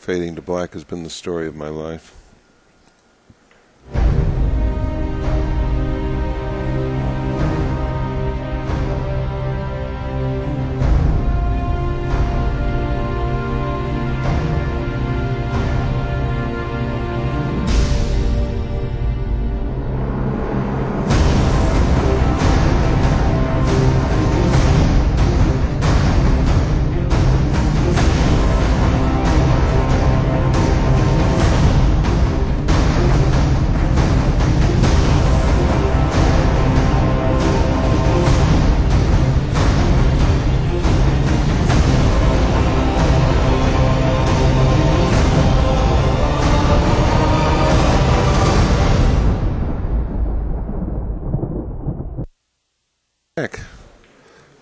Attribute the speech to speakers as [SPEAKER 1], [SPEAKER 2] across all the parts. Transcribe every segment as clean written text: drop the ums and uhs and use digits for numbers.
[SPEAKER 1] fading to black has been the story of my life.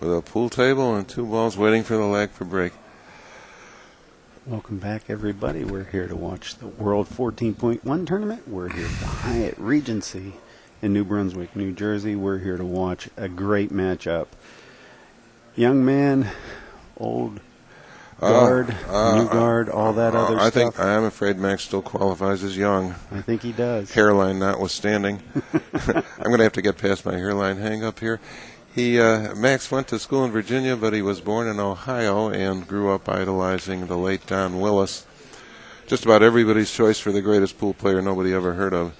[SPEAKER 1] With a pool table and 2 balls waiting for the leg for break.
[SPEAKER 2] Welcome back, everybody. We're here to watch the World 14.1 tournament. We're here at the Hyatt Regency in New Brunswick, New Jersey. We're here to watch a great matchup. Young man, old guard, new guard, all that other stuff.
[SPEAKER 1] I'm afraid Max still qualifies as young.
[SPEAKER 2] I think he does.
[SPEAKER 1] Hairline notwithstanding. I'm going to have to get past my hairline hang-up here. Max went to school in Virginia, but he was born in Ohio and grew up idolizing the late Don Willis. Just about everybody's choice for the greatest pool player nobody ever heard of.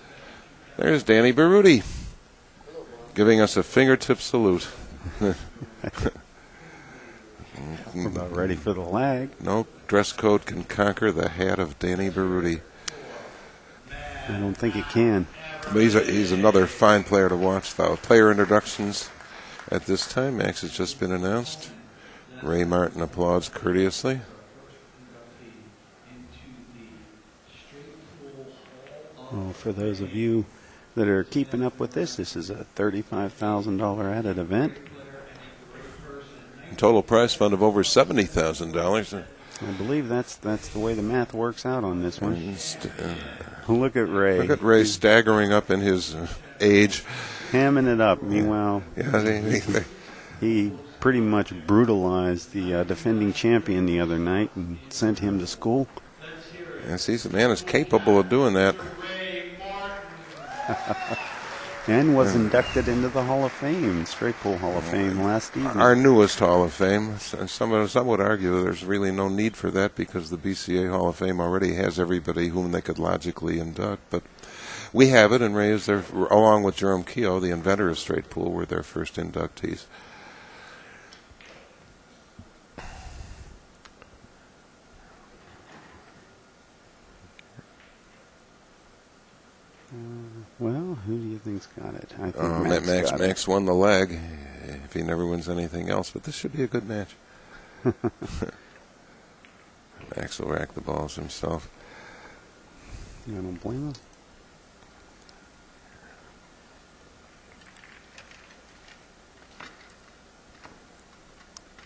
[SPEAKER 1] There's Danny Berruti, giving us a fingertip salute.
[SPEAKER 2] We're about ready for the lag.
[SPEAKER 1] No dress code can conquer the hat of Danny Berruti.
[SPEAKER 2] I don't think it can.
[SPEAKER 1] But he's another fine player to watch, though. Player introductions at this time. Max has just been announced. Ray Martin applauds courteously.
[SPEAKER 2] Well, for those of you that are keeping up with this is a $35,000 added event.
[SPEAKER 1] Total prize fund of over $70,000.
[SPEAKER 2] I believe that's the way the math works out on this one. Look at Ray.
[SPEAKER 1] Look at Ray staggering up in his age.
[SPEAKER 2] Hamming it up. Meanwhile, he pretty much brutalized the defending champion the other night and sent him to school.
[SPEAKER 1] Yes, the man is capable of doing that.
[SPEAKER 2] And was inducted into the Hall of Fame, Straight Pool Hall of Fame last evening.
[SPEAKER 1] Our newest Hall of Fame. Some would argue there's really no need for that because the BCA Hall of Fame already has everybody whom they could logically induct. But we have it, and Ray is there, along with Jerome Keogh, the inventor of Straight Pool, were their first inductees.
[SPEAKER 2] Well, who do you think's got it? I think
[SPEAKER 1] Max won the leg if he never wins anything else, but this should be a good match. Max will rack the balls himself.
[SPEAKER 2] I don't blame him.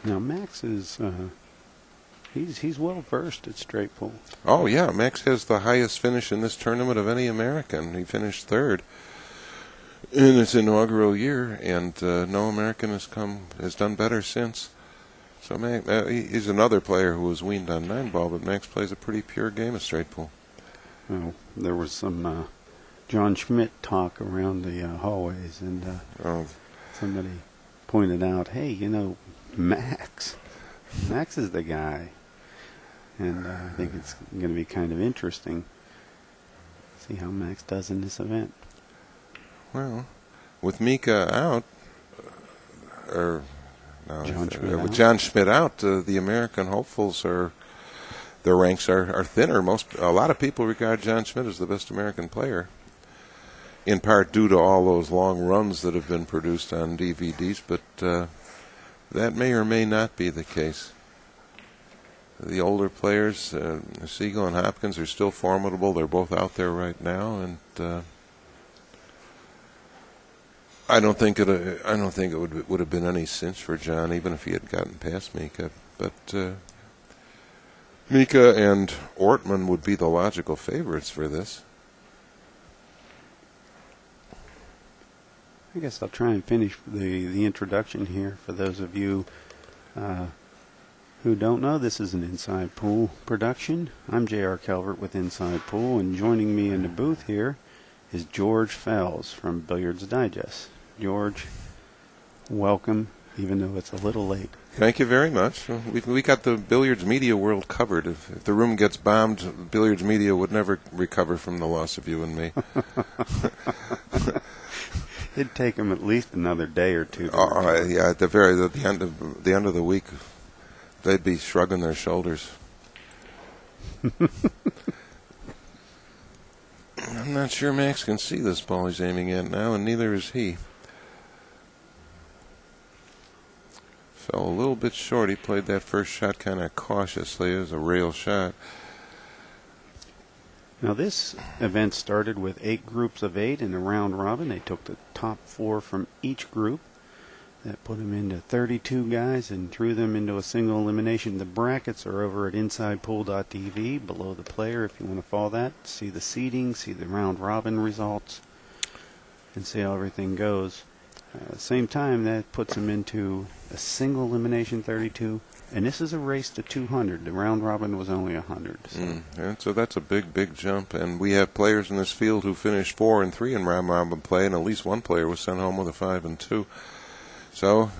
[SPEAKER 2] Now Max is he's well versed at straight pool.
[SPEAKER 1] Oh yeah, Max has the highest finish in this tournament of any American. He finished third in its inaugural year, and no American has done better since. So he's another player who was weaned on 9-ball, but Max plays a pretty pure game of straight pool.
[SPEAKER 2] Well, there was some John Schmidt talk around the hallways, and somebody pointed out, hey, Max is the guy. And I think it's going to be kind of interesting to see how Max does in this event.
[SPEAKER 1] Well, with Mika out, with John Schmidt out, the American hopefuls their ranks are thinner. A lot of people regard John Schmidt as the best American player, in part due to all those long runs that have been produced on DVDs, but that may or may not be the case. The older players, Siegel and Hopkins, are still formidable. They're both out there right now, and I don't think it would have been any cinch for John, even if he had gotten past Mika. But Mika and Ortman would be the logical favorites for this.
[SPEAKER 2] I guess I'll try and finish the introduction here for those of you who don't know, this is an Inside Pool production. I'm J.R. Calvert with Inside Pool, and joining me in the booth here is George Fells from Billiards Digest. George, welcome, even though it's a little late.
[SPEAKER 1] Thank you very much. We got the billiards media world covered. If the room gets bombed, billiards media would never recover from the loss of you and me.
[SPEAKER 2] It'd take them at least another day or two.
[SPEAKER 1] Yeah, at the end of the week, they'd be shrugging their shoulders. I'm not sure Max can see this ball he's aiming at now, and neither is he. Fell a little bit short. He played that first shot kind of cautiously. It was a rail shot.
[SPEAKER 2] Now this event started with 8 groups of 8 in a round robin. They took the top 4 from each group. That put them into 32 guys and threw them into a single elimination. The brackets are over at InsidePool.tv below the player if you want to follow that. See the seeding, see the round robin results, and see how everything goes. At the same time, that puts them into a single elimination 32, and this is a race to 200. The round robin was only 100. So.
[SPEAKER 1] And so that's a big jump, and we have players in this field who finished 4 and 3 in round robin play, and at least one player was sent home with a 5 and 2. So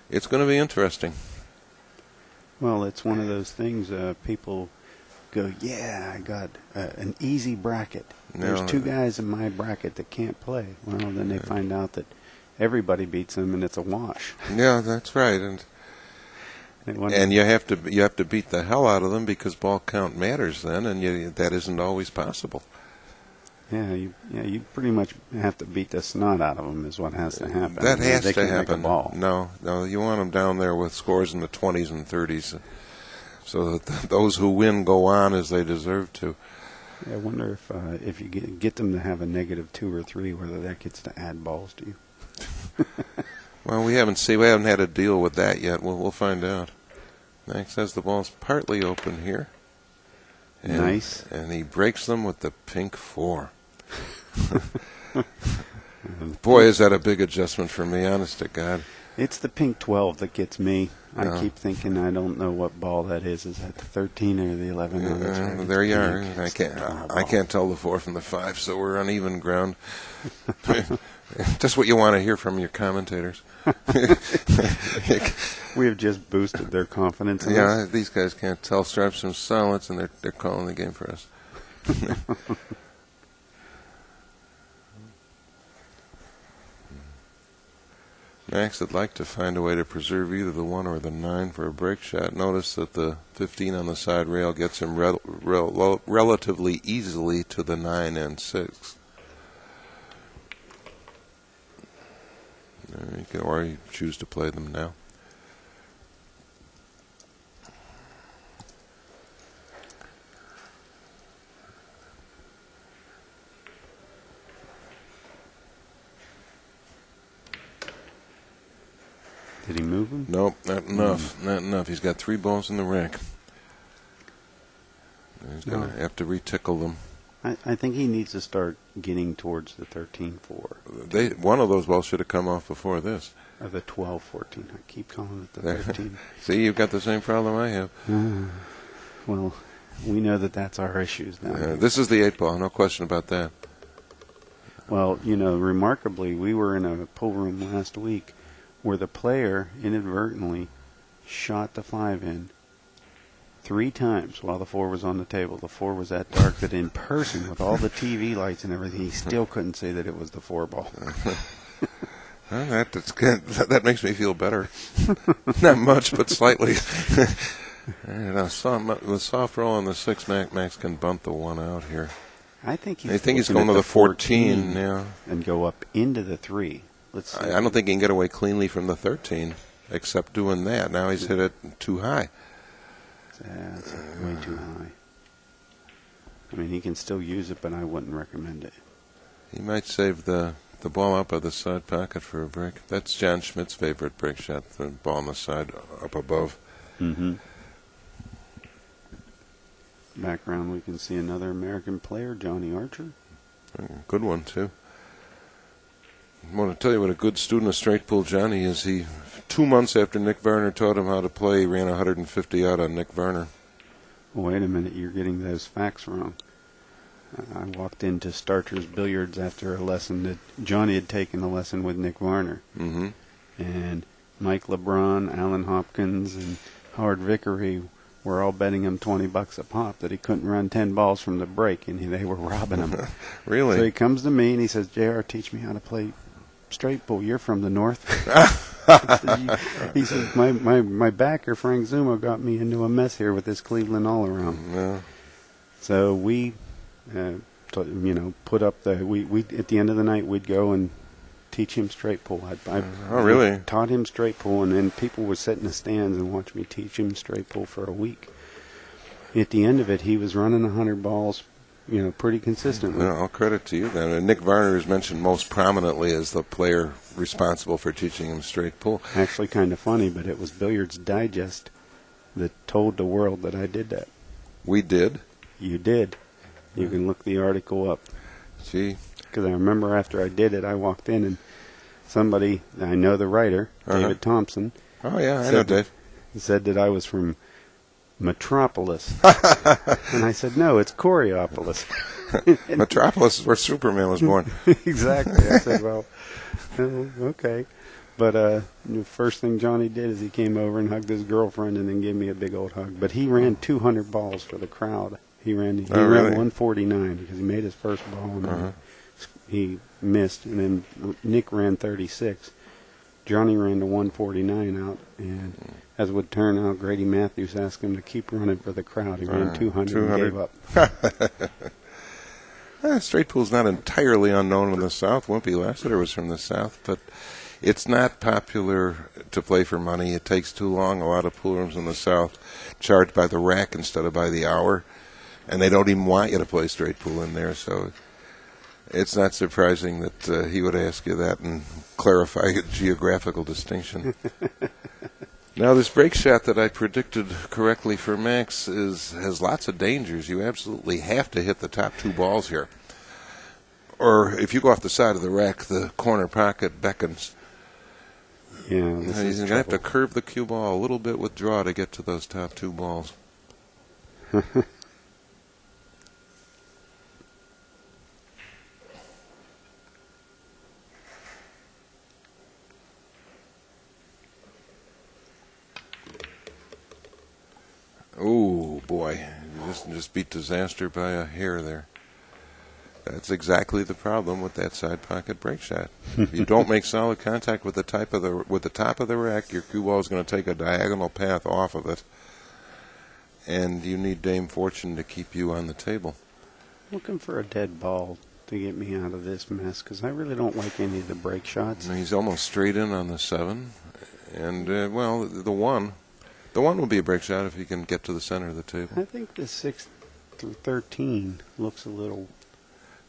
[SPEAKER 1] it's going to be interesting.
[SPEAKER 2] Well, it's one of those things people go, yeah, I got an easy bracket. There's 2 guys in my bracket that can't play. Well, then they find out that everybody beats them and it's a wash.
[SPEAKER 1] Yeah, that's right. And you have to beat the hell out of them because ball count matters then, and that isn't always possible.
[SPEAKER 2] Yeah, you pretty much have to beat the snot out of them is what has to happen.
[SPEAKER 1] That has
[SPEAKER 2] they
[SPEAKER 1] to happen.
[SPEAKER 2] Make a ball.
[SPEAKER 1] No, you want them down there with scores in the 20s and 30s, so that those who win go on as they deserve to.
[SPEAKER 2] I wonder if you get them to have a -2 or 3, whether that gets to add balls to you.
[SPEAKER 1] Well, we haven't had a deal with that yet. We'll find out. Max says the ball's partly open here.
[SPEAKER 2] Nice.
[SPEAKER 1] And he breaks them with the pink 4. Boy, is that a big adjustment for me, honest to God.
[SPEAKER 2] It's the pink 12 that gets me. I keep thinking I don't know what ball that is. Is that the 13 or the 11?
[SPEAKER 1] No, there you are. I can't tell the 4 from the 5, so we're on even ground. Just what you want to hear from your commentators.
[SPEAKER 2] We have just boosted their confidence in us.
[SPEAKER 1] These guys can't tell stripes from solids, and they're calling the game for us. Max would like to find a way to preserve either the 1 or the 9 for a break shot. Notice that the 15 on the side rail gets him relatively easily to the 9 and 6. Or you choose to play them now.
[SPEAKER 2] Did he move him?
[SPEAKER 1] Nope, not enough. Not enough. He's got 3 balls in the rack. He's going to have to retickle them.
[SPEAKER 2] I think he needs to start getting towards the 13-4.
[SPEAKER 1] One of those balls should have come off before this.
[SPEAKER 2] Or the 12-14. I keep calling it the 13.
[SPEAKER 1] See, you've got the same problem I have.
[SPEAKER 2] Well, we know that's our issues now.
[SPEAKER 1] This is the 8 ball, no question about that.
[SPEAKER 2] Well, remarkably, we were in a pool room last week where the player inadvertently shot the 5 in 3 times while the 4 was on the table. The 4 was that dark that in person, with all the TV lights and everything, he still couldn't say that it was the 4 ball.
[SPEAKER 1] Well, that makes me feel better. Not much, but slightly. With soft roll on the 6, Max can bunt the 1 out here.
[SPEAKER 2] I think he's
[SPEAKER 1] going to the 14 now.
[SPEAKER 2] And go up into the 3. Let's see.
[SPEAKER 1] I don't think he can get away cleanly from the 13, except doing that. Now he's hit it too high.
[SPEAKER 2] That's way too high. I mean, he can still use it, but I wouldn't recommend it.
[SPEAKER 1] He might save the ball up by the side pocket for a break. That's John Schmidt's favorite break shot, the ball on the side up above.
[SPEAKER 2] Mm-hmm. Background, we can see another American player, Johnny Archer.
[SPEAKER 1] Good one, too. I want to tell you what a good student of straight pool Johnny is. He 2 months after Nick Varner taught him how to play, he ran 150 out on Nick Varner.
[SPEAKER 2] Wait a minute, you're getting those facts wrong. I walked into Starter's Billiards after a lesson that Johnny had taken a lesson with Nick Varner.
[SPEAKER 1] Mm-hmm.
[SPEAKER 2] And Mike LeBron, Alan Hopkins, and Howard Vickery were all betting him $20 a pop that he couldn't run 10 balls from the break, and they were robbing him.
[SPEAKER 1] Really?
[SPEAKER 2] So he comes to me and he says, JR, teach me how to play straight pool. You're from the north. He said, my backer, Frank Zuma, got me into a mess here with this Cleveland all-around.
[SPEAKER 1] Yeah.
[SPEAKER 2] So we, put up we at the end of the night, we'd go and teach him straight pool.
[SPEAKER 1] Oh, really?
[SPEAKER 2] Taught him straight pool, and then people would sit in the stands and watch me teach him straight pool for a week. At the end of it, he was running 100 balls, pretty consistently.
[SPEAKER 1] Well, all credit to you then. And Nick Varner is mentioned most prominently as the player responsible for teaching him straight pool.
[SPEAKER 2] Actually, kind of funny, but it was Billiards Digest that told the world that I did that.
[SPEAKER 1] We did?
[SPEAKER 2] You did. You can look the article up.
[SPEAKER 1] Gee.
[SPEAKER 2] Because I remember after I did it, I walked in and somebody, I know the writer, David Thompson.
[SPEAKER 1] Oh, yeah, I know Dave.
[SPEAKER 2] Said that I was from Metropolis. And I said, no, it's Coriopolis.
[SPEAKER 1] Metropolis is where Superman was born.
[SPEAKER 2] Exactly. I said, well, okay. But the first thing Johnny did is he came over and hugged his girlfriend and then gave me a big old hug. But he ran 200 balls for the crowd. He ran
[SPEAKER 1] really?
[SPEAKER 2] 149 because he made his first ball and then he missed. And then Nick ran 36. Johnny ran to 149 out, and as it would turn out, Grady Matthews asked him to keep running for the crowd. He ran 200 and gave up.
[SPEAKER 1] Straight pool's not entirely unknown in the South. Wimpy Lassiter was from the South, but it's not popular to play for money. It takes too long. A lot of pool rooms in the South charge by the rack instead of by the hour, and they don't even want you to play straight pool in there, so it's not surprising that he would ask you that and clarify a geographical distinction. Now, this break shot that I predicted correctly for Max has lots of dangers. You absolutely have to hit the top two balls here. Or if you go off the side of the rack, the corner pocket beckons.
[SPEAKER 2] Yeah,
[SPEAKER 1] He's going to have to curve the cue ball a little bit with draw to get to those top two balls. Oh, boy. You just beat disaster by a hair there. That's exactly the problem with that side pocket break shot. If you don't make solid contact with the top of the rack, your cue ball is going to take a diagonal path off of it, and you need Dame Fortune to keep you on the table.
[SPEAKER 2] Looking for a dead ball to get me out of this mess, because I really don't like any of the break shots.
[SPEAKER 1] And he's almost straight in on the 7, and the 1. The 1 will be a break shot if he can get to the center of the table.
[SPEAKER 2] I think the 6 through 13 looks a little.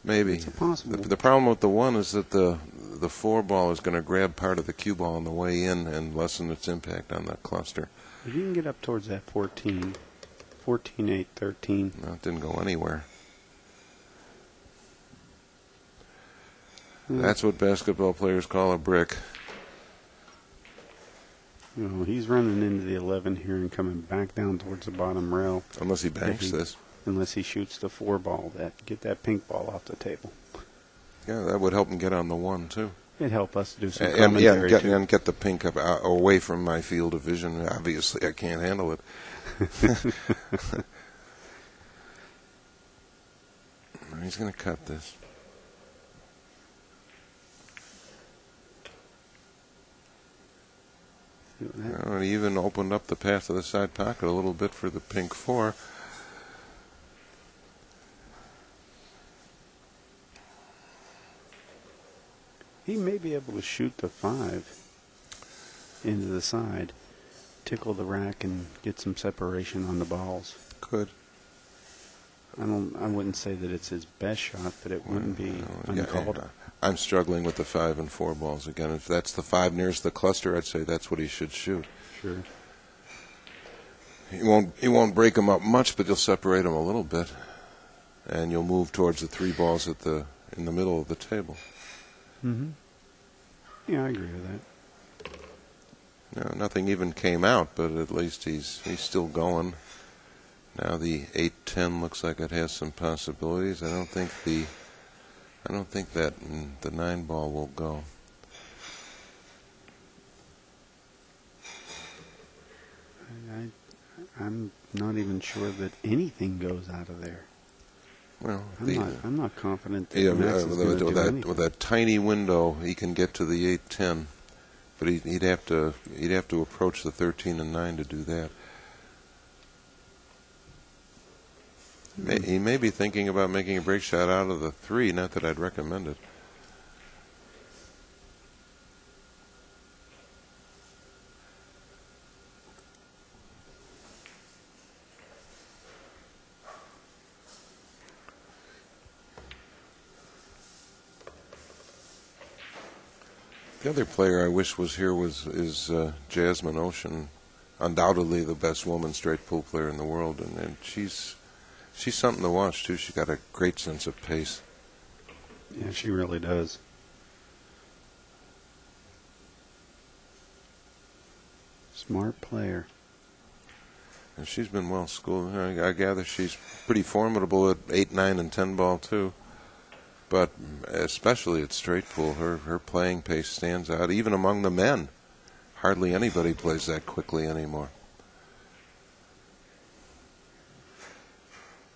[SPEAKER 1] Maybe.
[SPEAKER 2] It's possible.
[SPEAKER 1] The problem with the 1 is that the 4 ball is going to grab part of the cue ball on the way in and lessen its impact on the cluster.
[SPEAKER 2] If you can get up towards that 14, 8, 13.
[SPEAKER 1] No, it didn't go anywhere. That's what basketball players call a brick.
[SPEAKER 2] He's running into the 11 here and coming back down towards the bottom rail.
[SPEAKER 1] Unless he banks this.
[SPEAKER 2] Unless he shoots the 4 ball, get that pink ball off the table.
[SPEAKER 1] Yeah, that would help him get on the 1 too.
[SPEAKER 2] It'd help us do some commentary
[SPEAKER 1] and get the pink up, away from my field of vision. Obviously, I can't handle it. He's going to cut this. It even opened up the path to the side pocket a little bit for the pink 4.
[SPEAKER 2] He may be able to shoot the 5 into the side, tickle the rack, and get some separation on the balls.
[SPEAKER 1] Could.
[SPEAKER 2] I wouldn't say that it's his best shot, but it wouldn't be uncalled.
[SPEAKER 1] I'm struggling with the 5 and 4 balls again. If that's the 5 nearest the cluster, I'd say that's what he should shoot.
[SPEAKER 2] Sure.
[SPEAKER 1] He won't break them up much, but you'll separate them a little bit, and you'll move towards the 3 balls in the middle of the table.
[SPEAKER 2] Mm-hmm. Yeah, I agree with that.
[SPEAKER 1] No, nothing even came out, but at least he's still going. Now the 8-10 looks like it has some possibilities. I don't think that the 9 ball will go.
[SPEAKER 2] I'm not even sure that anything goes out of there.
[SPEAKER 1] Well,
[SPEAKER 2] I'm not confident that Max is going to do anything.
[SPEAKER 1] With that tiny window, he can get to the 8-10, but he'd have to approach the 13 and 9 to do that. He may be thinking about making a break shot out of the 3. Not that I'd recommend it. The other player I wish was here is Jasmine Ocean, undoubtedly the best woman straight pool player in the world, and she's something to watch too. She's got a great sense of pace.
[SPEAKER 2] Yeah, she really does. Smart player.
[SPEAKER 1] And she's been well schooled. I gather she's pretty formidable at 8, 9, and 10 ball too. But especially at straight pool, her playing pace stands out. Even among the men, hardly anybody plays that quickly anymore.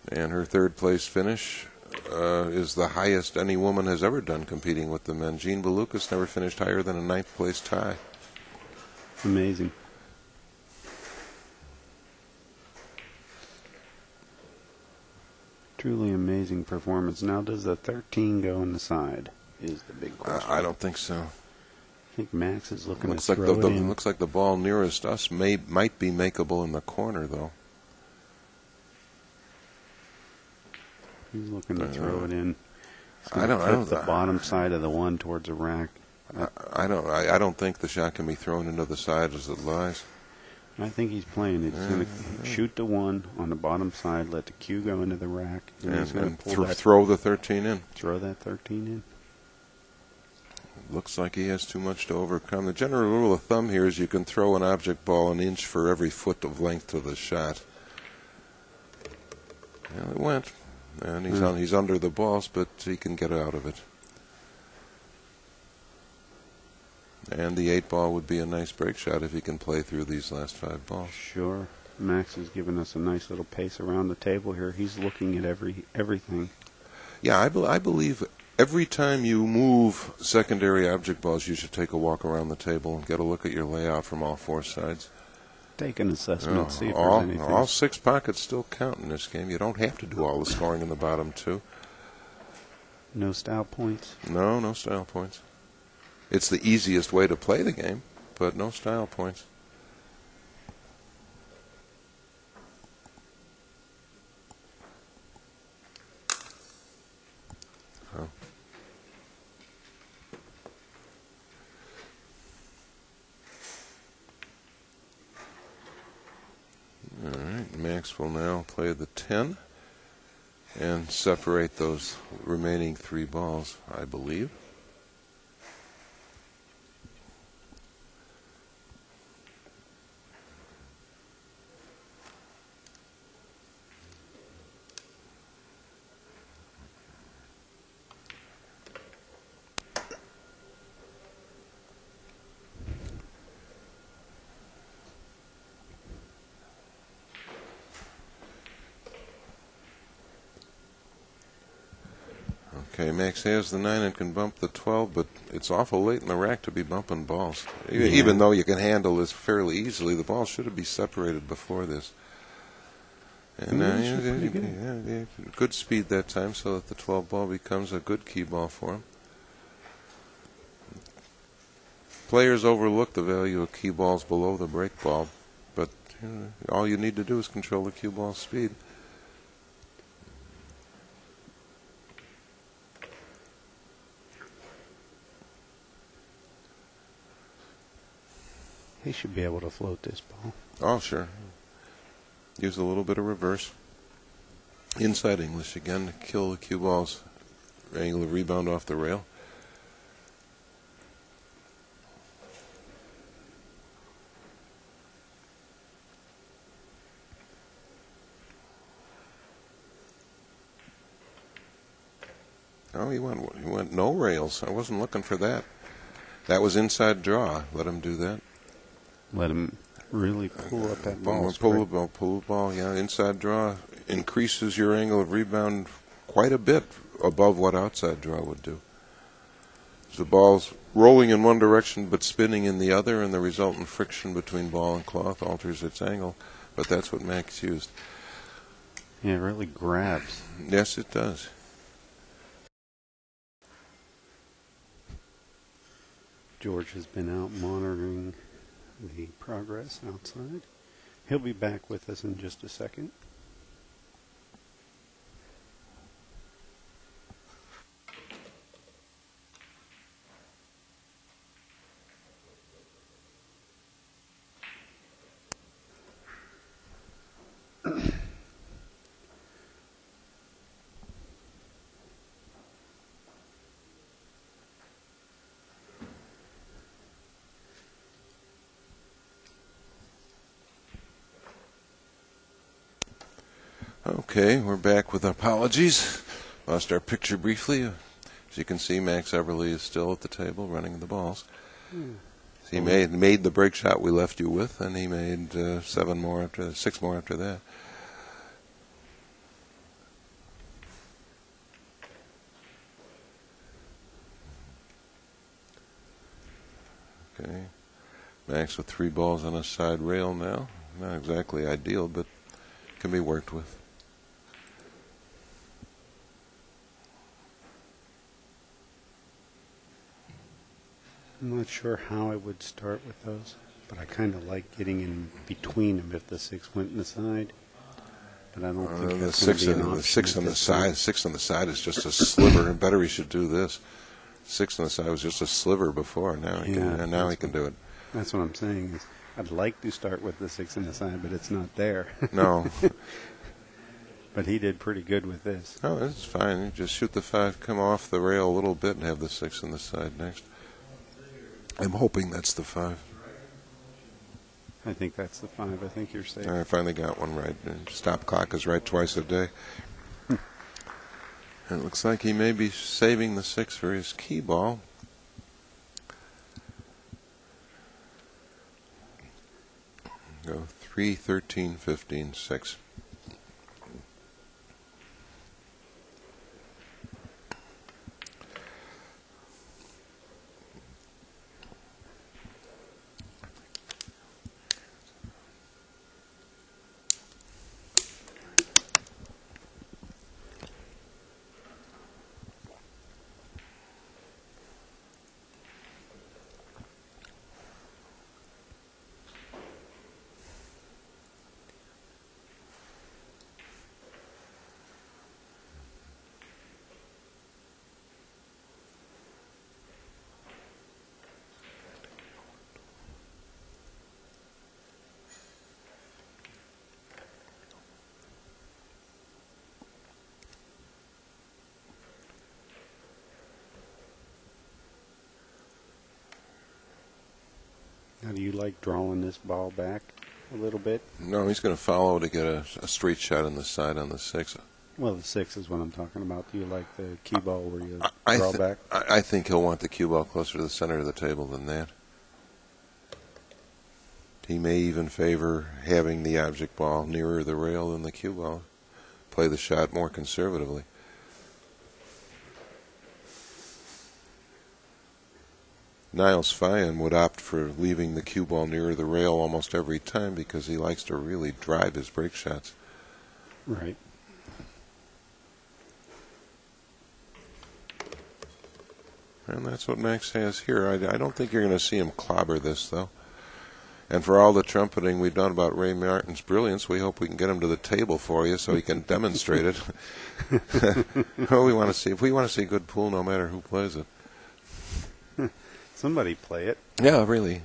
[SPEAKER 1] And her third place finish is the highest any woman has ever done competing with the men. Jean Belucas never finished higher than a 9th place tie.
[SPEAKER 2] Amazing. Truly amazing performance. Now, does the 13 go in the side? Is the big question.
[SPEAKER 1] I don't think so.
[SPEAKER 2] I think Max is looking
[SPEAKER 1] Looks
[SPEAKER 2] to
[SPEAKER 1] like
[SPEAKER 2] throw it in.
[SPEAKER 1] Looks like the ball nearest us might be makeable in the corner, though.
[SPEAKER 2] He's looking to throw it in.
[SPEAKER 1] I don't.
[SPEAKER 2] The bottom side of the 1 towards the rack.
[SPEAKER 1] I don't think the shot can be thrown into the side as it lies.
[SPEAKER 2] I think he's playing it. He's going to shoot the 1 on the bottom side, let the cue go into the rack, and he's going to
[SPEAKER 1] throw the 13 in.
[SPEAKER 2] Throw that 13 in.
[SPEAKER 1] Looks like he has too much to overcome. The general rule of thumb here is you can throw an object ball an inch for every foot of length to the shot. Well, it went, and he's under the balls, but he can get out of it. And the 8 ball would be a nice break shot if he can play through these last 5 balls.
[SPEAKER 2] Sure. Max has given us a nice little pace around the table here. He's looking at everything.
[SPEAKER 1] Yeah, I believe every time you move secondary object balls, you should take a walk around the table and get a look at your layout from all 4 sides.
[SPEAKER 2] Take an assessment, see if there's anything.
[SPEAKER 1] All 6 pockets still count in this game. You don't have to do all the scoring in the bottom 2.
[SPEAKER 2] No style points?
[SPEAKER 1] No style points. It's the easiest way to play the game, but no style points. Oh. All right, Max will now play the 10 and separate those remaining 3 balls, I believe. Okay, Max has the 9 and can bump the 12, but it's awful late in the rack to be bumping balls. Yeah. Even though you can handle this fairly easily, the ball should be separated before this. And good speed that time so that the 12 ball becomes a good key ball for him. Players overlook the value of key balls below the break ball, but all you need to do is control the cue ball speed.
[SPEAKER 2] He should be able to float this ball.
[SPEAKER 1] Oh, sure. Use a little bit of reverse. Inside English again to kill the cue ball's angle of rebound off the rail. Oh, he went no rails. I wasn't looking for that. That was inside draw. Let him do that.
[SPEAKER 2] Let him really pull up that ball.
[SPEAKER 1] Pull the ball. Yeah, inside draw increases your angle of rebound quite a bit above what outside draw would do. The ball's rolling in one direction but spinning in the other, and the resultant friction between ball and cloth alters its angle. But that's what Max used.
[SPEAKER 2] Yeah, it really grabs.
[SPEAKER 1] Yes, it does.
[SPEAKER 2] George has been out monitoring the progress outside. He'll be back with us in just a second.
[SPEAKER 1] Okay, we're back with apologies. Lost our picture briefly. As you can see, Max Eberle is still at the table running the balls. He made the break shot we left you with, and he made 6 more after that. Okay, Max with 3 balls on a side rail now. Not exactly ideal, but can be worked with.
[SPEAKER 2] I'm not sure how I would start with those, but I kind of like getting in between them if the 6 went in the side. But I don't think that's going to be an option.
[SPEAKER 1] The six on the side. 6 on the side is just a sliver. Better he should do this. 6 on the side was just a sliver before. Now he can do it.
[SPEAKER 2] That's what I'm saying. Is I'd like to start with the 6 on the side, but it's not there.
[SPEAKER 1] No.
[SPEAKER 2] But he did pretty good with this.
[SPEAKER 1] Oh, that's fine. You just shoot the 5, come off the rail a little bit, and have the 6 on the side next. I'm hoping that's the 5.
[SPEAKER 2] I think that's the 5. I think you're safe.
[SPEAKER 1] I finally got one right. Stop clock is right twice a day. And it looks like he may be saving the 6 for his key ball. Go 3, 13, 15, 6.
[SPEAKER 2] Now, do you like drawing this ball back a little bit?
[SPEAKER 1] No, he's going to follow to get a straight shot on the side on the 6.
[SPEAKER 2] Well, the 6 is what I'm talking about. Do you like the cue ball where you draw back?
[SPEAKER 1] I think he'll want the cue ball closer to the center of the table than that. He may even favor having the object ball nearer the rail than the cue ball. Play the shot more conservatively. Niles Fian would opt for leaving the cue ball nearer the rail almost every time because he likes to really drive his break shots.
[SPEAKER 2] Right.
[SPEAKER 1] And that's what Max has here. I don't think you're going to see him clobber this, though. And for all the trumpeting we've done about Ray Martin's brilliance, we hope we can get him to the table for you so he can demonstrate it. Oh, we want to see. If we want to see good pool, no matter who plays it.
[SPEAKER 2] Somebody play it.
[SPEAKER 1] Yeah, really.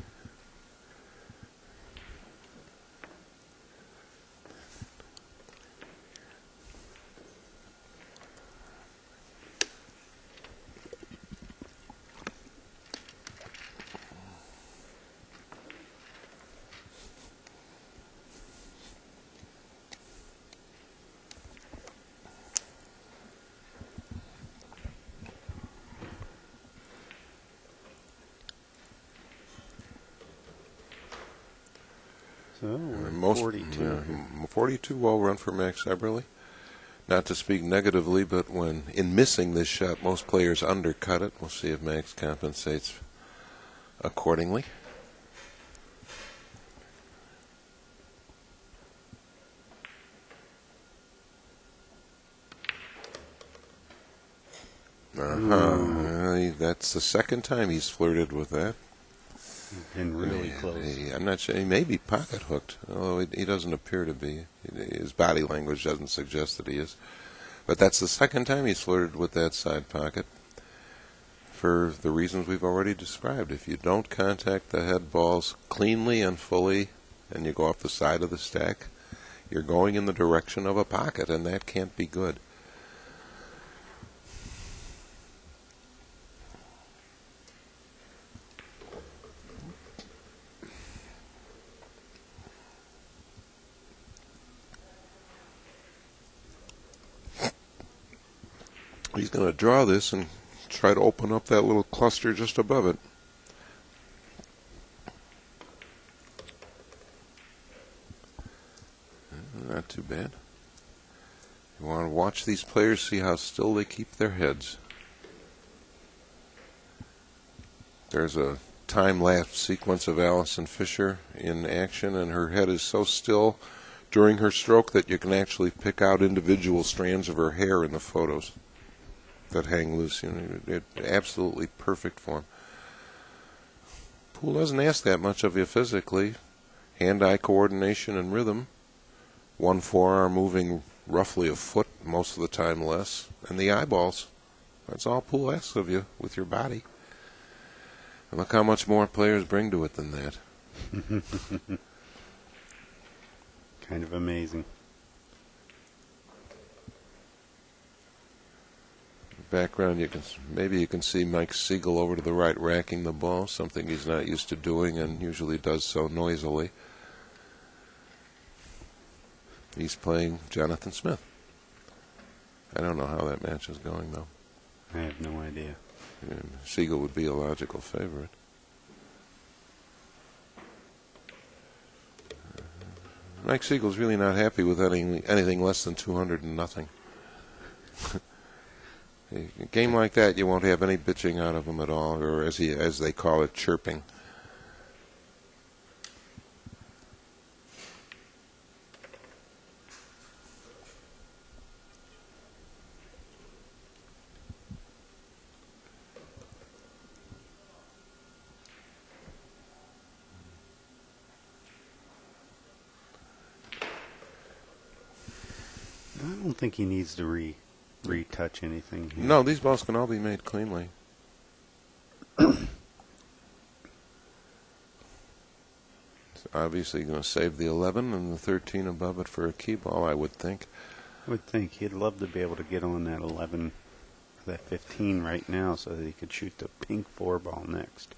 [SPEAKER 2] So we're at 42.
[SPEAKER 1] 42 well run for Max Eberle. Not to speak negatively, but when in missing this shot, most players undercut it. We'll see if Max compensates accordingly. That's the second time he's flirted with that.
[SPEAKER 2] And really close.
[SPEAKER 1] I'm not sure. He may be pocket hooked, although he doesn't appear to be. His body language doesn't suggest that he is. But that's the second time he's flirted with that side pocket for the reasons we've already described. If you don't contact the head balls cleanly and fully and you go off the side of the stack, you're going in the direction of a pocket, and that can't be good. He's going to draw this and try to open up that little cluster just above it. Not too bad. You want to watch these players, see how still they keep their heads. There's a time-lapse sequence of Allison Fisher in action, and her head is so still during her stroke that you can actually pick out individual strands of her hair in the photos that hang loose. Absolutely perfect form. Pool doesn't ask that much of you physically. Hand-eye coordination and rhythm. One forearm moving roughly a foot, most of the time less. And the eyeballs. That's all Pool asks of you with your body. And look how much more players bring to it than that.
[SPEAKER 2] Kind of amazing.
[SPEAKER 1] Background, maybe you can see Mike Siegel over to the right racking the ball, something he's not used to doing and usually does so noisily. He's playing Jonathan Smith. I don't know how that match is going, though.
[SPEAKER 2] I have no idea.
[SPEAKER 1] Siegel would be a logical favorite. Mike Siegel's really not happy with anything less than 200 and nothing. A game like that, you won't have any bitching out of him at all, or as they call it, chirping.
[SPEAKER 2] I don't think he needs to retouch anything here.
[SPEAKER 1] No, these balls can all be made cleanly. It's obviously going to save the 11 and the 13 above it for a key ball, I would think.
[SPEAKER 2] I would think he'd love to be able to get on that 11, that 15 right now, so that he could shoot the pink 4 ball next.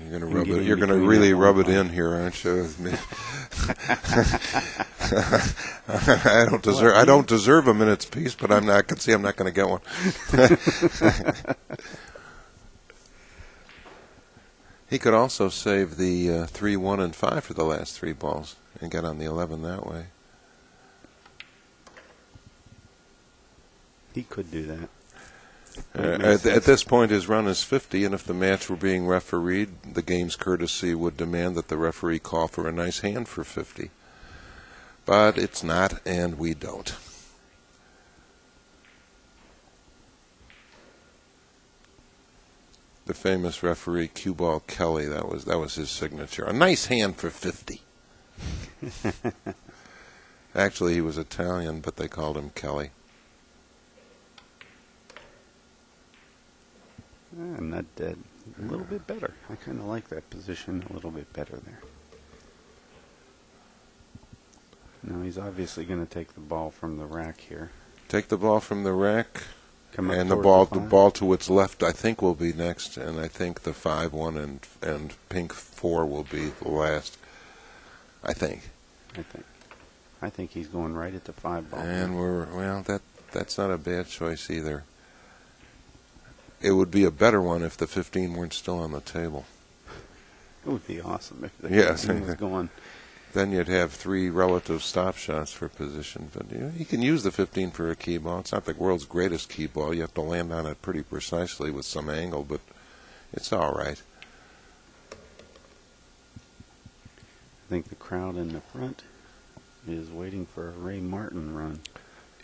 [SPEAKER 1] You're going to rub it. You're going to really rub it in here, aren't you? I don't deserve a minute's peace, but I can see I'm not going to get one. He could also save the 3, 1, and 5 for the last 3 balls and get on the 11 that way.
[SPEAKER 2] He could do that.
[SPEAKER 1] At this point, his run is 50, and if the match were being refereed, the game's courtesy would demand that the referee call for a nice hand for 50. But it's not, and we don't. The famous referee, Cue Ball Kelly, that was his signature. A nice hand for 50. Actually, he was Italian, but they called him Kelly.
[SPEAKER 2] I'm not dead. A little bit better. I kind of like that position a little bit better there. Now he's obviously going to take the ball from the rack here.
[SPEAKER 1] Take the ball from the rack, and the
[SPEAKER 2] towards
[SPEAKER 1] ball to its left, I think, will be next, and I think the 5, 1, and pink 4 will be the last. I think
[SPEAKER 2] he's going right at the 5 ball.
[SPEAKER 1] And that's not a bad choice either. It would be a better one if the 15 weren't still on the table.
[SPEAKER 2] It would be awesome if the 15 was going.
[SPEAKER 1] Then you'd have 3 relative stop shots for position. But you can use the 15 for a key ball. It's not the world's greatest key ball. You have to land on it pretty precisely with some angle, but it's all right.
[SPEAKER 2] I think the crowd in the front is waiting for a Ray Martin run.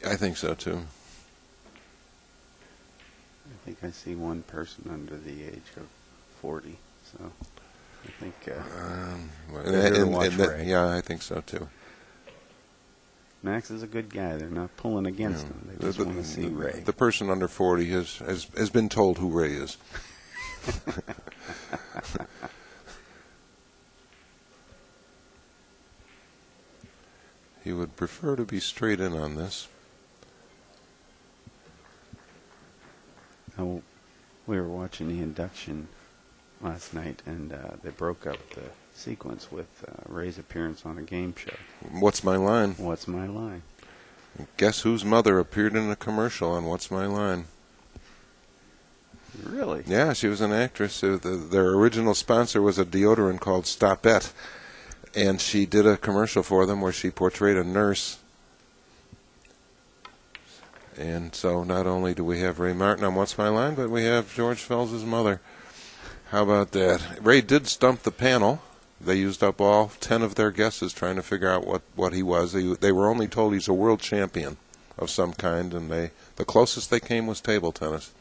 [SPEAKER 1] I think so, too.
[SPEAKER 2] I think I see one person under the age of 40, so I think they're here to watch Ray.
[SPEAKER 1] Yeah, I think so, too.
[SPEAKER 2] Max is a good guy. They're not pulling against him. They just want to see Ray.
[SPEAKER 1] The person under 40 has been told who Ray is. He would prefer to be straight in on this.
[SPEAKER 2] Oh, we were watching the induction last night, and they broke up the sequence with Ray's appearance on a game show.
[SPEAKER 1] What's My Line?
[SPEAKER 2] What's My Line?
[SPEAKER 1] Guess whose mother appeared in a commercial on What's My Line?
[SPEAKER 2] Really?
[SPEAKER 1] Yeah, she was an actress. Their original sponsor was a deodorant called Stopette, and she did a commercial for them where she portrayed a nurse. And so not only do we have Ray Martin on What's My Line, but we have George Fels' mother. How about that? Ray did stump the panel. They used up all 10 of their guesses trying to figure out what he was. They were only told he's a world champion of some kind, and the closest they came was table tennis.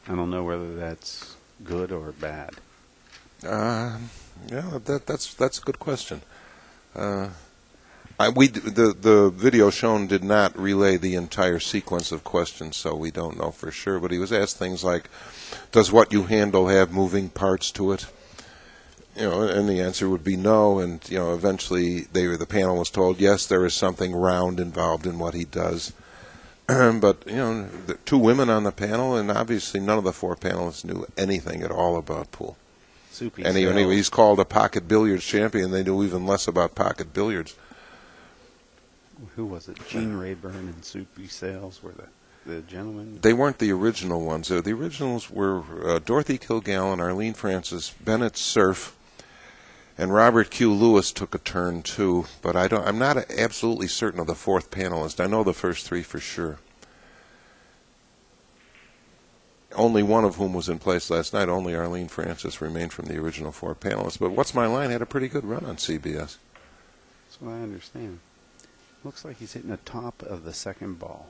[SPEAKER 2] I don't know whether that's good or bad.
[SPEAKER 1] Yeah, that's a good question. The video shown did not relay the entire sequence of questions, so we don't know for sure. But he was asked things like, "Does what you handle have moving parts to it?" And the answer would be no. And eventually, the panel was told, yes, there is something round involved in what he does. But the 2 women on the panel, and obviously none of the 4 panelists knew anything at all about pool. And he's called a pocket billiards champion. They knew even less about pocket billiards.
[SPEAKER 2] Who was it? Gene Rayburn and Soupy Sales were the gentlemen?
[SPEAKER 1] They weren't the original ones. The originals were Dorothy Kilgallen, Arlene Francis, Bennett Cerf, and Robert Q. Lewis took a turn too. But I'm not absolutely certain of the 4th panelist. I know the first 3 for sure. Only one of whom was in place last night. Only Arlene Francis remained from the original 4 panelists. But What's My Line had a pretty good run on CBS.
[SPEAKER 2] That's what I understand. Looks like he's hitting the top of the second ball.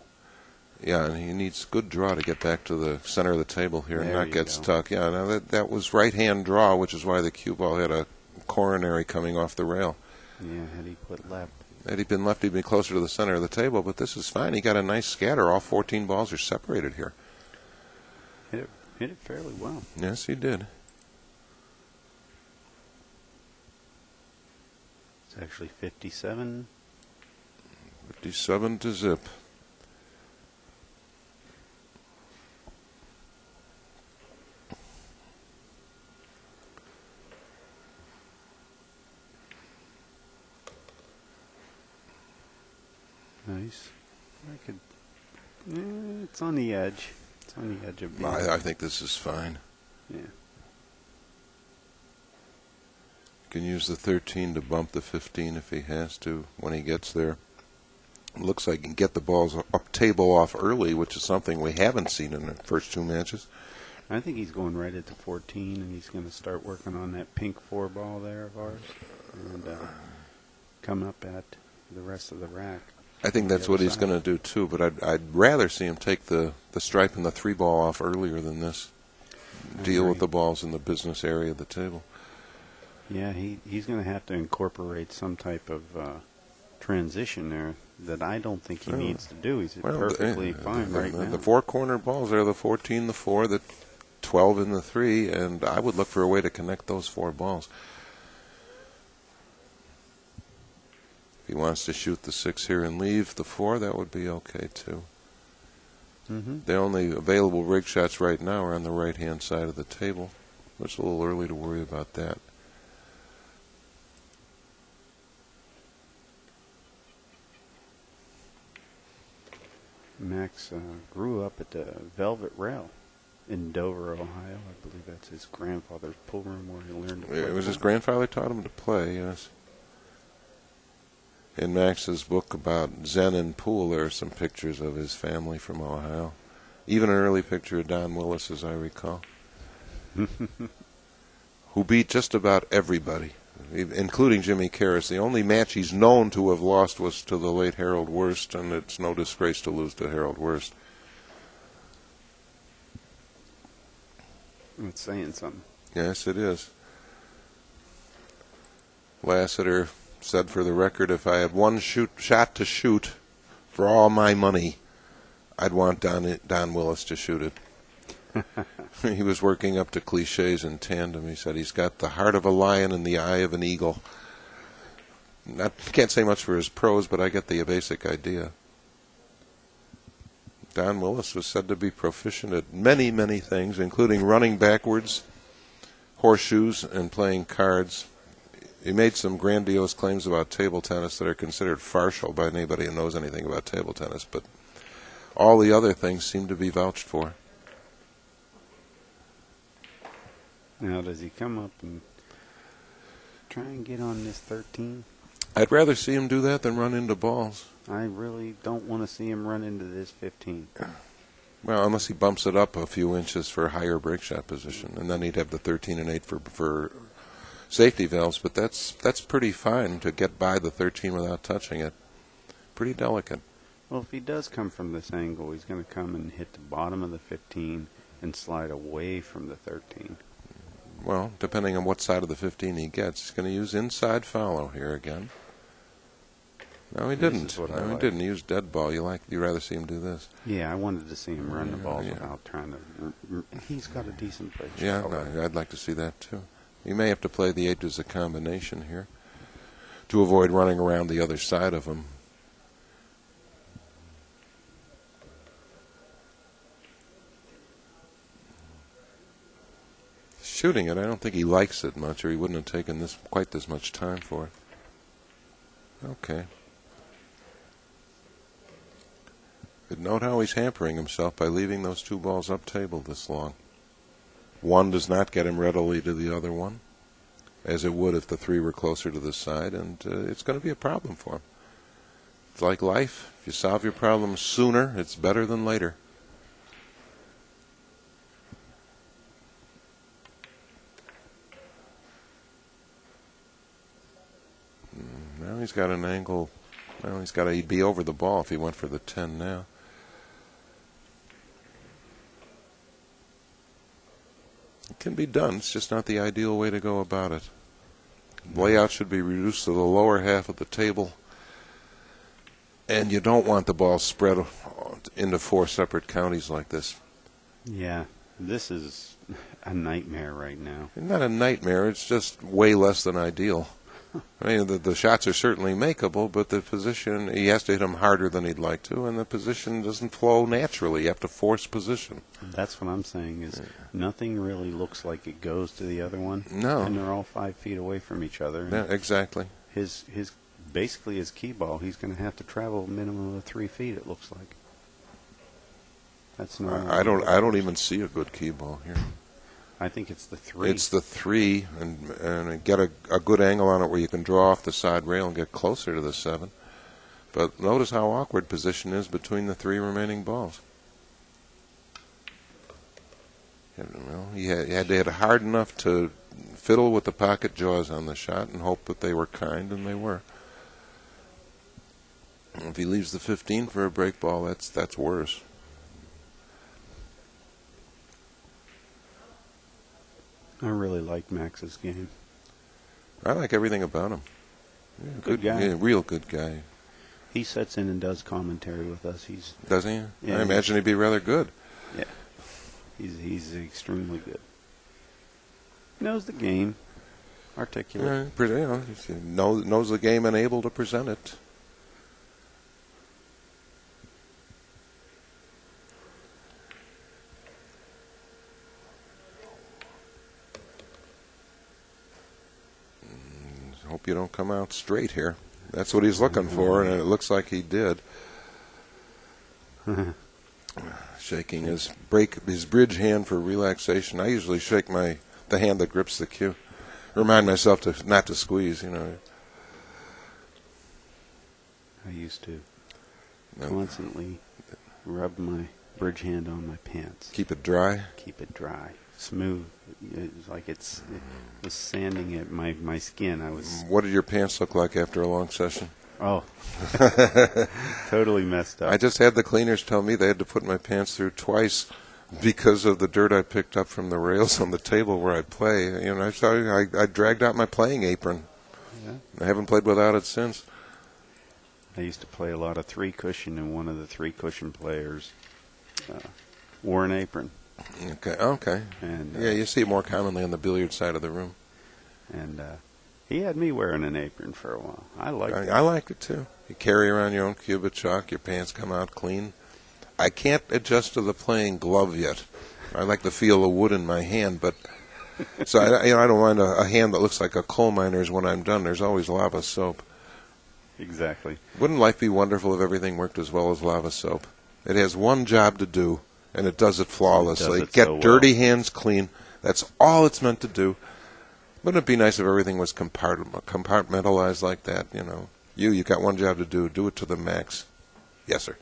[SPEAKER 1] Yeah, and he needs good draw to get back to the center of the table here and not get stuck. Yeah, now that was right-hand draw, which is why the cue ball had a coronary coming off the rail.
[SPEAKER 2] Yeah, had he put left.
[SPEAKER 1] Had he been left, he'd be closer to the center of the table, but this is fine. He got a nice scatter. All 14 balls are separated here.
[SPEAKER 2] Hit it fairly well.
[SPEAKER 1] Yes, he did.
[SPEAKER 2] It's actually 57.
[SPEAKER 1] 57 to zip.
[SPEAKER 2] Nice. It's on the edge. It's on the edge of being.
[SPEAKER 1] I think this is fine.
[SPEAKER 2] Yeah.
[SPEAKER 1] Can use the 13 to bump the 15 if he has to when he gets there. Looks like he can get the balls up table off early, which is something we haven't seen in the first 2 matches.
[SPEAKER 2] I think he's going right at the 14, and he's going to start working on that pink 4 ball there of ours and come up at the rest of the rack.
[SPEAKER 1] I think that's what he's going to do too, but I'd rather see him take the stripe and the 3 ball off earlier than this. Deal with the balls in the business area of the table.
[SPEAKER 2] Yeah, he's going to have to incorporate some type of transition there that I don't think he needs to do. He's perfectly fine right now.
[SPEAKER 1] The 4 corner balls are the 14, the 4, the 12, and the 3, and I would look for a way to connect those 4 balls. If he wants to shoot the 6 here and leave the 4, that would be okay too.
[SPEAKER 2] Mm-hmm.
[SPEAKER 1] The only available rig shots right now are on the right-hand side of the table. It's a little early to worry about that.
[SPEAKER 2] Max grew up at the Velvet Rail in Dover, Ohio. I believe that's his grandfather's pool room where he learned to play.
[SPEAKER 1] It was his grandfather taught him to play, yes. In Max's book about Zen and pool, there are some pictures of his family from Ohio. Even an early picture of Don Willis, as I recall, who beat just about everybody, including Jimmy Karras. The only match he's known to have lost was to the late Harold Worst, and it's no disgrace to lose to Harold Worst.
[SPEAKER 2] It's saying something.
[SPEAKER 1] Yes, it is. Lassiter said, for the record, if I had one shot to shoot for all my money, I'd want Don Willis to shoot it. He was working up to cliches in tandem. He said he's got the heart of a lion and the eye of an eagle. Can't say much for his prose, but I get the basic idea. Don Willis was said to be proficient at many, many things, including running backwards, horseshoes, and playing cards. He made some grandiose claims about table tennis that are considered farcical by anybody who knows anything about table tennis, but all the other things seem to be vouched for.
[SPEAKER 2] Now, does he come up and try and get on this 13?
[SPEAKER 1] I'd rather see him do that than run into balls.
[SPEAKER 2] I really don't want to see him run into this 15.
[SPEAKER 1] Well, unless he bumps it up a few inches for a higher break shot position, and then he'd have the 13 and 8 for safety valves, but that's pretty fine to get by the 13 without touching it. Pretty delicate.
[SPEAKER 2] Well, if he does come from this angle, he's going to come and hit the bottom of the 15 and slide away from the 13.
[SPEAKER 1] Well, depending on what side of the 15 he gets, he's going to use inside follow here again. No, he didn't. No, he didn't. He used dead ball. You'd rather see him do this.
[SPEAKER 2] Yeah, I wanted to see him run the balls without trying to. He's got a decent break.
[SPEAKER 1] Yeah, no, I'd like to see that too. He may have to play the 8 as a combination here to avoid running around the other side of him. Shooting it, I don't think he likes it much, or he wouldn't have taken quite this much time for it. Okay. But note how he's hampering himself by leaving those 2 balls up table this long. One does not get him readily to the other one, as it would if the 3 were closer to the side, and it's going to be a problem for him. It's like life. If you solve your problems sooner, it's better than later. Now he's got an angle. Well, he'd be over the ball if he went for the 10 now. It can be done. It's just not the ideal way to go about it. Layout should be reduced to the lower half of the table, and you don't want the ball spread into 4 separate counties like this.
[SPEAKER 2] Yeah, this is a nightmare right now.
[SPEAKER 1] It's not a nightmare. It's just way less than ideal. I mean, the shots are certainly makeable, but the position, he has to hit them harder than he'd like to, and the position doesn't flow naturally. You have to force position.
[SPEAKER 2] That's what I'm saying, is nothing really looks like it goes to the other one.
[SPEAKER 1] No.
[SPEAKER 2] And they're all 5 feet away from each other.
[SPEAKER 1] Yeah, exactly.
[SPEAKER 2] His basically his key ball, he's going to have to travel a minimum of 3 feet, it looks like. That's normal.
[SPEAKER 1] I don't even see a good key ball here.
[SPEAKER 2] I think it's the 3.
[SPEAKER 1] It's the 3, and get a good angle on it where you can draw off the side rail and get closer to the 7. But notice how awkward position is between the 3 remaining balls. Well, he had to hit hard enough to fiddle with the pocket jaws on the shot and hope that they were kind, and they were. If he leaves the 15 for a break ball, that's worse.
[SPEAKER 2] I really like Max's game.
[SPEAKER 1] I like everything about him. Yeah,
[SPEAKER 2] good guy.
[SPEAKER 1] Yeah, real good guy.
[SPEAKER 2] He sits in and does commentary with us.
[SPEAKER 1] Does he?
[SPEAKER 2] Yeah,
[SPEAKER 1] I imagine he'd be rather good.
[SPEAKER 2] Yeah. He's extremely good. Knows the game. Articulate.
[SPEAKER 1] Knows the game and able to present it. Hope you don't come out straight here. That's what he's looking for, and it looks like he did. Shaking his bridge hand for relaxation. I usually shake the hand that grips the cue. Remind myself not to squeeze,
[SPEAKER 2] I used to constantly rub my bridge hand on my pants.
[SPEAKER 1] Keep it dry?
[SPEAKER 2] Keep it dry. Smooth. It's like it was sanding at my skin.
[SPEAKER 1] What did your pants look like after a long session?
[SPEAKER 2] Oh, totally messed up.
[SPEAKER 1] I just had the cleaners tell me they had to put my pants through twice because of the dirt I picked up from the rails on the table where I play. I dragged out my playing apron.
[SPEAKER 2] Yeah.
[SPEAKER 1] I haven't played without it since.
[SPEAKER 2] I used to play a lot of three cushion, and one of the three cushion players wore an apron.
[SPEAKER 1] Okay.
[SPEAKER 2] And
[SPEAKER 1] yeah, you see it more commonly on the billiard side of the room.
[SPEAKER 2] And he had me wearing an apron for a while. I liked it.
[SPEAKER 1] I like it too. You carry around your own cube of chalk. Your pants come out clean. I can't adjust to the playing glove yet. I like the feel of wood in my hand, but so I don't mind a hand that looks like a coal miner's when I'm done. There's always lava soap.
[SPEAKER 2] Exactly.
[SPEAKER 1] Wouldn't life be wonderful if everything worked as well as lava soap? It has one job to do, and it does it flawlessly. Get dirty hands clean. That's all it's meant to do. Wouldn't it be nice if everything was compartmentalized like that? You got one job to do. Do it to the max. Yes, sir.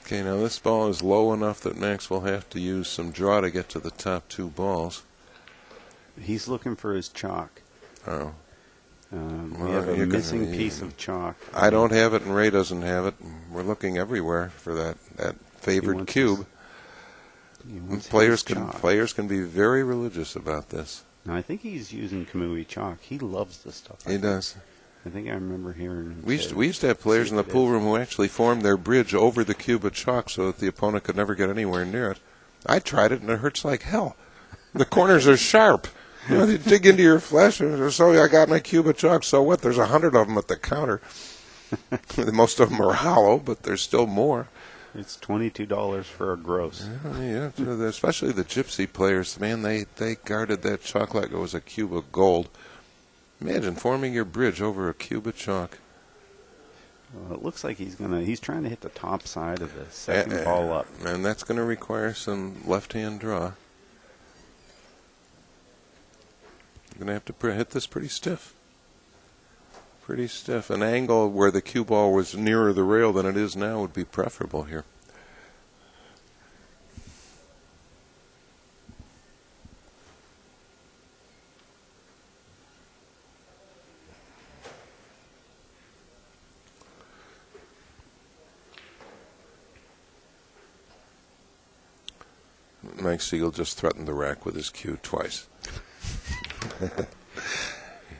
[SPEAKER 1] Okay, now this ball is low enough that Max will have to use some draw to get to the top two balls.
[SPEAKER 2] He's looking for his chalk.
[SPEAKER 1] Oh.
[SPEAKER 2] We have a missing piece of chalk.
[SPEAKER 1] I don't have it, and Ray doesn't have it. We're looking everywhere for that favorite cube. Players can be very religious about this.
[SPEAKER 2] Now, I think he's using Kamui chalk. He loves this stuff.
[SPEAKER 1] He does.
[SPEAKER 2] I think I remember hearing him
[SPEAKER 1] We used to have players in the pool room who actually formed their bridge over the cube of chalk so that the opponent could never get anywhere near it. I tried it, and it hurts like hell. The corners are sharp. You dig into your flesh, and so I got my cube of chalk. So what? There's 100 of them at the counter. Most of them are hollow, but there's still more.
[SPEAKER 2] It's $22 for a gross.
[SPEAKER 1] Yeah, especially the gypsy players. Man, they guarded that chalk like it was a cube of gold. Imagine forming your bridge over a cube of chalk.
[SPEAKER 2] Well, it looks like he's trying to hit the top side of the second ball up.
[SPEAKER 1] And that's going to require some left-hand draw. You're going to have to hit this pretty stiff. Pretty stiff. An angle where the cue ball was nearer the rail than it is now would be preferable here. Mike Siegel just threatened the rack with his cue twice.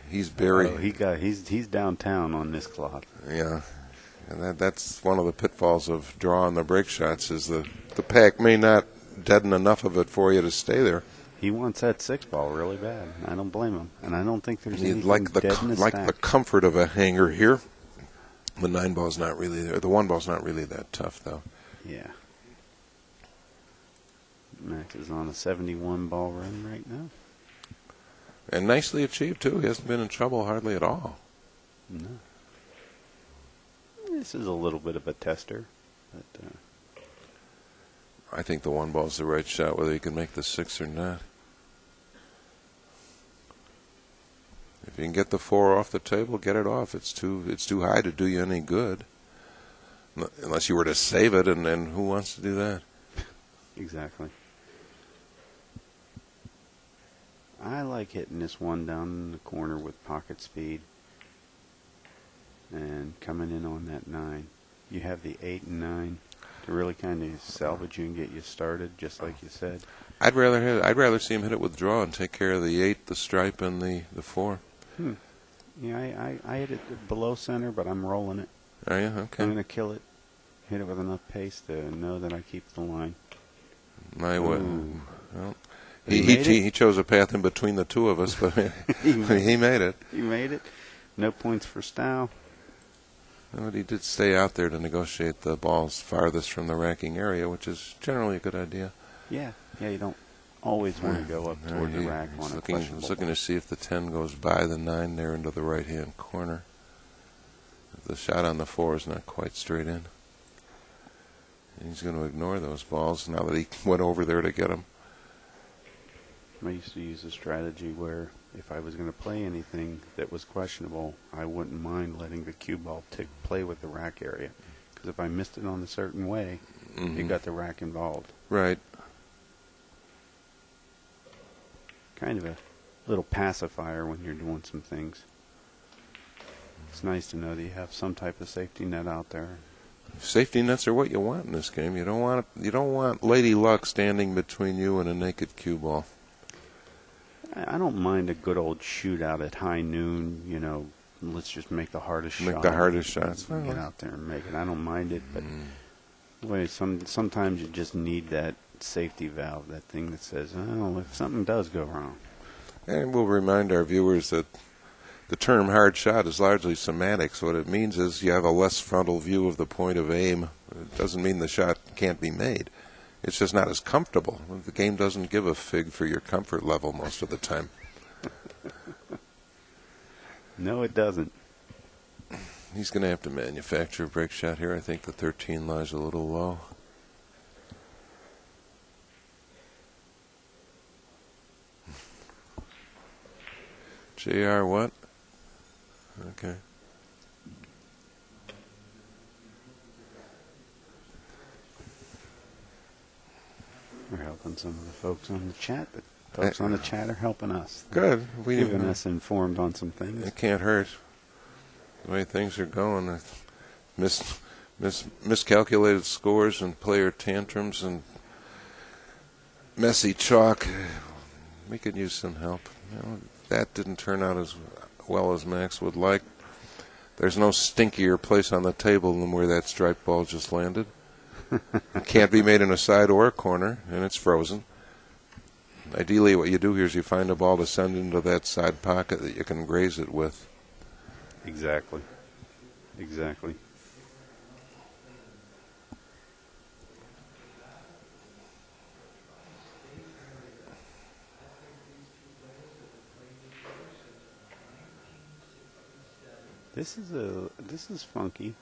[SPEAKER 1] He's buried.
[SPEAKER 2] He's downtown on this clock.
[SPEAKER 1] Yeah, and that's one of the pitfalls of drawing the break shots is the pack may not deaden enough of it for you to stay there.
[SPEAKER 2] He wants that 6-ball really bad. I don't blame him, and I don't think there's anything
[SPEAKER 1] like
[SPEAKER 2] dead in his
[SPEAKER 1] like
[SPEAKER 2] stack.
[SPEAKER 1] the comfort of a hanger here. The 9-ball's not really, or the 1-ball's not really that tough though.
[SPEAKER 2] Yeah. Max is on a 71-ball run right now.
[SPEAKER 1] And nicely achieved, too. He hasn't been in trouble hardly at all.
[SPEAKER 2] No. This is a little bit of a tester. But,
[SPEAKER 1] I think the 1-ball's the right shot, whether he can make the 6 or not. If you can get the 4 off the table, get it off. It's too high to do you any good. Unless you were to save it, and then who wants to do that?
[SPEAKER 2] Exactly. I like hitting this one down in the corner with pocket speed and coming in on that 9. You have the 8 and 9 to really kind of salvage you and get you started, just like you said.
[SPEAKER 1] I'd rather see him hit it with draw and take care of the 8, the stripe, and the 4.
[SPEAKER 2] Yeah, I hit it below center, but I'm rolling it.
[SPEAKER 1] Are you? Okay.
[SPEAKER 2] I'm going to kill it, hit it with enough pace to know that I keep the line.
[SPEAKER 1] Well, he chose a path in between the two of us, but he made it.
[SPEAKER 2] He made it. No points for Stow.
[SPEAKER 1] But he did stay out there to negotiate the balls farthest from the racking area, which is generally a good idea.
[SPEAKER 2] Yeah, you don't always want to go up toward the rack on a questionable
[SPEAKER 1] He's looking to see if the 10 goes by the 9 there into the right-hand corner. The shot on the 4 is not quite straight in. And he's going to ignore those balls now that he went over there to get them.
[SPEAKER 2] I used to use a strategy where if I was going to play anything that was questionable, I wouldn't mind letting the cue ball play with the rack area. Because if I missed it on a certain way, it got the rack involved.
[SPEAKER 1] Right.
[SPEAKER 2] Kind of a little pacifier when you're doing some things. It's nice to know that you have some type of safety net out there.
[SPEAKER 1] Safety nets are what you want in this game. You don't want Lady Luck standing between you and a naked cue ball.
[SPEAKER 2] I don't mind a good old shootout at high noon. You know, let's just make the hardest shot.
[SPEAKER 1] Make the hardest shots.
[SPEAKER 2] Get out there and make it. I don't mind it, but wait, sometimes you just need that safety valve, that thing that says, oh, if something does go wrong. And
[SPEAKER 1] we'll remind our viewers that the term hard shot is largely semantics. What it means is you have a less frontal view of the point of aim. It doesn't mean the shot can't be made. It's just not as comfortable. The game doesn't give a fig for your comfort level most of the time.
[SPEAKER 2] No, it doesn't.
[SPEAKER 1] He's going to have to manufacture a break shot here. I think the 13 lies a little low. JR what? Okay.
[SPEAKER 2] We're helping some of the folks on the chat. The folks on the chat are helping us.
[SPEAKER 1] Good.
[SPEAKER 2] We're keeping us informed on some things.
[SPEAKER 1] It can't hurt. The way things are going, miscalculated scores and player tantrums and messy chalk. We could use some help. That didn't turn out as well as Max would like. There's no stinkier place on the table than where that striped ball just landed. It can't be made in a side or a corner, and it's frozen. Ideally, what you do here is you find a ball to send into that side pocket that you can graze it with.
[SPEAKER 2] Exactly. Exactly. This is funky.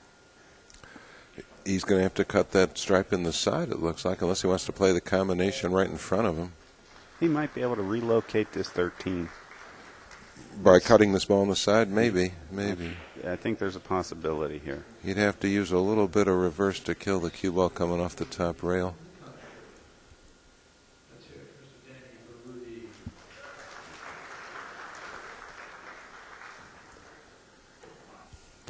[SPEAKER 1] He's going to have to cut that stripe in the side, it looks like, unless he wants to play the combination right in front of him.
[SPEAKER 2] He might be able to relocate this 13.
[SPEAKER 1] By cutting this ball on the side? Maybe.
[SPEAKER 2] I think there's a possibility here.
[SPEAKER 1] He'd have to use a little bit of reverse to kill the cue ball coming off the top rail.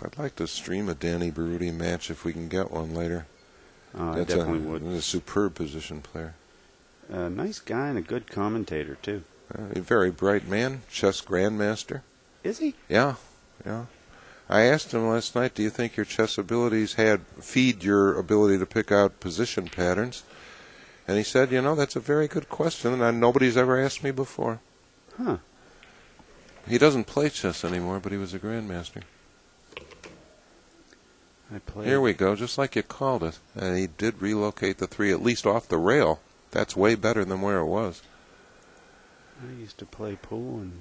[SPEAKER 1] I'd like to stream a Danny Berruti match if we can get one later.
[SPEAKER 2] I definitely would.
[SPEAKER 1] He's a superb position player.
[SPEAKER 2] Nice guy and a good commentator, too.
[SPEAKER 1] A very bright man, chess grandmaster.
[SPEAKER 2] Is he?
[SPEAKER 1] Yeah. I asked him last night, do you think your chess abilities feed your ability to pick out position patterns? And he said, that's a very good question, and nobody's ever asked me before.
[SPEAKER 2] Huh.
[SPEAKER 1] He doesn't play chess anymore, but he was a grandmaster. Here we go, just like you called it. And he did relocate the 3 at least off the rail. That's way better than where it was.
[SPEAKER 2] I used to play pool and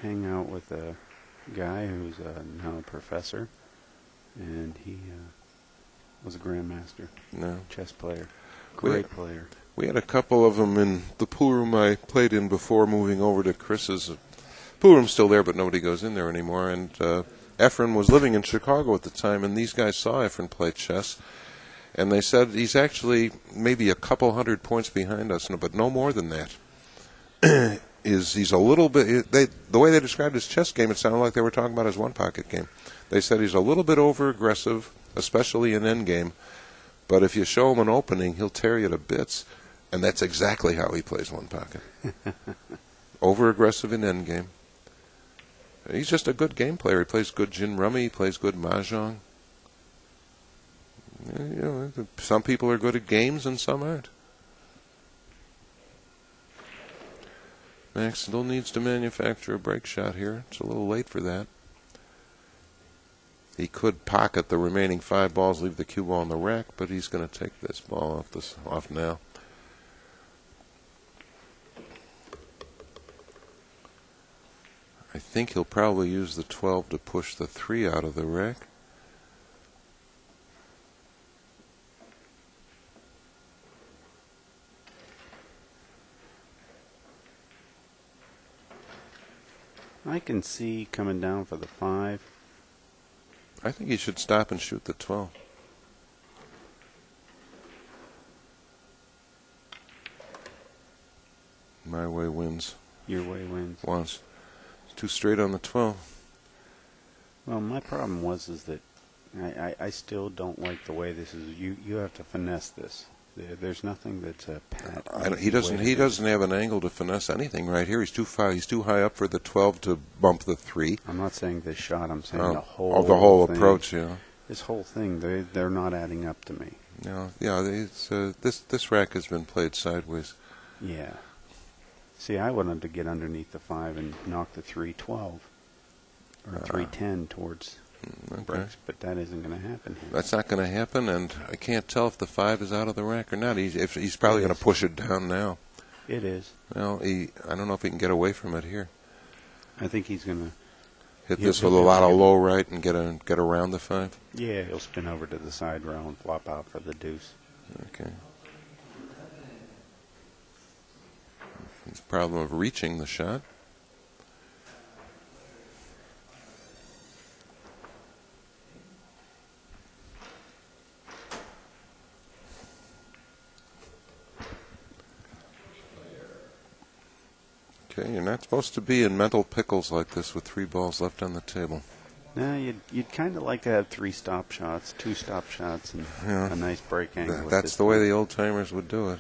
[SPEAKER 2] hang out with a guy who's now a professor, and he was a grandmaster, chess player, great player.
[SPEAKER 1] We had a couple of them in the pool room I played in before moving over to Chris's. Pool room's still there, but nobody goes in there anymore, and Efren was living in Chicago at the time, and these guys saw Efren play chess, and they said he's actually maybe a couple hundred points behind us, but no more than that. He's a little bit. The way they described his chess game, it sounded like they were talking about his one-pocket game. They said he's a little bit over-aggressive, especially in endgame, but if you show him an opening, he'll tear you to bits, and that's exactly how he plays one-pocket. Over-aggressive in endgame. He's just a good game player. He plays good gin rummy. He plays good mahjong. Some people are good at games and some aren't. Max still needs to manufacture a break shot here. It's a little late for that. He could pocket the remaining 5 balls, leave the cue ball on the rack, but he's going to take this ball off now. I think he'll probably use the 12 to push the 3 out of the rack.
[SPEAKER 2] I can see coming down for the 5.
[SPEAKER 1] I think he should stop and shoot the 12. My way wins.
[SPEAKER 2] Your way wins.
[SPEAKER 1] Once. Too straight on the 12.
[SPEAKER 2] Well, my problem is that I still don't like the way this is. You have to finesse this. There's nothing that's a pat.
[SPEAKER 1] He doesn't have an angle to finesse anything right here. He's too high up for the 12 to bump the 3.
[SPEAKER 2] I'm not saying this shot. I'm saying the
[SPEAKER 1] whole
[SPEAKER 2] thing.
[SPEAKER 1] approach. Yeah.
[SPEAKER 2] This whole thing, they're not adding up to me.
[SPEAKER 1] No, yeah. This rack has been played sideways.
[SPEAKER 2] Yeah. See, I wanted to get underneath the 5 and knock the 3-12 or 3-10 towards breaks, but that isn't going to happen here.
[SPEAKER 1] That's not going to happen, and I can't tell if the 5 is out of the rack or not. He's probably going to push it down now.
[SPEAKER 2] It is.
[SPEAKER 1] Well, I don't know if he can get away from it here.
[SPEAKER 2] I think he's going to
[SPEAKER 1] hit this with a lot of low right and get around the 5.
[SPEAKER 2] Yeah, he'll spin over to the side rail and flop out for the deuce.
[SPEAKER 1] Okay. It's a problem of reaching the shot. Okay, you're not supposed to be in mental pickles like this with 3 balls left on the table.
[SPEAKER 2] No, you'd kind of like to have 3 stop shots, 2 stop shots, and a nice break angle.
[SPEAKER 1] That's the way the old timers would do it.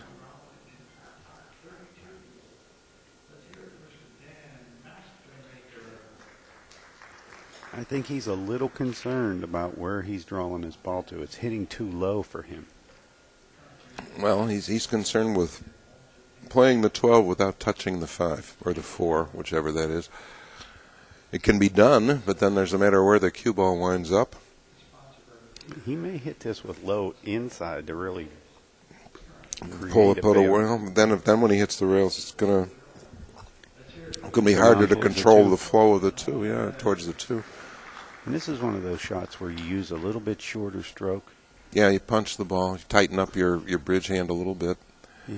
[SPEAKER 2] I think he's a little concerned about where he's drawing his ball to. It's hitting too low for him.
[SPEAKER 1] Well, he's concerned with playing the 12 without touching the 5 or the 4, whichever that is. It can be done, but then there's a matter where the cue ball winds up.
[SPEAKER 2] He may hit this with low inside to really
[SPEAKER 1] pull it away. Then when he hits the rails, it's going to be harder to control the flow of the 2. Yeah, towards the 2.
[SPEAKER 2] And this is one of those shots where you use a little bit shorter stroke.
[SPEAKER 1] Yeah, you punch the ball, you tighten up your bridge hand a little bit.
[SPEAKER 2] Yeah.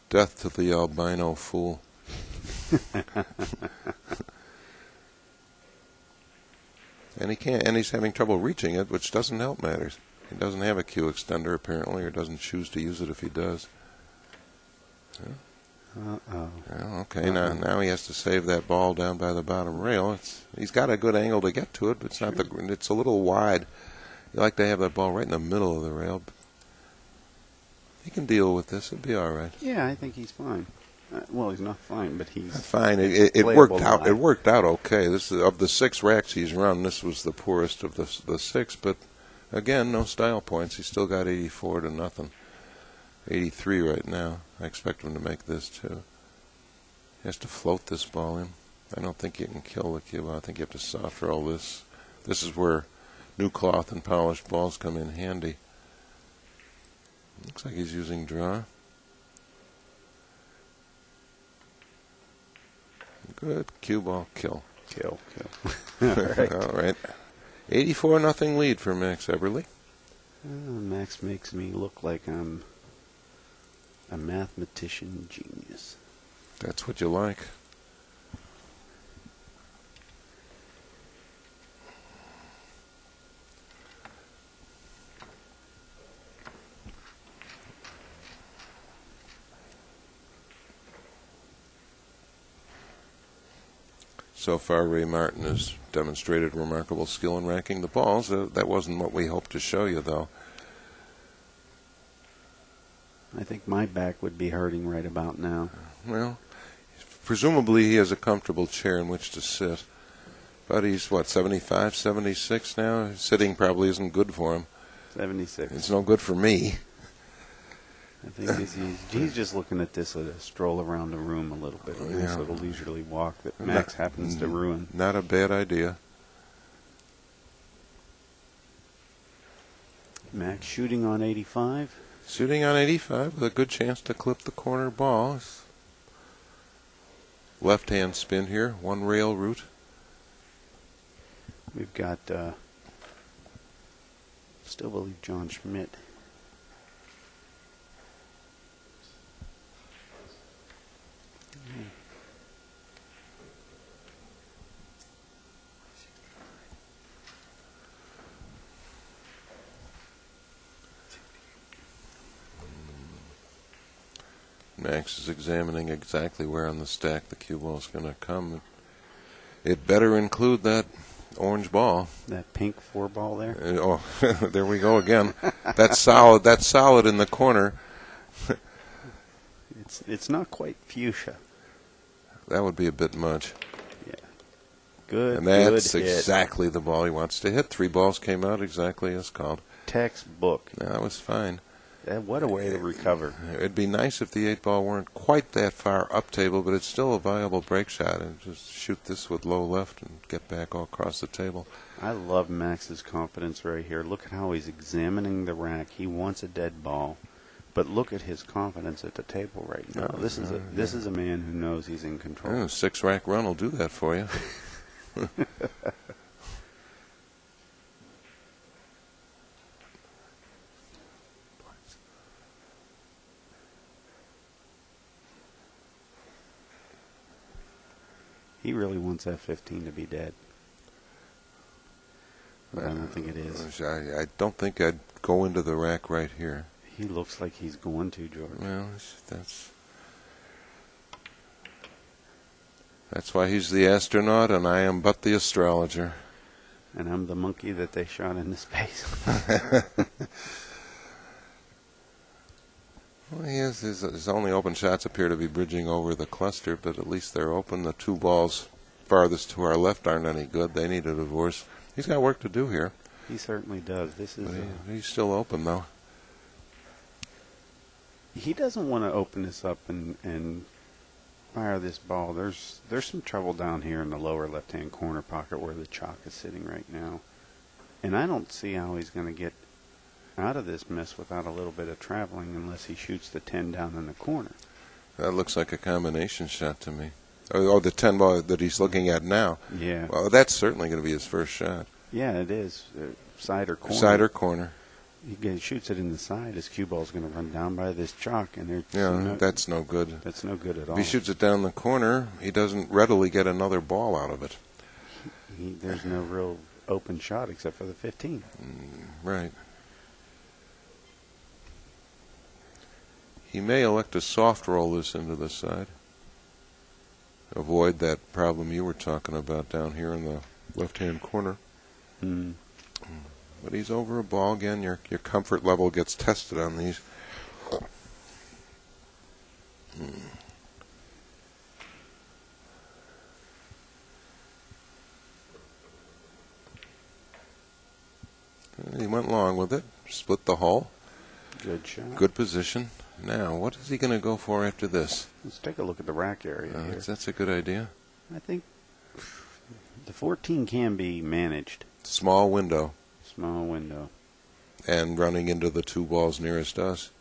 [SPEAKER 1] Death to the albino fool. And he's having trouble reaching it, which doesn't help matters. He doesn't have a cue extender apparently, or doesn't choose to use it if he does. Yeah.
[SPEAKER 2] Uh-oh.
[SPEAKER 1] Well, okay, now he has to save that ball down by the bottom rail. He's got a good angle to get to it, but it's a little wide. You like to have that ball right in the middle of the rail. He can deal with this. It'll be all right.
[SPEAKER 2] Yeah, I think he's fine. Well, he's not fine, but he's
[SPEAKER 1] fine. It worked out. It worked out okay. This is, of the 6 racks he's run, this was the poorest of the 6. But again, no style points. He's still got 84 to nothing. 83 right now. I expect him to make this too. He has to float this ball in. I don't think you can kill the cue. I think you have to soft roll this. This is where new cloth and polished balls come in handy. Looks like he's using draw. Good. Cue ball, kill.
[SPEAKER 2] Kill. All right.
[SPEAKER 1] All right. 84-0 lead for Max Eberle.
[SPEAKER 2] Max makes me look like I'm a mathematician genius.
[SPEAKER 1] That's what you like. So far, Ray Martin has demonstrated remarkable skill in racking the balls. That wasn't what we hoped to show you, though.
[SPEAKER 2] I think my back would be hurting right about now.
[SPEAKER 1] Well, presumably he has a comfortable chair in which to sit. But he's, 75, 76 now? Sitting probably isn't good for him.
[SPEAKER 2] 76.
[SPEAKER 1] It's no good for me.
[SPEAKER 2] I think he's just looking at this as a stroll around the room a little bit. A nice little leisurely walk that Max happens to ruin.
[SPEAKER 1] Not a bad idea.
[SPEAKER 2] Max shooting on 85.
[SPEAKER 1] Shooting on 85 with a good chance to clip the corner ball. left-hand spin here, one rail route.
[SPEAKER 2] We've got, still believe John Schmidt.
[SPEAKER 1] Max is examining exactly where on the stack the cue ball is going to come. It better include that orange ball.
[SPEAKER 2] That pink 4 ball there.
[SPEAKER 1] Oh, there we go again. That's solid. That's solid in the corner.
[SPEAKER 2] It's not quite fuchsia.
[SPEAKER 1] That would be a bit much.
[SPEAKER 2] Yeah. Good.
[SPEAKER 1] And that's
[SPEAKER 2] good
[SPEAKER 1] exactly
[SPEAKER 2] hit.
[SPEAKER 1] the ball he wants to hit. 3 balls came out exactly as called.
[SPEAKER 2] Textbook.
[SPEAKER 1] Yeah, that was fine.
[SPEAKER 2] What a way to recover.
[SPEAKER 1] It'd be nice if the 8 ball weren't quite that far up table, but it's still a viable break shot. And just shoot this with low left and get back all across the table.
[SPEAKER 2] I love Max's confidence right here. Look at how he's examining the rack. He wants a dead ball, but look at his confidence at the table right now. This is a man who knows he's in control.
[SPEAKER 1] Yeah, 6-rack run will do that for you.
[SPEAKER 2] He really wants F-15 to be dead. But I don't think it is.
[SPEAKER 1] I don't think I'd go into the rack right here.
[SPEAKER 2] He looks like he's going to, George.
[SPEAKER 1] Well, that's why he's the astronaut and I am but the astrologer.
[SPEAKER 2] And I'm the monkey that they shot into space.
[SPEAKER 1] Well, his only open shots appear to be bridging over the cluster, but at least they're open. The 2 balls farthest to our left aren't any good. They need a divorce. He's got work to do here.
[SPEAKER 2] He certainly does.
[SPEAKER 1] He's still open, though.
[SPEAKER 2] He doesn't want to open this up and fire this ball. There's some trouble down here in the lower left-hand corner pocket where the chalk is sitting right now. And I don't see how he's going to get out of this mess without a little bit of traveling unless he shoots the 10 down in the corner.
[SPEAKER 1] That looks like a combination shot to me. Oh, the 10 ball that he's looking at now.
[SPEAKER 2] Yeah.
[SPEAKER 1] Well, that's certainly going to be his first shot.
[SPEAKER 2] Yeah, it is. Side or corner.
[SPEAKER 1] Side or corner.
[SPEAKER 2] He shoots it in the side. His cue ball's going to run down by this chalk, and
[SPEAKER 1] that's no good.
[SPEAKER 2] That's no good at all.
[SPEAKER 1] If he shoots it down the corner, he doesn't readily get another ball out of it.
[SPEAKER 2] There's no real open shot except for the 15.
[SPEAKER 1] Right. He may elect to soft roll this into the side. Avoid that problem you were talking about down here in the left-hand corner. But he's over a ball again. Your comfort level gets tested on these. He went long with it. Split the hole.
[SPEAKER 2] Good shot.
[SPEAKER 1] Good position. Now, what is he going to go for after this?
[SPEAKER 2] Let's take a look at the rack area here.
[SPEAKER 1] That's a good idea.
[SPEAKER 2] I think the 14 can be managed.
[SPEAKER 1] Small window.
[SPEAKER 2] Small window.
[SPEAKER 1] And running into the 2 balls nearest us.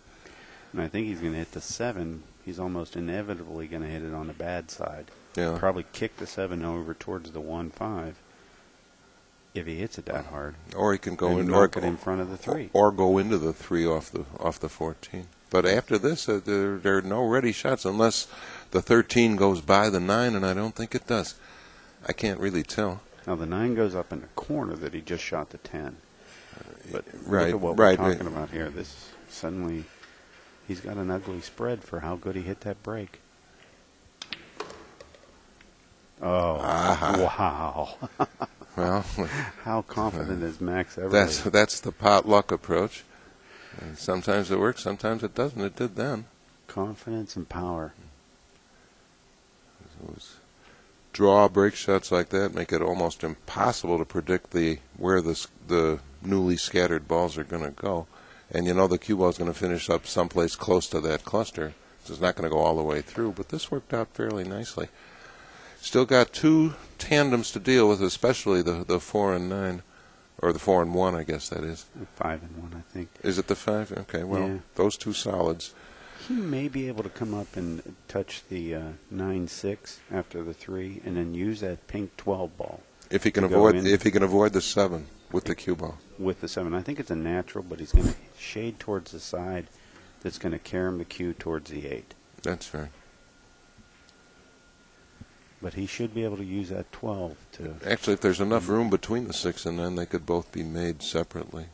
[SPEAKER 2] And I think he's going to hit the 7. He's almost inevitably going to hit it on the bad side.
[SPEAKER 1] Yeah.
[SPEAKER 2] Probably kick the 7 over towards the 1-5 if he hits it that hard.
[SPEAKER 1] Or he can go in,
[SPEAKER 2] mark it in front of the 3.
[SPEAKER 1] Or go into the 3 off the 14. But after this, there are no ready shots unless the 13 goes by the 9, and I don't think it does. I can't really tell.
[SPEAKER 2] Now, the 9 goes up in the corner that he just shot the 10. But
[SPEAKER 1] right,
[SPEAKER 2] look at what we're talking about here. This suddenly, he's got an ugly spread for how good he hit that break. Oh, wow.
[SPEAKER 1] Well,
[SPEAKER 2] how confident is Max Eberle?
[SPEAKER 1] That's the potluck approach. And sometimes it works, sometimes it doesn't. It did then.
[SPEAKER 2] Confidence and power.
[SPEAKER 1] Draw break shots like that make it almost impossible to predict where the newly scattered balls are going to go. And you know the cue ball is going to finish up someplace close to that cluster. So it's not going to go all the way through. But this worked out fairly nicely. Still got 2 tandems to deal with, especially the 4 and 9. Or the 4 and 1, I guess that is.
[SPEAKER 2] 5 and 1, I think.
[SPEAKER 1] Is it the 5? Okay, well,
[SPEAKER 2] yeah.
[SPEAKER 1] Those 2 solids.
[SPEAKER 2] he may be able to come up and touch the 9-6 after the 3, and then use that pink 12 ball.
[SPEAKER 1] If he can avoid the 7 with the cue ball.
[SPEAKER 2] With the 7, I think it's a natural, but he's going to shade towards the side. That's going to carry him the cue towards the 8.
[SPEAKER 1] That's fair.
[SPEAKER 2] But he should be able to use that 12 to.
[SPEAKER 1] Actually, if there's enough room between the 6 and 9, they could both be made separately.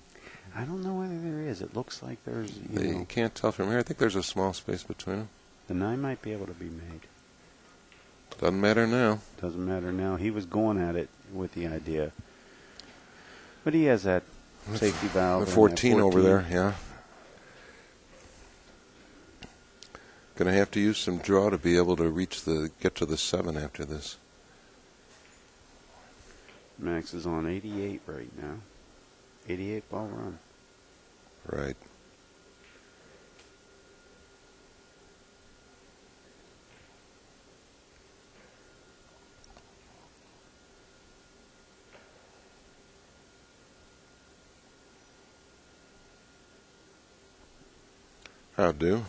[SPEAKER 2] I don't know whether there is. It looks like there's.
[SPEAKER 1] You can't tell from here. I think there's a small space between them.
[SPEAKER 2] The 9 might be able to be made.
[SPEAKER 1] Doesn't matter now.
[SPEAKER 2] Doesn't matter now. He was going at it with the idea. But he has that safety valve.
[SPEAKER 1] The 14 over there, yeah. Going to have to use some draw to be able to get to the 7 after this.
[SPEAKER 2] Max is on 88 right now. 88 ball run.
[SPEAKER 1] Right. How do?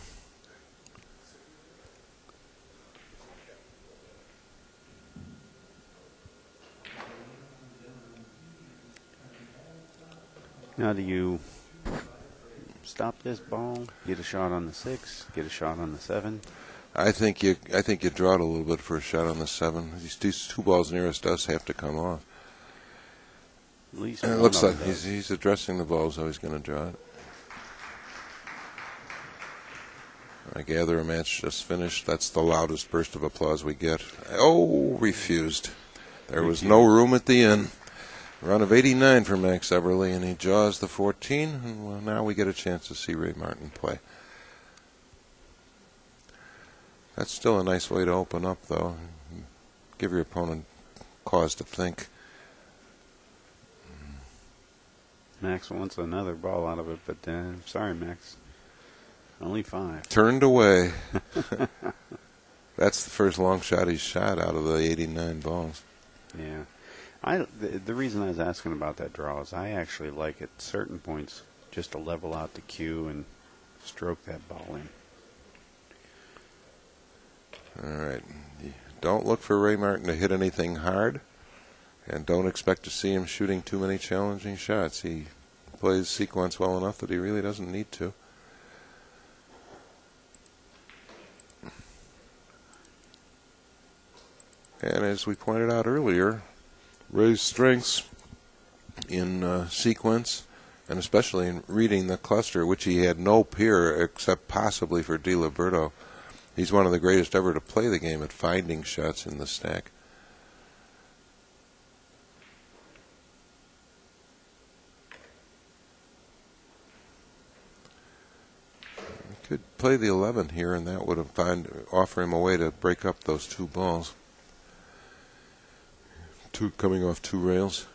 [SPEAKER 2] Now, do you stop this ball, get a shot on the 6, get a shot on the 7?
[SPEAKER 1] I think you draw it a little bit for a shot on the 7. These 2 balls nearest us have to come off.
[SPEAKER 2] At least
[SPEAKER 1] it looks like he's addressing the ball, so he's going to draw it. I gather a match just finished. That's the loudest burst of applause we get. Oh, refused. There was no room at the end. Run of 89 for Max Eberle, and he jaws the 14. And well, now we get a chance to see Ray Martin play. That's still a nice way to open up, though. Give your opponent cause to think.
[SPEAKER 2] Max wants another ball out of it, but sorry, Max. Only 5.
[SPEAKER 1] Turned away. That's the first long shot he's shot out of the 89 balls.
[SPEAKER 2] Yeah. The reason I was asking about that draw is I actually like at certain points just to level out the cue and stroke that ball in.
[SPEAKER 1] All right. Don't look for Ray Martin to hit anything hard, and don't expect to see him shooting too many challenging shots. He plays sequence well enough that he really doesn't need to. And as we pointed out earlier, Ray's strengths in sequence, and especially in reading the cluster, which he had no peer except possibly for DiLiberto. He's one of the greatest ever to play the game at finding shots in the stack. He could play the 11 here, and that would offer him a way to break up those 2 balls. 2 coming off 2 rails.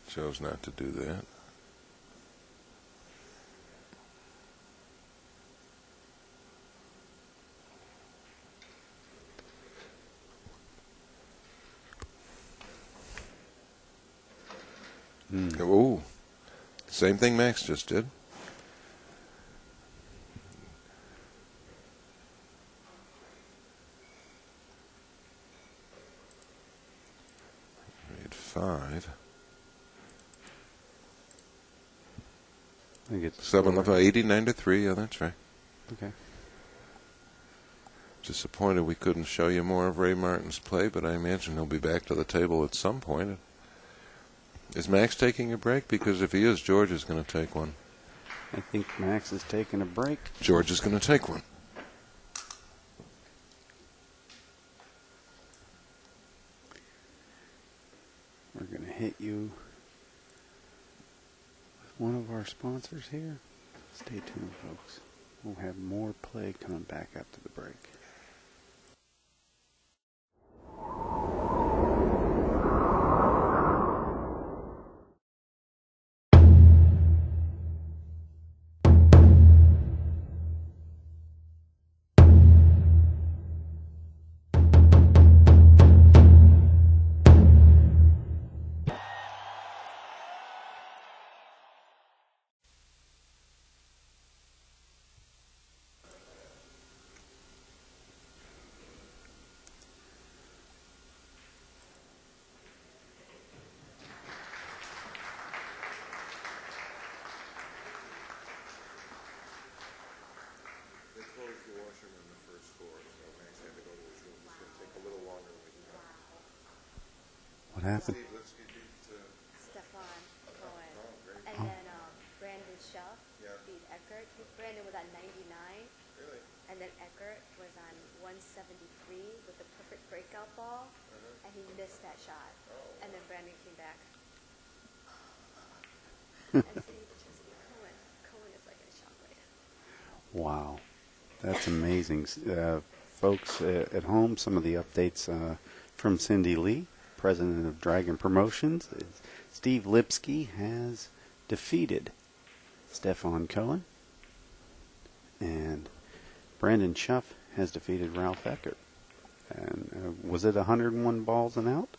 [SPEAKER 1] Chose not to do that. Oh, same thing Max just did. Made 5.
[SPEAKER 2] I think it's
[SPEAKER 1] 7 left. 89 to 3. Yeah, that's right.
[SPEAKER 2] Okay.
[SPEAKER 1] Disappointed we couldn't show you more of Ray Martin's play, but I imagine he'll be back to the table at some point. Is Max taking a break? Because if he is, George is going to take one.
[SPEAKER 2] I think Max is taking a break.
[SPEAKER 1] George is going to take one.
[SPEAKER 2] We're going to hit you with one of our sponsors here. Stay tuned, folks. We'll have more play coming back after the break.
[SPEAKER 1] closed the washroom on the first floor, so Max had to go to his room. It's going to take a little longer than we thought.
[SPEAKER 2] What happened?
[SPEAKER 1] Steve Lipsky beat
[SPEAKER 3] Stefan Cohen.
[SPEAKER 1] oh, great.
[SPEAKER 3] And then Brandon Schuff
[SPEAKER 1] Yeah.
[SPEAKER 3] beat Eckert. Brandon was on 99,
[SPEAKER 1] Really?
[SPEAKER 3] and then Eckert was on 173 with the perfect breakout ball, and he missed that shot.
[SPEAKER 1] Oh.
[SPEAKER 3] And then Brandon came back. And Steve just Cohen is like a chocolate.
[SPEAKER 2] Wow, that's amazing. Folks at home, some of the updates from Cindy Lee, president of Dragon Promotions. Steve Lipsky has defeated Stefan Cohen, and Brandon Schuff has defeated Ralph Eckert. And was it 101 balls and out?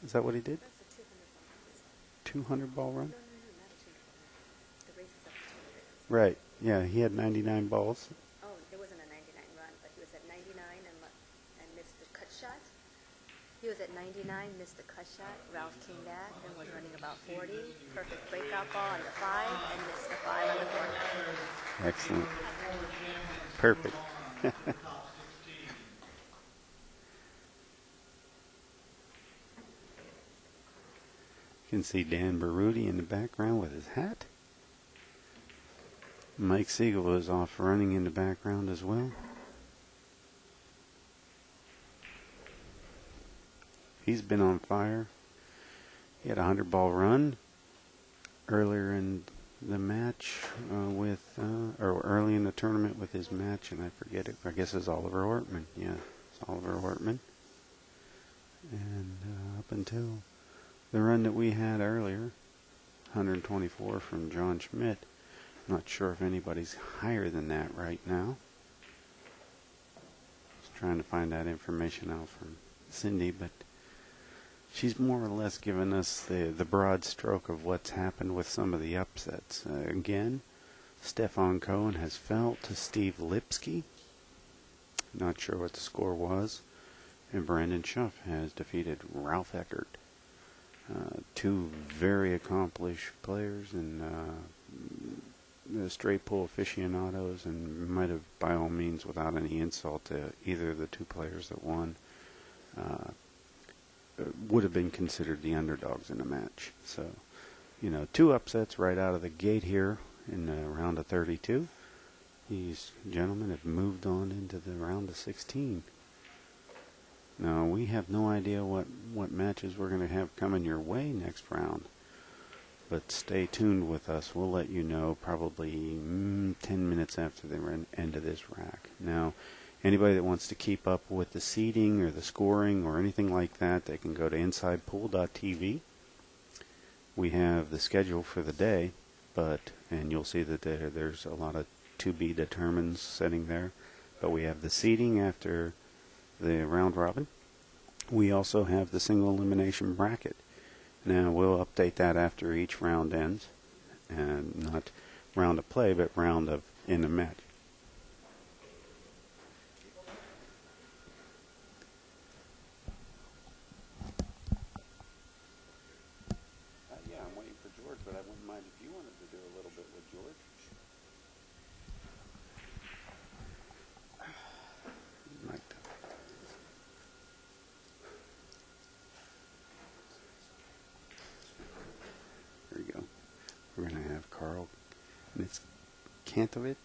[SPEAKER 2] Is that what he did?
[SPEAKER 3] That's a 200 ball
[SPEAKER 2] 200 ball
[SPEAKER 3] run.
[SPEAKER 2] run?
[SPEAKER 3] No, not a 200. The race is up to 200.
[SPEAKER 2] Right. Yeah, he had 99 balls.
[SPEAKER 3] Oh, it wasn't a 99 run, but he was at 99 and missed the cut shot. He was at 99, missed the cut shot. Ralph came back and was running about 40. Perfect breakout ball on the 5 and missed the 5 on the corner.
[SPEAKER 2] Excellent. Perfect. You can see Dan Baruti in the background with his hat. Mike Siegel is off running in the background as well. He's been on fire. He had a 100-ball run earlier in the match or early in the tournament with his match, and I forget it. I guess it's Oliver Ortman. Yeah, it's Oliver Ortman. And up until the run that we had earlier, 124 from John Schmidt. Not sure if anybody's higher than that right now. Just trying to find that information out from Cindy, but she's more or less given us the broad stroke of what's happened with some of the upsets. Again, Stefan Cohen has fell to Steve Lipsky. Not sure what the score was. And Brandon Schuff has defeated Ralph Eckert. Two very accomplished players and the straight pull aficionados, and might have, by all means, without any insult to either of the two players that won, would have been considered the underdogs in the match. So, two upsets right out of the gate here in the round of 32. These gentlemen have moved on into the round of 16. Now, we have no idea what matches we're going to have coming your way next round. But stay tuned with us. We'll let you know probably 10 minutes after the end of this rack. Now, anybody that wants to keep up with the seeding or the scoring or anything like that, they can go to InsidePool.tv. We have the schedule for the day, and you'll see that there's a lot of to be determined sitting there. But we have the seeding after the round robin. We also have the single elimination bracket. Now, we'll update that after each round ends, and not round of play, but round of in the match. Yeah, I'm waiting for George, but I wouldn't mind if you wanted to do a little bit with George. Like that. There we go. We're going to have Carl, and it's Kantrowitz.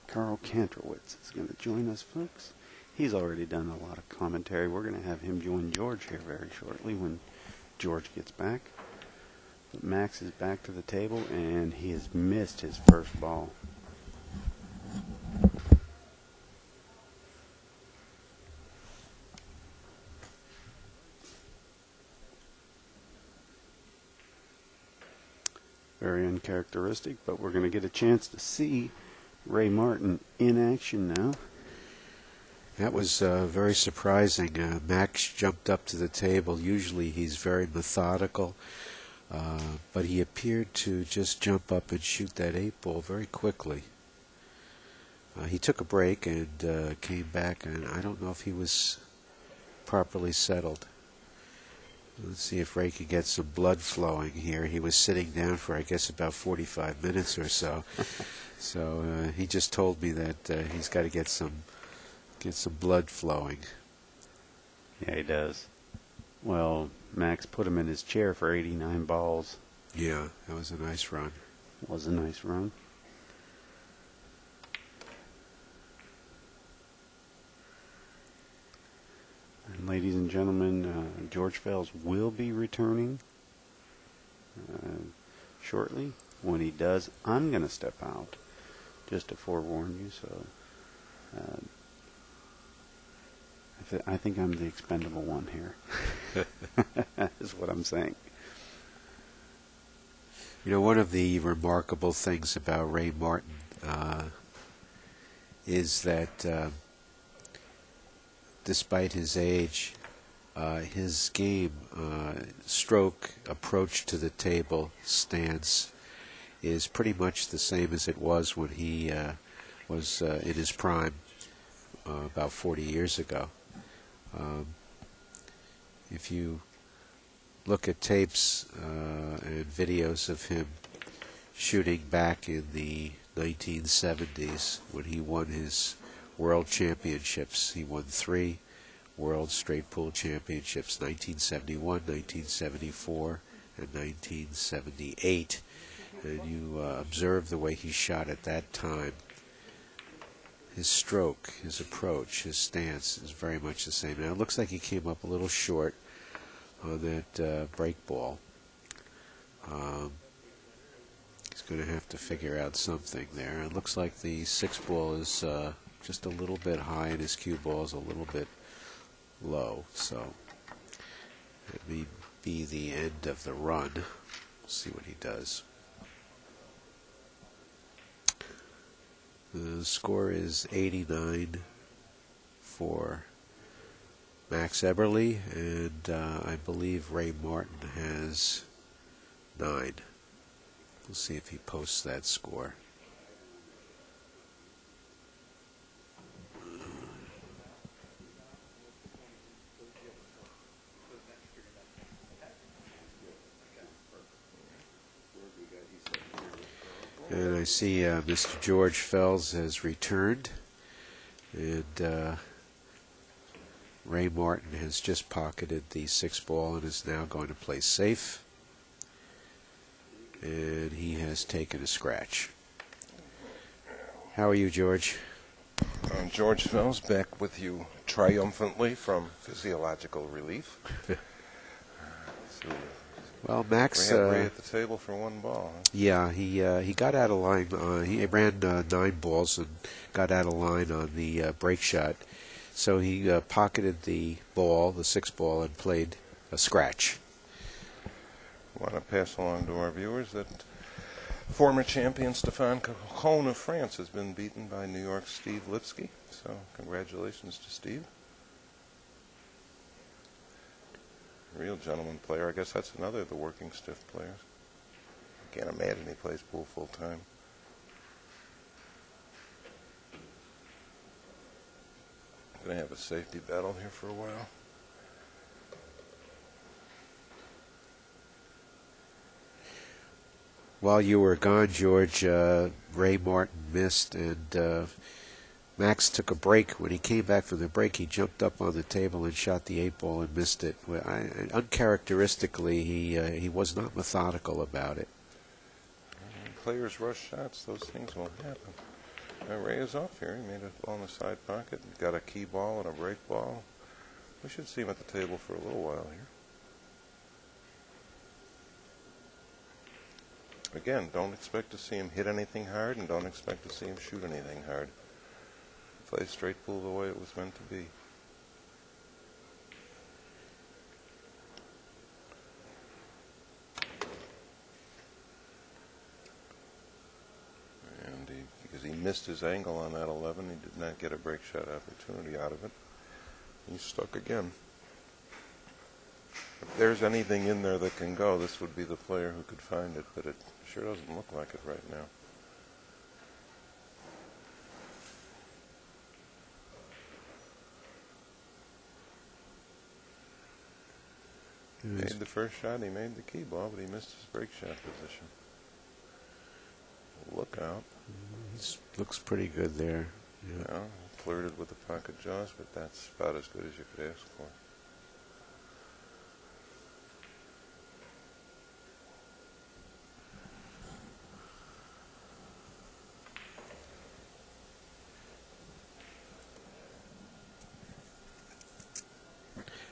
[SPEAKER 2] Carl Kantrowitz is going to join us, folks. He's already done a lot of commentary. We're going to have him join George here very shortly when George gets back. But Max is back to the table, and he has missed his first ball. Very uncharacteristic, but we're going to get a chance to see Ray Martin in action now.
[SPEAKER 4] That was very surprising. Max jumped up to the table. Usually he's very methodical, but he appeared to just jump up and shoot that 8-ball very quickly. He took a break and came back, and I don't know if he was properly settled. Let's see if Ray can get some blood flowing here. He was sitting down for, I guess, about 45 minutes or so. So he just told me that he's got to get some blood flowing.
[SPEAKER 2] Yeah, he does. Well, Max put him in his chair for 89 balls.
[SPEAKER 4] Yeah, that was a nice run.
[SPEAKER 2] It was a nice run. And ladies and gentlemen, George Fells will be returning shortly. When he does, I'm going to step out, just to forewarn you. So I think I'm the expendable one here. Is what I'm saying.
[SPEAKER 4] You know, one of the remarkable things about Ray Martin is that despite his age, his game, stroke, approach to the table, stance is pretty much the same as it was when he was in his prime about 40 years ago. If you look at tapes and videos of him shooting back in the 1970s when he won his world championships, he won 3 World Straight Pool Championships, 1971, 1974, and 1978. And you observe the way he shot at that time. His stroke, his approach, his stance is very much the same. Now, it looks like he came up a little short on that break ball. He's going to have to figure out something there. It looks like the 6 ball is just a little bit high and his cue ball is a little bit low. So it may be the end of the run. We'll see what he does. The score is 89 for Max Eberle, and I believe Ray Martin has 9. We'll see if he posts that score. And I see Mr. George Fells has returned, and Ray Martin has just pocketed the 6 ball and is now going to play safe. And he has taken a scratch. How are you, George?
[SPEAKER 1] George Fells back with you triumphantly from physiological relief.
[SPEAKER 4] Well, Max
[SPEAKER 1] Ray at the table for 1 ball. Huh?
[SPEAKER 4] Yeah, he got out of line. He ran 9 balls and got out of line on the break shot. So he pocketed the ball, the 6 ball, and played a scratch.
[SPEAKER 1] I want to pass along to our viewers that former champion Stéphane Cajon of France has been beaten by New York's Steve Lipsky. So congratulations to Steve. Real gentleman player. I guess that's another of the working stiff players. Can't imagine he plays pool full time. Gonna have a safety battle here for a while.
[SPEAKER 4] While you were gone, George, Ray Martin missed, and Max took a break. When he came back from the break, he jumped up on the table and shot the 8 ball and missed it. Uncharacteristically, he was not methodical about it.
[SPEAKER 1] Players rush shots; those things won't happen. Ray is off here. He made a ball in the side pocket, got a key ball and a break ball. We should see him at the table for a little while here. Again, don't expect to see him hit anything hard, and don't expect to see him shoot anything hard. Play straight pool the way it was meant to be. And because he missed his angle on that 11, he did not get a break shot opportunity out of it. He's stuck again. If there's anything in there that can go, this would be the player who could find it, but it sure doesn't look like it right now. He made the first shot, he made the key ball, but he missed his break shot position. Look out.
[SPEAKER 4] looks pretty good there. Yeah.
[SPEAKER 1] Well, flirted with the pocket jaws, but that's about as good as you could ask for.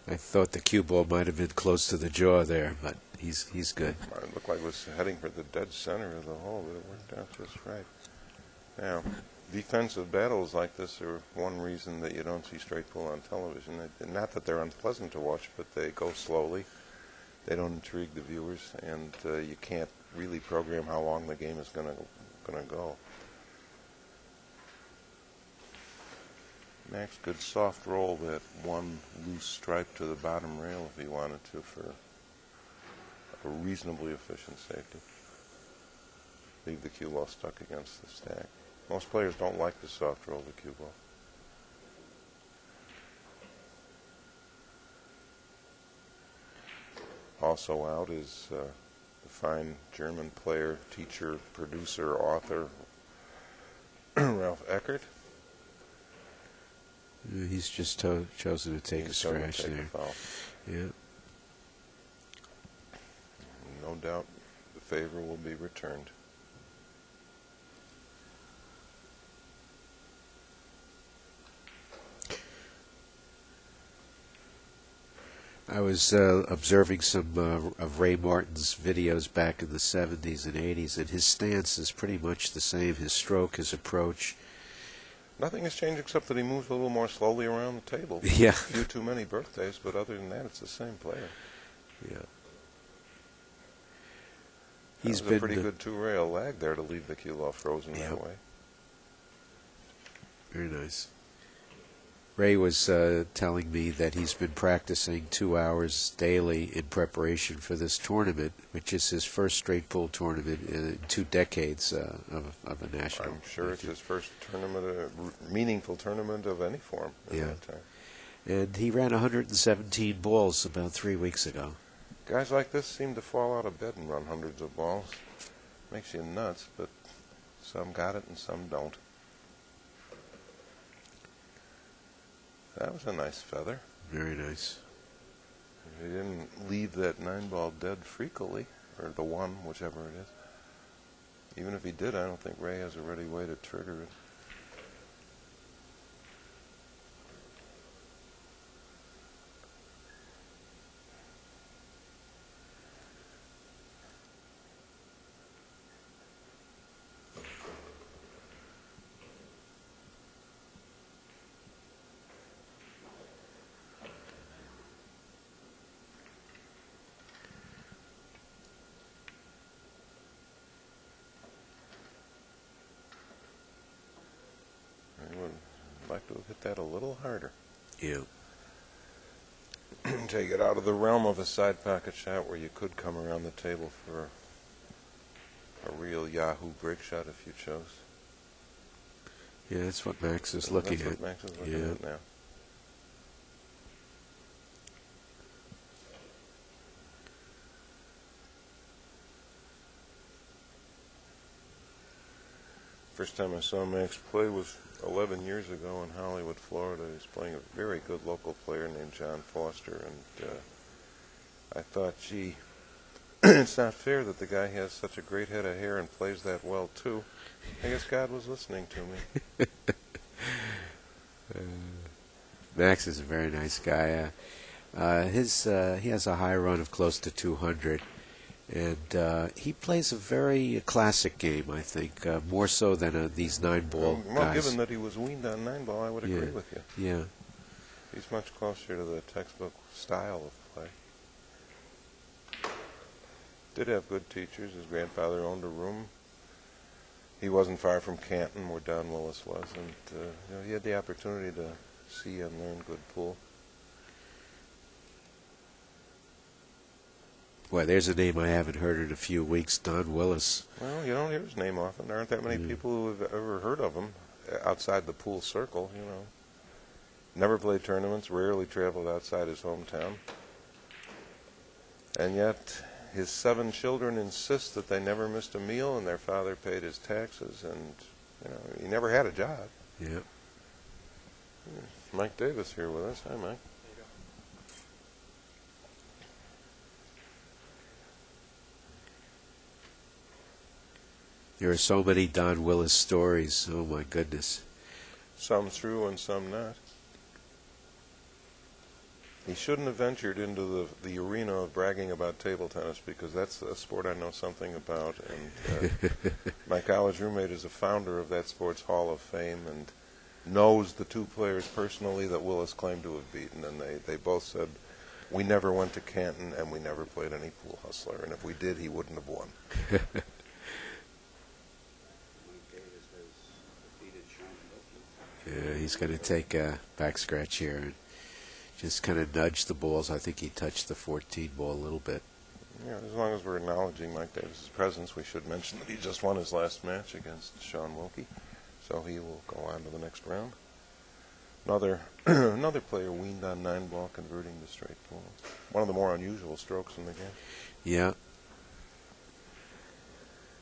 [SPEAKER 4] I thought the cue ball might have been close to the jaw there, but he's good.
[SPEAKER 1] It looked like it was heading for the dead center of the hole, but it worked out just right. Now, defensive battles like this are one reason that you don't see straight pull on television. Not that they're unpleasant to watch, but they go slowly. They don't intrigue the viewers, and you can't really program how long the game is going to go. Max could soft roll that one loose stripe to the bottom rail if he wanted to for a reasonably efficient safety. Leave the cue ball stuck against the stack. Most players don't like to soft roll the cue ball. Also out is the fine German player, teacher, producer, author, Ralph Eckert.
[SPEAKER 4] He's just chosen to take a scratch there. Yeah.
[SPEAKER 1] No doubt the favor will be returned.
[SPEAKER 4] I was observing some of Ray Martin's videos back in the 70s and 80s, and his stance is pretty much the same. His stroke, his approach.
[SPEAKER 1] Nothing has changed except that he moves a little more slowly around the table.
[SPEAKER 4] Yeah.
[SPEAKER 1] A few too many birthdays, but other than that, it's the same player.
[SPEAKER 4] Yeah.
[SPEAKER 1] He's been a pretty good two-rail lag there to leave the cue ball frozen that way.
[SPEAKER 4] Very nice. Ray was telling me that he's been practicing 2 hours daily in preparation for this tournament, which is his first straight pull tournament in 2 decades of a national.
[SPEAKER 1] I'm sure it's his first tournament, a meaningful tournament of any form in that time.
[SPEAKER 4] And he ran 117 balls about 3 weeks ago.
[SPEAKER 1] Guys like this seem to fall out of bed and run hundreds of balls. Makes you nuts, but some got it and some don't. That was a nice feather.
[SPEAKER 4] Very nice.
[SPEAKER 1] He didn't leave that 9-ball dead freakily, or the 1, whichever it is. Even if he did, I don't think Ray has a ready way to trigger it. I would like to have hit that a little harder.
[SPEAKER 4] Yeah.
[SPEAKER 1] Take it out of the realm of a side pocket shot where you could come around the table for a real Yahoo break shot if you chose.
[SPEAKER 4] Yeah, that's what Max is looking at.
[SPEAKER 1] That's what Max is looking at now. First time I saw Max play was 11 years ago in Hollywood, Florida. He was playing a very good local player named John Foster, and I thought, gee, it's not fair that the guy has such a great head of hair and plays that well, too. I guess God was listening to me.
[SPEAKER 4] Max is a very nice guy. He has a high run of close to 200. And he plays a very classic game, I think, more so than these 9-ball guys.
[SPEAKER 1] Well, given that he was weaned on 9-ball, I would agree with you.
[SPEAKER 4] Yeah.
[SPEAKER 1] He's much closer to the textbook style of play. Did have good teachers. His grandfather owned a room. He wasn't far from Canton, where Don Willis was, and he had the opportunity to see and learn good pool.
[SPEAKER 4] Boy, there's a name I haven't heard in a few weeks, Don Willis.
[SPEAKER 1] Well, you don't hear his name often. There aren't that many people who have ever heard of him outside the pool circle, you know. Never played tournaments, rarely traveled outside his hometown. And yet, his 7 children insist that they never missed a meal, and their father paid his taxes, and You know, he never had a job.
[SPEAKER 4] Yeah.
[SPEAKER 1] Mike Davis here with us. Hi, Mike.
[SPEAKER 4] There are so many Don Willis stories. Oh, my goodness.
[SPEAKER 1] Some true and some not. He shouldn't have ventured into the arena of bragging about table tennis, because that's a sport I know something about. And my college roommate is a founder of that sport's Hall of Fame and knows the two players personally that Willis claimed to have beaten. And they both said, we never went to Canton and we never played any pool hustler. And if we did, he wouldn't have won.
[SPEAKER 4] Yeah, he's going to take a back scratch here and just kind of nudge the balls. I think he touched the 14 ball a little bit.
[SPEAKER 1] Yeah, as long as we're acknowledging Mike Davis's presence, we should mention that he just won his last match against Sean Wilkie, so he will go on to the next round. Another player weaned on 9-ball, converting to straight pool. One of the more unusual strokes in the game.
[SPEAKER 4] Yeah.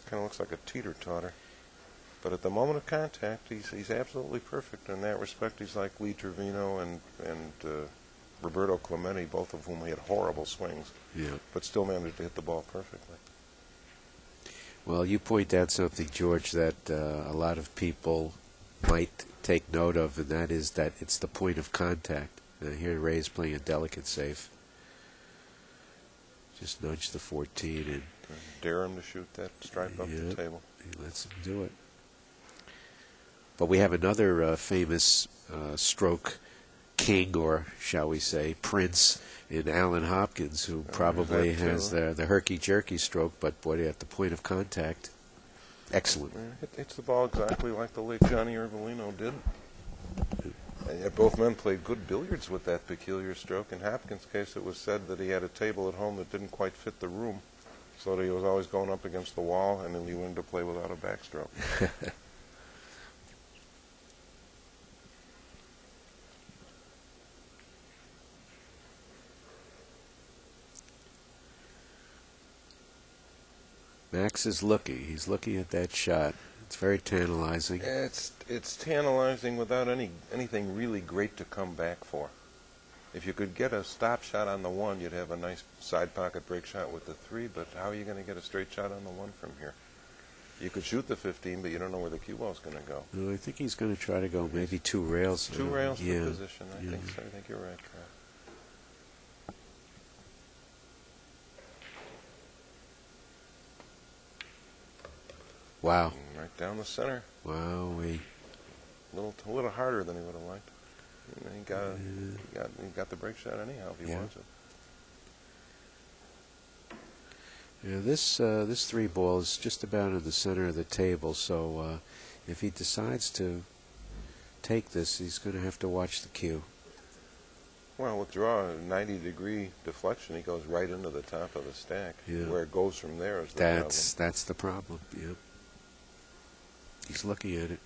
[SPEAKER 1] Kind of looks like a teeter-totter. But at the moment of contact, he's absolutely perfect in that respect. He's like Lee Trevino and Roberto Clemente, both of whom had horrible swings, but still managed to hit the ball perfectly.
[SPEAKER 4] Well, you point out something, George, that a lot of people might take note of, and that is that it's the point of contact. Here Ray's playing a delicate save. Just nudge the 14 and
[SPEAKER 1] dare him to shoot that stripe up the table.
[SPEAKER 4] He lets him do it. But we have another famous stroke king, or shall we say prince, in Alan Hopkins, who probably has the herky-jerky stroke, but boy, at the point of contact, excellent.
[SPEAKER 1] It hits the ball exactly like the late Johnny Ervolino did. And yet both men played good billiards with that peculiar stroke. In Hopkins' case, it was said that he had a table at home that didn't quite fit the room, so that he was always going up against the wall, and then he learned to play without a backstroke.
[SPEAKER 4] Max is looking. He's looking at that shot. It's very tantalizing.
[SPEAKER 1] It's tantalizing without anything really great to come back for. If you could get a stop shot on the 1, you'd have a nice side pocket break shot with the 3, but how are you going to get a straight shot on the 1 from here? You could shoot the 15, but you don't know where the cue ball's going to go.
[SPEAKER 4] No, I think he's going to try to go maybe 2 rails.
[SPEAKER 1] 2 rails for position, I think so. I think you're right, Carl.
[SPEAKER 4] Wow.
[SPEAKER 1] Right down the center.
[SPEAKER 4] Wow.
[SPEAKER 1] A little harder than he would have liked. He got the break shot anyhow if he wants it.
[SPEAKER 4] Yeah, this 3 ball is just about in the center of the table, so if he decides to take this, he's going to have to watch the cue.
[SPEAKER 1] Well, withdraw a 90-degree deflection, he goes right into the top of the stack.
[SPEAKER 4] Yeah.
[SPEAKER 1] Where it goes from there is the problem.
[SPEAKER 4] That's the problem. Yep. He's looking at it.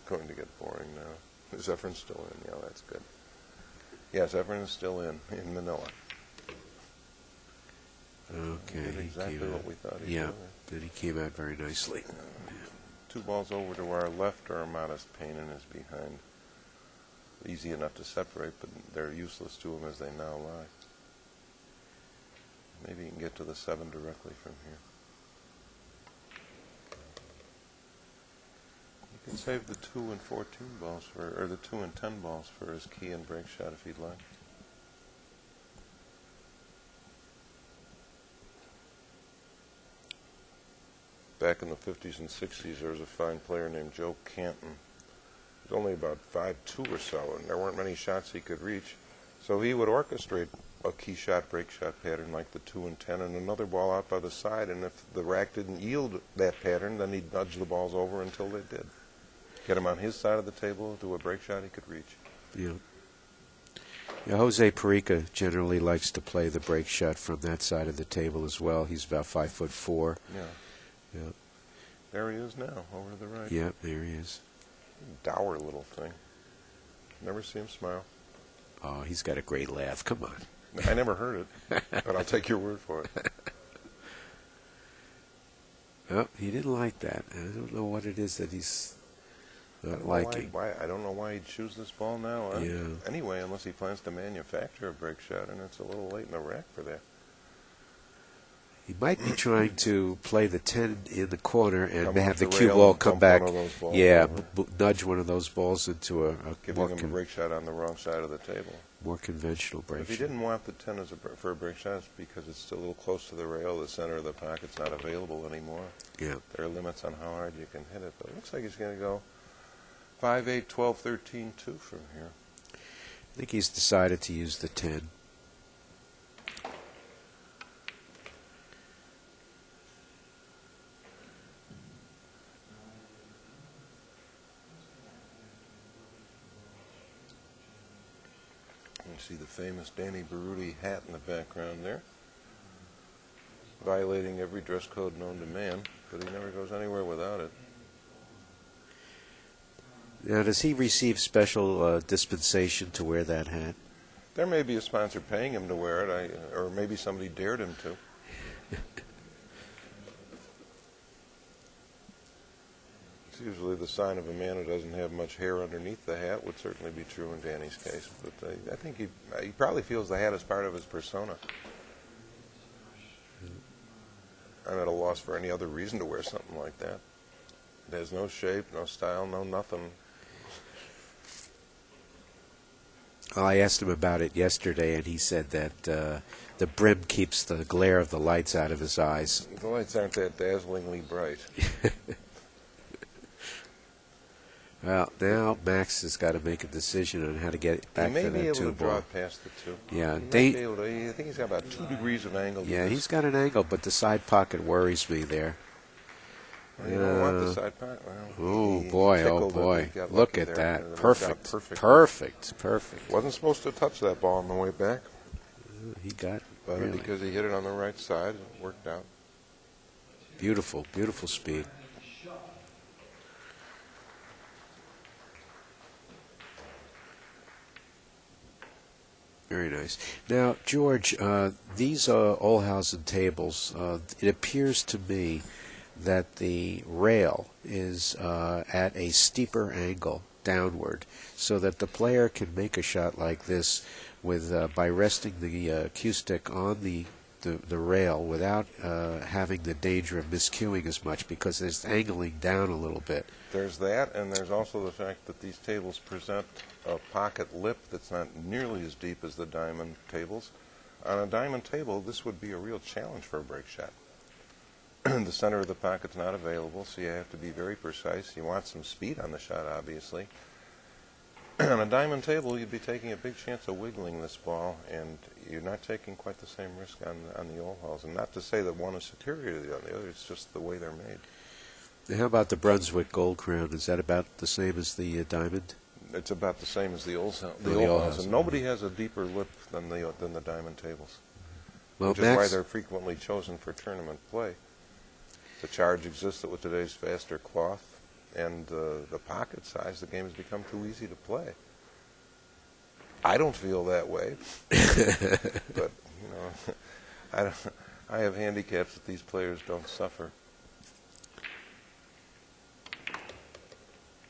[SPEAKER 1] Going to get boring now. Is Efren still in? Yeah, that's good. Yes, Efren is still in Manila.
[SPEAKER 4] Okay.
[SPEAKER 1] He did exactly what we thought he
[SPEAKER 4] would.
[SPEAKER 1] did.
[SPEAKER 4] Then he came out very nicely.
[SPEAKER 1] 2 balls over to our left are a modest pain in his behind. Easy enough to separate, but they're useless to him as they now lie. Maybe he can get to the 7 directly from here. You can save the 2 and 14 balls or the 2 and 10 balls for his key and break shot if he'd like. Back in the 50s and 60s, there was a fine player named Joe Canton. He was only about 5'2" or so, and there weren't many shots he could reach. So he would orchestrate a key shot, break shot pattern like the 2 and 10 and another ball out by the side, and if the rack didn't yield that pattern, then he'd nudge the balls over until they did. Get him on his side of the table, do a break shot he could reach.
[SPEAKER 4] Yeah. Jose Perica generally likes to play the break shot from that side of the table as well. He's about 5'4".
[SPEAKER 1] Yeah. There he is now, over to the right.
[SPEAKER 4] Yeah, there he is.
[SPEAKER 1] Dour little thing. Never see him smile.
[SPEAKER 4] Oh, he's got a great laugh. Come on.
[SPEAKER 1] I never heard it, but I'll take your word for it.
[SPEAKER 4] Oh, he didn't like that. I don't know what it is that he's
[SPEAKER 1] I
[SPEAKER 4] not
[SPEAKER 1] don't know
[SPEAKER 4] liking.
[SPEAKER 1] I don't know why he'd choose this ball now.
[SPEAKER 4] Yeah.
[SPEAKER 1] Anyway, unless he plans to manufacture a break shot, and it's a little late in the rack for that.
[SPEAKER 4] He might be trying to play the 10 in the corner and
[SPEAKER 1] Come
[SPEAKER 4] have
[SPEAKER 1] off
[SPEAKER 4] the
[SPEAKER 1] the
[SPEAKER 4] cue
[SPEAKER 1] rail
[SPEAKER 4] ball
[SPEAKER 1] and
[SPEAKER 4] come
[SPEAKER 1] dump
[SPEAKER 4] back.
[SPEAKER 1] one of those balls
[SPEAKER 4] Yeah,
[SPEAKER 1] over.
[SPEAKER 4] nudge one of those balls into a
[SPEAKER 1] Giving him a break shot on the wrong side of the table.
[SPEAKER 4] more conventional break
[SPEAKER 1] If he
[SPEAKER 4] shot.
[SPEAKER 1] didn't want the 10 for a break shot, it's because it's still a little close to the rail. The center of the pocket's not available anymore.
[SPEAKER 4] Yeah.
[SPEAKER 1] There are limits on how hard you can hit it, but it looks like he's going to go 5-8, 12, 13, 2 from here.
[SPEAKER 4] I think he's decided to use the 10.
[SPEAKER 1] You see the famous Danny Berruti hat in the background there, violating every dress code known to man, but he never goes anywhere without it.
[SPEAKER 4] Now, does he receive special dispensation to wear that hat?
[SPEAKER 1] There may be a sponsor paying him to wear it, or maybe somebody dared him to. It's usually the sign of a man who doesn't have much hair underneath the hat. Would certainly be true in Danny's case, but I think he probably feels the hat is part of his persona. I'm at a loss for any other reason to wear something like that. It has no shape, no style, no nothing.
[SPEAKER 4] Well, I asked him about it yesterday, and he said that the brim keeps the glare of the lights out of his eyes.
[SPEAKER 1] The lights aren't that dazzlingly bright.
[SPEAKER 4] Well, now Max has got to make a decision on how to get back to
[SPEAKER 1] He may be
[SPEAKER 4] that
[SPEAKER 1] able
[SPEAKER 4] two
[SPEAKER 1] to draw
[SPEAKER 4] ball.
[SPEAKER 1] it past the two.
[SPEAKER 4] Yeah,
[SPEAKER 1] He might be able to, I think he's got about 2 degrees of angle. to
[SPEAKER 4] Yeah,
[SPEAKER 1] this.
[SPEAKER 4] he's got an angle, but the side pocket worries me there.
[SPEAKER 1] Well, you don't want the side pocket. Well,
[SPEAKER 4] Oh
[SPEAKER 1] he
[SPEAKER 4] boy, oh
[SPEAKER 1] tickled it.
[SPEAKER 4] boy!
[SPEAKER 1] He got
[SPEAKER 4] Look
[SPEAKER 1] lucky
[SPEAKER 4] at
[SPEAKER 1] there.
[SPEAKER 4] that!
[SPEAKER 1] It worked out
[SPEAKER 4] Perfect,
[SPEAKER 1] perfectly.
[SPEAKER 4] perfect.
[SPEAKER 1] Wasn't supposed to touch that ball on the way back,
[SPEAKER 4] He got
[SPEAKER 1] but
[SPEAKER 4] really
[SPEAKER 1] because he hit it on the right side, it worked out.
[SPEAKER 4] beautiful, beautiful speed. Very nice. Now, George, these Olhausen tables, it appears to me that the rail is at a steeper angle downward, so that the player can make a shot like this with by resting the cue stick on the rail without having the danger of miscuing as much, because it's angling down a little bit.
[SPEAKER 1] There's that, and there's also the fact that these tables present a pocket lip that's not nearly as deep as the diamond tables. On a diamond table, this would be a real challenge for a break shot. The center of the pocket's not available, so you have to be very precise. You want some speed on the shot, obviously. On a diamond table, you'd be taking a big chance of wiggling this ball, and you're not taking quite the same risk on the Olhausen. Not to say that one is superior to the other, it's just the way they're made.
[SPEAKER 4] Now, how about the Brunswick Gold Crown? Is that about the same as the diamond?
[SPEAKER 1] It's about the same as the Olhausen.
[SPEAKER 4] Olhausen.
[SPEAKER 1] Nobody has a deeper lip than the diamond tables,
[SPEAKER 4] Well,
[SPEAKER 1] which is why
[SPEAKER 4] Max,
[SPEAKER 1] they're frequently chosen for tournament play. The charge exists with today's faster cloth, and the pocket size, the game has become too easy to play. I don't feel that way, but I have handicaps that these players don't suffer.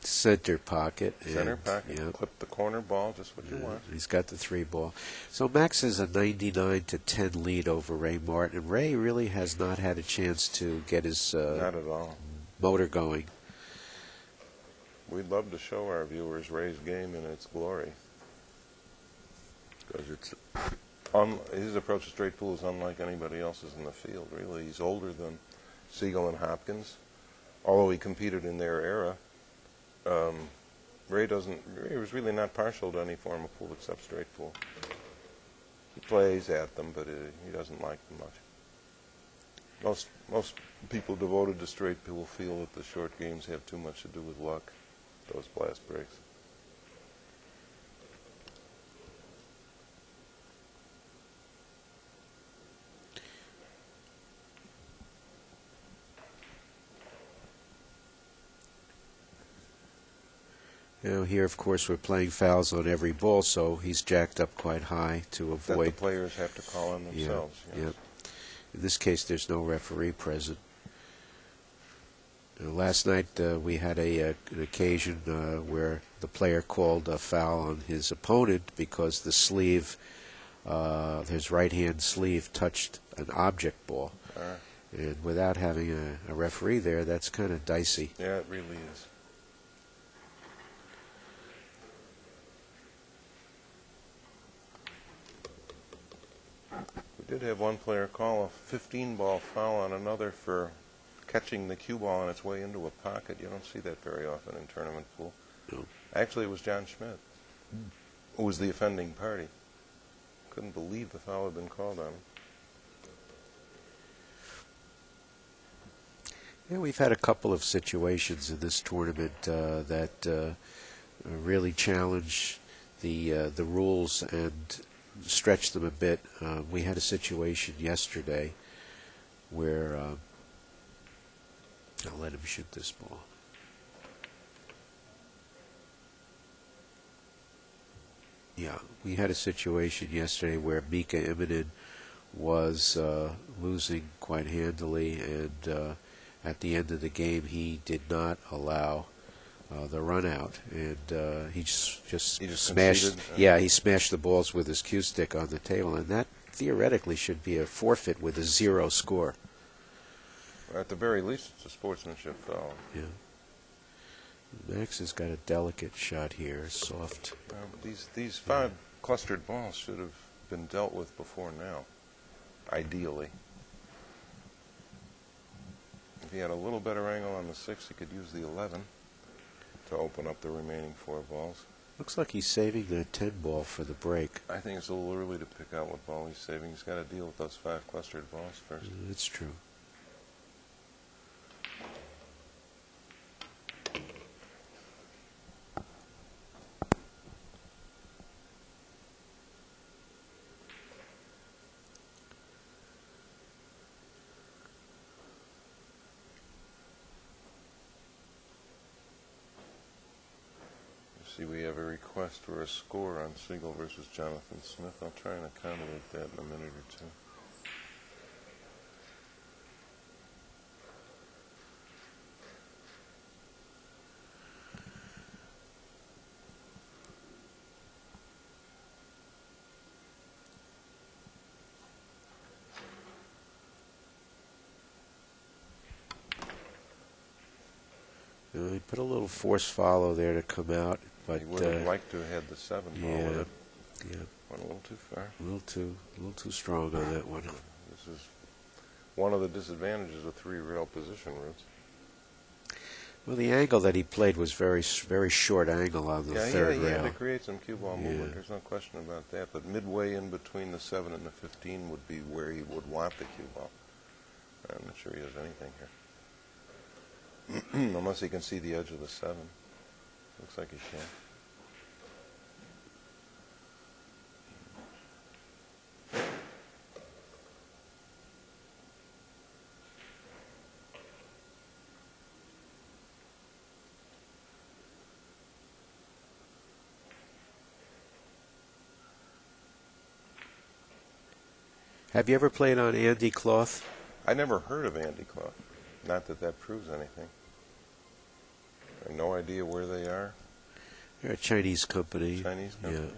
[SPEAKER 4] center pocket.
[SPEAKER 1] Center pocket,
[SPEAKER 4] Yep.
[SPEAKER 1] clip the corner ball, just what you want.
[SPEAKER 4] He's got the 3 ball. So Max is a 99-10 lead over Ray Martin. And Ray really has not had a chance to get his
[SPEAKER 1] Not at all.
[SPEAKER 4] motor going.
[SPEAKER 1] We'd love to show our viewers Ray's game in its glory, because his approach to straight pool is unlike anybody else's in the field. Really, he's older than Siegel and Hopkins, although he competed in their era. Ray was really not partial to any form of pool except straight pool. He plays at them, but he doesn't like them much. Most people devoted to straight pool feel that the short games have too much to do with luck, those blast breaks.
[SPEAKER 4] Now here, of course, we're playing fouls on every ball, so he's jacked up quite high to avoid.
[SPEAKER 1] That the players have to call on themselves.
[SPEAKER 4] Yeah,
[SPEAKER 1] Yes.
[SPEAKER 4] yeah. In this case, there's no referee present. Last night we had an occasion where the player called a foul on his opponent because the sleeve, his right-hand sleeve, touched an object ball. And without having a referee there, that's kind of dicey.
[SPEAKER 1] Yeah, it really is. We did have one player call a 15-ball foul on another for catching the cue ball on its way into a pocket. You don't see that very often in tournament pool.
[SPEAKER 4] No.
[SPEAKER 1] Actually, it was John Schmidt who was the offending party. Couldn't believe the foul had been called on him.
[SPEAKER 4] Yeah, we've had a couple of situations in this tournament that really challenge the rules and stretch them a bit. We had a situation yesterday where I'll let him shoot this ball. Yeah, we had a situation yesterday where Mika Immonen was losing quite handily, and at the end of the game he did not allow the run out, and he just smashed.
[SPEAKER 1] Conceded?
[SPEAKER 4] Yeah, he smashed the balls with his cue stick on the table, and that theoretically should be a forfeit with a 0 score.
[SPEAKER 1] At the very least, it's a sportsmanship foul.
[SPEAKER 4] Yeah. Max has got a delicate shot here, soft.
[SPEAKER 1] But these 5 clustered balls should have been dealt with before now, ideally. If he had a little better angle on the 6, he could use the 11 to open up the remaining 4 balls.
[SPEAKER 4] Looks like he's saving the 10 ball for the break.
[SPEAKER 1] I think it's a little early to pick out what ball he's saving. He's got to deal with those 5 clustered balls first.
[SPEAKER 4] That's true.
[SPEAKER 1] See, we have a request for a score on Siegel versus Jonathan Smith. I'll try and accommodate that in a minute or two.
[SPEAKER 4] He put a little force follow there to come out, but
[SPEAKER 1] He would have liked to have had the 7 ball with it.
[SPEAKER 4] Yeah,
[SPEAKER 1] Went a little too far.
[SPEAKER 4] a little too strong on that one.
[SPEAKER 1] This is one of the disadvantages of 3 rail position routes.
[SPEAKER 4] Well, the angle that he played was very short angle on the third
[SPEAKER 1] he
[SPEAKER 4] rail.
[SPEAKER 1] had to create some cue ball movement.
[SPEAKER 4] Yeah.
[SPEAKER 1] There's no question about that. But midway in between the 7 and the 15 would be where he would want the cue ball. I'm not sure he has anything here. Unless he can see the edge of the 7. Looks like he can.
[SPEAKER 4] Have you ever played on Andy Cloth?
[SPEAKER 1] I never heard of Andy Clough. Not that that proves anything. I have no idea where they are.
[SPEAKER 4] They're a Chinese company.
[SPEAKER 1] Chinese company.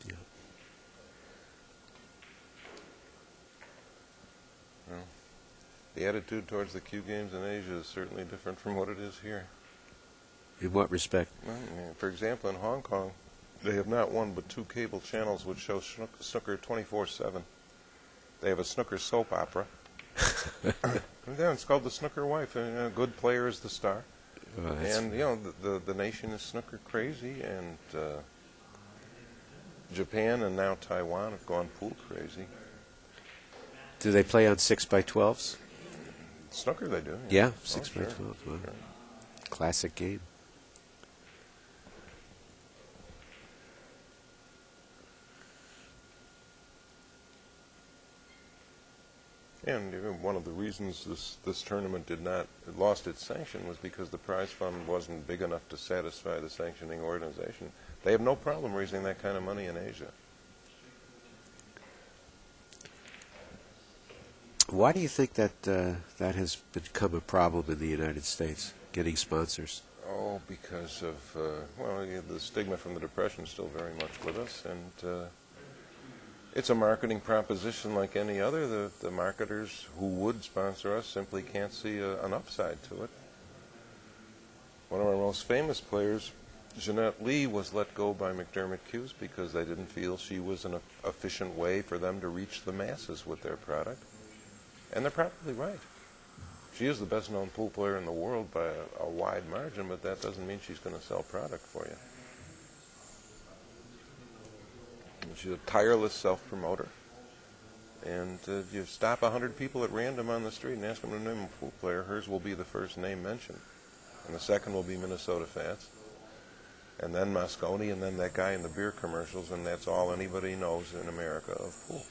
[SPEAKER 4] Yeah.
[SPEAKER 1] Well, the attitude towards the cue games in Asia is certainly different from what it is here.
[SPEAKER 4] In what respect?
[SPEAKER 1] Well, yeah, for example, in Hong Kong, they have not one but 2 cable channels which show snooker 24/7. They have a snooker soap opera. Yeah, it's called The Snooker Wife, and a good player is the star. And, you know, the nation is snooker crazy, and Japan and now Taiwan have gone pool crazy.
[SPEAKER 4] Do they play on 6x12s?
[SPEAKER 1] Snooker they do.
[SPEAKER 4] Yeah, 6x12.
[SPEAKER 1] Sure.
[SPEAKER 4] Wow.
[SPEAKER 1] Sure.
[SPEAKER 4] Classic game.
[SPEAKER 1] And one of the reasons this tournament lost its sanction was because the prize fund wasn't big enough to satisfy the sanctioning organization. They have no problem raising that kind of money in Asia.
[SPEAKER 4] Why do you think that that has become a problem in the United States, getting sponsors?
[SPEAKER 1] Oh, because of, the stigma from the Depression is still very much with us, and it's a marketing proposition like any other. The marketers who would sponsor us simply can't see an upside to it. One of our most famous players, Jeanette Lee, was let go by McDermott Hughes because they didn't feel she was an efficient way for them to reach the masses with their product. And they're probably right. She is the best-known pool player in the world by a wide margin, but that doesn't mean she's going to sell product for you. And she's a tireless self-promoter. And if you stop 100 people at random on the street and ask them to name a pool player, hers will be the first name mentioned. And the second will be Minnesota Fats. And then Moscone, and then that guy in the beer commercials, and that's all anybody knows in America of pool.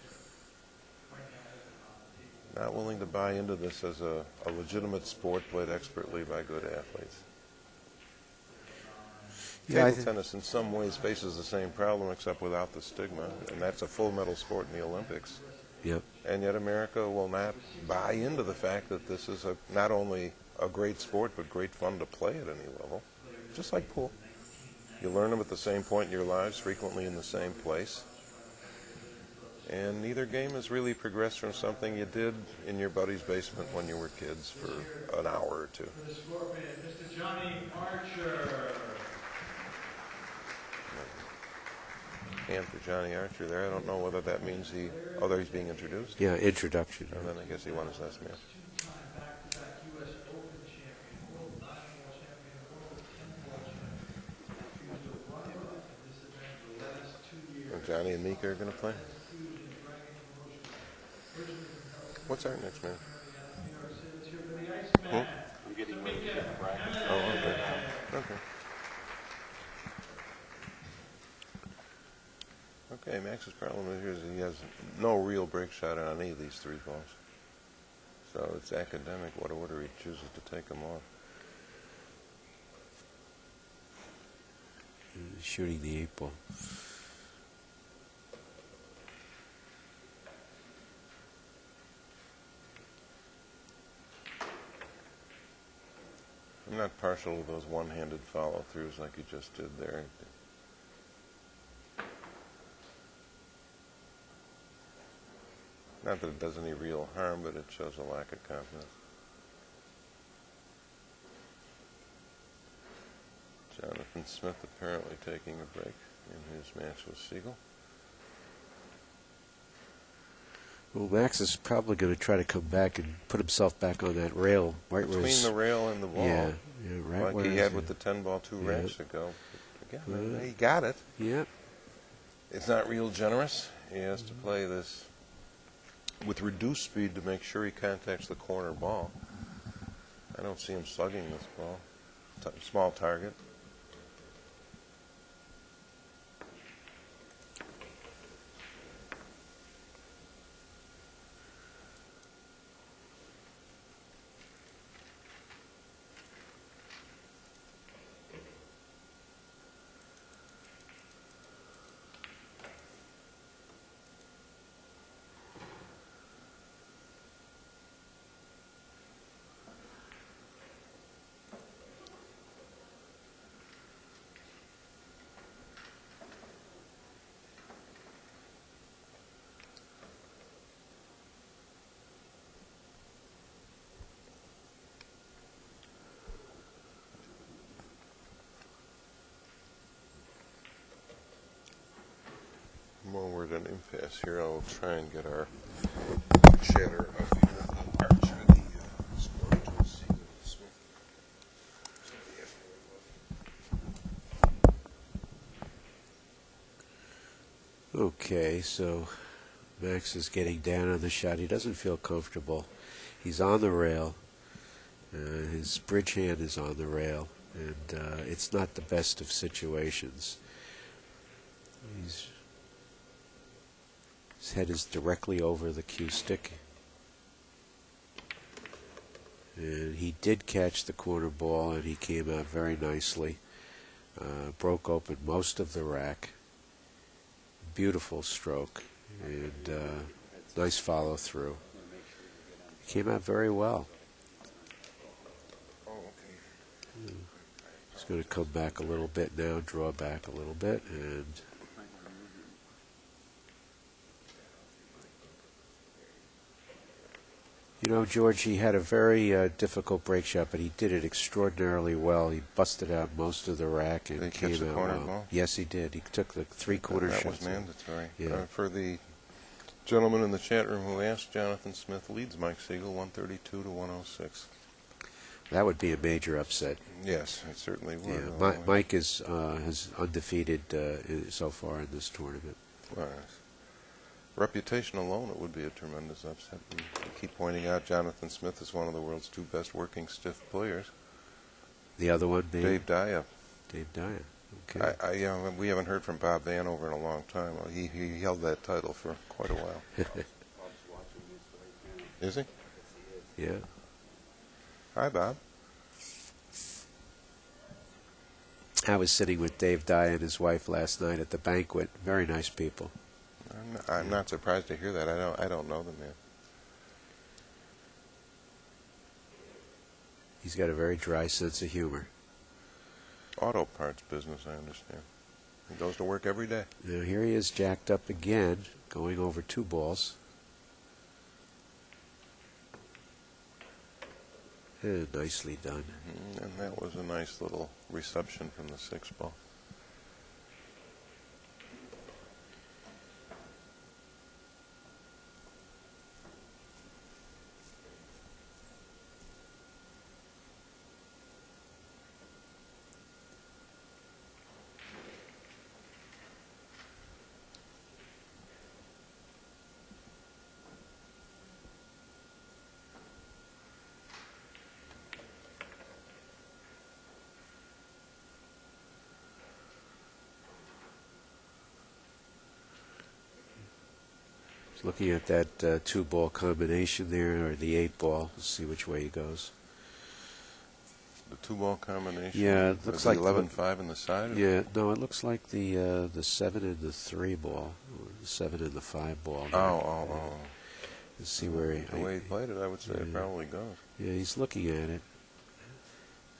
[SPEAKER 1] Not willing to buy into this as a legitimate sport played expertly by good athletes. Table tennis in some ways faces the same problem except without the stigma, and that's a full medal sport in the Olympics.
[SPEAKER 4] Yep.
[SPEAKER 1] And yet America will not buy into the fact that this is not only a great sport but great fun to play at any level, just like pool. You learn them at the same point in your lives, frequently in the same place. And neither game has really progressed from something you did in your buddy's basement when you were kids for an hour or two.
[SPEAKER 5] The Scorpion, Mr. Johnny Archer.
[SPEAKER 1] Hand for Johnny Archer there. I don't know whether that means he's being introduced.
[SPEAKER 4] Yeah, introduction.
[SPEAKER 1] And then I guess he won his last match.
[SPEAKER 5] Two-time back-to-back U.S. Open champion, world basketball champion, world tennis champion. He was the runner-up in this event for the last 2 years.
[SPEAKER 1] And Johnny and Mika are going to play. What's our next man?
[SPEAKER 5] I'm getting ready to the bracket.
[SPEAKER 1] Oh, okay. Okay. Okay, Max's problem is he has no real break shot on any of these three balls. So it's academic what order he chooses to take them off.
[SPEAKER 4] Shooting the 8-ball.
[SPEAKER 1] I'm not partial to those one-handed follow-throughs like you just did there. Not that it does any real harm, but it shows a lack of confidence. Jonathan Smith apparently taking a break in his match with Siegel.
[SPEAKER 4] Well, Max is probably going to try to come back and put himself back on that rail. Right
[SPEAKER 1] Between the rail and the ball.
[SPEAKER 4] Yeah, right
[SPEAKER 1] like he had with the 10-ball 2 racks ago. But again, he got it.
[SPEAKER 4] Yeah.
[SPEAKER 1] It's not real generous. He has to play this with reduced speed to make sure he contacts the corner ball. I don't see him slugging this ball. Small target. While we're at an impasse here, I'll try and get our chatter of Archer, the score to Siegel Smith.
[SPEAKER 4] Okay, so Max is getting down on the shot. He doesn't feel comfortable. He's on the rail. His bridge hand is on the rail, and it's not the best of situations. His head is directly over the cue stick. And he did catch the corner ball, and he came out very nicely. Broke open most of the rack. Beautiful stroke, and nice follow through. Came out very well. He's going to come back a little bit now, draw back a little bit, and you know, George, he had a very difficult break shot, but he did it extraordinarily well. He busted out most of the rack and
[SPEAKER 1] Did he catch
[SPEAKER 4] came
[SPEAKER 1] the
[SPEAKER 4] out
[SPEAKER 1] corner
[SPEAKER 4] well.
[SPEAKER 1] ball?
[SPEAKER 4] Yes, he did. He took the three-quarter
[SPEAKER 1] That
[SPEAKER 4] shots.
[SPEAKER 1] was mandatory.
[SPEAKER 4] Yeah.
[SPEAKER 1] For the gentleman in the chat room who asked, Jonathan Smith leads Mike Siegel 132 to 106.
[SPEAKER 4] That would be a major upset.
[SPEAKER 1] Yes, it certainly would.
[SPEAKER 4] Yeah, Mike is undefeated so far in this tournament.
[SPEAKER 1] Well, reputation alone, it would be a tremendous upset. We keep pointing out Jonathan Smith is one of the world's two best working stiff players.
[SPEAKER 4] The other one being
[SPEAKER 1] Dave Daya.
[SPEAKER 4] Dave Daya. Okay.
[SPEAKER 1] You know, we haven't heard from Bob Vanover in a long time. He held that title for quite a while. Is he?
[SPEAKER 4] Yeah.
[SPEAKER 1] Hi, Bob.
[SPEAKER 4] I was sitting with Dave Dye and his wife last night at the banquet. Very nice people.
[SPEAKER 1] I'm not surprised to hear that. I don't know the man.
[SPEAKER 4] He's got a very dry sense of humor.
[SPEAKER 1] Auto parts business, I understand. He goes to work every day.
[SPEAKER 4] Now here he is jacked up again, going over 2 balls. And nicely done.
[SPEAKER 1] And that was a nice little reception from the 6 ball.
[SPEAKER 4] Looking at that 2-ball combination there, or the 8-ball. Let's see which way he goes.
[SPEAKER 1] The 2-ball combination.
[SPEAKER 4] Yeah, it looks like
[SPEAKER 1] 11-5 in the side.
[SPEAKER 4] Yeah, no, it looks like the 7 and the 3 ball, or the 7 and the 5 ball.
[SPEAKER 1] Oh.
[SPEAKER 4] Let's see where he.
[SPEAKER 1] The way he played it, I would say it probably goes.
[SPEAKER 4] Yeah, he's looking at it.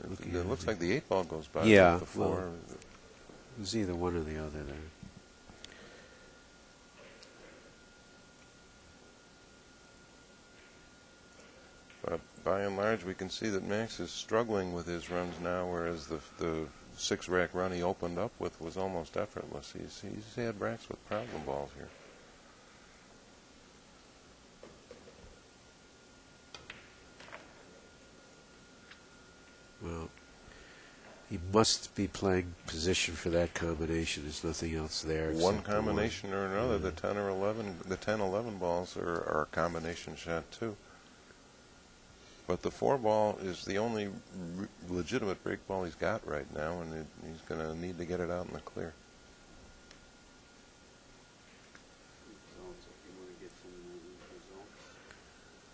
[SPEAKER 1] It looks like the 8 ball goes by.
[SPEAKER 4] Yeah,
[SPEAKER 1] The 4.
[SPEAKER 4] well, it was either one or the other there.
[SPEAKER 1] But by and large, we can see that Max is struggling with his runs now, whereas the 6-rack run he opened up with was almost effortless. He's had racks with problem balls here.
[SPEAKER 4] Well, he must be playing position for that combination. There's nothing else there.
[SPEAKER 1] One combination or another, the 10 or 11, the 10-11 balls are a combination shot too. But the 4 ball is the only legitimate break ball he's got right now, and he's going to need to get it out in the clear.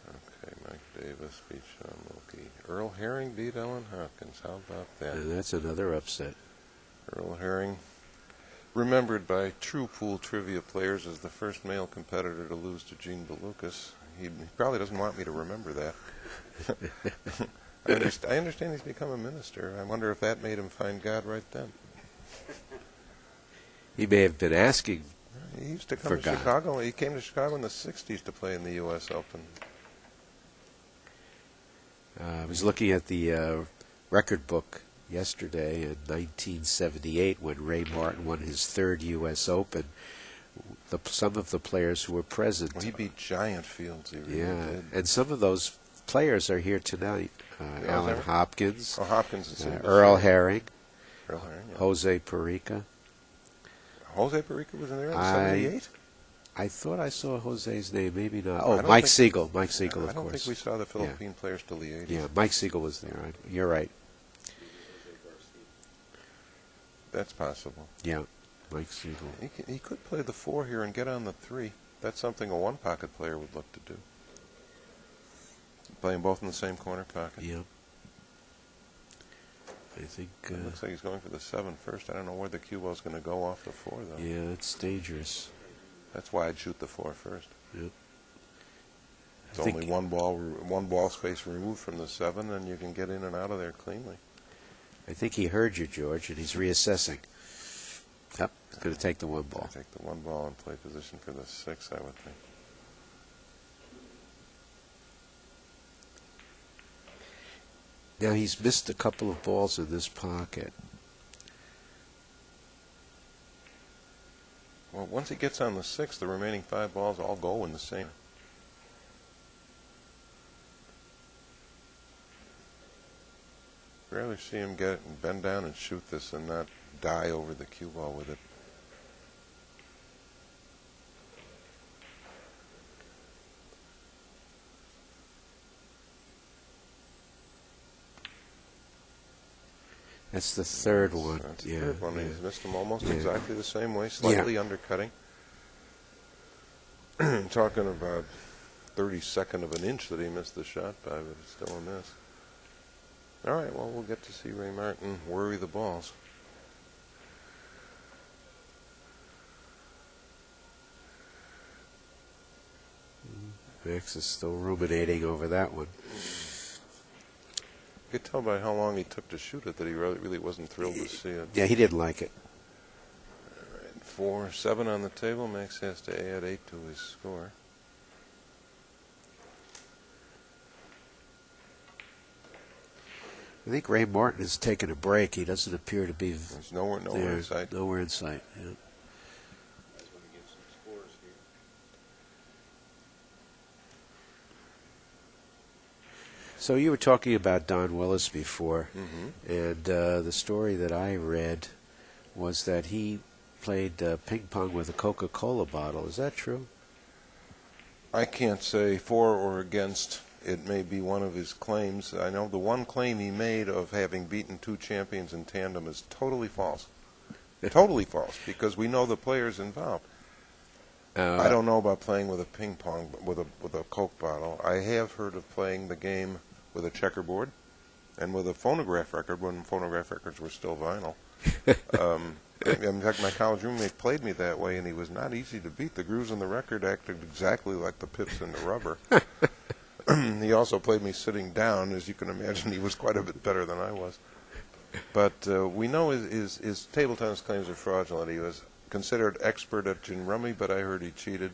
[SPEAKER 1] Okay, Mike Davis beat Sean Mulkey. Earl Herring beat Ellen Hopkins. How about that?
[SPEAKER 4] And that's another upset.
[SPEAKER 1] Earl Herring, remembered by true pool trivia players as the first male competitor to lose to Gene Belucas. He probably doesn't want me to remember that. I understand he's become a minister. I wonder if that made him find God right then.
[SPEAKER 4] He may have been asking.
[SPEAKER 1] He used to come to Chicago. He came to Chicago in the 60s to play in the U.S. Open.
[SPEAKER 4] I was looking at the record book yesterday in 1978 when Ray Martin won his 3rd U.S. Open. Some of the players who were present.
[SPEAKER 1] Well, he beat giant fields. He really did.
[SPEAKER 4] And some of those players are here tonight. Alan Hopkins.
[SPEAKER 1] Oh, Hopkins is
[SPEAKER 4] Earl Herring.
[SPEAKER 1] Earl Herring, yeah.
[SPEAKER 4] Jose Perica.
[SPEAKER 1] Jose Perica was in there in 78?
[SPEAKER 4] I thought I saw Jose's name. Maybe not. Oh, Mike Siegel. Mike Siegel, of course.
[SPEAKER 1] I don't think we saw the Philippine players till the 80s.
[SPEAKER 4] Yeah, Mike Siegel was there. You're right.
[SPEAKER 1] That's possible.
[SPEAKER 4] Yeah, Mike Siegel.
[SPEAKER 1] He could play the 4 here and get on the 3. That's something a one-pocket player would look to do. Playing both in the same corner pocket.
[SPEAKER 4] Yep. I think.
[SPEAKER 1] It looks like he's going for the 7 first. I don't know where the cue ball's going to go off the 4, though.
[SPEAKER 4] Yeah, it's dangerous.
[SPEAKER 1] That's why I'd shoot the 4 first.
[SPEAKER 4] Yep.
[SPEAKER 1] It's only one ball space removed from the 7, and you can get in and out of there cleanly.
[SPEAKER 4] I think he heard you, George, and he's reassessing. Yep, he's going to take the 1 ball.
[SPEAKER 1] I'll take the 1 ball and play position for the 6, I would think.
[SPEAKER 4] Now he's missed a couple of balls in this pocket.
[SPEAKER 1] Well, once he gets on the 6, the remaining 5 balls all go in the same. I'd rather see him bend down and shoot this and not die over the cue ball with it.
[SPEAKER 4] That's the third one.
[SPEAKER 1] That's the
[SPEAKER 4] Yeah,
[SPEAKER 1] third one.
[SPEAKER 4] yeah.
[SPEAKER 1] He's missed them almost
[SPEAKER 4] Yeah.
[SPEAKER 1] exactly the same way, slightly undercutting. Talking about 32nd of an inch that he missed the shot by, but it's still a miss. All right, well, we'll get to see Ray Martin worry the balls.
[SPEAKER 4] Max is still ruminating over that one.
[SPEAKER 1] You could tell by how long he took to shoot it that he really wasn't thrilled to see it.
[SPEAKER 4] Yeah, he didn't like it.
[SPEAKER 1] All right, 4-7 on the table. Max has to add 8 to his score.
[SPEAKER 4] I think Ray Martin has taken a break. He doesn't appear to be
[SPEAKER 1] There's nowhere
[SPEAKER 4] there.
[SPEAKER 1] in sight.
[SPEAKER 4] Nowhere in sight. Yeah. So you were talking about Don Willis before, and the story that I read was that he played ping pong with a Coca-Cola bottle. Is that true?
[SPEAKER 1] I can't say for or against. It may be one of his claims. I know the one claim he made of having beaten 2 champions in tandem is totally false. Totally false, because we know the players involved. I don't know about playing with a ping pong with a Coke bottle. I have heard of playing the game with a checkerboard and with a phonograph record when phonograph records were still vinyl. In fact, my college roommate played me that way, and he was not easy to beat. The grooves in the record acted exactly like the pips in the rubber. He also played me sitting down. As you can imagine, he was quite a bit better than I was. But we know his table tennis claims are fraudulent. He was considered expert at gin rummy, but I heard he cheated.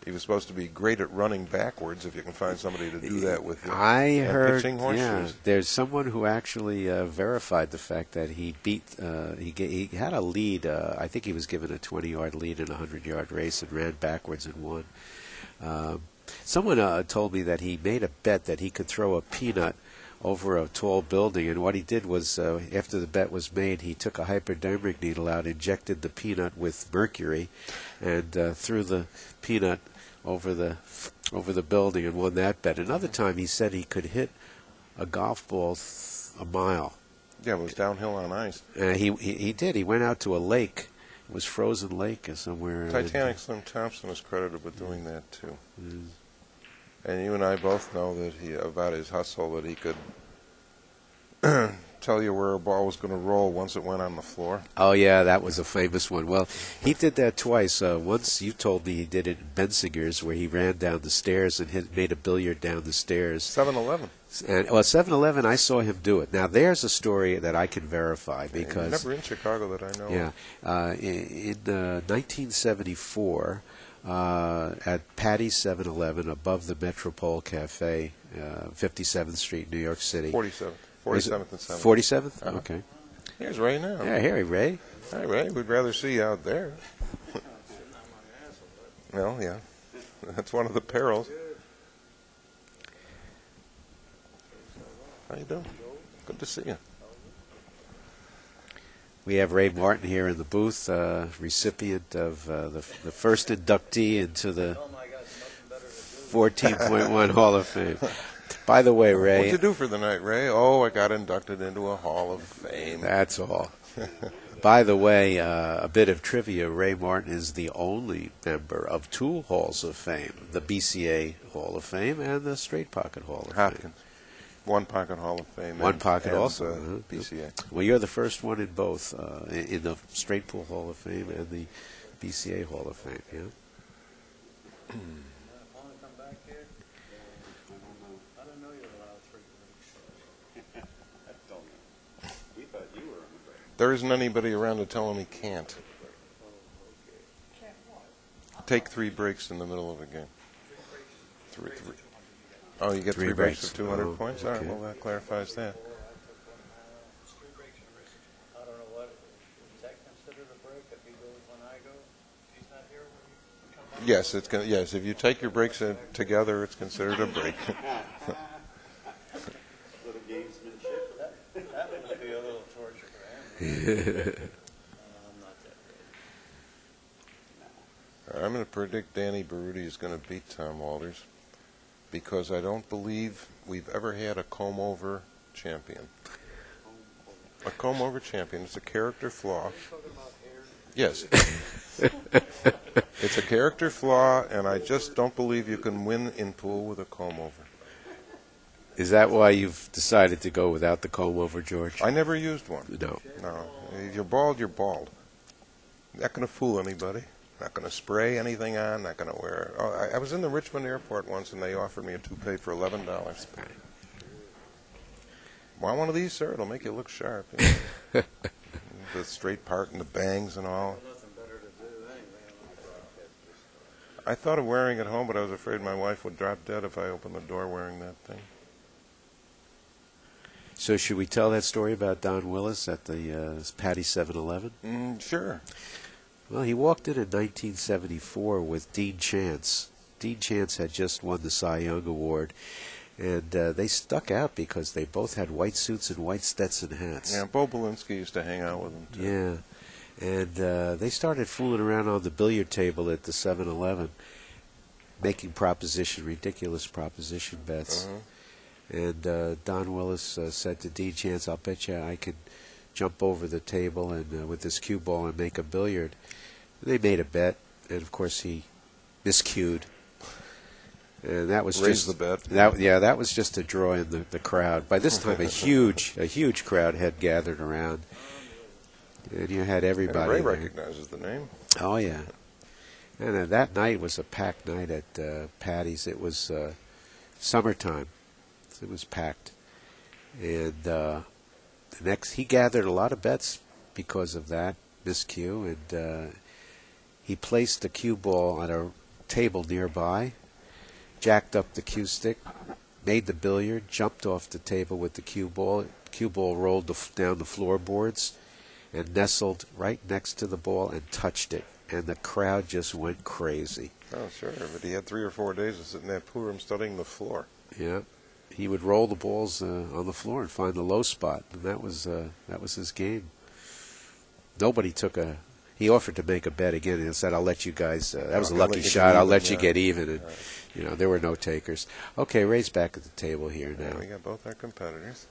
[SPEAKER 1] He was supposed to be great at running backwards, if you can find somebody to do that with you.
[SPEAKER 4] I heard,
[SPEAKER 1] pitching horseshoes.
[SPEAKER 4] yeah, there's someone who actually verified the fact that he beat, he had a lead, I think he was given a 20-yard lead in a 100-yard race and ran backwards and won. Someone told me that he made a bet that he could throw a peanut over a tall building, and what he did was, after the bet was made, he took a hypodermic needle out, injected the peanut with mercury, and threw the peanut over the building and won that bet. Another time he said he could hit a golf ball a mile.
[SPEAKER 1] Yeah, it was downhill on ice.
[SPEAKER 4] He did. He went out to a lake. It was frozen lake somewhere.
[SPEAKER 1] Titanic Slim Thompson is credited with doing that too. And you and I both know that about his hustle, that he could tell you where a ball was going to roll once it went on the floor.
[SPEAKER 4] Oh, yeah, that was a famous one. Well, he did that twice. Once you told me he did it in Bensinger's, where he ran down the stairs and made a billiard down the stairs.
[SPEAKER 1] 7-Eleven.
[SPEAKER 4] And 7-Eleven, I saw him do it. Now, there's a story that I can verify because
[SPEAKER 1] Never in Chicago that I know.
[SPEAKER 4] Yeah, in 1974. At Patty's 7-Eleven above the Metropole Cafe, 57th Street, New York City.
[SPEAKER 1] 47th. 47th and 7th.
[SPEAKER 4] 47th?
[SPEAKER 1] Uh-huh.
[SPEAKER 4] Okay.
[SPEAKER 1] Here's Ray now.
[SPEAKER 4] Yeah, here, Ray.
[SPEAKER 1] Hi, Ray. We'd rather see you out there. Well, yeah. That's one of the perils. How you doing? Good to see you.
[SPEAKER 4] We have Ray Martin here in the booth, recipient of the first inductee into the 14.1 Hall of Fame. By the way, Ray...
[SPEAKER 1] What'd you do for the night, Ray? Oh, I got inducted into a Hall of Fame.
[SPEAKER 4] That's all. By the way, a bit of trivia, Ray Martin is the only member of two Halls of Fame, the BCA Hall of Fame and the Straight Pocket Hall of
[SPEAKER 1] Hopkins.
[SPEAKER 4] Fame.
[SPEAKER 1] One Pocket Hall of Fame.
[SPEAKER 4] One Pocket
[SPEAKER 1] and,
[SPEAKER 4] also.
[SPEAKER 1] BCA.
[SPEAKER 4] Well, you're the first one in both, in the Straight Pool Hall of Fame and the BCA Hall of Fame, yeah?
[SPEAKER 1] There isn't anybody around to tell him he can't. Take 3 breaks in the middle of a game. Three. Oh, you get 3 breaks for 200 points? All right, well, that clarifies that.
[SPEAKER 5] I don't know what, is that considered a break if he goes when I go? He's not here when you come back?
[SPEAKER 1] Yes, yes. If you take your breaks together, it's considered a break.
[SPEAKER 2] Little gamesmanship.
[SPEAKER 5] That would be a little torture for him. I'm not that great.
[SPEAKER 1] I'm going to predict Danny Berruti is going to beat Tom Walters because I don't believe we've ever had a comb-over champion. A comb-over champion. It's a character flaw. Yes. It's a character flaw, and I just don't believe you can win in pool with a comb-over.
[SPEAKER 4] Is that why you've decided to go without the comb-over, George?
[SPEAKER 1] I never used one.
[SPEAKER 4] No.
[SPEAKER 1] No. If you're bald, you're bald. Not going to fool anybody. Not going to spray anything on. Not going to wear. Oh, I was in the Richmond airport once, and they offered me a toupee for $11. Want one of these, sir? It'll make you look sharp. You know? The straight part and the bangs and all. I thought of wearing it home, but I was afraid my wife would drop dead if I opened the door wearing that thing.
[SPEAKER 4] So should we tell that story about Don Willis at the Patty 7-Eleven?
[SPEAKER 1] Sure.
[SPEAKER 4] Well, he walked in 1974 with Dean Chance. Dean Chance had just won the Cy Young Award, and they stuck out because they both had white suits and white Stetson hats.
[SPEAKER 1] Yeah, Bo Belinsky used to hang out with them, too.
[SPEAKER 4] Yeah, and they started fooling around on the billiard table at the 7-Eleven, making ridiculous proposition bets. And Don Willis said to Dean Chance, I'll bet you I can jump over the table and with this cue ball and make a billiard. They made a bet, and of course he miscued. And that was
[SPEAKER 1] Raised
[SPEAKER 4] just
[SPEAKER 1] the bet.
[SPEAKER 4] That was just a draw in the crowd. By this time, a huge crowd had gathered around, and you had everybody.
[SPEAKER 1] And Ray
[SPEAKER 4] there.
[SPEAKER 1] recognizes the name.
[SPEAKER 4] Oh yeah, and that night was a packed night at Patty's. It was summertime. It was packed, and he gathered a lot of bets because of that miscue, and he placed the cue ball on a table nearby, jacked up the cue stick, made the billiard, jumped off the table with the cue ball. Cue ball rolled down the floorboards and nestled right next to the ball and touched it, and the crowd just went crazy.
[SPEAKER 1] Oh, sure, but he had 3 or 4 days of sitting in that pool room studying the floor.
[SPEAKER 4] Yeah. He would roll the balls on the floor and find the low spot, and that was his game. Nobody took he offered to make a bet again and said, I'll let you guys, that was a lucky shot, I'll let you get even. And, there were no takers. Okay, Ray's back at the table here now.
[SPEAKER 1] We got both our competitors.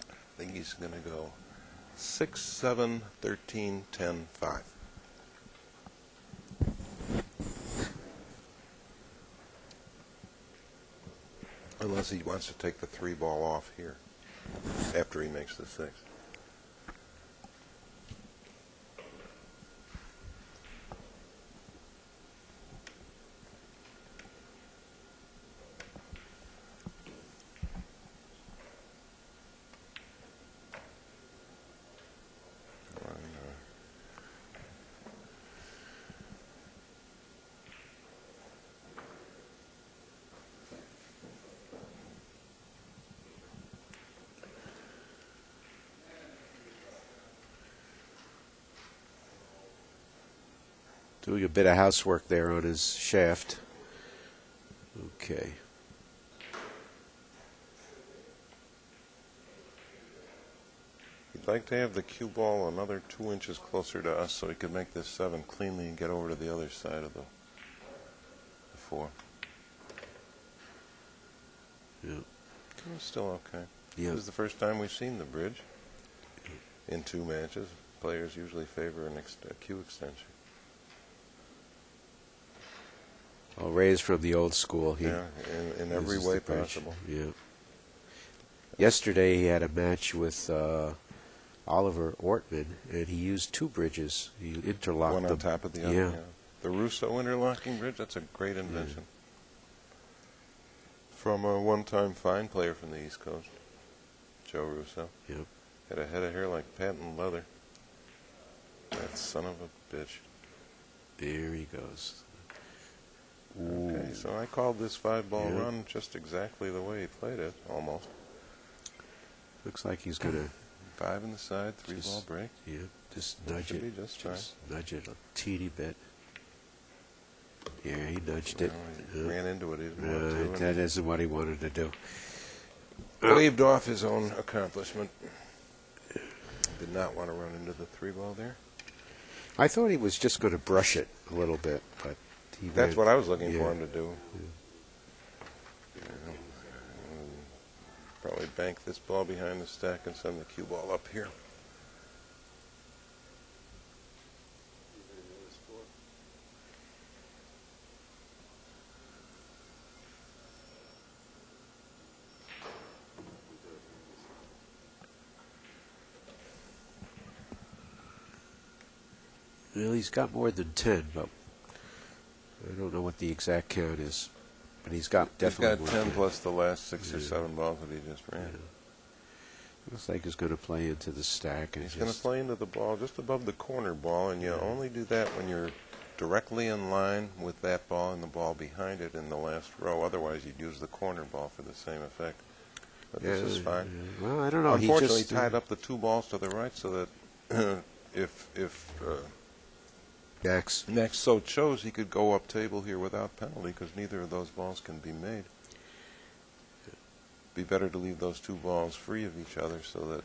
[SPEAKER 1] I think he's going to go 6, 7, 13, 10, 5. Unless he wants to take the 3 ball off here after he makes the 6.
[SPEAKER 4] Doing a bit of housework there on his shaft. Okay.
[SPEAKER 1] He I'd like to have the cue ball another 2 inches closer to us so we could make this 7 cleanly and get over to the other side of the 4.
[SPEAKER 4] Yeah.
[SPEAKER 1] It's still okay.
[SPEAKER 4] Yeah.
[SPEAKER 1] This is the first time we've seen the bridge in 2 matches. Players usually favor a cue extension.
[SPEAKER 4] Well, Ray's from the old school. He
[SPEAKER 1] Yeah, in every
[SPEAKER 4] uses
[SPEAKER 1] way
[SPEAKER 4] the bridge.
[SPEAKER 1] possible.
[SPEAKER 4] Yeah. Yesterday he had a match with Oliver Ortman, and he used 2 bridges. He interlocked
[SPEAKER 1] One
[SPEAKER 4] them.
[SPEAKER 1] on top of the other.
[SPEAKER 4] Yeah.
[SPEAKER 1] Yeah. The Russo interlocking bridge, that's a great invention. From a one-time fine player from the East Coast, Joe Russo.
[SPEAKER 4] Yep.
[SPEAKER 1] Had a head of hair like patent leather. That son of a bitch.
[SPEAKER 4] There he goes.
[SPEAKER 1] Okay, so I called this 5-ball
[SPEAKER 4] Yeah.
[SPEAKER 1] run just exactly the way he played it, almost.
[SPEAKER 4] Looks like he's going to
[SPEAKER 1] 5 in the side, 3-ball
[SPEAKER 4] Just-
[SPEAKER 1] break.
[SPEAKER 4] just
[SPEAKER 1] That
[SPEAKER 4] nudge
[SPEAKER 1] should
[SPEAKER 4] it.
[SPEAKER 1] be just fine.
[SPEAKER 4] Nudge it a teeny bit. Yeah, he nudged it.
[SPEAKER 1] He ran into it. He didn't want to. and
[SPEAKER 4] That isn't what he wanted to do.
[SPEAKER 1] waved off his own accomplishment. Did not want to run into the 3-ball there.
[SPEAKER 4] I thought he was just going to brush it a little bit, but he
[SPEAKER 1] That's
[SPEAKER 4] ran-
[SPEAKER 1] what I was looking
[SPEAKER 4] yeah.
[SPEAKER 1] for him to do. Probably bank this ball behind the stack and send the cue ball up here.
[SPEAKER 4] Well, he's got more than 10, but I don't know what the exact count is. But he's got
[SPEAKER 1] He's
[SPEAKER 4] definitely
[SPEAKER 1] got
[SPEAKER 4] more
[SPEAKER 1] 10
[SPEAKER 4] than
[SPEAKER 1] plus the last 6 or
[SPEAKER 4] Yeah.
[SPEAKER 1] 7 balls that he just ran.
[SPEAKER 4] Yeah. Looks like he's going to play into the stack. And
[SPEAKER 1] He's going to
[SPEAKER 4] just-
[SPEAKER 1] play into the ball just above the corner ball, and you only do that when you're directly in line with that ball and the ball behind it in the last row. Otherwise, you'd use the corner ball for the same effect. But this is fine.
[SPEAKER 4] Yeah. Well, I don't know.
[SPEAKER 1] Unfortunately,
[SPEAKER 4] he just
[SPEAKER 1] tied up the 2 balls to the right so that if
[SPEAKER 4] Max.
[SPEAKER 1] Max so chose, he could go up table here without penalty because neither of those balls can be made. Be better to leave those 2 balls free of each other so that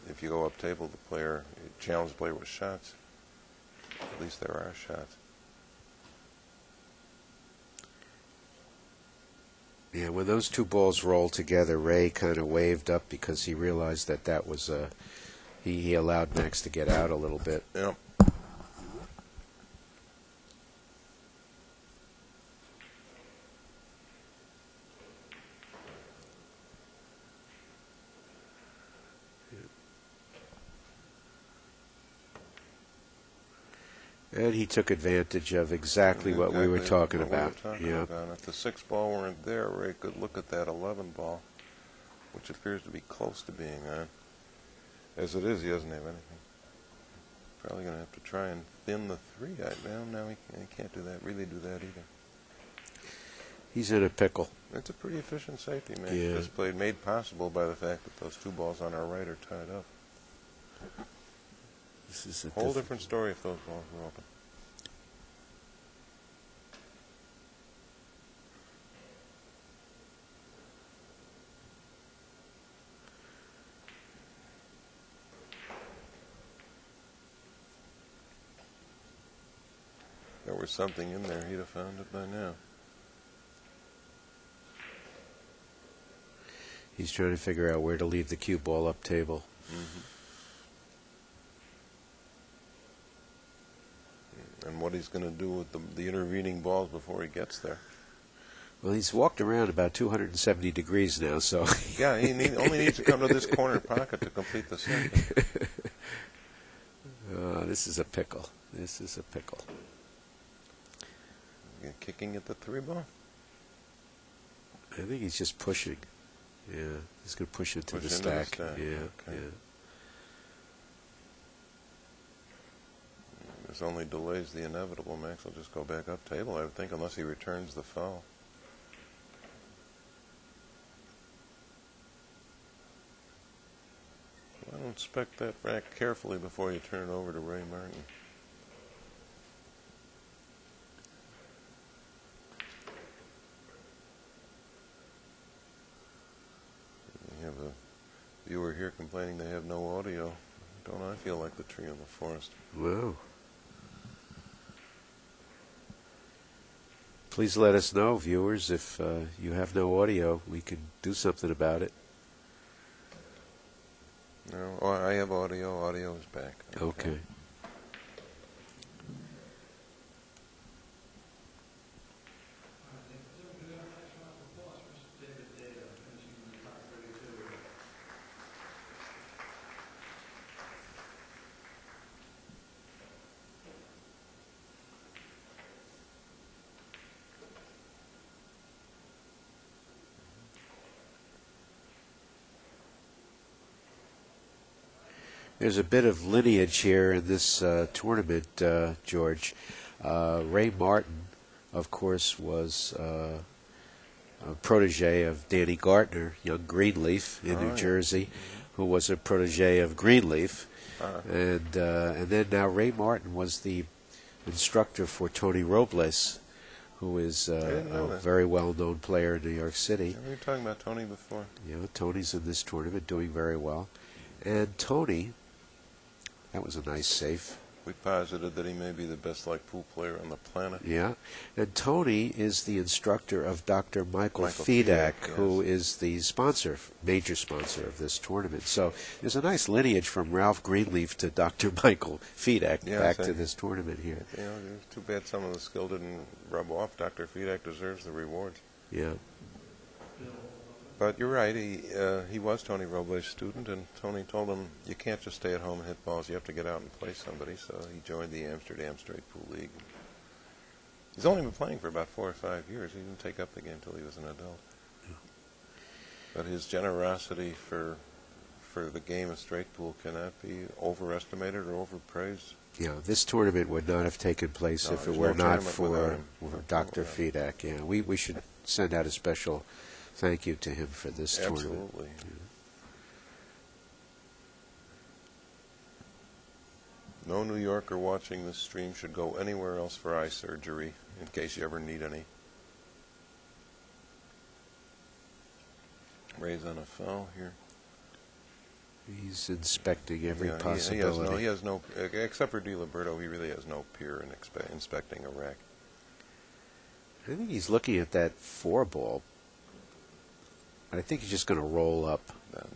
[SPEAKER 1] if you go up table, the player challenge the player with shots. At least there are shots.
[SPEAKER 4] Yeah, when those 2 balls rolled together, Ray kind of waved up because he realized that was he allowed Max to get out a little bit.
[SPEAKER 1] Yep.
[SPEAKER 4] And he took advantage of exactly what we were talking
[SPEAKER 1] what we
[SPEAKER 4] about.
[SPEAKER 1] were talking
[SPEAKER 4] Yeah.
[SPEAKER 1] about. If the 6 ball weren't there, Ray could look at that 11 ball, which appears to be close to being on. As it is, he doesn't have anything. Probably going to have to try and thin the 3. Now he can't do that. Really do that either.
[SPEAKER 4] He's in a pickle.
[SPEAKER 1] It's a pretty efficient safety match.
[SPEAKER 4] Yeah.
[SPEAKER 1] This played made possible by the fact that those 2 balls on our right are tied up.
[SPEAKER 4] This is a
[SPEAKER 1] Whole different story if those balls were open. There was something in there, he'd have found it by now.
[SPEAKER 4] He's trying to figure out where to leave the cue ball up table.
[SPEAKER 1] And what he's going to do with the intervening balls before he gets there.
[SPEAKER 4] Well, he's walked around about 270 degrees now, so
[SPEAKER 1] Yeah, he only needs to come to this corner pocket to complete the second.
[SPEAKER 4] this is a pickle. This is a pickle.
[SPEAKER 1] Kicking at the 3 ball?
[SPEAKER 4] I think he's just pushing. Yeah, he's going to push into
[SPEAKER 1] Push
[SPEAKER 4] the
[SPEAKER 1] into the
[SPEAKER 4] stack.
[SPEAKER 1] stack,
[SPEAKER 4] Yeah,
[SPEAKER 1] okay.
[SPEAKER 4] yeah.
[SPEAKER 1] This only delays the inevitable. Max will just go back up table, I would think, unless he returns the foul. Well, inspect that rack carefully before you turn it over to Ray Martin. You have a viewer here complaining they have no audio. Don't I feel like the tree in the forest?
[SPEAKER 4] Wow. Please let us know, viewers, if you have no audio. We can do something about it.
[SPEAKER 1] No, oh, I have audio. Audio is back.
[SPEAKER 4] Okay. There's a bit of lineage here in this tournament, George. Ray Martin, of course, was a protege of Danny Gartner, young Greenleaf in New Jersey, who was a protege of Greenleaf. And then now Ray Martin was the instructor for Tony Robles, who is a very well-known player in New York City.
[SPEAKER 1] We were talking about Tony before.
[SPEAKER 4] You know, Tony's in this tournament doing very well. And Tony, that was a nice safe.
[SPEAKER 1] We posited that he may be the best light pool player on the planet.
[SPEAKER 4] Yeah. And Tony is the instructor of Dr. Michael Fedak,
[SPEAKER 1] yes.
[SPEAKER 4] who is the sponsor, major sponsor of this tournament. So there's a nice lineage from Ralph Greenleaf to Dr. Michael Fedak back to this tournament here.
[SPEAKER 1] You know, it's too bad some of the skill didn't rub off. Dr. Fedak deserves the rewards.
[SPEAKER 4] Yeah.
[SPEAKER 1] But you're right. He was Tony Robles' student, and Tony told him, you can't just stay at home and hit balls. You have to get out and play somebody. So he joined the Amsterdam Straight Pool League. He's only been playing for about 4 or 5 years. He didn't take up the game until he was an adult. Yeah. But his generosity for the game of straight pool cannot be overestimated or overpraised.
[SPEAKER 4] Yeah, this tournament would not have taken place if it were not for Dr. Fedak. Yeah, we should send out a special thank you to him for this tournament.
[SPEAKER 1] Absolutely.
[SPEAKER 4] Yeah.
[SPEAKER 1] No New Yorker watching this stream should go anywhere else for eye surgery in case you ever need any. Ray's on a foul here.
[SPEAKER 4] He's inspecting every possibility.
[SPEAKER 1] He has no, except for DiLiberto, he really has no peer in inspecting a rack.
[SPEAKER 4] I think he's looking at that 4-ball. I think he's just going to roll up.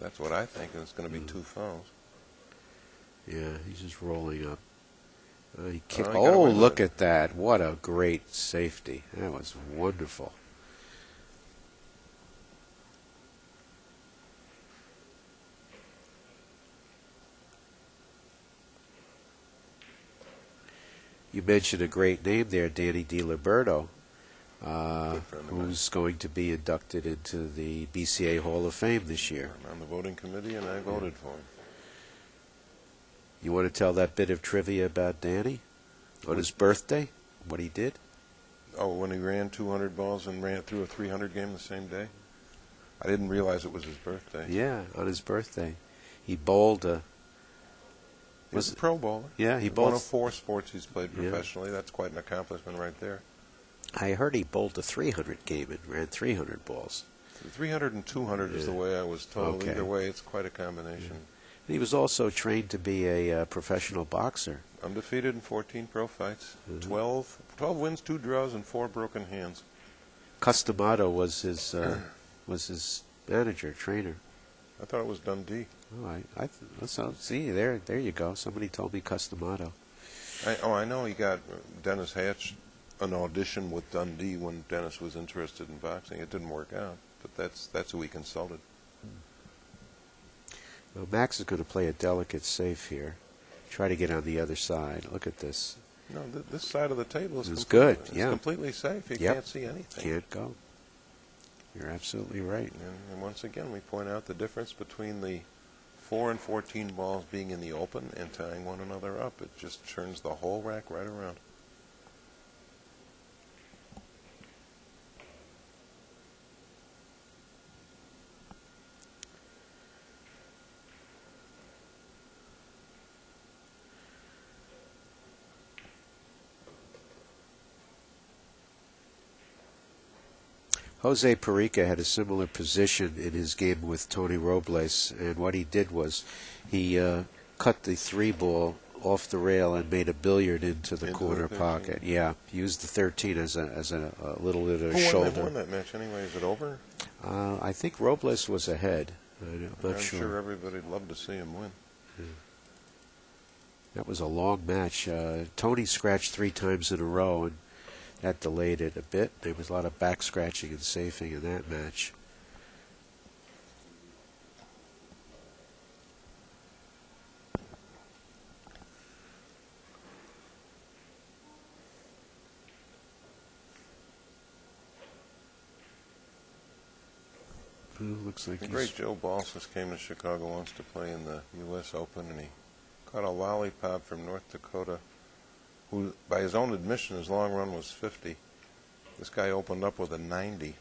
[SPEAKER 1] That's what I think. It's going to be 2 fouls.
[SPEAKER 4] Yeah, he's just rolling up. Look at that. What a great safety. That was wonderful. You mentioned a great name there, Danny DiLiberto, who's going to be inducted into the BCA Hall of Fame this year.
[SPEAKER 1] I'm on the voting committee, and I voted for him.
[SPEAKER 4] You want to tell that bit of trivia about Danny? On his birthday? What he did?
[SPEAKER 1] Oh, when he ran 200 balls and ran through a 300 game the same day? I didn't realize it was his birthday.
[SPEAKER 4] Yeah, on his birthday. He bowled a...
[SPEAKER 1] He was a pro bowler.
[SPEAKER 4] Yeah, he bowled...
[SPEAKER 1] One of 4 sports he's played professionally. Yeah. That's quite an accomplishment right there.
[SPEAKER 4] I heard he bowled a 300 game and ran 300 balls.
[SPEAKER 1] 300 and 200 is the way I was told.
[SPEAKER 4] Okay.
[SPEAKER 1] Either way, it's quite a combination.
[SPEAKER 4] Yeah. He was also trained to be a professional boxer.
[SPEAKER 1] Undefeated in 14 pro fights. 12 wins, 2 draws, and 4 broken hands.
[SPEAKER 4] Customato was his manager, trainer.
[SPEAKER 1] I thought it was Dundee.
[SPEAKER 4] Oh, see, there you go. Somebody told me Customato.
[SPEAKER 1] I know he got Dennis Hatch an audition with Dundee when Dennis was interested in boxing. It didn't work out, but that's who he consulted.
[SPEAKER 4] Well, Max is going to play a delicate safe here. Try to get on the other side. Look at this.
[SPEAKER 1] No, this side of the table is
[SPEAKER 4] good.
[SPEAKER 1] It's
[SPEAKER 4] yeah,
[SPEAKER 1] completely safe. You can't see anything.
[SPEAKER 4] Can't go. You're absolutely right.
[SPEAKER 1] And once again, we point out the difference between the 4 and 14 balls being in the open and tying one another up. It just turns the whole rack right around.
[SPEAKER 4] Jose Perica had a similar position in his game with Tony Robles, and what he did was he cut the 3 ball off the rail and made a billiard into the corner pocket. Yeah, used the 13 as a little bit of a shoulder.
[SPEAKER 1] Who won that match anyway? Is it over?
[SPEAKER 4] I think Robles was ahead. I'm not sure.
[SPEAKER 1] I'm sure everybody'd love to see him win.
[SPEAKER 4] That was a long match. Tony scratched 3 times in a row, and that delayed it a bit. There was a lot of back scratching and safing in that match. Looks like
[SPEAKER 1] the great Joe Balsas came to Chicago once to play in the U.S. Open, and he caught a lollipop from North Dakota, who, by his own admission, his long run was 50. This guy opened up with a 90.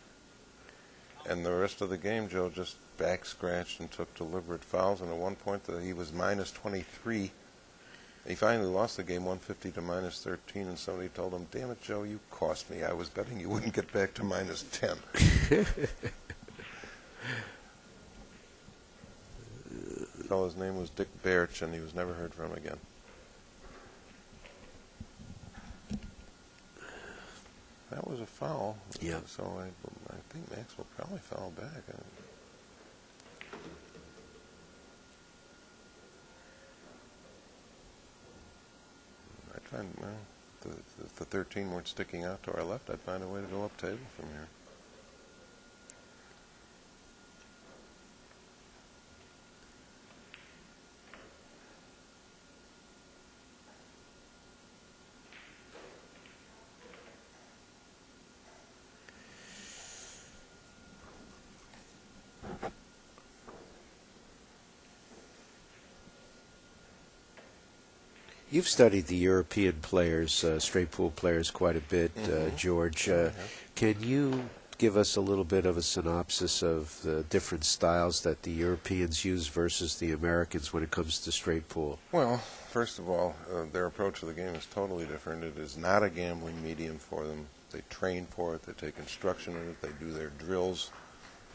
[SPEAKER 1] And the rest of the game, Joe just back scratched and took deliberate fouls, and at one point he was minus 23. He finally lost the game 150 to minus 13, and somebody told him, "Damn it, Joe, you cost me. I was betting you wouldn't get back to minus 10. The fellow's name was Dick Birch, and he was never heard from again. That was a foul.
[SPEAKER 4] Yeah.
[SPEAKER 1] So I think Max will probably foul back. I tried, well, if the 13 weren't sticking out to our left, I'd find a way to go up table from here.
[SPEAKER 4] You've studied the European players, straight pool players, quite a bit, George. Can you give us a little bit of a synopsis of the different styles that the Europeans use versus the Americans when it comes to straight pool?
[SPEAKER 1] Well, first of all, their approach to the game is totally different. It is not a gambling medium for them. They train for it. They take instruction in it. They do their drills.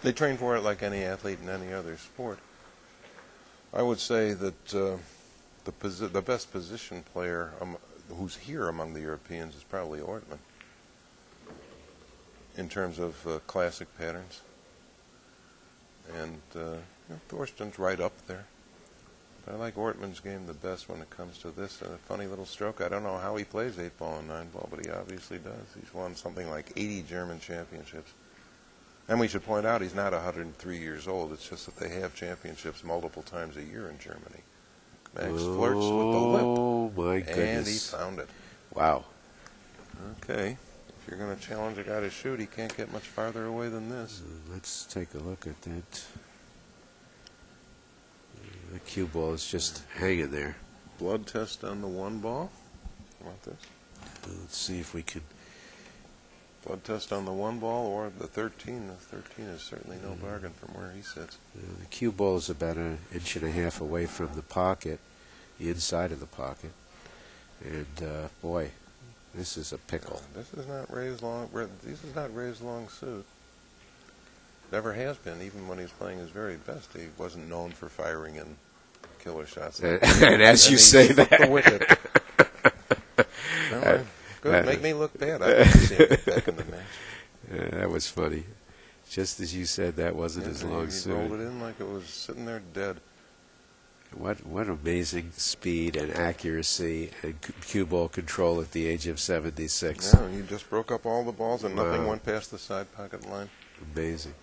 [SPEAKER 1] They train for it like any athlete in any other sport. I would say that the best position player who's here among the Europeans is probably Ortman in terms of classic patterns. And Thorsten's right up there. But I like Ortman's game the best when it comes to this. And a funny little stroke. I don't know how he plays 8-ball and 9-ball, but he obviously does. He's won something like 80 German championships. And we should point out he's not 103 years old. It's just that they have championships multiple times a year in Germany. Max flirts with the lip.
[SPEAKER 4] Oh, my goodness.
[SPEAKER 1] And he found it.
[SPEAKER 4] Wow.
[SPEAKER 1] Okay. If you're going to challenge a guy to shoot, he can't get much farther away than this.
[SPEAKER 4] Let's take a look at that. The cue ball is just hanging there.
[SPEAKER 1] Blood test on the 1 ball. You want this?
[SPEAKER 4] Let's see if we can.
[SPEAKER 1] Blood test on the 1 ball or the 13. The 13 is certainly no bargain from where he sits.
[SPEAKER 4] The cue ball is about 1.5 inches away from the pocket, the inside of the pocket. And, boy, this is a pickle.
[SPEAKER 1] This is not Ray's long suit. Never has been. Even when he was playing his very best, he wasn't known for firing in killer shots.
[SPEAKER 4] And as you say that.
[SPEAKER 1] The wicket. Good. Make me look bad. I'd like to see him get back in the match.
[SPEAKER 4] That was funny. Just as you said, that wasn't his long suit.
[SPEAKER 1] He rolled it in like it was sitting there dead.
[SPEAKER 4] What amazing speed and accuracy and cue ball control at the age of 76.
[SPEAKER 1] Yeah, he just broke up all the balls and nothing went past the side pocket line.
[SPEAKER 4] Amazing.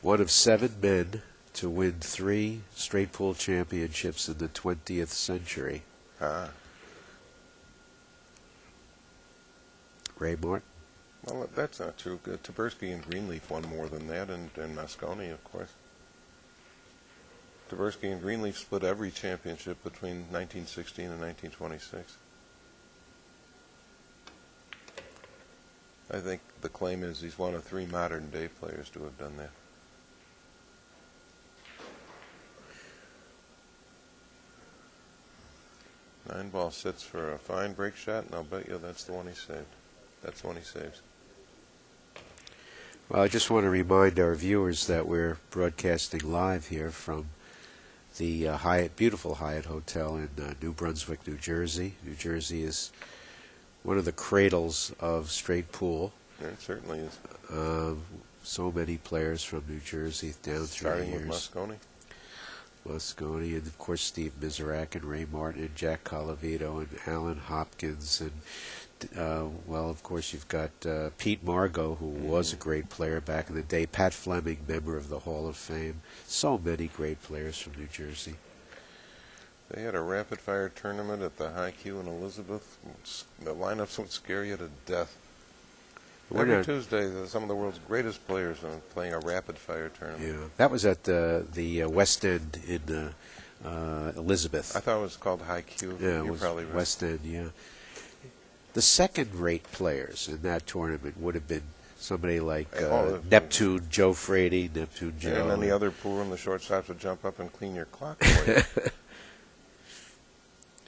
[SPEAKER 4] One of 7 men to win 3 straight pool championships in the 20th century. Ray Martin?
[SPEAKER 1] Well, that's not true. Taberski and Greenleaf won more than that, and Mosconi, of course. Taberski and Greenleaf split every championship between 1916 and 1926. I think the claim is he's one of 3 modern-day players to have done that. Nine ball sits for a fine break shot, and I'll bet you that's the one he saved. That's the one he saves.
[SPEAKER 4] Well, I just want to remind our viewers that we're broadcasting live here from the beautiful Hyatt Hotel in New Brunswick, New Jersey. New Jersey is one of the cradles of straight pool.
[SPEAKER 1] Yeah, it certainly is.
[SPEAKER 4] So many players from New Jersey down through the years.
[SPEAKER 1] Starting with
[SPEAKER 4] Mosconi, and of course Steve Miserak and Ray Martin and Jack Colavito and Alan Hopkins, and well, of course you've got Pete Margot, who was a great player back in the day, Pat Fleming, member of the Hall of Fame. So many great players from New Jersey.
[SPEAKER 1] They had a rapid-fire tournament at the High Q in Elizabeth. The lineups would scare you to death. Every Tuesday, some of the world's greatest players are playing a rapid-fire tournament.
[SPEAKER 4] Yeah, that was at the West End in Elizabeth.
[SPEAKER 1] I thought it was called High Q.
[SPEAKER 4] Yeah,
[SPEAKER 1] You're
[SPEAKER 4] it was
[SPEAKER 1] probably right.
[SPEAKER 4] West End, yeah. The second-rate players in that tournament would have been somebody like Neptune, Joe Frady, Neptune Joe.
[SPEAKER 1] And then the other pool and the shortstops would jump up and clean your clock for you.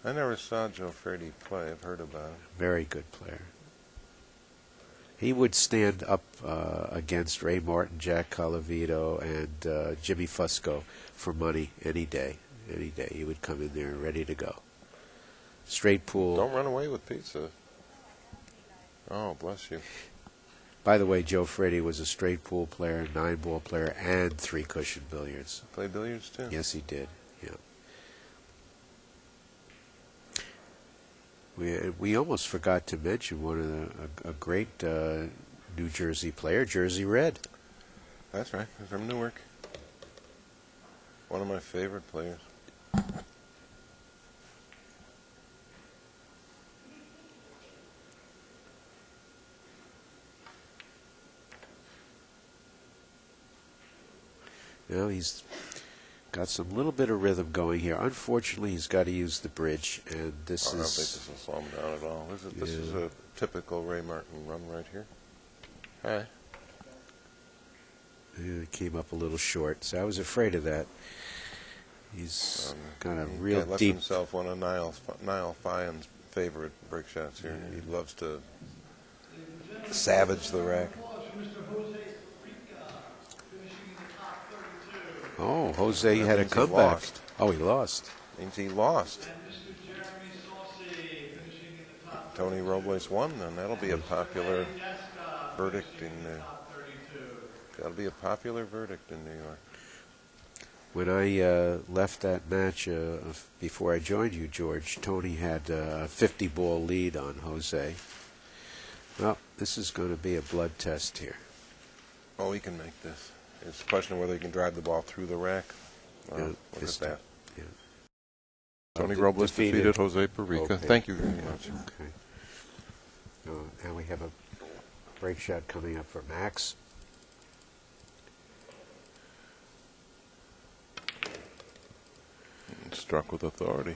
[SPEAKER 1] I never saw Joe Frady play. I've heard about him.
[SPEAKER 4] Very good player. He would stand up against Ray Martin, Jack Colavito, and Jimmy Fusco for money any day. Any day. He would come in there ready to go. Straight pool.
[SPEAKER 1] Don't run away with pizza. Oh, bless you.
[SPEAKER 4] By the way, Joe Frady was a straight pool player, 9-ball player, and 3-cushion billiards.
[SPEAKER 1] Play billiards, too?
[SPEAKER 4] Yes, he did. Yeah. We almost forgot to mention one of a great New Jersey player, Jersey Red.
[SPEAKER 1] That's right. He's from Newark. One of my favorite players.
[SPEAKER 4] Well, he's got some little bit of rhythm going here. Unfortunately, he's got to use the bridge, and this
[SPEAKER 1] I don't think
[SPEAKER 4] is...
[SPEAKER 1] this will slow him down at all. This is a typical Ray Martin run right here. Hi.
[SPEAKER 4] It came up a little short, so I was afraid of that. He's got a real
[SPEAKER 1] left
[SPEAKER 4] deep...
[SPEAKER 1] himself one of Niall Fion's favorite break shots here. Yeah. He loves to savage the rack.
[SPEAKER 4] Oh, Jose had a comeback. Oh, he lost.
[SPEAKER 1] Means he lost. Tony Robles won, then that'll be a popular verdict in that'll be a popular verdict in New York.
[SPEAKER 4] When I left that match before I joined you, George, Tony had a 50-ball lead on Jose. Well, this is going to be a blood test here.
[SPEAKER 1] Oh, he can make this. It's a question of whether he can drive the ball through the rack.
[SPEAKER 4] Yeah,
[SPEAKER 1] look at that.
[SPEAKER 4] Yeah.
[SPEAKER 1] Tony Robles defeated Jose Perica.
[SPEAKER 4] Okay.
[SPEAKER 1] Thank you very much.
[SPEAKER 4] Okay. Now we have a break shot coming up for Max.
[SPEAKER 1] Struck with authority.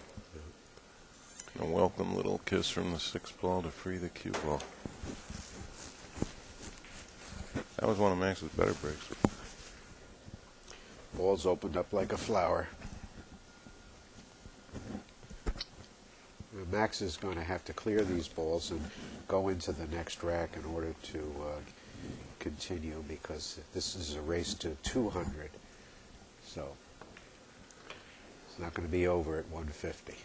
[SPEAKER 1] A welcome little kiss from the 6th ball to free the cue ball. That was one of Max's better breaks.
[SPEAKER 4] Ball's opened up like a flower. Max is going to have to clear these balls and go into the next rack in order to continue, because this is a race to 200. So it's not going to be over at 150.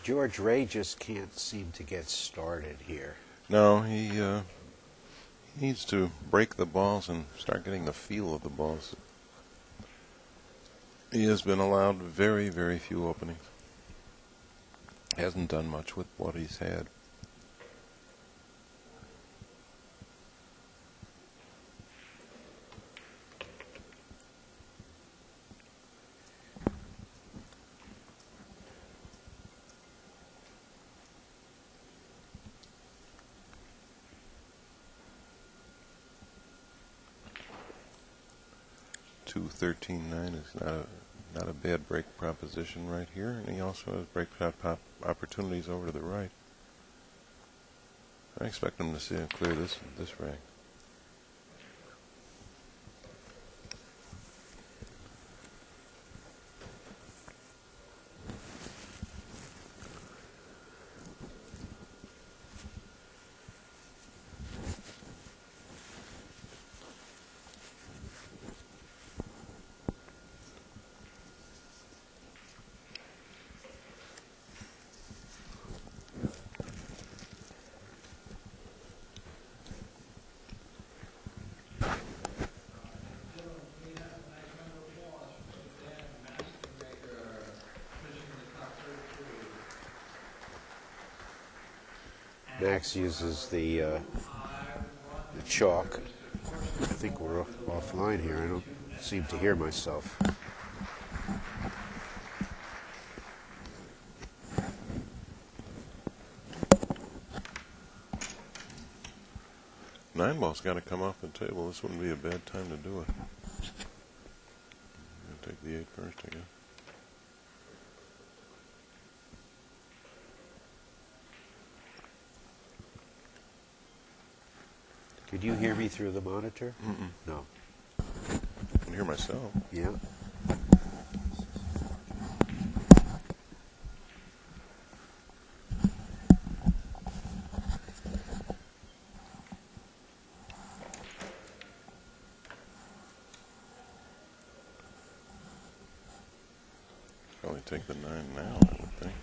[SPEAKER 4] George Ray just can't seem to get started here.
[SPEAKER 1] No, he needs to break the balls and start getting the feel of the balls. He has been allowed very, very few openings. Hasn't done much with what he's had. $213.9 is not a bad break proposition right here, and he also has break shot opportunities over to the right. I expect him to see him clear this rank.
[SPEAKER 4] Max uses the chalk. I think we're offline here. I don't seem to hear myself.
[SPEAKER 1] Nine ball's got to come off the table. This wouldn't be a bad time to do it. I'll take the 8 first, I guess.
[SPEAKER 4] Could you hear me through the monitor?
[SPEAKER 1] Mm-mm.
[SPEAKER 4] No.
[SPEAKER 1] I can hear myself.
[SPEAKER 4] Yeah.
[SPEAKER 1] Probably take the 9 now, I would think.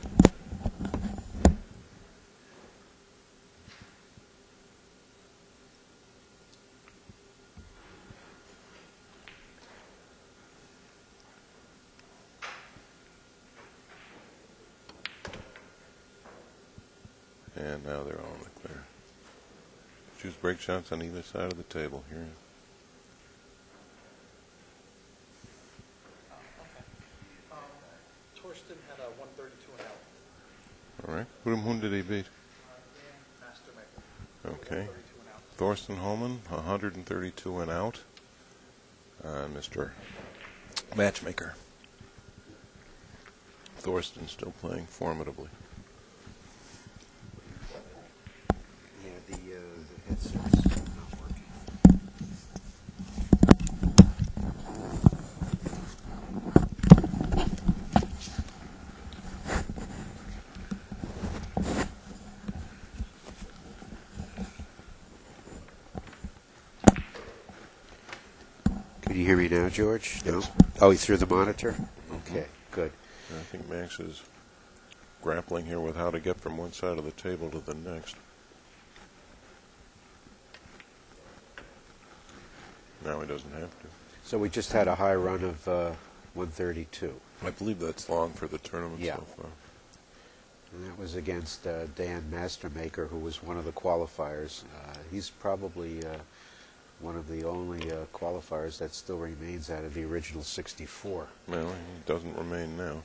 [SPEAKER 1] And now they're all in the clear. Choose break shots on either side of the table here.
[SPEAKER 5] Torsten had a 132 and out.
[SPEAKER 1] All right. Whom did he beat?
[SPEAKER 5] Mastermaker.
[SPEAKER 1] Okay.
[SPEAKER 5] 132 and out.
[SPEAKER 1] Thorsten Holman, 132 and out. Mr. Matchmaker. Thorsten still playing formidably.
[SPEAKER 4] Yeah, the headset's not working. Can you hear me now, George? No?
[SPEAKER 1] Yes.
[SPEAKER 4] Oh, he threw the monitor? Okay, good.
[SPEAKER 1] I think Max is grappling here with how to get from one side of the table to the next. Now he doesn't have to.
[SPEAKER 4] So we just had a high run of 132.
[SPEAKER 1] I believe that's long for the tournament
[SPEAKER 4] Yeah.
[SPEAKER 1] so far.
[SPEAKER 4] And that was against Dan Mastermaker, who was one of the qualifiers. He's probably one of the only qualifiers that still remains out of the original 64.
[SPEAKER 1] Well, he doesn't remain now.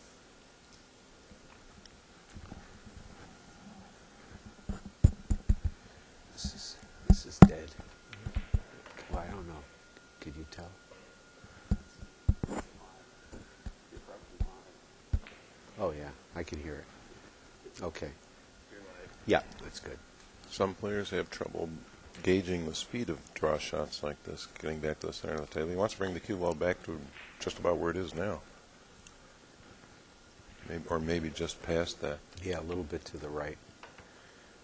[SPEAKER 4] This is dead. Well, I don't know. Could you tell? Oh yeah, I can hear it. Okay. Yeah, that's good.
[SPEAKER 1] Some players have trouble gauging the speed of draw shots like this, getting back to the center of the table. He wants to bring the cue ball back to just about where it is now. Maybe just past that.
[SPEAKER 4] Yeah, a little bit to the right.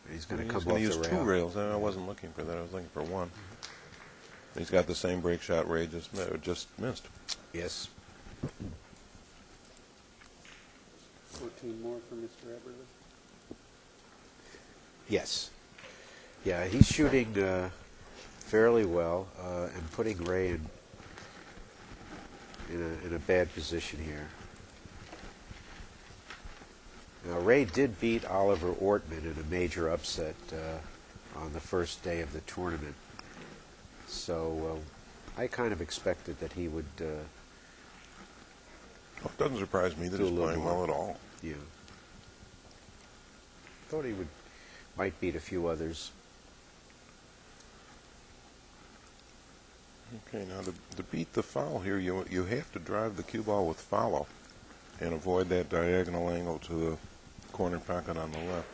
[SPEAKER 4] And he's going to come
[SPEAKER 1] He's going
[SPEAKER 4] off
[SPEAKER 1] to use
[SPEAKER 4] the
[SPEAKER 1] 2
[SPEAKER 4] rail.
[SPEAKER 1] rails. I wasn't looking for that. I was looking for 1. He's got the same break shot where he just missed.
[SPEAKER 4] Yes.
[SPEAKER 2] 14 more for Mr. Eberle.
[SPEAKER 4] Yes. Yeah, he's shooting fairly well and putting Ray in a bad position here. Now, Ray did beat Oliver Ortman in a major upset on the first day of the tournament. So I kind of expected that he would
[SPEAKER 1] It doesn't surprise me that
[SPEAKER 4] do a
[SPEAKER 1] he's
[SPEAKER 4] little
[SPEAKER 1] playing
[SPEAKER 4] more.
[SPEAKER 1] well at all.
[SPEAKER 4] Yeah. Thought he might beat a few others.
[SPEAKER 1] Okay, now to beat the foul here, you have to drive the cue ball with follow and avoid that diagonal angle to the corner pocket on the left.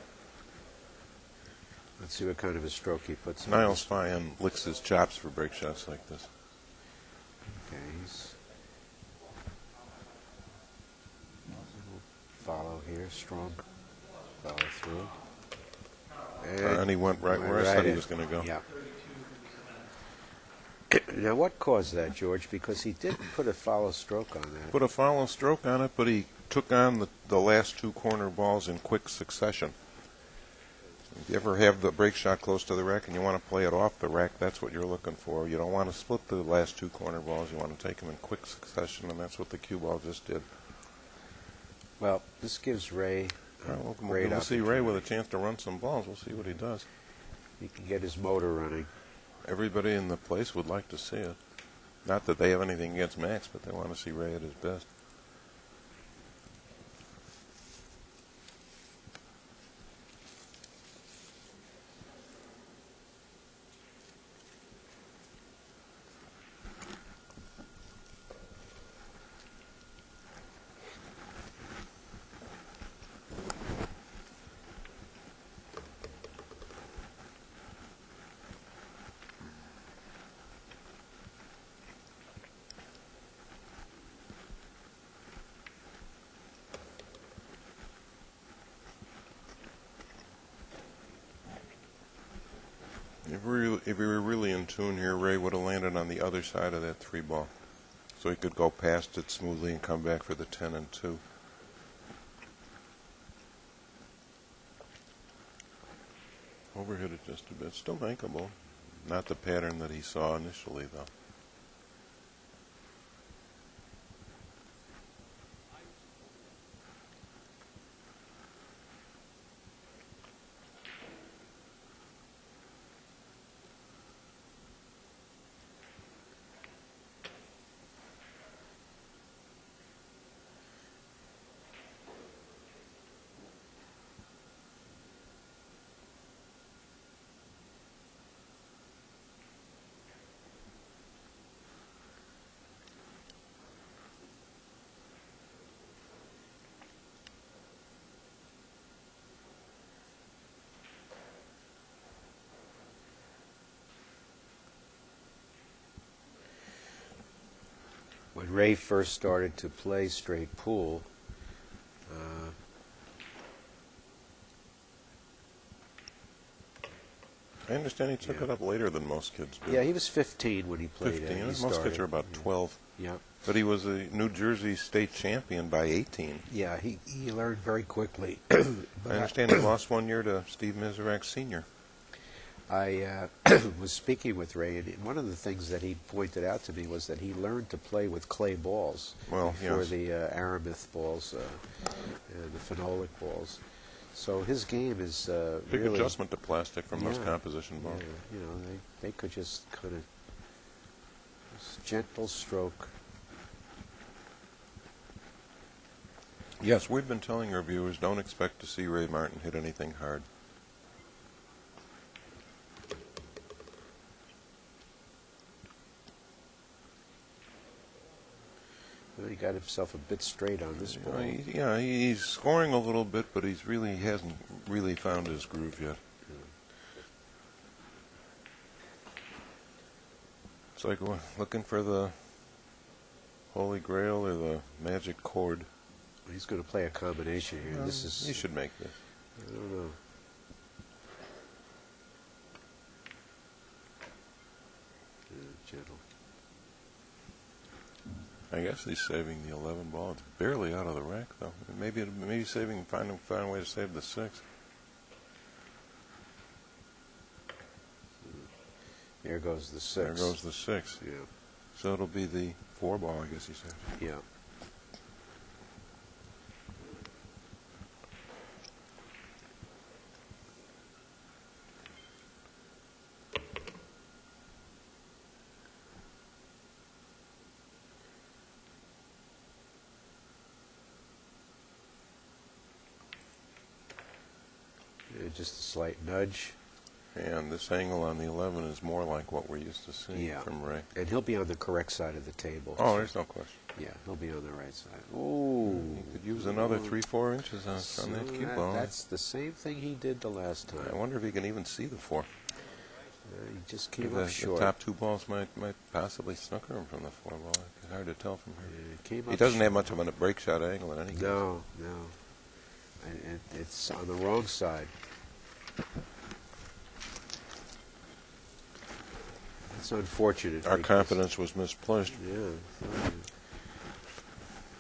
[SPEAKER 4] Let's see what kind of a stroke he puts on.
[SPEAKER 1] Niles Fine licks his chops for break shots like this.
[SPEAKER 4] Okay, he's follow here, strong follow through.
[SPEAKER 1] And he went right where I said he was going to go.
[SPEAKER 4] Yeah. Now, what caused that, George? Because he did put a follow stroke on that.
[SPEAKER 1] Put a follow stroke on it, but he took on the last two corner balls in quick succession. If you ever have the break shot close to the rack and you want to play it off the rack, that's what you're looking for. You don't want to split the last two corner balls. You want to take them in quick succession, and that's what the cue ball just did.
[SPEAKER 4] Well, this gives Ray
[SPEAKER 1] We'll see Ray with a chance to run some balls. We'll see what he does.
[SPEAKER 4] He can get his motor running.
[SPEAKER 1] Everybody in the place would like to see it. Not that they have anything against Max, but they want to see Ray at his best. If we were really in tune here, Ray would have landed on the other side of that 3 ball. So he could go past it smoothly and come back for the 10 and 2. Overhit it just a bit. Still makeable. Not the pattern that he saw initially, though.
[SPEAKER 4] When Ray first started to play straight pool,
[SPEAKER 1] I understand he took it up later than most kids do.
[SPEAKER 4] yeah, he was 15 when he played
[SPEAKER 1] 15.
[SPEAKER 4] it.
[SPEAKER 1] Most kids are about 12.
[SPEAKER 4] Yeah.
[SPEAKER 1] But he was a New Jersey state champion by 18.
[SPEAKER 4] Yeah, he learned very quickly.
[SPEAKER 1] I understand he lost 1 year to Steve Miserak Sr.
[SPEAKER 4] I was speaking with Ray, and one of the things that he pointed out to me was that he learned to play with clay balls before
[SPEAKER 1] yes.
[SPEAKER 4] the Aramith balls and the phenolic balls. So his game is
[SPEAKER 1] Big
[SPEAKER 4] really
[SPEAKER 1] adjustment to plastic from those composition balls.
[SPEAKER 4] Yeah, you know, they could just kind of gentle stroke.
[SPEAKER 1] Yes, we've been telling our viewers, don't expect to see Ray Martin hit anything hard.
[SPEAKER 4] Well, he got himself a bit straight on this ball.
[SPEAKER 1] He's scoring a little bit, but he hasn't really found his groove yet. It's like looking for the Holy Grail or the magic chord.
[SPEAKER 4] He's going to play a combination here.
[SPEAKER 1] He should make this.
[SPEAKER 4] I don't know. Gentle.
[SPEAKER 1] I guess he's saving the 11 ball. It's barely out of the rack, though. Maybe find a way to save the 6.
[SPEAKER 4] There goes the 6.
[SPEAKER 1] There goes the 6.
[SPEAKER 4] Yeah.
[SPEAKER 1] So it'll be the 4 ball, I guess he said.
[SPEAKER 4] Yeah. Just a slight nudge.
[SPEAKER 1] And this angle on the 11 is more like what we're used to seeing
[SPEAKER 4] Yeah.
[SPEAKER 1] from Ray.
[SPEAKER 4] And he'll be on the correct side of the table.
[SPEAKER 1] Oh, there's no question.
[SPEAKER 4] Yeah, he'll be on the right side. Oh,
[SPEAKER 1] You could use another 3-4 inches on that cue ball.
[SPEAKER 4] That's the same thing he did the last time.
[SPEAKER 1] I wonder if he can even see the 4.
[SPEAKER 4] He just came
[SPEAKER 1] The
[SPEAKER 4] up short.
[SPEAKER 1] top 2 balls might possibly snooker him from the 4 ball. It's hard to tell from here.
[SPEAKER 4] Came
[SPEAKER 1] He
[SPEAKER 4] up
[SPEAKER 1] doesn't have
[SPEAKER 4] short.
[SPEAKER 1] much of a break shot angle in any case.
[SPEAKER 4] No. And it's on the wrong side. It's unfortunate.
[SPEAKER 1] Our
[SPEAKER 4] because-
[SPEAKER 1] confidence was misplaced.
[SPEAKER 4] Yeah.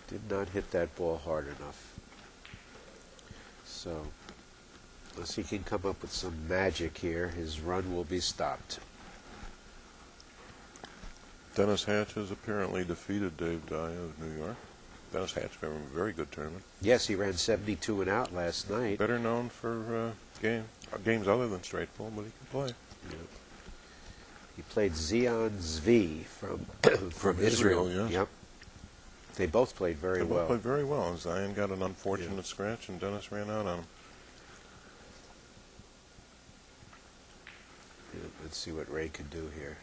[SPEAKER 4] Did not hit that ball hard enough. So, unless he can come up with some magic here, his run will be stopped.
[SPEAKER 1] Dennis Hatch has apparently defeated Dave Dye of New York. Dennis Hatch had a very good tournament.
[SPEAKER 4] Yes, he ran 72 and out last night.
[SPEAKER 1] Better known for games other than straight pull, but he can play.
[SPEAKER 4] He played Zion Zvi from
[SPEAKER 1] From
[SPEAKER 4] Israel.
[SPEAKER 1] Israel, yes.
[SPEAKER 4] Yep. They both played very
[SPEAKER 1] They
[SPEAKER 4] well.
[SPEAKER 1] both played very well. Zion got an unfortunate scratch, and Dennis ran out on him.
[SPEAKER 4] Yeah, let's see what Ray can do here.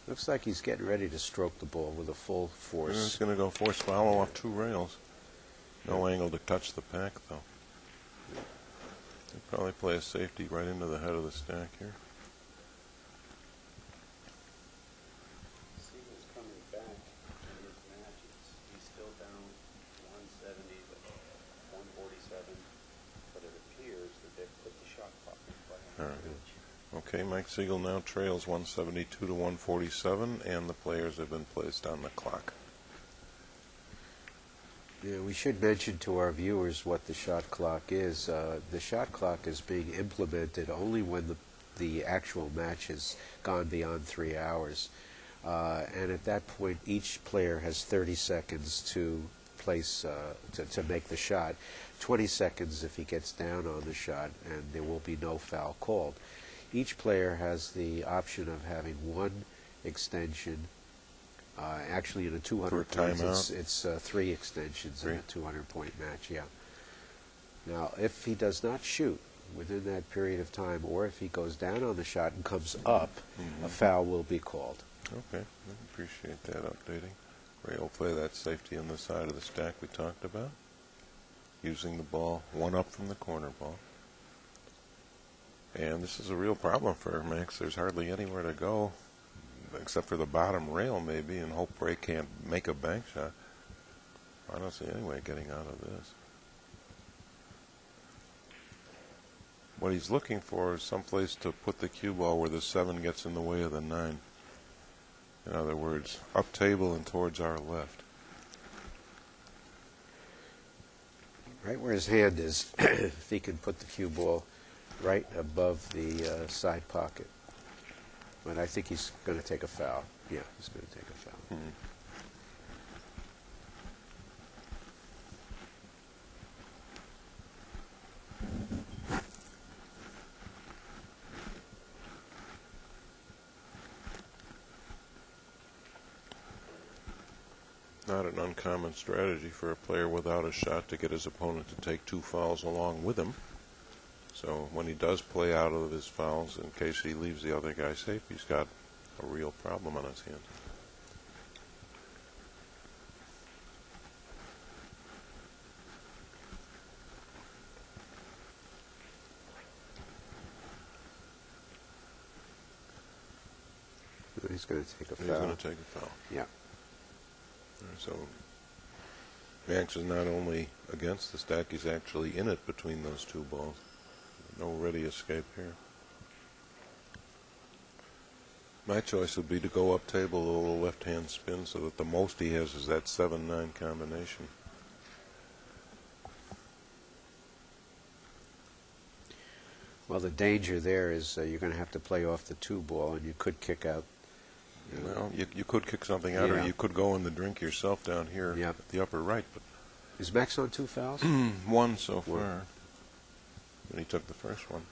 [SPEAKER 4] Looks like he's getting ready to stroke the ball with a full
[SPEAKER 1] And he's
[SPEAKER 4] force.
[SPEAKER 1] going to go force follow off 2 rails. No angle to touch the pack, though. He'll probably play a safety right into the head of the stack here.
[SPEAKER 2] Siegel's coming back in his matches. He's still down 170 to 147, but it appears that they've put the shot clock in play.
[SPEAKER 1] All right. Okay, Mike Siegel now trails 172 to 147, and the players have been placed on the clock.
[SPEAKER 4] Yeah, we should mention to our viewers what the shot clock is. The shot clock is being implemented only when the actual match has gone beyond 3 hours. And at that point, each player has 30 seconds to place to make the shot. 20 seconds if he gets down on the shot, and there will be no foul called. Each player has the option of having one extension. Actually, in a 200
[SPEAKER 1] For a
[SPEAKER 4] points,
[SPEAKER 1] timeout?
[SPEAKER 4] it's 3 extensions in
[SPEAKER 1] Three.
[SPEAKER 4] a 200-point match. Yeah. Now, if he does not shoot within that period of time, or if he goes down on the shot and comes up, a foul will be called.
[SPEAKER 1] Okay, I appreciate that updating. Ray will play that safety on the side of the stack we talked about, using the ball 1 up from the corner ball. And this is a real problem for Max. There's hardly anywhere to go, except for the bottom rail maybe, and hope Ray can't make a bank shot. I don't see any way getting out of this. What he's looking for is someplace to put the cue ball where the 7 gets in the way of the 9. In other words, up table and towards our left.
[SPEAKER 4] Right where his hand is, if he can put the cue ball right above the side pocket. But I think he's going to take a foul. Yeah, he's going to take a foul.
[SPEAKER 1] Not an uncommon strategy for a player without a shot to get his opponent to take 2 fouls along with him. So when he does play out of his fouls, in case he leaves the other guy safe, he's got a real problem on his hands.
[SPEAKER 4] He's going to take a
[SPEAKER 1] He's
[SPEAKER 4] foul.
[SPEAKER 1] going to take a foul.
[SPEAKER 4] Yeah.
[SPEAKER 1] So Max is not only against the stack, he's actually in it between those 2 balls. No ready escape here. My choice would be to go up table a little left-hand spin so that the most he has is that 7-9 combination.
[SPEAKER 4] Well, the danger there is you're going to have to play off the 2 ball, and you could kick out.
[SPEAKER 1] Well, you could kick something out,
[SPEAKER 4] Yeah.
[SPEAKER 1] or you could go in the drink yourself down here
[SPEAKER 4] Yep.
[SPEAKER 1] at the upper right. But
[SPEAKER 4] Is Max on 2 fouls?
[SPEAKER 1] 1 so far. And he took the first one.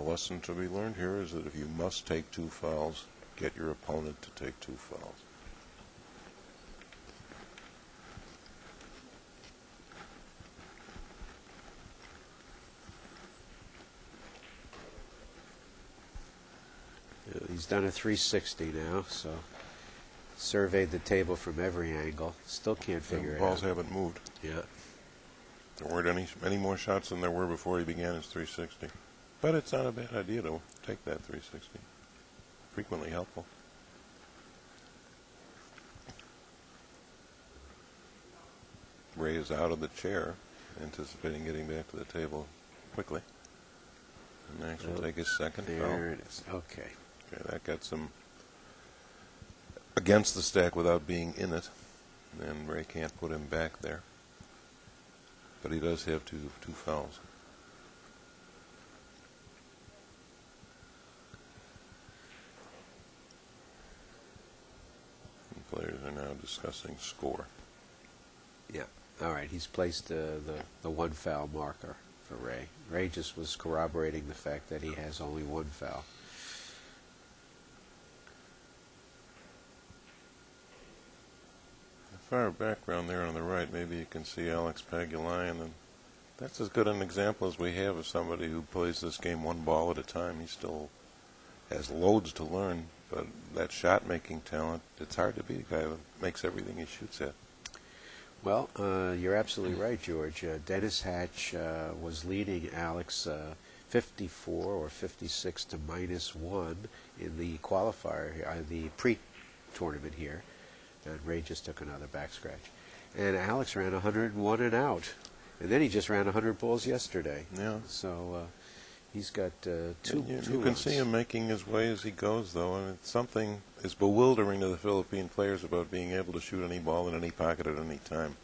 [SPEAKER 1] lesson to be learned here is that if you must take 2 fouls, get your opponent to take 2 fouls.
[SPEAKER 4] He's done a 360 now, so surveyed the table from every angle. Still can't figure
[SPEAKER 1] The
[SPEAKER 4] it
[SPEAKER 1] balls
[SPEAKER 4] out.
[SPEAKER 1] haven't moved.
[SPEAKER 4] Yeah.
[SPEAKER 1] There weren't any more shots than there were before he began his 360. But it's not a bad idea to take that 360. Frequently helpful. Ray is out of the chair, anticipating getting back to the table quickly. And Max will take his second foul.
[SPEAKER 4] There it is. Okay.
[SPEAKER 1] Okay, that gets him against the stack without being in it. And Ray can't put him back there. But he does have two fouls. And players are now discussing score.
[SPEAKER 4] Yeah. All right. He's placed the 1 foul marker for Ray. Ray just was corroborating the fact that he has only 1 foul.
[SPEAKER 1] Far background there on the right, maybe you can see Alex Pagulayan, and that's as good an example as we have of somebody who plays this game 1 ball at a time. He still has loads to learn, but that shot-making talent, it's hard to beat a guy who makes everything he shoots at.
[SPEAKER 4] Well, you're absolutely right, George. Dennis Hatch was leading Alex 54 or 56 to -1 in the qualifier, the pre-tournament here. And Ray just took another back scratch. And Alex ran 101 and out. And then he just ran 100 balls yesterday.
[SPEAKER 1] Yeah.
[SPEAKER 4] So he's got two
[SPEAKER 1] You
[SPEAKER 4] two
[SPEAKER 1] can
[SPEAKER 4] runs.
[SPEAKER 1] see him making his way as he goes, though, and it's something is bewildering to the Philippine players about being able to shoot any ball in any pocket at any time.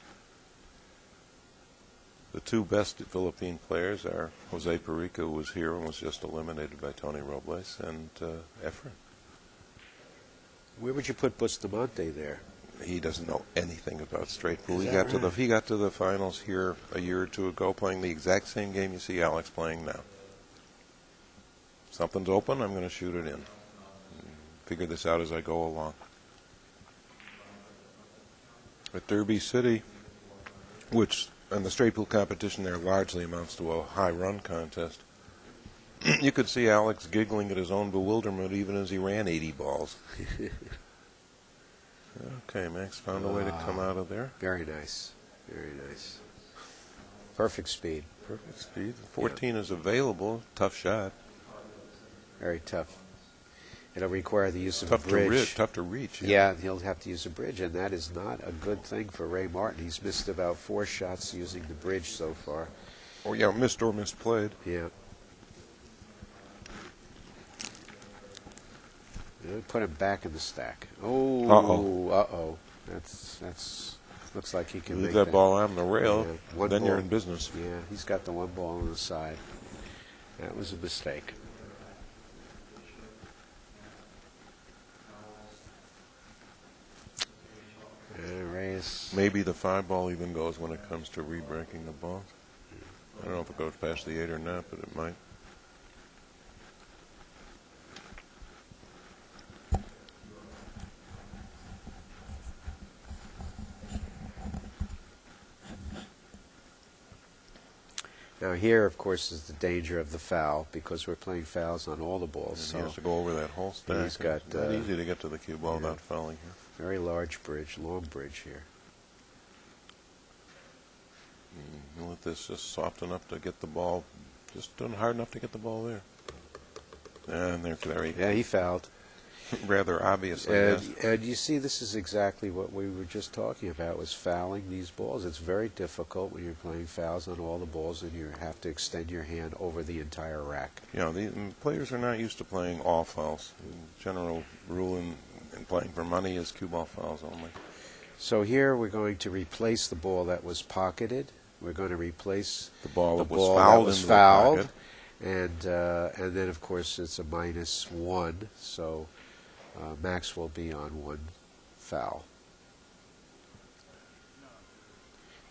[SPEAKER 1] The 2 best Philippine players are Jose Perico, who was here and was just eliminated by Tony Robles, and Efren.
[SPEAKER 4] Where would you put Bustamante there?
[SPEAKER 1] He doesn't know anything about straight pool.
[SPEAKER 4] Is
[SPEAKER 1] He
[SPEAKER 4] that
[SPEAKER 1] got to the
[SPEAKER 4] right?
[SPEAKER 1] he got to the finals here a year or 2 ago, playing the exact same game you see Alex playing now. Something's open, I'm going to shoot it in. Figure this out as I go along. At Derby City, which in the straight pool competition there largely amounts to a high run contest, you could see Alex giggling at his own bewilderment even as he ran 80 balls. Okay, Max found a way to come out of there.
[SPEAKER 4] Very nice. Very nice. Perfect speed.
[SPEAKER 1] Perfect speed. 14 is available. Tough shot.
[SPEAKER 4] Very tough. It'll require the use of
[SPEAKER 1] Tough
[SPEAKER 4] a bridge.
[SPEAKER 1] Tough to reach.
[SPEAKER 4] Yeah, he'll have to use a bridge, and that is not a good thing for Ray Martin. He's missed about 4 shots using the bridge so far.
[SPEAKER 1] Oh, yeah, missed or misplayed.
[SPEAKER 4] Yeah. Put him back in the stack. Oh, uh-oh. That's looks like he can
[SPEAKER 1] Leave
[SPEAKER 4] make
[SPEAKER 1] that ball on the rail,
[SPEAKER 4] Yeah, one
[SPEAKER 1] then you're
[SPEAKER 4] ball.
[SPEAKER 1] in business.
[SPEAKER 4] Yeah, he's got the 1 ball on the side. That was a mistake. Reyes.
[SPEAKER 1] Maybe the 5 ball even goes when it comes to re-breaking the ball. I don't know if it goes past the 8 or not, but it might.
[SPEAKER 4] Now here, of course, is the danger of the foul because we're playing fouls on all the balls.
[SPEAKER 1] And
[SPEAKER 4] So
[SPEAKER 1] he has to go over that whole stack.
[SPEAKER 4] he's got,
[SPEAKER 1] It's not easy to get to the cue ball without fouling here.
[SPEAKER 4] very large bridge, long bridge here.
[SPEAKER 1] You let this just soft enough to get the ball, just done hard enough to get the ball there. And there he
[SPEAKER 4] Yeah, he fouled.
[SPEAKER 1] rather obviously. Yes.
[SPEAKER 4] And you see, this is exactly what we were just talking about, was fouling these balls. It's very difficult when you're playing fouls on all the balls and you have to extend your hand over the entire rack.
[SPEAKER 1] The players are not used to playing all fouls. The general rule in playing for money is cue ball fouls only.
[SPEAKER 4] So here we're going to replace the ball that was pocketed. We're going to replace
[SPEAKER 1] The ball
[SPEAKER 4] the
[SPEAKER 1] that was
[SPEAKER 4] ball
[SPEAKER 1] fouled
[SPEAKER 4] that was
[SPEAKER 1] into the
[SPEAKER 4] fouled.
[SPEAKER 1] pocket.
[SPEAKER 4] And then, of course, it's a -1, so Max will be on 1 foul.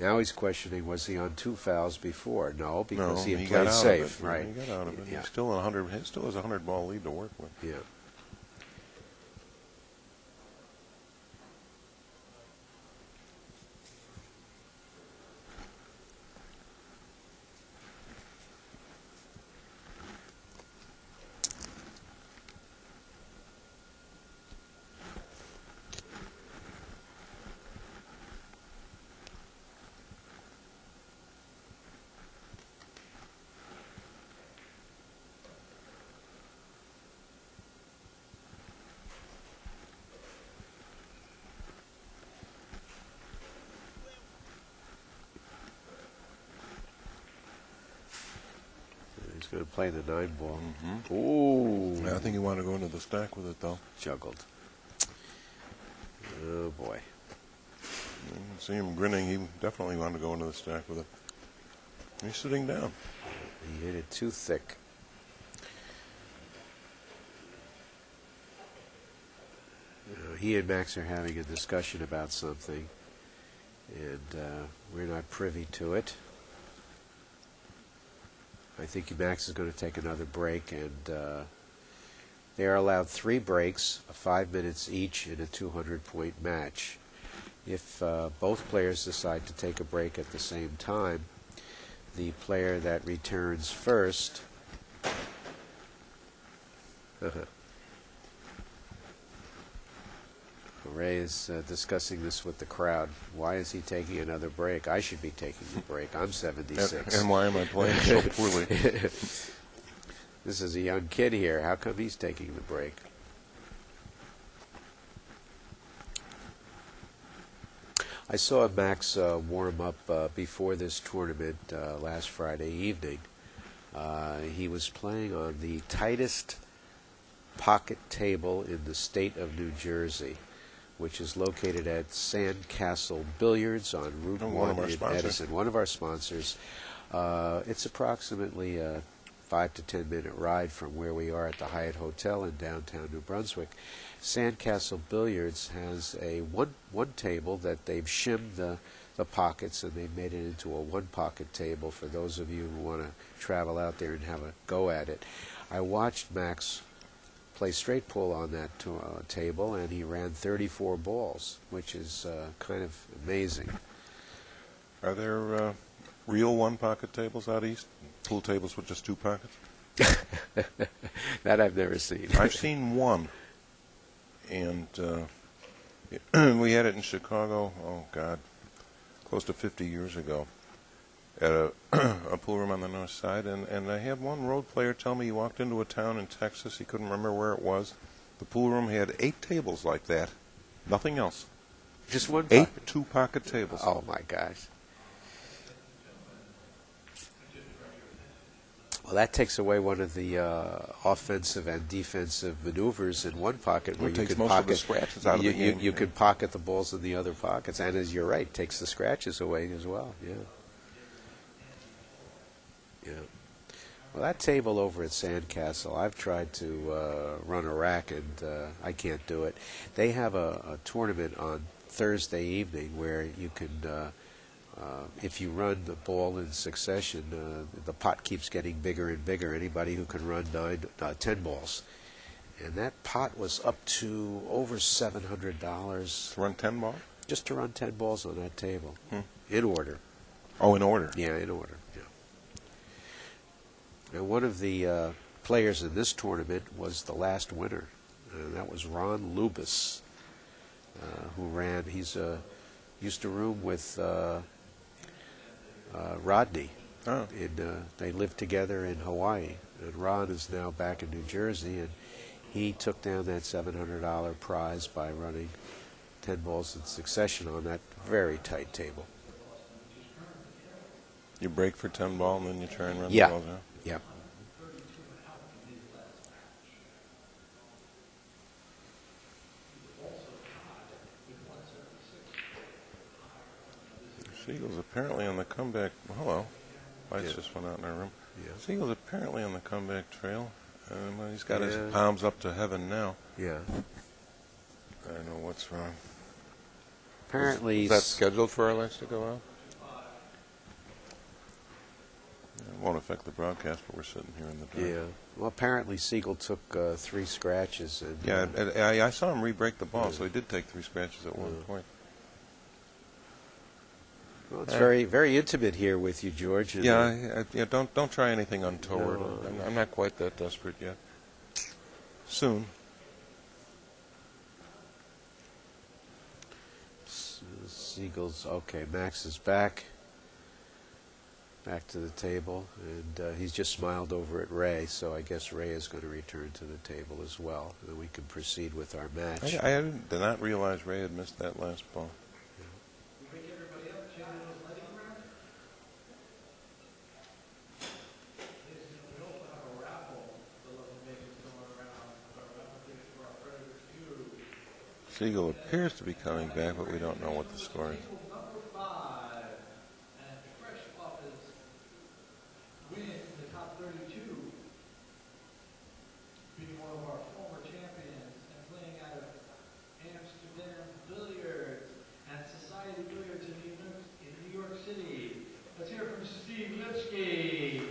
[SPEAKER 4] Now he's questioning, was he on 2 fouls before? No, because
[SPEAKER 1] No,
[SPEAKER 4] he had
[SPEAKER 1] got
[SPEAKER 4] played
[SPEAKER 1] out
[SPEAKER 4] safe.
[SPEAKER 1] of it.
[SPEAKER 4] Right.
[SPEAKER 1] He got out of it.
[SPEAKER 4] Yeah.
[SPEAKER 1] He's still 100. He still has a 100-ball lead to work with.
[SPEAKER 4] Yeah. He's going to play the 9-ball.
[SPEAKER 1] Mm-hmm.
[SPEAKER 4] Ooh.
[SPEAKER 1] Yeah, I think he wanted to go into the stack with it, though.
[SPEAKER 4] Juggled. Oh, boy.
[SPEAKER 1] You can see him grinning. He definitely wanted to go into the stack with it. He's sitting down.
[SPEAKER 4] He hit it too thick. He and Max are having a discussion about something, and we're not privy to it. I think Max is going to take another break, and they are allowed 3 breaks, 5 minutes each, in a 200-point match. If both players decide to take a break at the same time, the player that returns first Ray is discussing this with the crowd. Why is he taking another break? I should be taking the break. I'm 76.
[SPEAKER 1] And why am I playing so poorly?
[SPEAKER 4] This is a young kid here. How come he's taking the break? I saw Max warm up before this tournament last Friday evening. He was playing on the tightest pocket table in the state of New Jersey, which is located at Sandcastle Billiards on Route 1 in Edison. One of our sponsors. It's approximately a 5 to 10 minute ride from where we are at the Hyatt Hotel in downtown New Brunswick. Sandcastle Billiards has a one table that they've shimmed the pockets, and they've made it into a one-pocket table for those of you who want to travel out there and have a go at it. I watched Max play straight pull on that table, and he ran 34 balls, which is kind of amazing.
[SPEAKER 1] Are there real one-pocket tables out east? Pool tables with just 2 pockets?
[SPEAKER 4] That I've never seen.
[SPEAKER 1] I've seen one, and we had it in Chicago, oh, God, close to 50 years ago at a pool room on the north side, and I had one road player tell me he walked into a town in Texas. He couldn't remember where it was. The pool room had 8 tables like that, nothing else.
[SPEAKER 4] Just one
[SPEAKER 1] 8
[SPEAKER 4] pocket?
[SPEAKER 1] 2-pocket tables.
[SPEAKER 4] Oh, my gosh. Well, that takes away one of the offensive and defensive maneuvers in one pocket, where you can pocket
[SPEAKER 1] the scratches out of the game.
[SPEAKER 4] You can pocket the balls in the other pockets, and as you're right, takes the scratches away as well. Yeah. Yeah. Well, that table over at Sandcastle, I've tried to run a rack, and I can't do it. They have a tournament on Thursday evening where you can. If you run the ball in succession, the pot keeps getting bigger and bigger. Anybody who can run 10 balls. And that pot was up to over $700.
[SPEAKER 1] To run 10 balls?
[SPEAKER 4] Just to run 10 balls on that table. In order.
[SPEAKER 1] Oh, in order?
[SPEAKER 4] Yeah, in order. Yeah. Now, one of the players in this tournament was the last winner. And that was Ron Lubis, who ran. He's used to room with Rodney.
[SPEAKER 1] Oh.
[SPEAKER 4] They lived together in Hawaii, and Ron is now back in New Jersey, and he took down that $700 prize by running 10 balls in succession on that very tight table.
[SPEAKER 1] You break for 10 ball, and then you try and run
[SPEAKER 4] Yeah.
[SPEAKER 1] the balls out?
[SPEAKER 4] Yeah.
[SPEAKER 1] Seagull's apparently on the comeback. Hello. Lights
[SPEAKER 4] Yeah.
[SPEAKER 1] just went out in our room.
[SPEAKER 4] Yeah.
[SPEAKER 1] Seagull's apparently on the comeback trail. He's got
[SPEAKER 4] Yeah.
[SPEAKER 1] his palms up to heaven now.
[SPEAKER 4] Yeah.
[SPEAKER 1] I don't know what's wrong.
[SPEAKER 4] Apparently,
[SPEAKER 1] Is that scheduled for our lights to go out? It won't affect the broadcast, but we're sitting here in the dark.
[SPEAKER 4] Yeah. Well, apparently Siegel took 3 scratches. And,
[SPEAKER 1] Yeah, I saw him re-break the ball, so he did take 3 scratches at one point.
[SPEAKER 4] Well, it's very, very intimate here with you, George. And,
[SPEAKER 1] Yeah, don't try anything untoward.
[SPEAKER 4] No.
[SPEAKER 1] I'm not quite that desperate yet. Soon.
[SPEAKER 4] Siegel's okay. Max is back to the table, and he's just smiled over at Ray. So I guess Ray is going to return to the table as well, and then we can proceed with our match.
[SPEAKER 1] I did not realize Ray had missed that last ball.
[SPEAKER 5] We wake everybody up, change those lighting around. Ladies and gentlemen, we also have a raffle that looks amazing going around. Our raffle tickets for our Predators Cube.
[SPEAKER 1] Siegel appears to be coming back, but we don't know what the score is.
[SPEAKER 5] Number 5, and fresh off his win in the top 32, being one of our former champions and playing out of Amsterdam Billiards and Society Billiards in New York City. Let's hear from Steve Lipsky.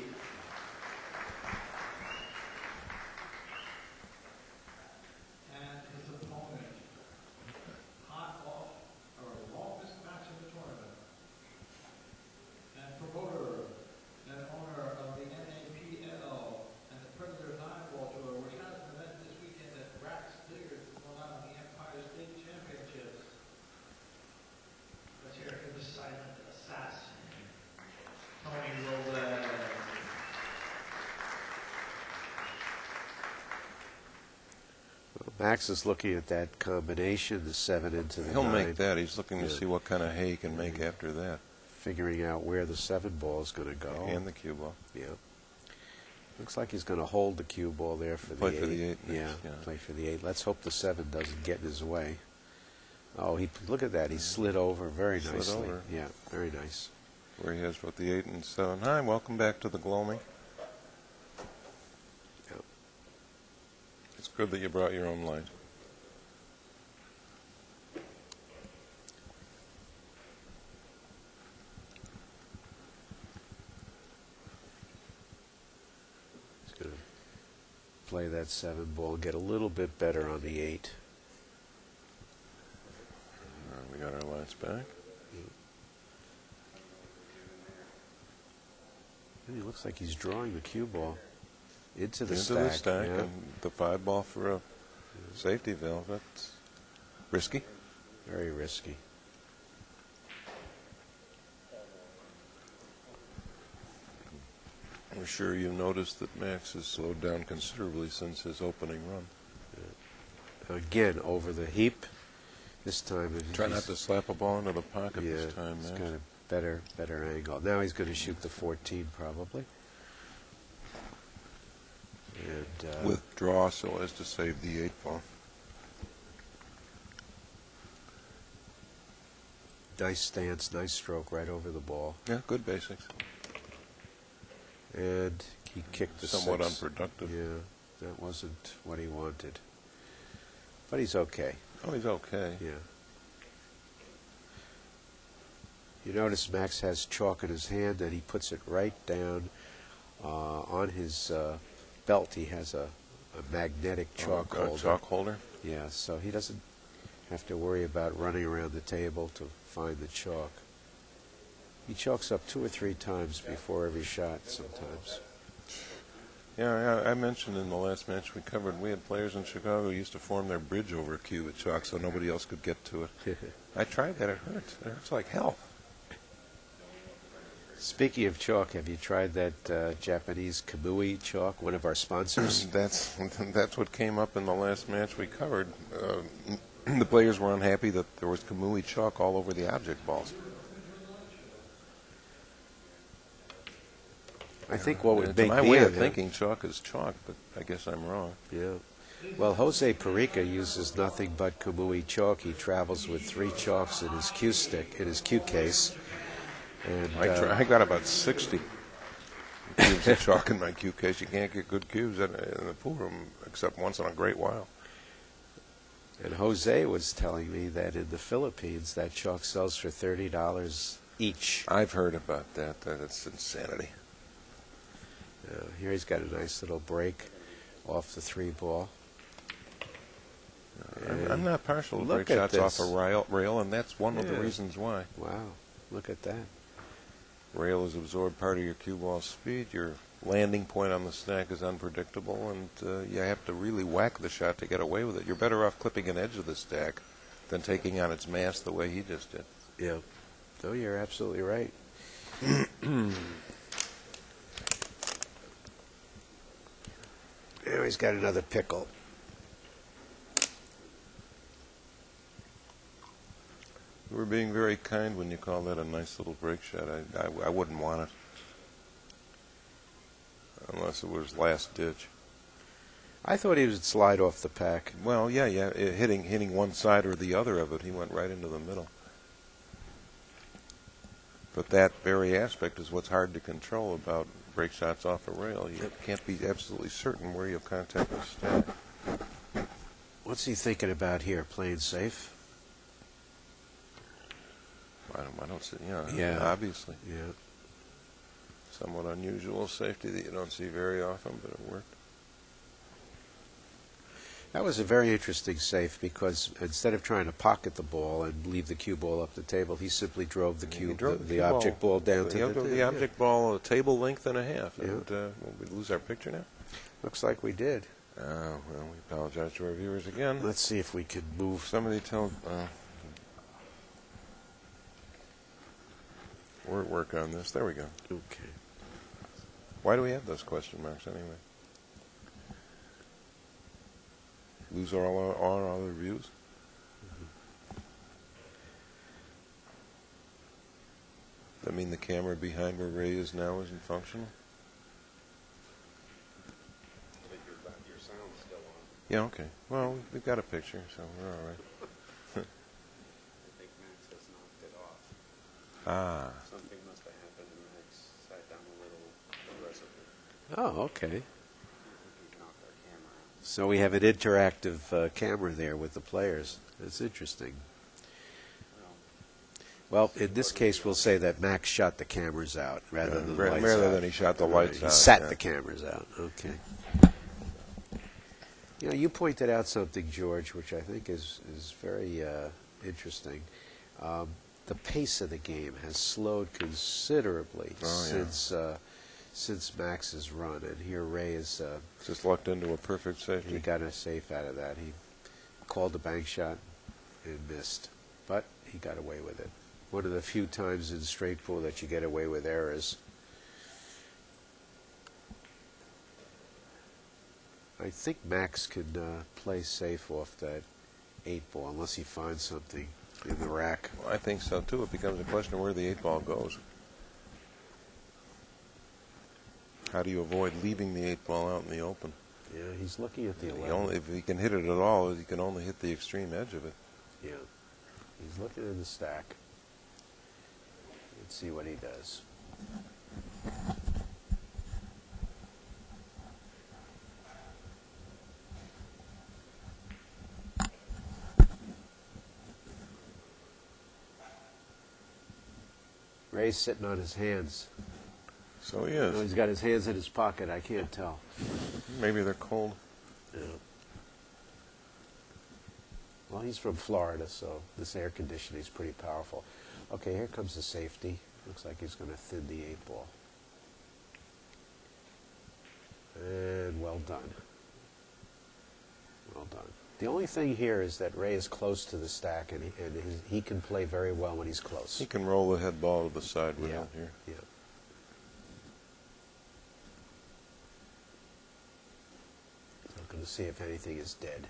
[SPEAKER 5] And his opponent, hot off our longest match in the tournament, and promoter and owner of the NAPL and the Predator 9-Ball Tour, which has an event this weekend at Rax Billiards going on in the Empire State Championships. Let's hear from the silent assassin, Tony Robles.
[SPEAKER 4] Max is looking at that combination, the 7 into the
[SPEAKER 1] He'll
[SPEAKER 4] 9.
[SPEAKER 1] make that. He's looking to
[SPEAKER 4] Yeah.
[SPEAKER 1] see what kind of hay he can make after that.
[SPEAKER 4] Figuring out where the 7 ball is going to go.
[SPEAKER 1] And the cue ball.
[SPEAKER 4] Yeah. Looks like he's going to hold the cue ball there for
[SPEAKER 1] Play
[SPEAKER 4] the 8.
[SPEAKER 1] for the 8 next,
[SPEAKER 4] Yeah,
[SPEAKER 1] yeah.
[SPEAKER 4] play for the 8. Let's hope the 7 doesn't get in his way. Oh, look at that. He slid over very
[SPEAKER 1] Slid
[SPEAKER 4] nicely.
[SPEAKER 1] over.
[SPEAKER 4] Yeah, very nice.
[SPEAKER 1] Where he has both the 8 and 7. Hi, welcome back to the gloaming.
[SPEAKER 4] Yep.
[SPEAKER 1] It's good that you brought your own light.
[SPEAKER 4] He's going to play that 7 ball and get a little bit better on the 8.
[SPEAKER 1] We got our lights back.
[SPEAKER 4] And he looks like he's drawing the cue ball into the
[SPEAKER 1] Into
[SPEAKER 4] stack.
[SPEAKER 1] the stack,
[SPEAKER 4] Yeah.
[SPEAKER 1] and the 5 ball for a safety valve. That's risky.
[SPEAKER 4] Very risky.
[SPEAKER 1] I'm sure you noticed that Max has slowed down considerably since his opening run.
[SPEAKER 4] Again, over the heap. This time,
[SPEAKER 1] Try not to slap a ball into the pocket
[SPEAKER 4] yeah,
[SPEAKER 1] this time,
[SPEAKER 4] it's
[SPEAKER 1] Max.
[SPEAKER 4] got a better angle. Now he's going to shoot the 14 probably. And
[SPEAKER 1] Withdraw so as to save the 8 ball.
[SPEAKER 4] nice stance, nice stroke right over the ball.
[SPEAKER 1] Yeah, good basics.
[SPEAKER 4] And he kicked the
[SPEAKER 1] Somewhat
[SPEAKER 4] 6.
[SPEAKER 1] unproductive.
[SPEAKER 4] Yeah, that wasn't what he wanted. But he's okay.
[SPEAKER 1] Oh, he's okay.
[SPEAKER 4] Yeah. You notice Max has chalk in his hand and he puts it right down on his belt. He has a magnetic chalk
[SPEAKER 1] A
[SPEAKER 4] holder.
[SPEAKER 1] chalk holder.
[SPEAKER 4] Yeah, so he doesn't have to worry about running around the table to find the chalk. He chalks up 2 or 3 times before every shot sometimes.
[SPEAKER 1] Yeah, I mentioned in the last match we covered, we had players in Chicago who used to form their bridge over a cue with chalk so nobody else could get to it. I tried that. It hurts. It hurts like hell.
[SPEAKER 4] Speaking of chalk, have you tried that Japanese Kamui chalk, one of our sponsors?
[SPEAKER 1] That's what came up in the last match we covered. The players were unhappy that there was Kamui chalk all over the object balls.
[SPEAKER 4] I think what would
[SPEAKER 1] To
[SPEAKER 4] make
[SPEAKER 1] my
[SPEAKER 4] me
[SPEAKER 1] way of
[SPEAKER 4] unhappy-
[SPEAKER 1] thinking, chalk is chalk, but I guess I'm wrong.
[SPEAKER 4] Yeah. Well, Jose Perica uses nothing but Kamui chalk. He travels with 3 chalks in his cue stick, in his cue case. And
[SPEAKER 1] I got about 60 cubes of chalk in my cue case. You can't get good cubes in the pool room except once in a great while.
[SPEAKER 4] and Jose was telling me that in the Philippines, that chalk sells for $30 each.
[SPEAKER 1] I've heard about that. That's insanity.
[SPEAKER 4] Here he's got a nice little break off the 3-ball.
[SPEAKER 1] I'm not partial to
[SPEAKER 4] Look
[SPEAKER 1] break
[SPEAKER 4] at
[SPEAKER 1] shots
[SPEAKER 4] this.
[SPEAKER 1] off a rail, and that's one of the
[SPEAKER 4] Yeah.
[SPEAKER 1] reasons why.
[SPEAKER 4] Wow, look at that.
[SPEAKER 1] Rail has absorbed part of your cue ball speed. Your landing point on the stack is unpredictable, and you have to really whack the shot to get away with it. You're better off clipping an edge of the stack than taking on its mass the way he just did.
[SPEAKER 4] Yeah. No, you're absolutely right. Now he's got another pickle.
[SPEAKER 1] You were being very kind when you called that a nice little break shot. I wouldn't want it. Unless it was last ditch.
[SPEAKER 4] I thought he would slide off the pack.
[SPEAKER 1] Well, yeah, hitting one side or the other of it, he went right into the middle. But that very aspect is what's hard to control about break shots off a rail. You can't be absolutely certain where you'll contact the stack.
[SPEAKER 4] What's he thinking about here? Playing safe?
[SPEAKER 1] I don't see,
[SPEAKER 4] Yeah.
[SPEAKER 1] obviously.
[SPEAKER 4] Yeah.
[SPEAKER 1] Somewhat unusual safety that you don't see very often, but it worked.
[SPEAKER 4] That was a very interesting safe because instead of trying to pocket the ball and leave the cue ball up the table, he simply drove the the object ball down to
[SPEAKER 1] the object ball a table length and a half.
[SPEAKER 4] Yeah.
[SPEAKER 1] And will we lose our picture now?
[SPEAKER 4] Looks like we did.
[SPEAKER 1] Well, we apologize to our viewers again.
[SPEAKER 4] Let's see if we can move.
[SPEAKER 1] Somebody tell. We're at work on this. There we go.
[SPEAKER 4] Okay.
[SPEAKER 1] Why do we have those question marks anyway? Lose all our other views? Does that mean the camera behind where Ray is now isn't functional?
[SPEAKER 2] Your sound's still on.
[SPEAKER 1] Yeah, okay. Well, we've got a picture, so we're all right.
[SPEAKER 2] I think Max has knocked it off.
[SPEAKER 1] Ah.
[SPEAKER 2] Something must have happened and Max sat down a little aggressively.
[SPEAKER 4] Oh, okay.
[SPEAKER 2] He knocked our camera out.
[SPEAKER 4] So we have an interactive camera there with the players. That's interesting. Well, in this case, we'll say that Max shot the cameras out rather than the lights
[SPEAKER 1] rather
[SPEAKER 4] out.
[SPEAKER 1] than he shot the lights
[SPEAKER 4] He
[SPEAKER 1] out.
[SPEAKER 4] sat
[SPEAKER 1] yeah.
[SPEAKER 4] the cameras out. Okay. You know, you pointed out something, George, which I think is very interesting. The pace of the game has slowed considerably since Max's run, and here Ray is
[SPEAKER 1] Just lucked into a perfect safety.
[SPEAKER 4] he got a safe out of that. He called the bank shot and missed, but he got away with it. One of the few times in straight pool that you get away with errors. I think Max can play safe off that 8-ball unless he finds something in the rack.
[SPEAKER 1] Well, I think so, too. It becomes a question of where the 8-ball goes. How do you avoid leaving the 8-ball out in the open?
[SPEAKER 4] Yeah, he's looking at the 11.
[SPEAKER 1] If he can hit it at all, he can only hit the extreme edge of it.
[SPEAKER 4] Yeah, he's looking in the stack. Let's see what he does. Ray's sitting on his hands.
[SPEAKER 1] So he
[SPEAKER 4] No, he's
[SPEAKER 1] is.
[SPEAKER 4] got his hands in his pocket. I can't tell.
[SPEAKER 1] Maybe they're cold.
[SPEAKER 4] Yeah. Well, he's from Florida, so this air conditioning is pretty powerful. Okay, here comes the safety. Looks like he's going to thin the 8-ball. And well done. Well done. The only thing here is that Ray is close to the stack, and he can play very well when he's close.
[SPEAKER 1] He can roll the head ball to the side with
[SPEAKER 4] Yeah.
[SPEAKER 1] it here.
[SPEAKER 4] Yeah. I'm going to see if anything is dead.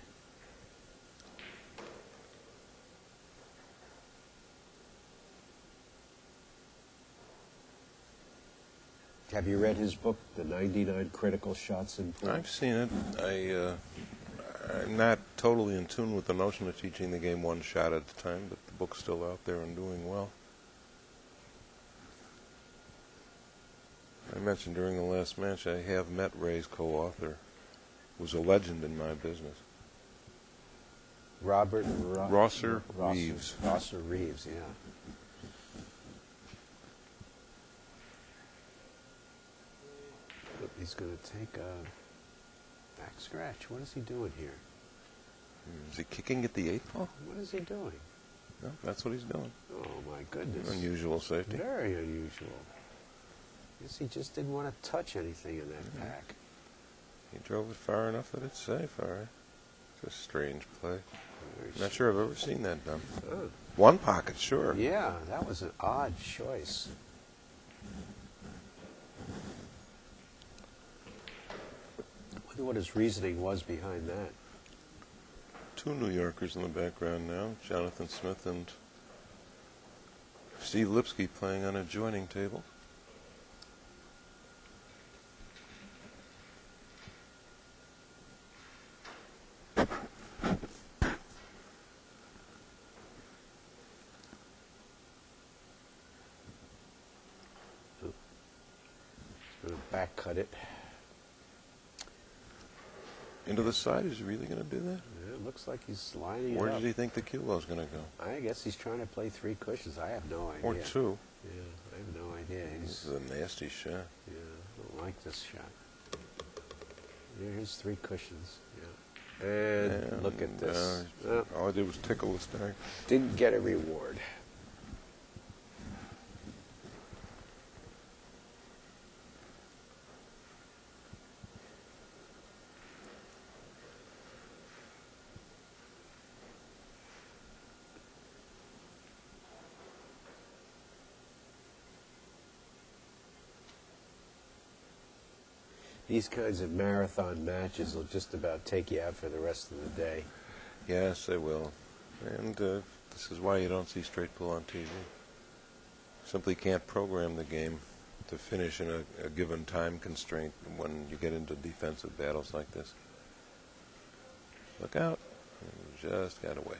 [SPEAKER 4] Have you read his book, The 99 Critical Shots in Pool?
[SPEAKER 1] I've seen it. I'm not totally in tune with the notion of teaching the game one shot at a time, but the book's still out there and doing well. I mentioned during the last match I have met Ray's co-author, who was a legend in my business.
[SPEAKER 4] Robert
[SPEAKER 1] Rosser Reeves.
[SPEAKER 4] Rosser Reeves, yeah. He's going to take a back scratch. What is he doing here?
[SPEAKER 1] Is he kicking at the 8th ball?
[SPEAKER 4] What is he doing?
[SPEAKER 1] No, that's what he's doing.
[SPEAKER 4] Oh, my goodness.
[SPEAKER 1] Unusual safety.
[SPEAKER 4] Very unusual. Guess he just didn't want to touch anything in that pack.
[SPEAKER 1] He drove it far enough that it's safe, all right. It's a strange play.
[SPEAKER 4] Very
[SPEAKER 1] Not sure I've ever seen that done.
[SPEAKER 4] Oh.
[SPEAKER 1] One pocket, sure.
[SPEAKER 4] Yeah, that was an odd choice. I wonder what his reasoning was behind that.
[SPEAKER 1] Two New Yorkers in the background now, Jonathan Smith and Steve Lipsky playing on adjoining tables.
[SPEAKER 4] Going to back cut it.
[SPEAKER 1] Into the side, is he really going to do that?
[SPEAKER 4] Yeah, it looks like he's lining
[SPEAKER 1] Where
[SPEAKER 4] it up.
[SPEAKER 1] does he think the cue ball's going to go?
[SPEAKER 4] I guess he's trying to play 3 cushions. I have no idea.
[SPEAKER 1] Or 2.
[SPEAKER 4] Yeah, I have no idea.
[SPEAKER 1] This is a nasty shot.
[SPEAKER 4] Yeah, I don't like this shot. Yeah, here's 3 cushions. Yeah. And look at this.
[SPEAKER 1] All I did was tickle the star.
[SPEAKER 4] Didn't get a reward. These kinds of marathon matches will just about take you out for the rest of the day.
[SPEAKER 1] Yes, they will. And this is why you don't see straight pull on TV. Simply can't program the game to finish in a given time constraint when you get into defensive battles like this. Look out. You just got away.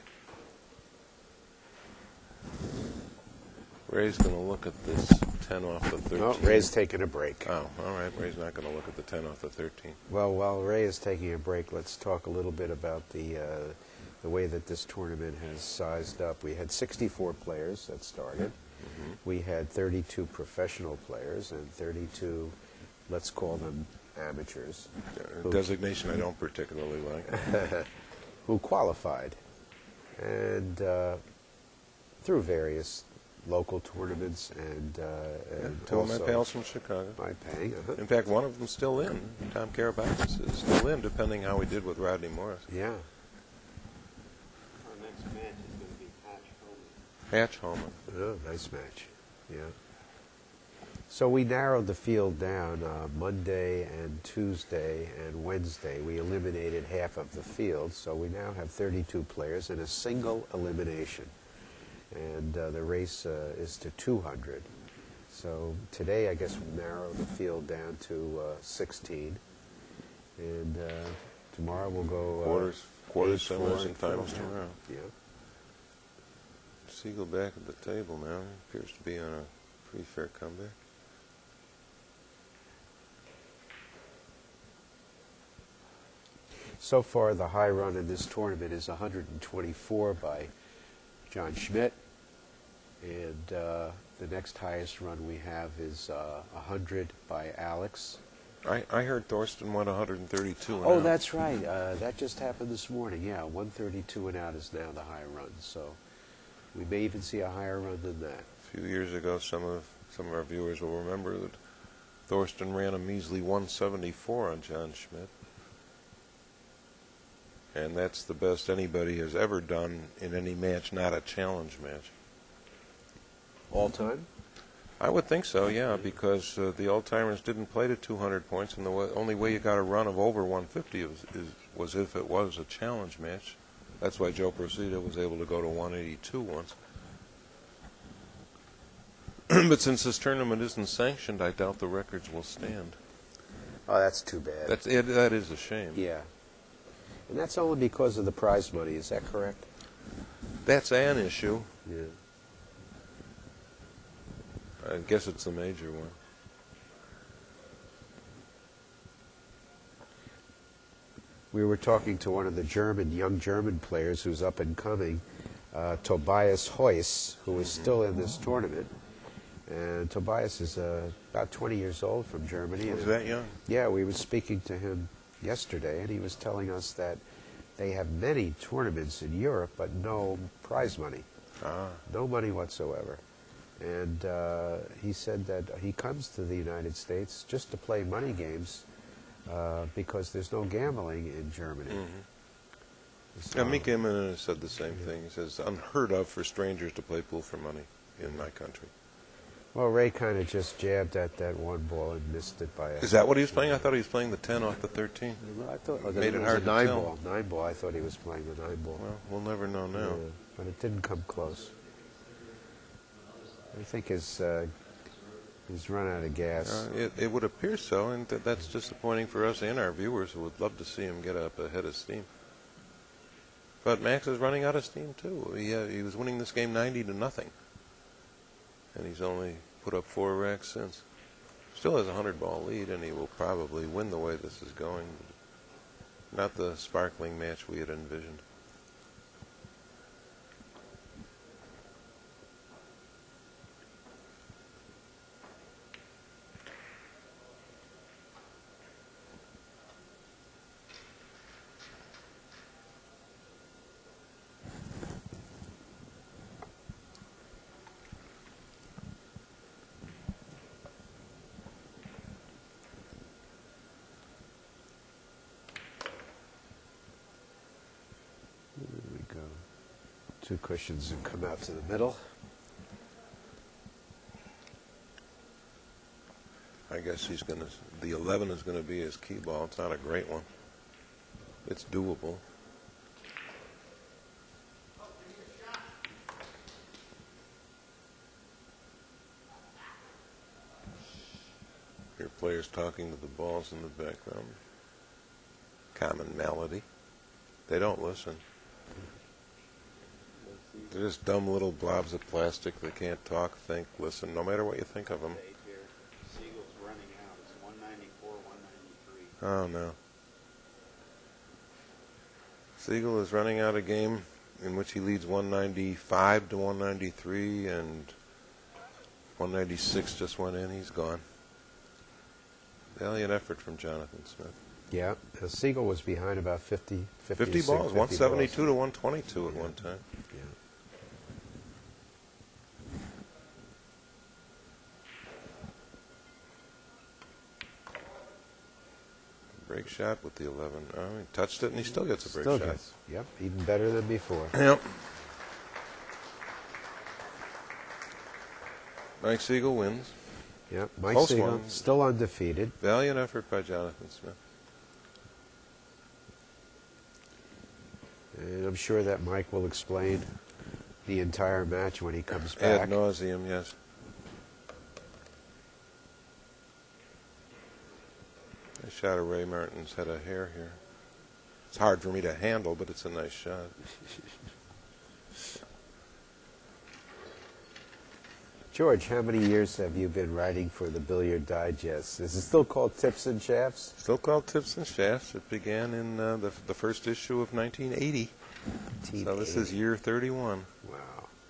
[SPEAKER 1] Ray's going to look at this 10 off the 13.
[SPEAKER 4] Oh, Ray's taking a break.
[SPEAKER 1] Oh, all right. Ray's not going to look at the 10 off the 13.
[SPEAKER 4] Well, while Ray is taking a break, let's talk a little bit about the way that this tournament has sized up. We had 64 players that started. Mm-hmm. We had 32 professional players and 32, let's call them amateurs.
[SPEAKER 1] Designation I don't particularly like.
[SPEAKER 4] Who qualified. And through various local tournaments and
[SPEAKER 1] Two of my
[SPEAKER 4] also
[SPEAKER 1] pals from Chicago.
[SPEAKER 4] my paying.
[SPEAKER 1] In fact, one of them's still in. Tom Karabakis is still in, depending how we did with Rodney Morris.
[SPEAKER 4] Yeah.
[SPEAKER 2] Our next match is going to be Patch Holman.
[SPEAKER 1] Hatch Holman.
[SPEAKER 4] Oh, nice match. Yeah. So we narrowed the field down Monday and Tuesday and Wednesday. We eliminated half of the field, so we now have 32 players in a single elimination. And the race is to 200. So today, I guess we'll narrow the field down to 16. And tomorrow we'll go
[SPEAKER 1] Quarters,
[SPEAKER 4] 8, 4,
[SPEAKER 1] semis, and finals tomorrow.
[SPEAKER 4] Yeah.
[SPEAKER 1] Siegel back at the table now. Appears to be on a pretty fair comeback.
[SPEAKER 4] So far, the high run in this tournament is 124 by John Schmidt, and the next highest run we have is 100 by Alex.
[SPEAKER 1] I heard Thorsten went 132 and
[SPEAKER 4] Oh,
[SPEAKER 1] out.
[SPEAKER 4] that's right. That just happened this morning. Yeah, 132 and out is now the high run. So we may even see a higher run than that.
[SPEAKER 1] A few years ago, some of our viewers will remember that Thorsten ran a measly 174 on John Schmidt. And that's the best anybody has ever done in any match, not a challenge match.
[SPEAKER 4] All time?
[SPEAKER 1] I would think so, yeah, because the old-timers didn't play to 200 points, and the only way you got a run of over 150 was if it was a challenge match. That's why Joe Procida was able to go to 182 once. But since this tournament isn't sanctioned, I doubt the records will stand.
[SPEAKER 4] Oh, that's too bad.
[SPEAKER 1] That is a shame.
[SPEAKER 4] Yeah. And that's only because of the prize money, is that correct?
[SPEAKER 1] That's an issue.
[SPEAKER 4] Yeah.
[SPEAKER 1] I guess it's the major one.
[SPEAKER 4] We were talking to one of the young German players who's up and coming, Tobias Heuss, who is still in this tournament. And Tobias is about 20 years old from Germany.
[SPEAKER 1] Was that young?
[SPEAKER 4] Yeah, we were speaking to him yesterday, and he was telling us that they have many tournaments in Europe, but no prize money. No money whatsoever. And he said that he comes to the United States just to play money games because there's no gambling in Germany. So,
[SPEAKER 1] Yeah, Mike Emmon said the same thing. He says, unheard of for strangers to play pool for money in my country.
[SPEAKER 4] well, Ray kind of just jabbed at that one ball and missed it by a...
[SPEAKER 1] Is that what he was playing? I thought he was playing the 10 off the 13.
[SPEAKER 4] I thought
[SPEAKER 1] Made it
[SPEAKER 4] was
[SPEAKER 1] hard
[SPEAKER 4] a
[SPEAKER 1] to
[SPEAKER 4] 9
[SPEAKER 1] tell.
[SPEAKER 4] ball. 9 ball. I thought he was playing the 9 ball.
[SPEAKER 1] Well, we'll never know now.
[SPEAKER 4] Yeah, but it didn't come close. I think he's run out of gas.
[SPEAKER 1] It would appear so, and that's disappointing for us and our viewers who would love to see him get up ahead of steam. But Max is running out of steam too. He was winning this game 90-0, and he's only put up 4 racks since. Still has a 100-ball lead, and he will probably win the way this is going. Not the sparkling match we had envisioned.
[SPEAKER 4] There we go. 2 cushions and come out to the middle.
[SPEAKER 1] I guess the 11 is going to be his key ball. It's not a great one. It's doable. Hear players talking to the balls in the background. Common malady. They don't listen. They're just dumb little blobs of plastic. They can't talk, think, listen, no matter what you think of them.
[SPEAKER 2] Siegel's running out. It's 194, 193.
[SPEAKER 1] Oh, no. Siegel is running out a game in which he leads 195 to 193, and 196 just went in. He's gone. Valiant effort from Jonathan Smith.
[SPEAKER 4] Yeah, Siegel was behind about 50
[SPEAKER 1] 50 balls, 172 to 122 at one time.
[SPEAKER 4] Yeah.
[SPEAKER 1] Break shot with the 11. Oh, he touched it, and he still gets a break
[SPEAKER 4] Still
[SPEAKER 1] shot.
[SPEAKER 4] gets, yep, even better than before.
[SPEAKER 1] Yep. Mike Siegel wins.
[SPEAKER 4] Yep, Mike
[SPEAKER 1] Close
[SPEAKER 4] Siegel
[SPEAKER 1] one.
[SPEAKER 4] still undefeated.
[SPEAKER 1] Valiant effort by Jonathan Smith.
[SPEAKER 4] And I'm sure that Mike will explain the entire match when he comes back.
[SPEAKER 1] Ad nauseum, yes. I shot of Ray Martin's head of hair here. It's hard for me to handle, but it's a nice shot.
[SPEAKER 4] George, how many years have you been writing for the Billiard Digest? Is it still called Tips and Shafts?
[SPEAKER 1] Still called Tips and Shafts. It began in the first issue of 1980. So this is year 31.
[SPEAKER 4] Wow.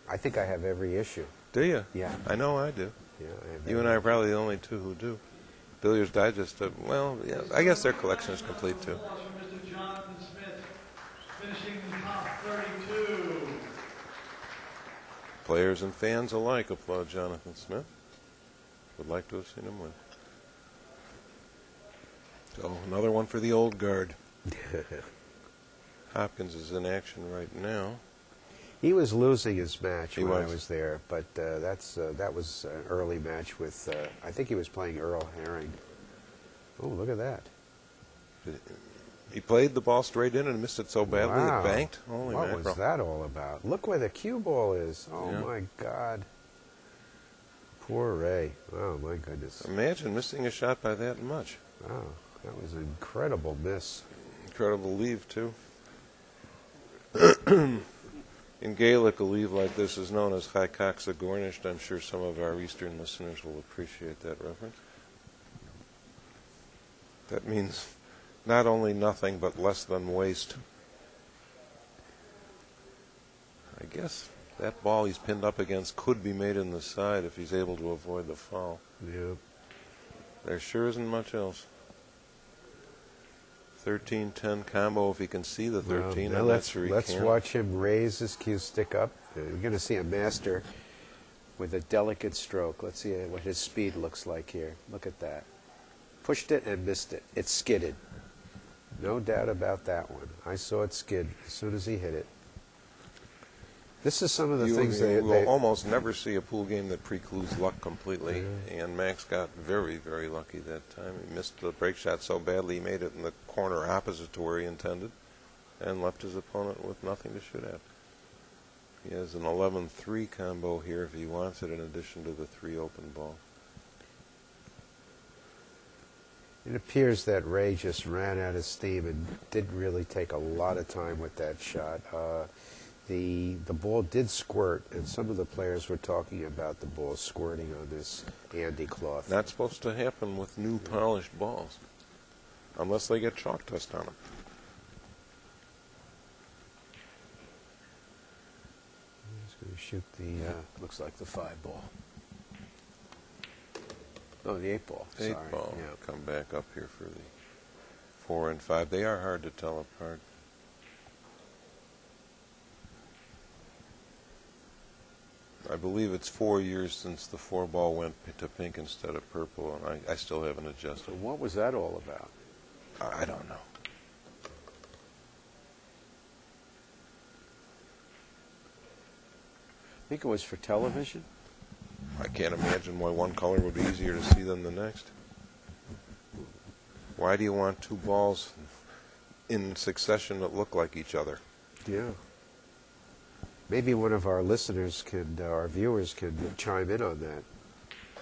[SPEAKER 4] I think I have every issue.
[SPEAKER 1] Do you?
[SPEAKER 4] Yeah.
[SPEAKER 1] I know I do.
[SPEAKER 4] Yeah, I have
[SPEAKER 1] You and I are probably the only two who do. Billiards Digest, well, yeah, I guess their collection is complete too.
[SPEAKER 5] Applause for Mr. Jonathan Smith, finishing top 32.
[SPEAKER 1] Players and fans alike applaud Jonathan Smith. Would like to have seen him win. So another one for the old guard. Hopkins is in action right now.
[SPEAKER 4] He was losing his match
[SPEAKER 1] He
[SPEAKER 4] when I
[SPEAKER 1] was.
[SPEAKER 4] was there, but that was an early match with, I think he was playing Earl Herring. Oh, look at that.
[SPEAKER 1] He played the ball straight in and missed it so badly
[SPEAKER 4] Wow.
[SPEAKER 1] it banked. Holy
[SPEAKER 4] What
[SPEAKER 1] mackerel.
[SPEAKER 4] was that all about? Look where the cue ball is. Oh,
[SPEAKER 1] Yeah.
[SPEAKER 4] my God. Poor Ray. Oh, my goodness.
[SPEAKER 1] Imagine missing a shot by that much.
[SPEAKER 4] Wow, that was an incredible miss.
[SPEAKER 1] Incredible leave, too. In Gaelic, a leave like this is known as Chaikaksa Gornished. I'm sure some of our Eastern listeners will appreciate that reference. That means not only nothing, but less than waste. I guess That ball he's pinned up against could be made in the side if he's able to avoid the foul.
[SPEAKER 4] Yep.
[SPEAKER 1] There sure isn't much else. 13-10 combo if he can see the 13.
[SPEAKER 4] Well, now let's
[SPEAKER 1] can't.
[SPEAKER 4] watch him raise his cue stick up. We're going to see a master with a delicate stroke. Let's see what his speed looks like here. Look at that. Pushed it and missed it. It skidded. No doubt about that one. I saw it skid as soon as he hit it. This is some of the things
[SPEAKER 1] you will almost never see a pool game that precludes luck completely, and Max got very, very lucky that time. He missed the break shot so badly he made it in the corner opposite to where he intended and left his opponent with nothing to shoot at. He has an 11-3 combo here if he wants it, in addition to the 3 open ball.
[SPEAKER 4] It appears that Ray just ran out of steam and didn't really take a lot of time with that shot. The ball did squirt, and some of the players were talking about the ball squirting on this Andy cloth.
[SPEAKER 1] Not supposed to happen with new polished balls, unless they get chalk dust on them.
[SPEAKER 4] He's going to shoot the, looks like the 5 ball. Oh, the 8 ball.
[SPEAKER 1] 8
[SPEAKER 4] Sorry.
[SPEAKER 1] ball.
[SPEAKER 4] Yeah.
[SPEAKER 1] Come back up here for the 4 and 5. They are hard to tell apart. I believe it's 4 years since the 4 ball went to pink instead of purple, and I still haven't
[SPEAKER 4] So
[SPEAKER 1] adjusted.
[SPEAKER 4] what was that all about?
[SPEAKER 1] I don't know.
[SPEAKER 4] I think it was for television.
[SPEAKER 1] I can't imagine why one color would be easier to see than the next. Why do you want 2 balls in succession that look like each other?
[SPEAKER 4] Yeah. Maybe one of our listeners our viewers can chime in on that.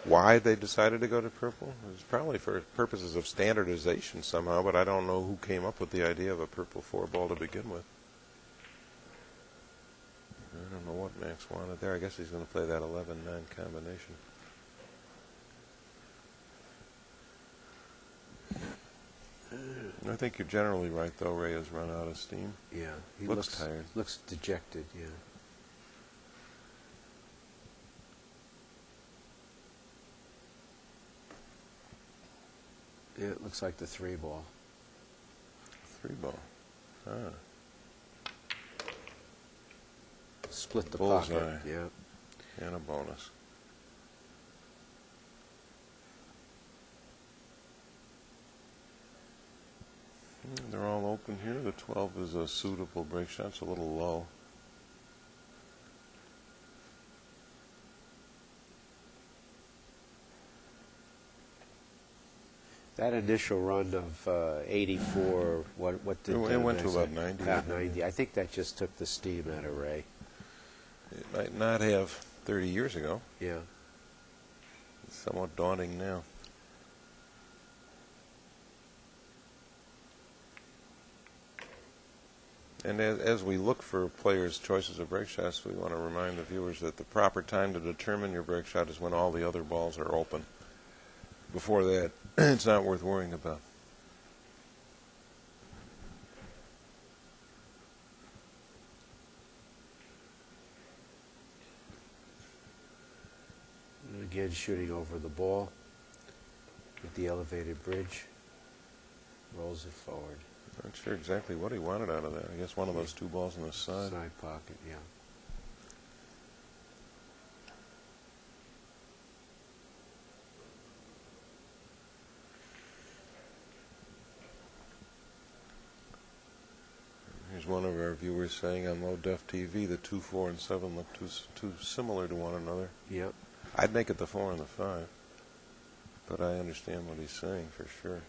[SPEAKER 1] Why they decided to go to purple? It was probably for purposes of standardization somehow, but I don't know who came up with the idea of a purple 4 ball to begin with. I don't know what Max wanted there. I guess he's going to play that 11-9 combination. I think you're generally right, though. Ray has run out of steam.
[SPEAKER 4] Yeah. He
[SPEAKER 1] Looks tired.
[SPEAKER 4] Looks dejected, yeah. Yeah, it looks like the 3 ball.
[SPEAKER 1] 3 ball. Ah.
[SPEAKER 4] Split the
[SPEAKER 1] Bullseye.
[SPEAKER 4] pocket. Yeah.
[SPEAKER 1] And a bonus. They're all open here. The 12 is a suitable break shot. It's a little low.
[SPEAKER 4] That initial run of 84, what did
[SPEAKER 1] It went to
[SPEAKER 4] Max
[SPEAKER 1] about
[SPEAKER 4] have?
[SPEAKER 1] 90.
[SPEAKER 4] About 90. I think that just took the steam out of Ray.
[SPEAKER 1] It might not have 30 years ago.
[SPEAKER 4] Yeah.
[SPEAKER 1] It's somewhat daunting now. And as we look for players' choices of break shots, we want to remind the viewers that the proper time to determine your break shot is when all the other balls are open. Before that, it's not worth worrying about.
[SPEAKER 4] And again, shooting over the ball with the elevated bridge. Rolls it forward.
[SPEAKER 1] Not sure exactly what he wanted out of that. I guess one of those 2 balls on the side.
[SPEAKER 4] Side pocket, yeah.
[SPEAKER 1] Here's one of our viewers saying on low def TV the 2, 4, and 7 look too similar to one another.
[SPEAKER 4] Yep.
[SPEAKER 1] I'd make it the 4 and the 5, but I understand what he's saying for sure.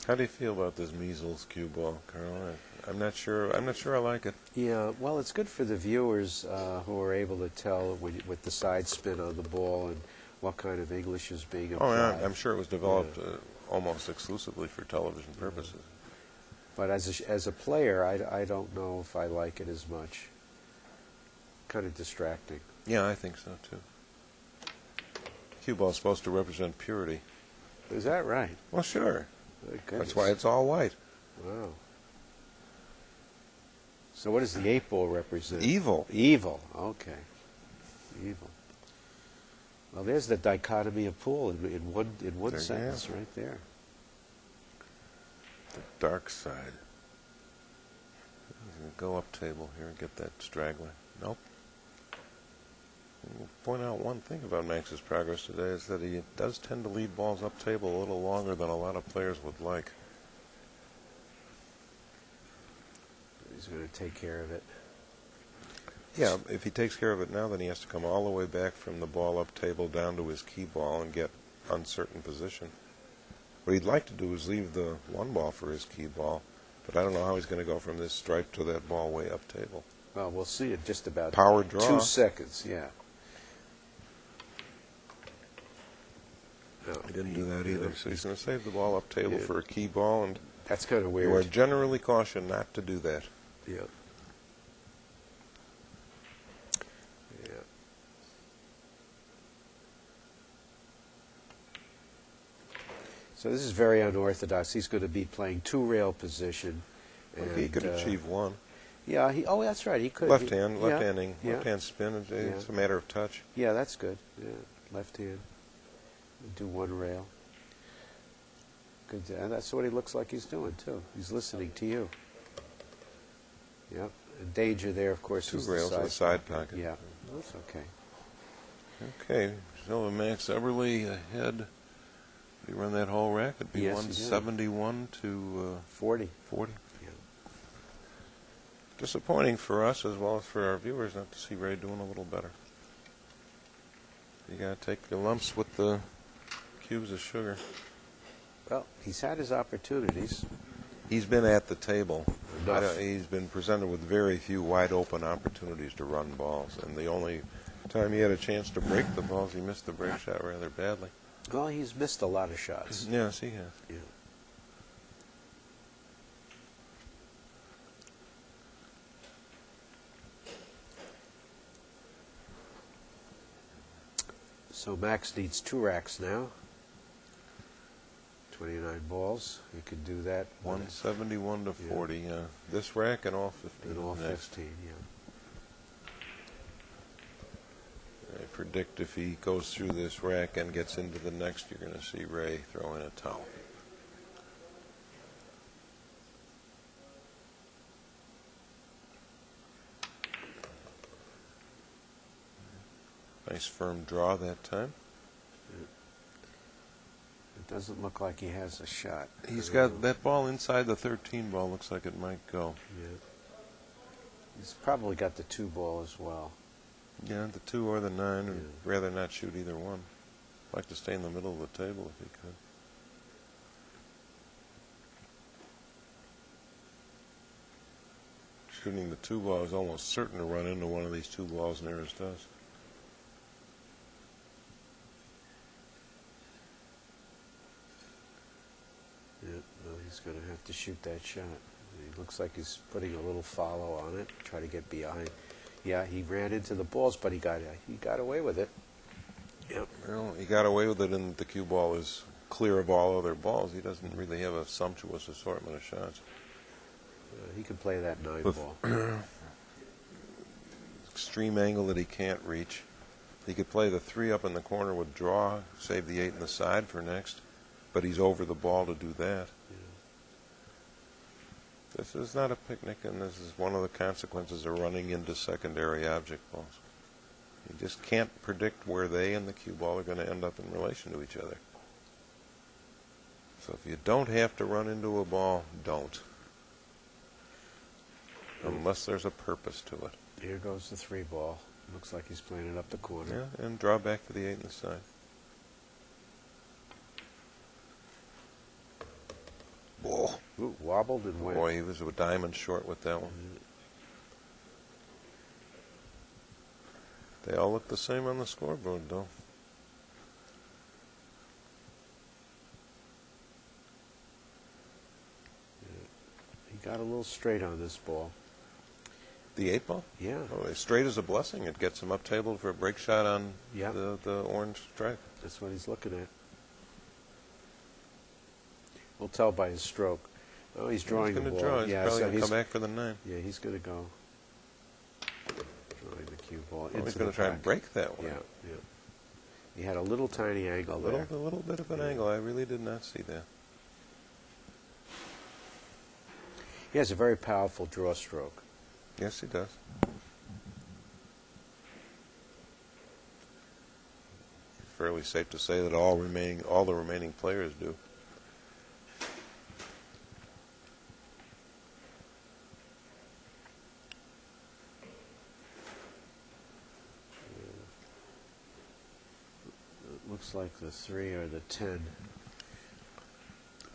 [SPEAKER 1] How do you feel about this measles cue ball, Carl? I'm not sure. I'm not sure I like it.
[SPEAKER 4] Yeah, well, it's good for the viewers who are able to tell with the side spin on the ball and what kind of English is being applied.
[SPEAKER 1] Oh, yeah, I'm sure it was developed almost exclusively for television purposes.
[SPEAKER 4] But as a player, I don't know if I like it as much. Kind of distracting.
[SPEAKER 1] Yeah, I think so too. Cue ball is supposed to represent purity.
[SPEAKER 4] Is that right?
[SPEAKER 1] Well, sure.
[SPEAKER 4] My
[SPEAKER 1] That's
[SPEAKER 4] goodness.
[SPEAKER 1] why it's all white.
[SPEAKER 4] Wow. So what does the 8 ball represent?
[SPEAKER 1] Evil.
[SPEAKER 4] Evil. Okay. Evil. Well, there's the dichotomy of pool in one
[SPEAKER 1] There you
[SPEAKER 4] sentence
[SPEAKER 1] have it.
[SPEAKER 4] right there.
[SPEAKER 1] The dark side. He's going to go up table here and get that straggler. Nope. We'll point out one thing about Max's progress today is that he does tend to lead balls up table a little longer than a lot of players would like.
[SPEAKER 4] He's going to take care of it.
[SPEAKER 1] Yeah, if he takes care of it now, then he has to come all the way back from the ball up table down to his key ball and get uncertain position. What he'd like to do is leave the 1 ball for his key ball, but I don't know how he's going to go from this stripe to that ball way up table.
[SPEAKER 4] Well, we'll see in just about
[SPEAKER 1] Power draw.
[SPEAKER 4] 2 seconds, yeah. No,
[SPEAKER 1] He didn't do that either, so he's going to save the ball up table for a key ball, and
[SPEAKER 4] That's kind of
[SPEAKER 1] you are
[SPEAKER 4] weird.
[SPEAKER 1] generally cautioned not to do that.
[SPEAKER 4] Yeah. Yeah. So this is very unorthodox. He's going to be playing 2-rail position. And,
[SPEAKER 1] He could achieve 1.
[SPEAKER 4] Yeah. Oh, that's right. He could.
[SPEAKER 1] Left hand spin. It's a matter of touch.
[SPEAKER 4] Yeah, that's good. Yeah, left hand. Do 1 rail. Good. And that's what he looks like he's doing too. He's listening to you. Yep. And danger there, of course,
[SPEAKER 1] 2
[SPEAKER 4] is
[SPEAKER 1] rails in the side pocket.
[SPEAKER 4] Yeah, that's okay.
[SPEAKER 1] Okay, so Max Eberle ahead. If you run that whole rack, it'd be
[SPEAKER 4] Yes, he did.
[SPEAKER 1] 171 to
[SPEAKER 4] 40.
[SPEAKER 1] 40.
[SPEAKER 4] Yeah.
[SPEAKER 1] Disappointing for us as well as for our viewers not to see Ray doing a little better. You got to take your lumps with the cubes of sugar.
[SPEAKER 4] Well, he's had his opportunities.
[SPEAKER 1] He's been at the table.
[SPEAKER 4] Enough.
[SPEAKER 1] He's been presented with very few wide open opportunities to run balls, and the only time he had a chance to break the balls, he missed the break shot rather badly.
[SPEAKER 4] Well, he's missed a lot of shots.
[SPEAKER 1] Yes, he has.
[SPEAKER 4] Yeah. So Max needs 2 racks now. 29 balls. He could do that.
[SPEAKER 1] 171 to 40. This rack and all 15.
[SPEAKER 4] In all
[SPEAKER 1] next.
[SPEAKER 4] 15, yeah.
[SPEAKER 1] I predict if he goes through this rack and gets into the next, you're going to see Ray throw in a towel. Nice firm draw that time.
[SPEAKER 4] It doesn't look like he has a shot.
[SPEAKER 1] He's got that ball inside the 13 ball. Looks like it might go.
[SPEAKER 4] Yeah. He's probably got the 2 ball as well.
[SPEAKER 1] Yeah, the 2 or the 9.
[SPEAKER 4] Yeah.
[SPEAKER 1] I'd rather not shoot either one. I'd like to stay in the middle of the table if he could. Shooting the 2 ball is almost certain to run into one of these 2 balls near his desk.
[SPEAKER 4] Yeah, well, he's going to have to shoot that shot. He looks like he's putting a little follow on it, try to get behind. Yeah, he ran into the balls, but he got away with it. Yep.
[SPEAKER 1] Well, he got away with it, and the cue ball is clear of all other balls. He doesn't really have a sumptuous assortment of shots.
[SPEAKER 4] He can play that 9
[SPEAKER 1] With
[SPEAKER 4] ball.
[SPEAKER 1] extreme angle that he can't reach. He could play the 3 up in the corner with draw, save the 8 in the side for next, but he's over the ball to do that.
[SPEAKER 4] Yeah.
[SPEAKER 1] This is not a picnic, and this is one of the consequences of running into secondary object balls. You just can't predict where they and the cue ball are going to end up in relation to each other. So if you don't have to run into a ball, don't. Unless there's a purpose to it.
[SPEAKER 4] Here goes the 3 ball. Looks like he's playing it up the corner.
[SPEAKER 1] Yeah, and draw back to the 8 in the side. Whoa.
[SPEAKER 4] Ooh, wobbled and went.
[SPEAKER 1] Boy, he was a diamond short with that one. They all look the same on the scoreboard, though.
[SPEAKER 4] got a little straight on this ball.
[SPEAKER 1] The 8 ball?
[SPEAKER 4] Yeah.
[SPEAKER 1] Oh, straight is a blessing. It gets him up table for a break shot on
[SPEAKER 4] Yeah.
[SPEAKER 1] the orange stripe.
[SPEAKER 4] That's what he's looking at. We'll tell by his stroke. Oh, he's drawing
[SPEAKER 1] He's
[SPEAKER 4] the
[SPEAKER 1] going
[SPEAKER 4] ball.
[SPEAKER 1] to draw. He's
[SPEAKER 4] yeah,
[SPEAKER 1] probably
[SPEAKER 4] so
[SPEAKER 1] going to come back for the 9.
[SPEAKER 4] Yeah, he's going to go. Drawing the cue ball.
[SPEAKER 1] Oh,
[SPEAKER 4] into
[SPEAKER 1] he's going
[SPEAKER 4] the
[SPEAKER 1] to try and
[SPEAKER 4] back.
[SPEAKER 1] break that one.
[SPEAKER 4] Yeah, yeah. He had a little tiny angle there.
[SPEAKER 1] A little bit of an
[SPEAKER 4] Yeah.
[SPEAKER 1] angle. I really did not see that.
[SPEAKER 4] He has a very powerful draw stroke.
[SPEAKER 1] Yes, he does. Fairly safe to say that all the remaining players do.
[SPEAKER 4] It looks like the 3 or the 10.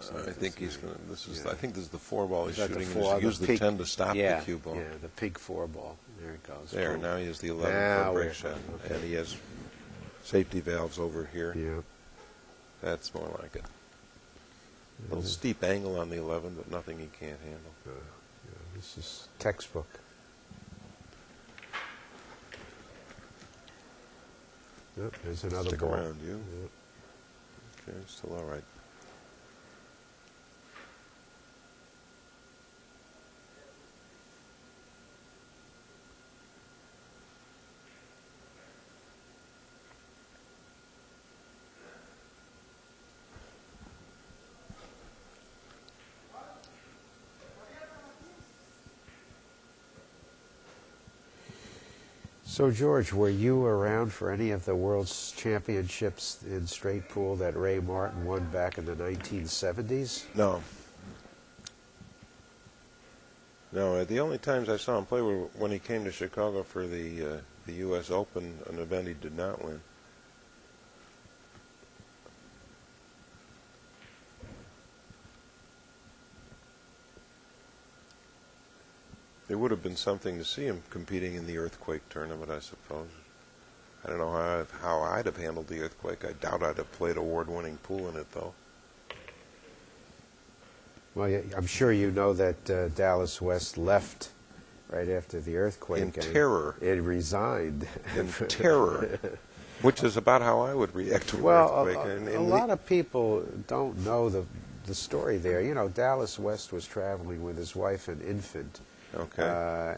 [SPEAKER 1] I think he's going to. This is.
[SPEAKER 4] Yeah.
[SPEAKER 1] I think this is the 4 ball he's
[SPEAKER 4] Is that the
[SPEAKER 1] shooting.
[SPEAKER 4] four,
[SPEAKER 1] He's used the
[SPEAKER 4] pink-
[SPEAKER 1] 10 to stop
[SPEAKER 4] yeah,
[SPEAKER 1] the cue ball.
[SPEAKER 4] Yeah, the pink 4 ball. There it goes.
[SPEAKER 1] There,
[SPEAKER 4] Boom.
[SPEAKER 1] now he has the 11
[SPEAKER 4] Now
[SPEAKER 1] for a break
[SPEAKER 4] we're-
[SPEAKER 1] shot,
[SPEAKER 4] okay.
[SPEAKER 1] and he has safety valves over here.
[SPEAKER 4] Yeah.
[SPEAKER 1] That's more like it. A little steep angle on the 11, but nothing he can't handle.
[SPEAKER 4] Yeah, this is textbook. Yep, there's another
[SPEAKER 1] Stick
[SPEAKER 4] ball.
[SPEAKER 1] around, you.
[SPEAKER 4] Yep.
[SPEAKER 1] Okay, still all right.
[SPEAKER 4] So, George, were you around for any of the World's Championships in straight pool that Ray Martin won back in the 1970s?
[SPEAKER 1] No. No, the only times I saw him play were when he came to Chicago for the U.S. Open, an event he did not win. There would have been something to see him competing in the earthquake tournament, I suppose. I don't know how I'd have handled the earthquake. I doubt I'd have played award-winning pool in it, though.
[SPEAKER 4] Well, yeah, I'm sure you know that Dallas West left right after the earthquake.
[SPEAKER 1] In terror.
[SPEAKER 4] It resigned.
[SPEAKER 1] In terror. Which is about how I would react to an
[SPEAKER 4] Well,
[SPEAKER 1] earthquake.
[SPEAKER 4] a lot of people don't know the story there. You know, Dallas West was traveling with his wife and infant.
[SPEAKER 1] Okay.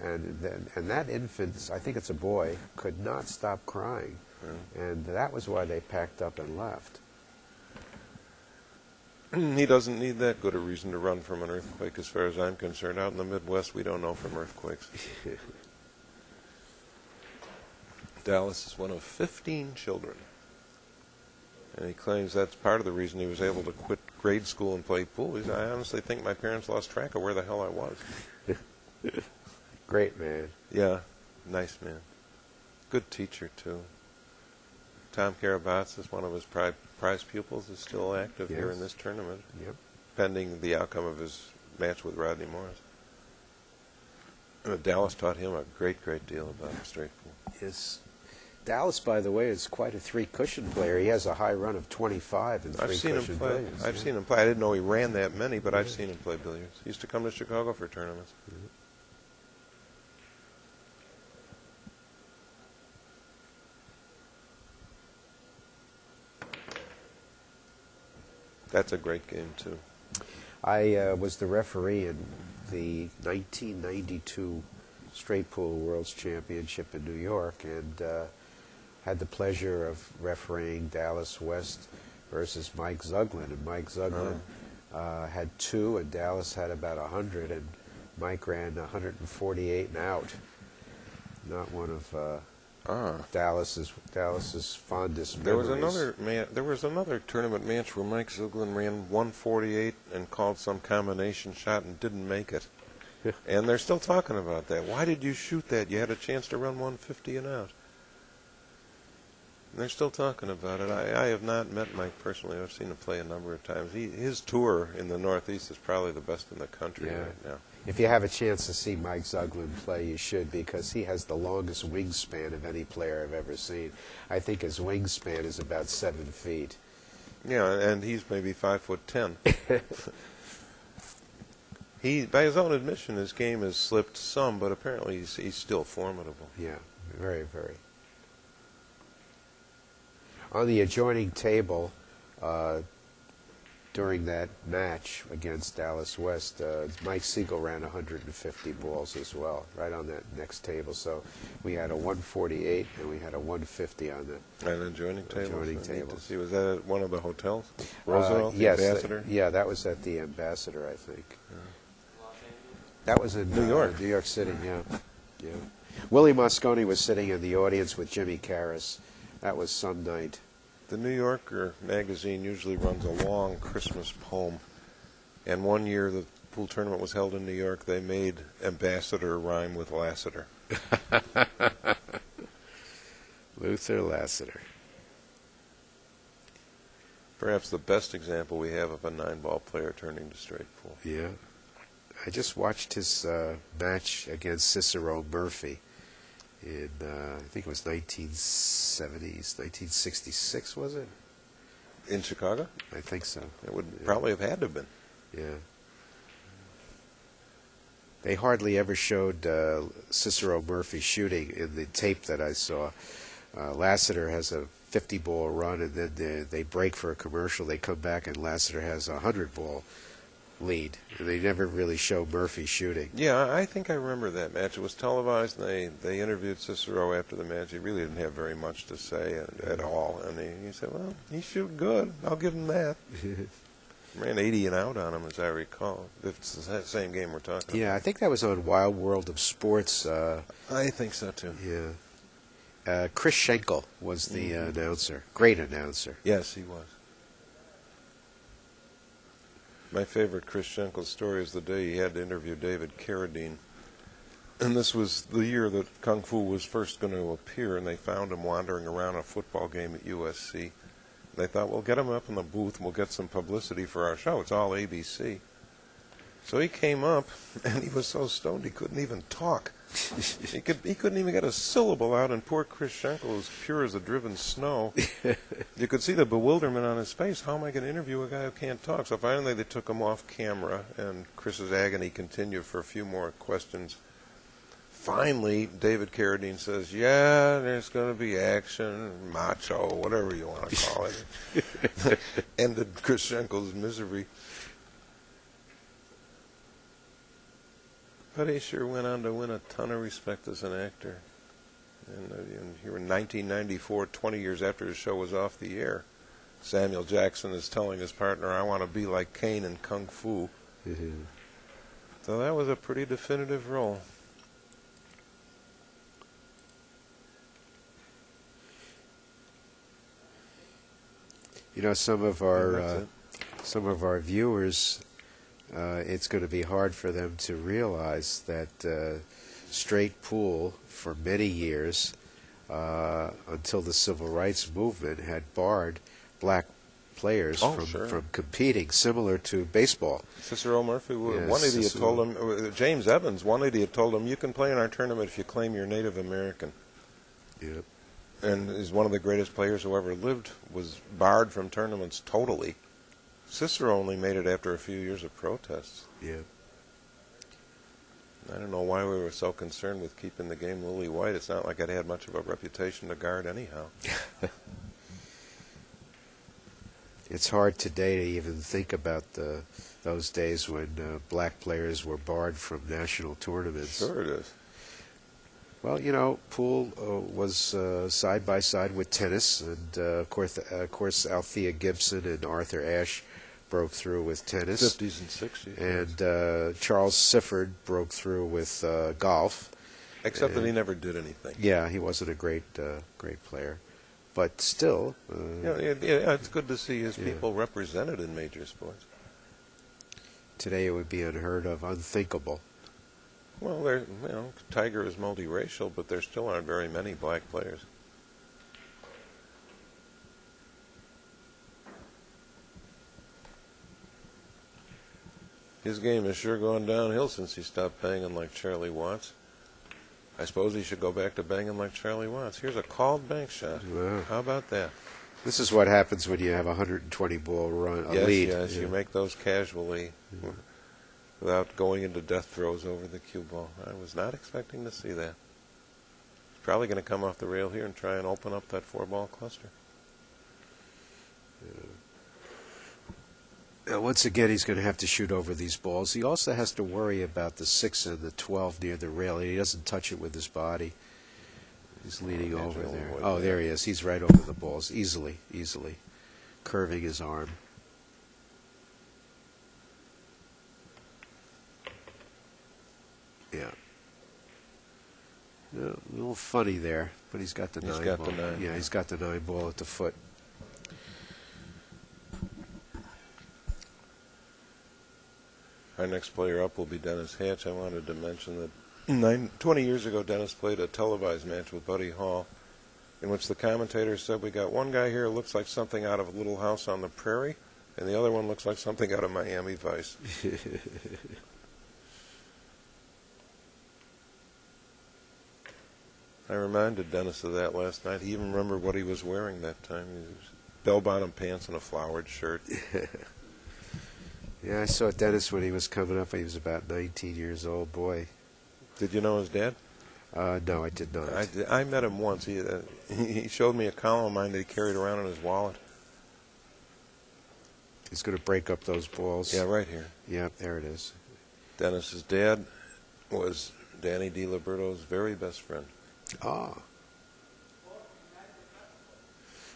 [SPEAKER 4] And that infant, I think it's a boy, could not stop crying.
[SPEAKER 1] Yeah.
[SPEAKER 4] And that was why they packed up and left.
[SPEAKER 1] He doesn't need that good a reason to run from an earthquake, as far as I'm concerned. Out in the Midwest, we don't know from earthquakes. Dallas is one of 15 children. And he claims that's part of the reason he was able to quit grade school and play pool. He said, I honestly think my parents lost track of where the hell I was.
[SPEAKER 4] Great man.
[SPEAKER 1] Yeah, nice man. Good teacher, too. Tom Karabatz is one of his prize pupils, is still active here in this tournament, pending the outcome of his match with Rodney Morris. Dallas taught him a great deal about straight pool.
[SPEAKER 4] Yes. Dallas, by the way, is quite a three-cushion player. He has a high run of 25 in
[SPEAKER 1] I've seen him
[SPEAKER 4] three-cushion
[SPEAKER 1] play.
[SPEAKER 4] billiards.
[SPEAKER 1] I've seen him play. I didn't know he ran that many, but I've seen him play billiards. He used to come to Chicago for tournaments. That's a great game, too.
[SPEAKER 4] I was the referee in the 1992 Straight Pool World's Championship in New York, and had the pleasure of refereeing Dallas West versus Mike Zuglin. And Mike Zuglin had 2, and Dallas had about 100, and Mike ran 148 and out. Not one of Dallas's fondest
[SPEAKER 1] There
[SPEAKER 4] memories.
[SPEAKER 1] there was another tournament match where Mike Zuglin ran 148 and called some combination shot and didn't make it. And they're still talking about that. Why did you shoot that? You had a chance to run 150 and out. And they're still talking about it. I have not met Mike personally. I've seen him play a number of times. His tour in the Northeast is probably the best in the country right now.
[SPEAKER 4] If you have a chance to see Mike Zuglin play, you should, because he has the longest wingspan of any player I've ever seen. I think his wingspan is about 7 feet.
[SPEAKER 1] Yeah, and he's maybe 5'10". He, by his own admission, his game has slipped some, but apparently he's still formidable.
[SPEAKER 4] Yeah, very, very. On the adjoining table, during that match against Dallas West, Mike Siegel ran 150 balls as well, right on that next table. So we had a 148 and we had a 150 on the
[SPEAKER 1] An adjoining table.
[SPEAKER 4] Adjoining
[SPEAKER 1] So neat
[SPEAKER 4] table.
[SPEAKER 1] to see. Was that at one of the hotels? Roosevelt,
[SPEAKER 4] yes,
[SPEAKER 1] the Ambassador?
[SPEAKER 4] yeah, that was at the Ambassador, I think. That was in
[SPEAKER 1] New York.
[SPEAKER 4] New York City, yeah. Yeah. Willie Moscone was sitting in the audience with Jimmy Karras. That was some night.
[SPEAKER 1] The New Yorker magazine usually runs a long Christmas poem. And one year the pool tournament was held in New York, they made Ambassador rhyme with Lassiter.
[SPEAKER 4] Luther Lassiter.
[SPEAKER 1] Perhaps the best example we have of a 9-ball player turning to straight pool.
[SPEAKER 4] Yeah. I just watched his match against Cicero Murphy in, I think it was 1970s, 1966, was it?
[SPEAKER 1] In Chicago?
[SPEAKER 4] I think so.
[SPEAKER 1] It would
[SPEAKER 4] Yeah.
[SPEAKER 1] probably have had to have been.
[SPEAKER 4] Yeah. They hardly ever showed Cicero Murphy shooting in the tape that I saw. Lassiter has a 50-ball run, and then they break for a commercial. They come back, and Lassiter has a 100-ball lead. And they never really show Murphy shooting.
[SPEAKER 1] Yeah, I think I remember that match. It was televised, and they interviewed Cicero after the match. He really didn't have very much to say at all. And he said, well, he shoot good. I'll give him that. Ran 80 and out on him, as I recall. If it's the same game we're talking
[SPEAKER 4] Yeah, I think that was on Wild World of Sports.
[SPEAKER 1] about. I think so, too.
[SPEAKER 4] Yeah. Chris Schenkel was the announcer. Great announcer.
[SPEAKER 1] Yes, he was. My favorite Chris Schenkel story is the day he had to interview David Carradine. And this was the year that Kung Fu was first going to appear, and they found him wandering around a football game at USC. They thought, well, get him up in the booth and we'll get some publicity for our show. It's all ABC. So he came up, and he was so stoned he couldn't even talk. He couldn't even get a syllable out, and poor Chris Schenkel was pure as the driven snow. You could see the bewilderment on his face. How am I going to interview a guy who can't talk? So finally they took him off camera, and Chris's agony continued for a few more questions. Finally, David Carradine says, yeah, there's going to be action, macho, whatever you want to call it. Ended Chris Schenkel's misery. But he sure went on to win a ton of respect as an actor. And here in 1994, 20 years after his show was off the air, Samuel Jackson is telling his partner, I want to be like Kane in Kung Fu. So that was a pretty definitive role.
[SPEAKER 4] You know, some of our viewers, it's going to be hard for them to realize that straight pool for many years, until the civil rights movement, had barred black players from competing, similar to baseball.
[SPEAKER 1] Cicero Murphy,
[SPEAKER 4] Yes,
[SPEAKER 1] one idiot
[SPEAKER 4] Cicero.
[SPEAKER 1] told him, James Evans, one idiot told him, you can play in our tournament if you claim you're Native American.
[SPEAKER 4] Yep.
[SPEAKER 1] And is one of the greatest players who ever lived, was barred from tournaments totally. Cicero only made it after a few years of protests.
[SPEAKER 4] Yeah.
[SPEAKER 1] I don't know why we were so concerned with keeping the game lily white. It's not like it had much of a reputation to guard anyhow.
[SPEAKER 4] It's hard today to even think about those days when black players were barred from national tournaments.
[SPEAKER 1] Sure it is.
[SPEAKER 4] Well, you know, pool was side by side with tennis, and of course, Althea Gibson and Arthur Ashe broke through with tennis.
[SPEAKER 1] 50s and 60s.
[SPEAKER 4] And Charles Sifford broke through with golf.
[SPEAKER 1] Except that he never did anything.
[SPEAKER 4] Yeah, he wasn't a great player, but still.
[SPEAKER 1] Yeah, it's good to see his people represented in major sports.
[SPEAKER 4] Today it would be unheard of, unthinkable.
[SPEAKER 1] Well, Tiger is multiracial, but there still aren't very many black players. His game has sure gone downhill since he stopped banging like Charlie Watts. I suppose he should go back to banging like Charlie Watts. Here's a called bank shot.
[SPEAKER 4] Wow.
[SPEAKER 1] How about that?
[SPEAKER 4] This is what happens when you have a 120 ball run, a lead.
[SPEAKER 1] Yes, you make those casually. without going into death throes over the cue ball. I was not expecting to see that. He's probably going to come off the rail here and try and open up that 4-ball cluster.
[SPEAKER 4] Once again, he's going to have to shoot over these balls. He also has to worry about the 6 and the 12 near the rail. He doesn't touch it with his body. He's leaning over there. Oh, there he is. He's right over the balls, easily, curving his arm. Yeah. A little funny there, but he's got the 9 ball.
[SPEAKER 1] He's got the 9.
[SPEAKER 4] Yeah, he's got the 9 ball at the foot.
[SPEAKER 1] Our next player up will be Dennis Hatch. I wanted to mention that 20 years ago, Dennis played a televised match with Buddy Hall, in which the commentator said, we got one guy here who looks like something out of Little House on the Prairie, and the other one looks like something out of Miami Vice. I reminded Dennis of that last night. He even remembered what he was wearing that time. He was bell-bottom pants and a flowered shirt.
[SPEAKER 4] Yeah, I saw Dennis when he was coming up. He was about 19 years old. Boy.
[SPEAKER 1] Did you know his dad?
[SPEAKER 4] No, I did not.
[SPEAKER 1] I met him once. He showed me a column of mine that he carried around in his wallet.
[SPEAKER 4] He's going to break up those balls.
[SPEAKER 1] Yeah, right here.
[SPEAKER 4] Yeah, there it is.
[SPEAKER 1] Dennis's dad was Danny DiLiberto's very best friend.
[SPEAKER 4] Ah.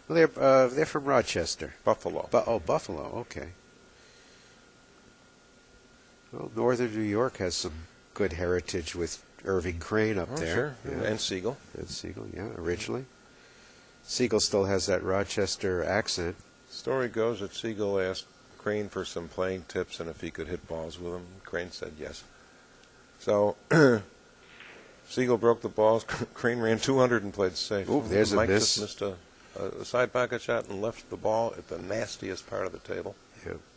[SPEAKER 4] Well, they're from Rochester.
[SPEAKER 1] Buffalo.
[SPEAKER 4] Buffalo. Okay. Well, northern New York has some good heritage with Irving Crane up there.
[SPEAKER 1] Sure.
[SPEAKER 4] Yeah.
[SPEAKER 1] And Siegel.
[SPEAKER 4] And Siegel, yeah, originally. Siegel still has that Rochester accent.
[SPEAKER 1] Story goes that Siegel asked Crane for some playing tips and if he could hit balls with him. Crane said yes. So Siegel broke the balls. Crane ran 200 and played safe.
[SPEAKER 4] Ooh, there's
[SPEAKER 1] Mike
[SPEAKER 4] a miss.
[SPEAKER 1] just missed a side pocket shot and left the ball at the nastiest part of the table,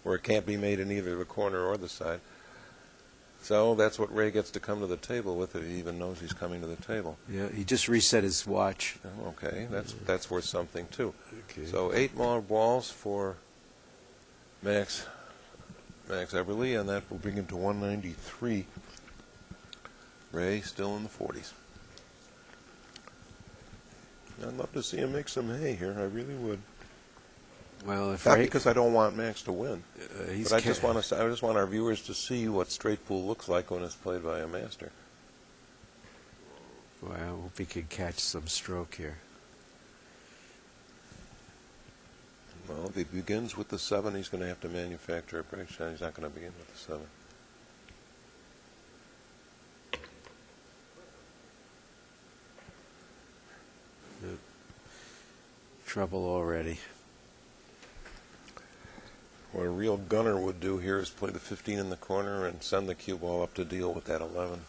[SPEAKER 1] where it can't be made in either the corner or the side. So that's what Ray gets to come to the table with if he even knows he's coming to the table.
[SPEAKER 4] Yeah, he just reset his watch.
[SPEAKER 1] Okay, that's worth something too.
[SPEAKER 4] Okay.
[SPEAKER 1] So 8 more balls for Max Eberle, and that will bring him to 193. Ray still in the 40s. I'd love to see him make some hay here. I really would.
[SPEAKER 4] Well, if
[SPEAKER 1] Not
[SPEAKER 4] Ray,
[SPEAKER 1] because I don't want Max to win,
[SPEAKER 4] he's
[SPEAKER 1] but I just want our viewers to see what straight pool looks like when it's played by a master.
[SPEAKER 4] Well, I hope he can catch some stroke here.
[SPEAKER 1] Well, if he begins with the 7, he's going to have to manufacture a break shot. He's not going to begin with the 7.
[SPEAKER 4] Trouble already.
[SPEAKER 1] What a real gunner would do here is play the 15 in the corner and send the cue ball up to deal with that 11.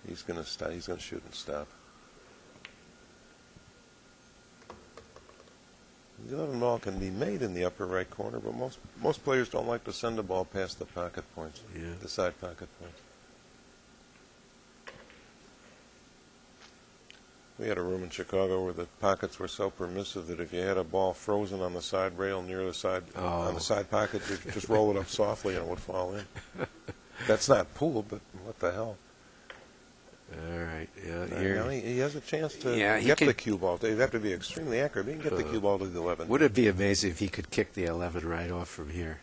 [SPEAKER 1] He's going to stop. He's going to shoot and stop. The 11 ball can be made in the upper right corner, but most players don't like to send the ball past the pocket points, the side pocket points. We had a room in Chicago where the pockets were so permissive that if you had a ball frozen on the side rail near the side on the side pocket, you could just roll it up softly and it would fall in. That's not pool, but what the hell?
[SPEAKER 4] All right.
[SPEAKER 1] He has a chance to
[SPEAKER 4] he
[SPEAKER 1] get
[SPEAKER 4] can,
[SPEAKER 1] the cue ball. He'd have to be extremely accurate. He can get the cue ball to the 11.
[SPEAKER 4] Would it be amazing if he could kick the 11 right off from here?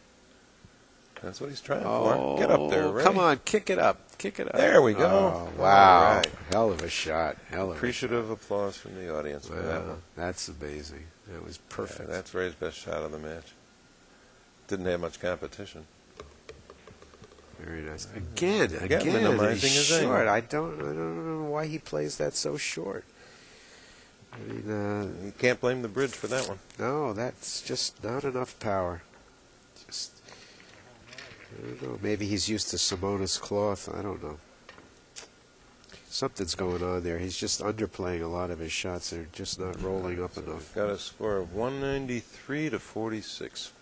[SPEAKER 1] That's what he's trying for. Get up there, Ray.
[SPEAKER 4] Come on, kick it up. Kick it up.
[SPEAKER 1] There we go.
[SPEAKER 4] Oh, wow.
[SPEAKER 1] Right.
[SPEAKER 4] Hell of a shot.
[SPEAKER 1] Appreciative applause from the audience for that one.
[SPEAKER 4] That's amazing. That was perfect.
[SPEAKER 1] Yeah, that's Ray's best shot of the match. Didn't have much competition.
[SPEAKER 4] Very nice. Again,
[SPEAKER 1] minimizing his
[SPEAKER 4] short.
[SPEAKER 1] angle.
[SPEAKER 4] I don't know why he plays that so short. I mean,
[SPEAKER 1] you can't blame the bridge for that one.
[SPEAKER 4] No, that's just not enough power. I don't know. Maybe he's used to Simona's cloth. I don't know. Something's going on there. He's just underplaying a lot of his shots. They're just not rolling up enough.
[SPEAKER 1] Got a score of 193 to 46.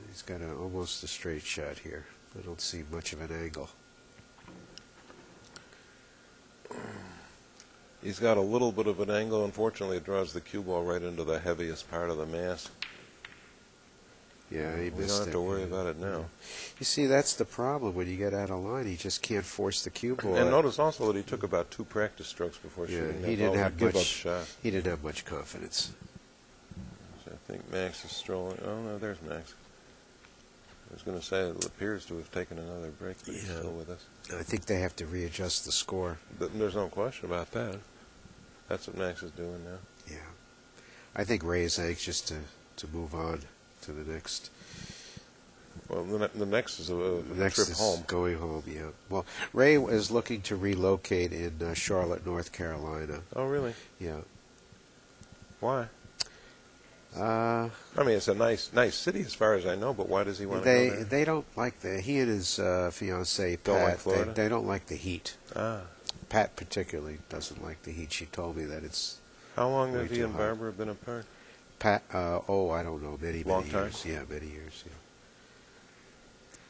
[SPEAKER 4] He's got almost a straight shot here. I don't see much of an angle.
[SPEAKER 1] He's got a little bit of an angle. Unfortunately, it draws the cue ball right into the heaviest part of the mass.
[SPEAKER 4] Yeah, he
[SPEAKER 1] We
[SPEAKER 4] missed
[SPEAKER 1] don't have
[SPEAKER 4] it.
[SPEAKER 1] to worry about it now.
[SPEAKER 4] You see, that's the problem when you get out of line. He just can't force the cue ball.
[SPEAKER 1] And notice also that he took about 2 practice strokes before
[SPEAKER 4] Yeah,
[SPEAKER 1] shooting that
[SPEAKER 4] he didn't
[SPEAKER 1] ball.
[SPEAKER 4] have
[SPEAKER 1] Give up
[SPEAKER 4] much.
[SPEAKER 1] shot.
[SPEAKER 4] He didn't have much confidence.
[SPEAKER 1] So I think Max is strolling. Oh no, there's Max. I was going to say it appears to have taken another break, but he's
[SPEAKER 4] Yeah.
[SPEAKER 1] still with us.
[SPEAKER 4] I think they have to readjust the score.
[SPEAKER 1] There's no question about that. That's what Max is doing now.
[SPEAKER 4] Yeah, I think Ray is anxious to move on to the next.
[SPEAKER 1] Well, the next is a
[SPEAKER 4] Next
[SPEAKER 1] trip
[SPEAKER 4] is
[SPEAKER 1] home.
[SPEAKER 4] going home. Yeah. Well, Ray is looking to relocate in Charlotte, North Carolina.
[SPEAKER 1] Oh, really?
[SPEAKER 4] Yeah.
[SPEAKER 1] Why?
[SPEAKER 4] Uh,
[SPEAKER 1] I mean, it's a nice city as far as I know, but why does he want to go there?
[SPEAKER 4] They don't like he and his fiancee Pat.
[SPEAKER 1] Don't like Florida?
[SPEAKER 4] They don't like the heat.
[SPEAKER 1] Ah.
[SPEAKER 4] Pat particularly doesn't like the heat. She told me that it's
[SPEAKER 1] How long
[SPEAKER 4] way
[SPEAKER 1] have he
[SPEAKER 4] too
[SPEAKER 1] and
[SPEAKER 4] hot.
[SPEAKER 1] Barbara been apart?
[SPEAKER 4] Pat. I don't know, many
[SPEAKER 1] Long time?
[SPEAKER 4] years. Yeah, many years. Yeah.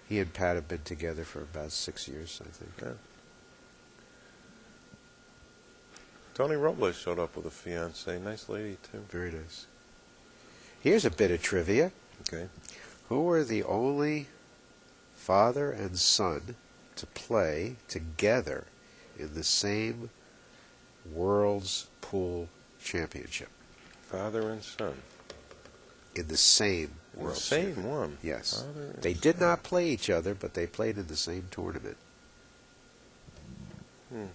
[SPEAKER 4] He and Pat have been together for about 6 years, I think.
[SPEAKER 1] Yeah. Tony Robles showed up with a fiancée. Nice lady, too.
[SPEAKER 4] Very nice. Here's a bit of trivia.
[SPEAKER 1] Okay.
[SPEAKER 4] Who were the only father and son to play together in the same World's Pool Championship?
[SPEAKER 1] Father and son.
[SPEAKER 4] In the same
[SPEAKER 1] In the
[SPEAKER 4] World
[SPEAKER 1] same
[SPEAKER 4] Championship.
[SPEAKER 1] one.
[SPEAKER 4] Yes.
[SPEAKER 1] Father and
[SPEAKER 4] They did not play each other, but they played in the same tournament.
[SPEAKER 1] I'm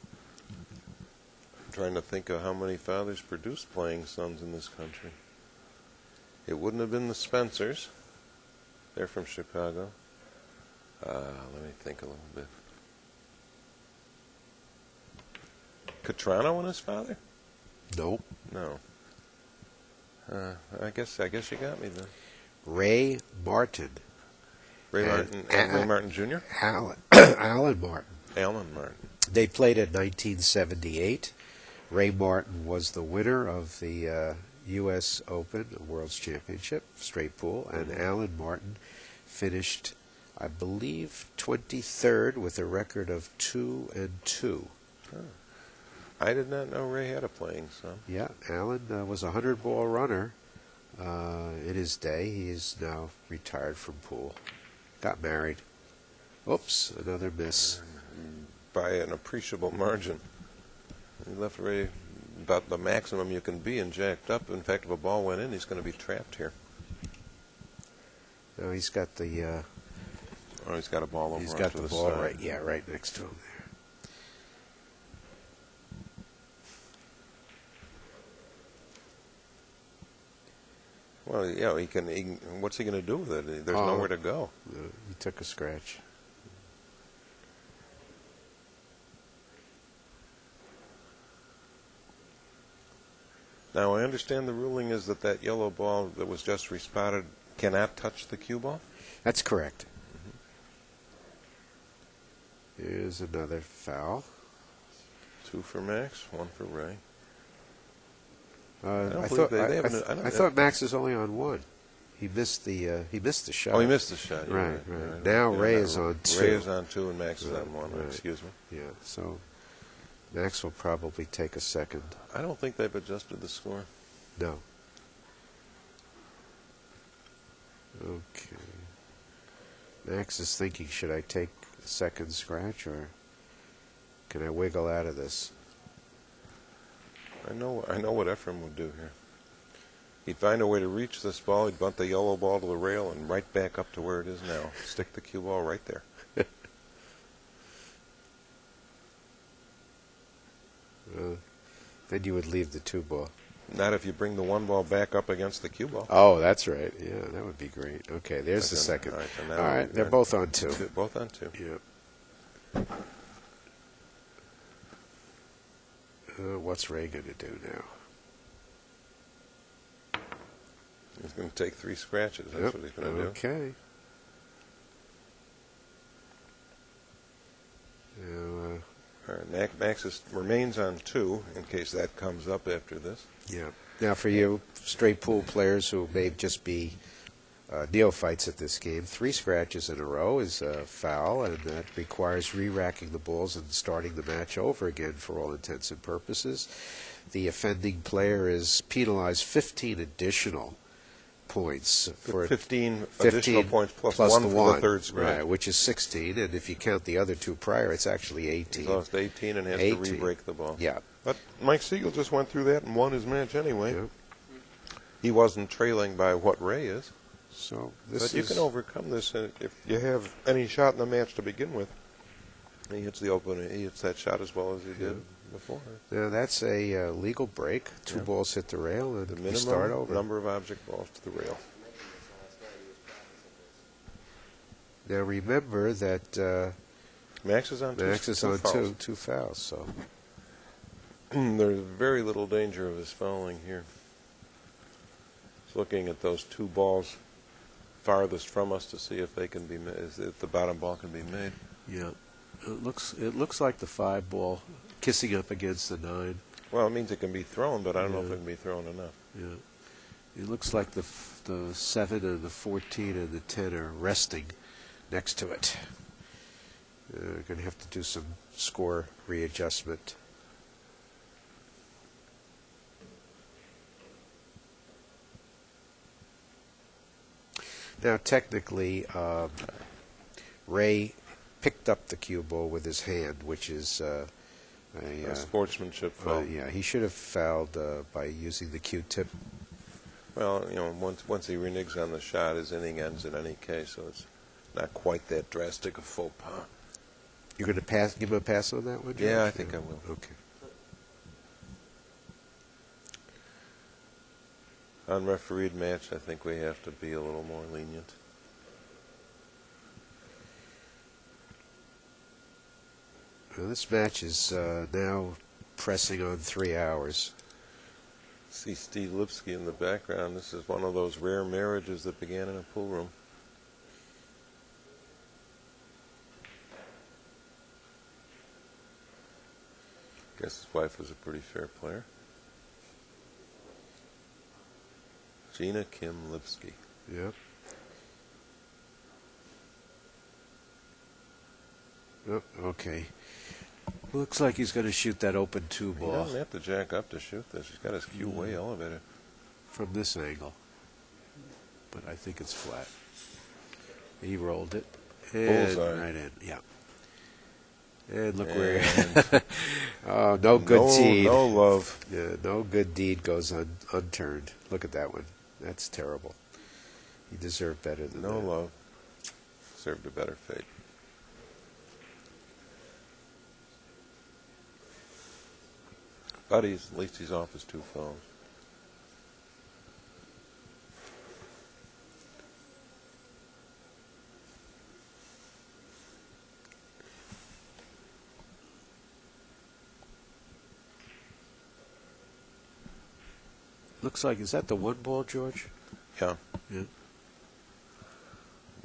[SPEAKER 1] trying to think of how many fathers produced playing sons in this country. It wouldn't have been the Spencers. They're from Chicago. Let me think a little bit. Catrano and his father?
[SPEAKER 4] Nope.
[SPEAKER 1] No. I guess you got me then.
[SPEAKER 4] Ray Martin.
[SPEAKER 1] Ray Martin Jr.
[SPEAKER 4] Alan Martin.
[SPEAKER 1] Alan Martin.
[SPEAKER 4] They played in 1978. Ray Martin was the winner of the U.S. Open World's Championship, straight pool, and Alan Martin finished, I believe, 23rd with a record of 2-2.
[SPEAKER 1] Huh. I did not know Ray had a playing son.
[SPEAKER 4] Yeah, Alan was a 100-ball runner in his day. He is now retired from pool. Got married. Oops, another miss.
[SPEAKER 1] By an appreciable margin. He left Ray about the maximum you can be and jacked up. In fact, if a ball went in, he's going to be trapped here.
[SPEAKER 4] No, he's got the.
[SPEAKER 1] Oh, he's got a ball over
[SPEAKER 4] He's got
[SPEAKER 1] onto
[SPEAKER 4] the
[SPEAKER 1] the
[SPEAKER 4] ball
[SPEAKER 1] side.
[SPEAKER 4] right. Yeah, right next to him there.
[SPEAKER 1] Well, yeah, he can. What's he going to do with it? There's nowhere to go.
[SPEAKER 4] He took a scratch.
[SPEAKER 1] Now, I understand the ruling is that yellow ball that was just respotted cannot touch the cue ball?
[SPEAKER 4] That's correct. Here's another foul.
[SPEAKER 1] 2 for Max, 1 for Ray.
[SPEAKER 4] I thought Max is only on 1. He missed the shot.
[SPEAKER 1] Oh, he missed the shot. You're
[SPEAKER 4] Right.
[SPEAKER 1] right.
[SPEAKER 4] Now Ray is on 2.
[SPEAKER 1] Ray is on 2 and Max is on 1.
[SPEAKER 4] Right.
[SPEAKER 1] Excuse me.
[SPEAKER 4] Yeah. So Max will probably take a second.
[SPEAKER 1] I don't think they've adjusted the score.
[SPEAKER 4] No. Okay. Max is thinking, should I take a second scratch or can I wiggle out of this?
[SPEAKER 1] I know what Ephraim would do here. He'd find a way to reach this ball. He'd bunt the yellow ball to the rail and right back up to where it is now. Stick the cue ball right there.
[SPEAKER 4] Then you would leave the 2 ball.
[SPEAKER 1] Not if you bring the 1 ball back up against the cue ball.
[SPEAKER 4] Oh, that's right. Yeah, that would be great. Okay, there's the second.
[SPEAKER 1] All right, so now
[SPEAKER 4] All right, they're both on 2.
[SPEAKER 1] Both on 2.
[SPEAKER 4] Yep. What's Ray going to do now?
[SPEAKER 1] He's going to take 3 scratches. That's what he's going to do.
[SPEAKER 4] Okay. Now,
[SPEAKER 1] All right, Max remains on 2 in case that comes up after this.
[SPEAKER 4] yeah. Now, for you straight pool players who may just be neophytes at this game, 3 scratches in a row is a foul, and that requires re-racking the balls and starting the match over again for all intents and purposes. The offending player is penalized 15 additional points for
[SPEAKER 1] 15 additional points plus one
[SPEAKER 4] the
[SPEAKER 1] for the third scratch.
[SPEAKER 4] right, which is 16. And if you count the other two prior, it's actually 18.
[SPEAKER 1] He's lost 18 and has
[SPEAKER 4] 18.
[SPEAKER 1] to re-break the ball.
[SPEAKER 4] Yeah.
[SPEAKER 1] But Mike Siegel just went through that and won his match anyway.
[SPEAKER 4] Yeah.
[SPEAKER 1] He wasn't trailing by what Ray is.
[SPEAKER 4] So this
[SPEAKER 1] But you can overcome this if you have any shot in the match to begin with. He hits the opener. He hits that shot as well as he did before.
[SPEAKER 4] Now that's a legal break. Two balls hit the rail, and
[SPEAKER 1] The
[SPEAKER 4] we start
[SPEAKER 1] minimum
[SPEAKER 4] over.
[SPEAKER 1] number of object balls to the rail.
[SPEAKER 4] Now remember that
[SPEAKER 1] Max is on two,
[SPEAKER 4] two fouls. So
[SPEAKER 1] there's very little danger of his fouling here. Just looking at those two balls farthest from us to see if they can be if the bottom ball can be made.
[SPEAKER 4] yeah, it looks like the 5 ball kissing up against the 9.
[SPEAKER 1] Well, it means it can be thrown, but I don't know if
[SPEAKER 4] Yeah.
[SPEAKER 1] it can be thrown enough.
[SPEAKER 4] Yeah, it looks like the 7 and the 14 and the 10 are resting next to it. We're going to have to do some score readjustment. Now, technically, Ray picked up the cue ball with his hand, which is a
[SPEAKER 1] Sportsmanship foul.
[SPEAKER 4] yeah, he should have fouled by using the Q-tip.
[SPEAKER 1] Well, once he reneges on the shot, his inning ends in any case, so it's not quite that drastic a faux pas.
[SPEAKER 4] You're going to give him a pass on that one, George?
[SPEAKER 1] Yeah, I think I will.
[SPEAKER 4] Okay.
[SPEAKER 1] On refereed match, I think we have to be a little more lenient.
[SPEAKER 4] Well, this match is now pressing on 3 hours.
[SPEAKER 1] See Steve Lipsky in the background. This is one of those rare marriages that began in a pool room. Guess his wife was a pretty fair player. Gina Kim Lipsky.
[SPEAKER 4] Yep. Oh, okay. Looks like he's going to shoot that open 2
[SPEAKER 1] He
[SPEAKER 4] ball
[SPEAKER 1] doesn't have to jack up to shoot this. He's got his cue way elevated.
[SPEAKER 4] from this angle. But I think it's flat. He rolled it. And
[SPEAKER 1] Bullseye.
[SPEAKER 4] right in, yeah. And look where... oh, no good deed.
[SPEAKER 1] No love.
[SPEAKER 4] Yeah, no good deed goes unturned. Look at that one. That's terrible. He deserved better than that.
[SPEAKER 1] No love. Served a better fate. But at least he's off his 2 fouls.
[SPEAKER 4] Looks like, is that the 1 ball, George?
[SPEAKER 1] Yeah.
[SPEAKER 4] Yeah.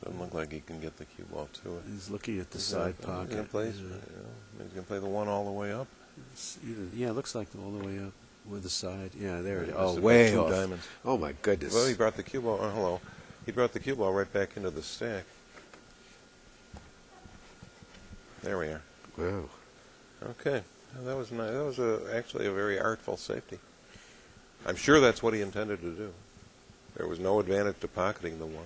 [SPEAKER 1] Doesn't look like he can get the cue ball to it.
[SPEAKER 4] He's looking at the side pocket.
[SPEAKER 1] He's going to play the 1 all the way up.
[SPEAKER 4] Yeah, it looks like all the way up with the side. Yeah, there it is.
[SPEAKER 1] Must
[SPEAKER 4] Oh,
[SPEAKER 1] have
[SPEAKER 4] way
[SPEAKER 1] been 2
[SPEAKER 4] off.
[SPEAKER 1] diamonds.
[SPEAKER 4] Oh, my goodness.
[SPEAKER 1] Well, he brought the cue ball. Hello. He brought the cue ball right back into the stack. There we are.
[SPEAKER 4] Wow.
[SPEAKER 1] Okay. Well, that was nice. That was actually a very artful safety. I'm sure that's what he intended to do. There was no advantage to pocketing the 1.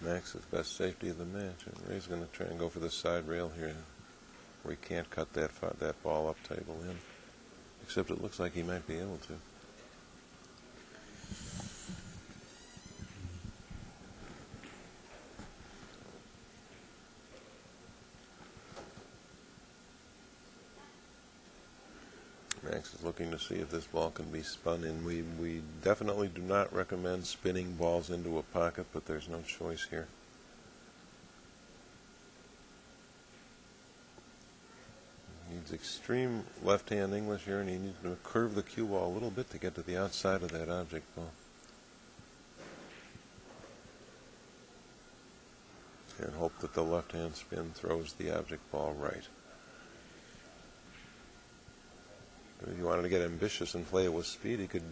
[SPEAKER 1] Max's best safety of the match. And Ray's going to try and go for the side rail here, where he can't cut that ball up table in. Except it looks like he might be able to. Max is looking to see if this ball can be spun in. We definitely do not recommend spinning balls into a pocket, but there's no choice here. He needs extreme left-hand English here, and he needs to curve the cue ball a little bit to get to the outside of that object ball. And hope that the left-hand spin throws the object ball right. If he wanted to get ambitious and play it with speed, he could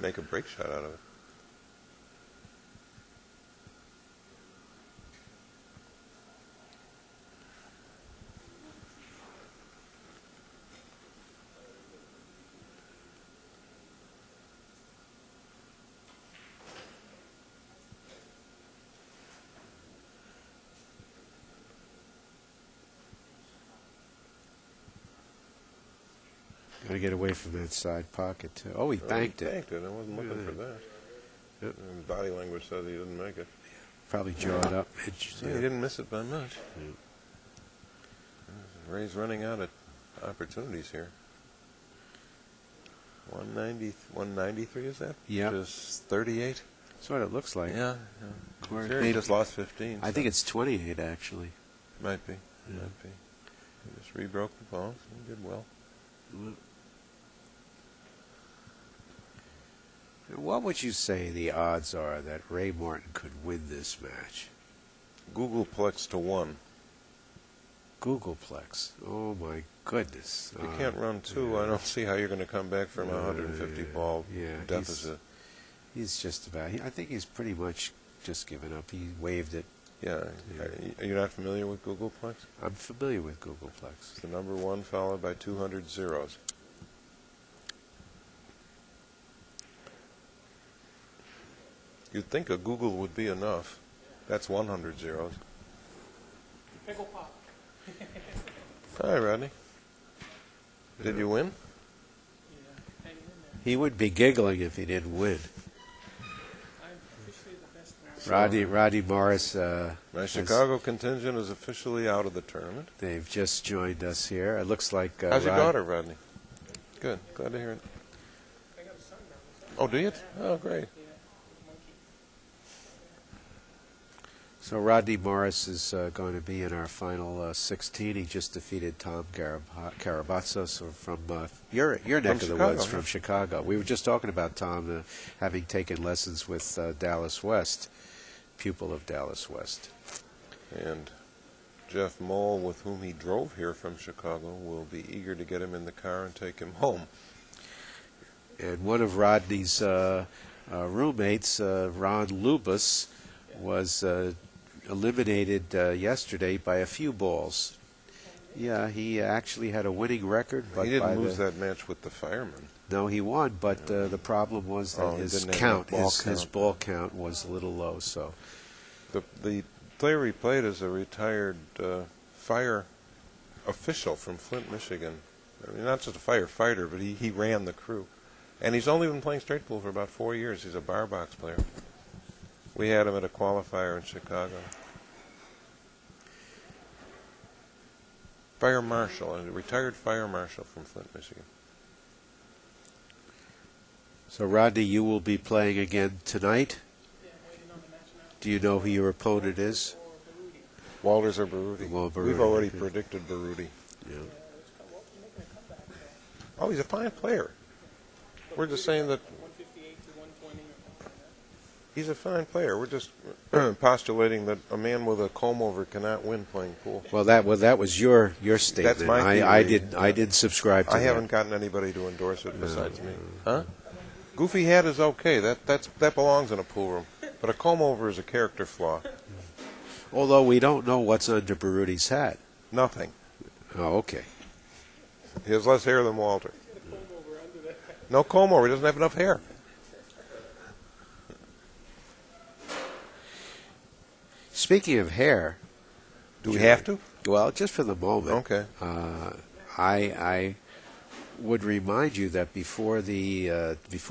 [SPEAKER 1] make a break shot out of it.
[SPEAKER 4] Got to get away from that side pocket, too. Oh, he banked
[SPEAKER 1] He
[SPEAKER 4] it.
[SPEAKER 1] banked it. I wasn't looking for that.
[SPEAKER 4] Yep.
[SPEAKER 1] And body language says he didn't make it.
[SPEAKER 4] Probably jawed up.
[SPEAKER 1] Yeah, he didn't miss it by much. Ray's running out of opportunities here. 193 is that?
[SPEAKER 4] Yeah.
[SPEAKER 1] Just 38?
[SPEAKER 4] That's what it looks like.
[SPEAKER 1] Yeah.
[SPEAKER 4] Or
[SPEAKER 1] Sure, he just lost 15.
[SPEAKER 4] I
[SPEAKER 1] so
[SPEAKER 4] think it's 28, actually.
[SPEAKER 1] Might be.
[SPEAKER 4] Yeah.
[SPEAKER 1] Might be. He just rebroke the ball, so he did well.
[SPEAKER 4] What would you say the odds are that Ray Martin could win this match?
[SPEAKER 1] Googleplex to 1.
[SPEAKER 4] Googleplex. Oh, my goodness.
[SPEAKER 1] You can't run 2.
[SPEAKER 4] yeah.
[SPEAKER 1] I don't see how you're going to come back from a 150 ball deficit.
[SPEAKER 4] He's just about. I think he's pretty much just given up. He waived it.
[SPEAKER 1] Yeah. Are you not familiar with Googleplex?
[SPEAKER 4] I'm familiar with Googleplex.
[SPEAKER 1] It's the number 1 followed by 200 zeros. You'd think a Google would be enough. That's 100 zeros.
[SPEAKER 5] Pickle pop.
[SPEAKER 1] Hi, Rodney. Did you win?
[SPEAKER 5] Yeah, hanging in there.
[SPEAKER 4] He would be giggling if he didn't win.
[SPEAKER 5] I'm officially the best man.
[SPEAKER 4] Roddy Morris.
[SPEAKER 1] My Chicago contingent is officially out of the tournament.
[SPEAKER 4] They've just joined us here. It looks like.
[SPEAKER 1] How's your daughter, Rodney? Good. Glad to hear it.
[SPEAKER 5] I got a son now.
[SPEAKER 1] Oh, do you? Oh, great.
[SPEAKER 5] Yeah, monkey.
[SPEAKER 4] So Rodney Morris is going to be in our final 16. He just defeated Tom Karabatsos from your neck of the
[SPEAKER 1] Chicago,
[SPEAKER 4] woods,
[SPEAKER 1] yeah.
[SPEAKER 4] from Chicago. We were just talking about Tom having taken lessons with Dallas West, pupil of Dallas West.
[SPEAKER 1] And Jeff Moll, with whom he drove here from Chicago, will be eager to get him in the car and take him home.
[SPEAKER 4] And one of Rodney's roommates, Ron Lubus, was eliminated yesterday by a few balls. Yeah, he actually had a winning record, but
[SPEAKER 1] He didn't lose that match with the fireman.
[SPEAKER 4] No, he won, but the problem was that
[SPEAKER 1] He
[SPEAKER 4] his
[SPEAKER 1] didn't have
[SPEAKER 4] count,
[SPEAKER 1] enough
[SPEAKER 4] his ball count was a little low. So
[SPEAKER 1] The player he played is a retired fire official from Flint, Michigan. I mean, not just a firefighter, but he ran the crew. And he's only been playing straight pool for about 4 years. He's a bar box player. We had him at a qualifier in Chicago. Fire marshal, a retired fire marshal from Flint, Michigan.
[SPEAKER 4] So Rodney, you will be playing again tonight.
[SPEAKER 5] Yeah, waiting on the match now.
[SPEAKER 4] Do you know who your opponent is?
[SPEAKER 5] Or Baruti.
[SPEAKER 1] Walters or Baruti?
[SPEAKER 4] Well, Baruti,
[SPEAKER 1] We've already
[SPEAKER 4] okay.
[SPEAKER 1] predicted Baruti.
[SPEAKER 4] Yeah.
[SPEAKER 5] Well, making a comeback.
[SPEAKER 1] Oh, he's a fine player. We're just saying that
[SPEAKER 5] 158 to 120 or something like that.
[SPEAKER 1] he's a fine player. We're just postulating that a man with a comb over cannot win playing pool.
[SPEAKER 4] Well, that was your statement.
[SPEAKER 1] That's my theory.
[SPEAKER 4] I didn't subscribe to
[SPEAKER 1] I
[SPEAKER 4] that.
[SPEAKER 1] haven't gotten anybody to endorse it besides me. Huh? Goofy hat is okay. That belongs in a pool room. But a comb over is a character flaw.
[SPEAKER 4] Although we don't know what's under Baruti's hat.
[SPEAKER 1] Nothing.
[SPEAKER 4] Oh, okay.
[SPEAKER 1] He has less hair than Walter. No comb over. He doesn't have enough hair.
[SPEAKER 4] Speaking of hair,
[SPEAKER 1] Do we have to?
[SPEAKER 4] well, just for the moment.
[SPEAKER 1] Okay.
[SPEAKER 4] I would remind you that before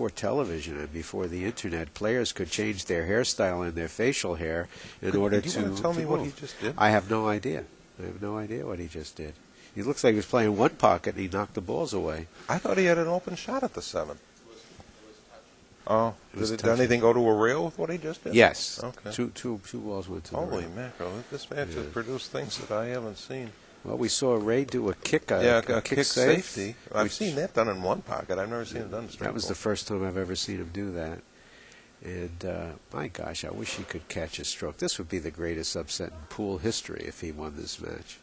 [SPEAKER 4] television and before the internet, players could change their hairstyle and their facial hair in order
[SPEAKER 1] Did
[SPEAKER 4] to.
[SPEAKER 1] you want to tell me what he
[SPEAKER 4] move.
[SPEAKER 1] just did?
[SPEAKER 4] I have no idea. I have no idea what he just did. He looks like he was playing one pocket and he knocked the balls away.
[SPEAKER 1] I thought he had an open shot at the 7. Oh,
[SPEAKER 4] It was
[SPEAKER 1] did
[SPEAKER 4] touchy.
[SPEAKER 1] anything go to a rail with what he just did?
[SPEAKER 4] Yes.
[SPEAKER 1] Okay.
[SPEAKER 4] Two balls went to the
[SPEAKER 1] Holy
[SPEAKER 4] rail.
[SPEAKER 1] mackerel! This match
[SPEAKER 4] Yeah.
[SPEAKER 1] has produced things that I haven't seen.
[SPEAKER 4] Well, we saw Ray do a kick.
[SPEAKER 1] A
[SPEAKER 4] kick
[SPEAKER 1] kick
[SPEAKER 4] safe,
[SPEAKER 1] safety. I've
[SPEAKER 4] which-
[SPEAKER 1] seen that done in one pocket. I've never seen it done in straight
[SPEAKER 4] That was
[SPEAKER 1] pool.
[SPEAKER 4] the first time I've ever seen him do that. And my gosh, I wish he could catch a stroke. This would be the greatest upset in pool history if he won this match.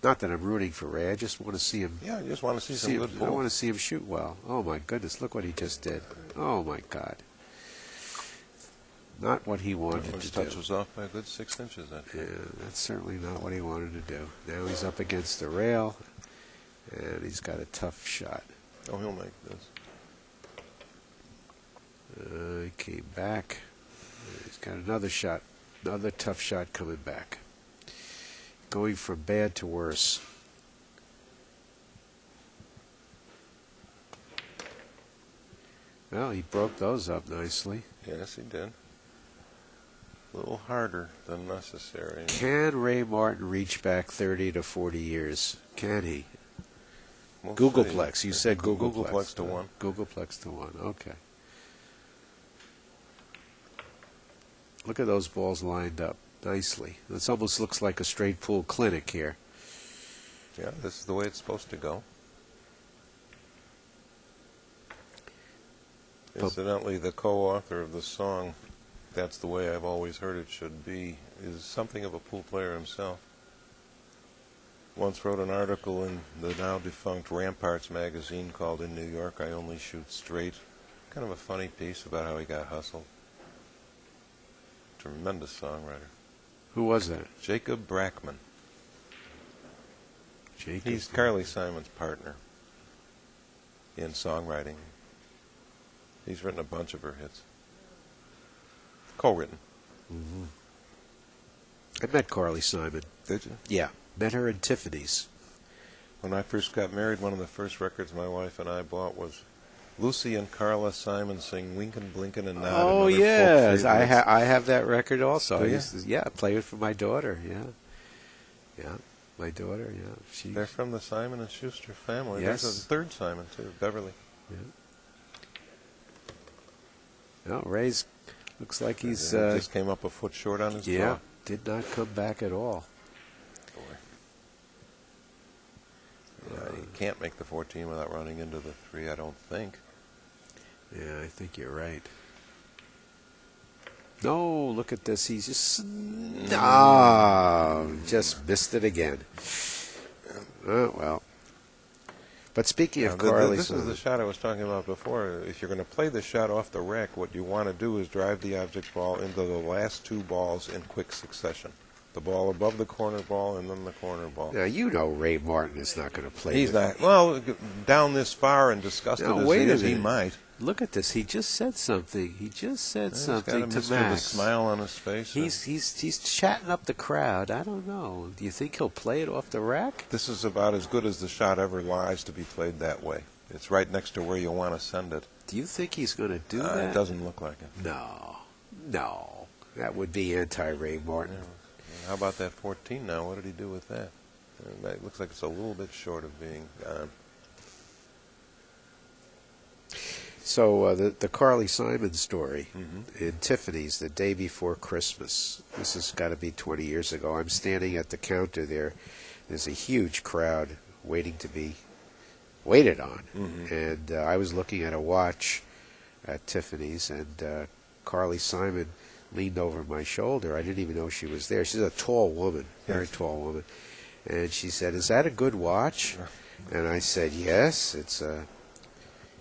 [SPEAKER 4] Not that I'm rooting for Ray. I just want to see him.
[SPEAKER 1] Yeah, I just want to see some
[SPEAKER 4] him,
[SPEAKER 1] good
[SPEAKER 4] I
[SPEAKER 1] pool.
[SPEAKER 4] want to see him shoot well. Oh my goodness! Look what he just did. Oh my God! Not what he wanted
[SPEAKER 1] His
[SPEAKER 4] to
[SPEAKER 1] touch
[SPEAKER 4] do.
[SPEAKER 1] was off by a good 6 inches. That
[SPEAKER 4] Yeah, that's certainly not what he wanted to do. Now he's up against the rail, and he's got a tough shot.
[SPEAKER 1] Oh, he'll make this.
[SPEAKER 4] He came back. He's got another shot, another tough shot coming back. Going from bad to worse. Well, he broke those up nicely.
[SPEAKER 1] Yes, he did. A little harder than necessary.
[SPEAKER 4] Can Ray Martin reach back 30 to 40 years? Can he?
[SPEAKER 1] We'll
[SPEAKER 4] Googleplex.
[SPEAKER 1] see.
[SPEAKER 4] You said Googleplex.
[SPEAKER 1] Googleplex to 1.
[SPEAKER 4] Googleplex to 1. Okay. Look at those balls lined up nicely. This almost looks like a straight pool clinic here.
[SPEAKER 1] Yeah, this is the way it's supposed to go. Incidentally, the co-author of the song, "That's the Way I've Always Heard It Should Be," is something of a pool player himself. Once wrote an article in the now-defunct Ramparts magazine called "In New York, I Only Shoot Straight." Kind of a funny piece about how he got hustled. Tremendous songwriter.
[SPEAKER 4] Who was that?
[SPEAKER 1] Jacob Brackman.
[SPEAKER 4] Jacob.
[SPEAKER 1] He's Carly Simon's partner in songwriting. He's written a bunch of her hits. Co-written.
[SPEAKER 4] Mm-hmm. I met Carly Simon.
[SPEAKER 1] Did you?
[SPEAKER 4] Yeah. Met her in Tiffany's.
[SPEAKER 1] When I first got married, one of the first records my wife and I bought was Lucy and Carla Simon sing "Winkin' Blinkin' and Nod."
[SPEAKER 4] Oh, yes. I have that record also.
[SPEAKER 1] Do
[SPEAKER 4] I
[SPEAKER 1] you?
[SPEAKER 4] used to, play it for my daughter. Yeah. Yeah. My daughter, yeah.
[SPEAKER 1] They're from the Simon and Schuster family.
[SPEAKER 4] Yes.
[SPEAKER 1] There's a third Simon, too, Beverly.
[SPEAKER 4] Yeah. No, Ray's looks like he's
[SPEAKER 1] just came up a foot short on his draw.
[SPEAKER 4] Did not come back at all.
[SPEAKER 1] Yeah, you can't make the 14 without running into the 3, I don't think.
[SPEAKER 4] Yeah, I think you're right. No, look at this. He's just just missed it again. Oh, well. But speaking of Carly,
[SPEAKER 1] this is the shot I was talking about before. If you're going to play the shot off the rack, what you want to do is drive the object ball into the last 2 balls in quick succession. The ball above the corner ball and then the corner ball.
[SPEAKER 4] Now, you know Ray Martin is not going to play.
[SPEAKER 1] He's not. Well, down this far and disgusted as he is, he might.
[SPEAKER 4] Look at this. He just said something. He just said something to
[SPEAKER 1] Max.
[SPEAKER 4] Max.
[SPEAKER 1] With a smile on his face.
[SPEAKER 4] He's chatting up the crowd. I don't know. Do you think he'll play it off the rack?
[SPEAKER 1] This is about as good as the shot ever lies to be played that way. It's right next to where you want to send it.
[SPEAKER 4] Do you think he's going to do that?
[SPEAKER 1] It doesn't look like it.
[SPEAKER 4] No. That would be anti-Ray Martin.
[SPEAKER 1] Yeah. How about that 14 now? What did he do with that? It looks like it's a little bit short of being gone.
[SPEAKER 4] So the Carly Simon story in Tiffany's the day before Christmas. This has got to be 20 years ago. I'm standing at the counter there. There's a huge crowd waiting to be waited on. And I was looking at a watch at Tiffany's, and Carly Simon leaned over my shoulder. I didn't even know she was there. She's a tall woman, very tall woman. And she said, "Is that a good watch?" And I said, "Yes, it's a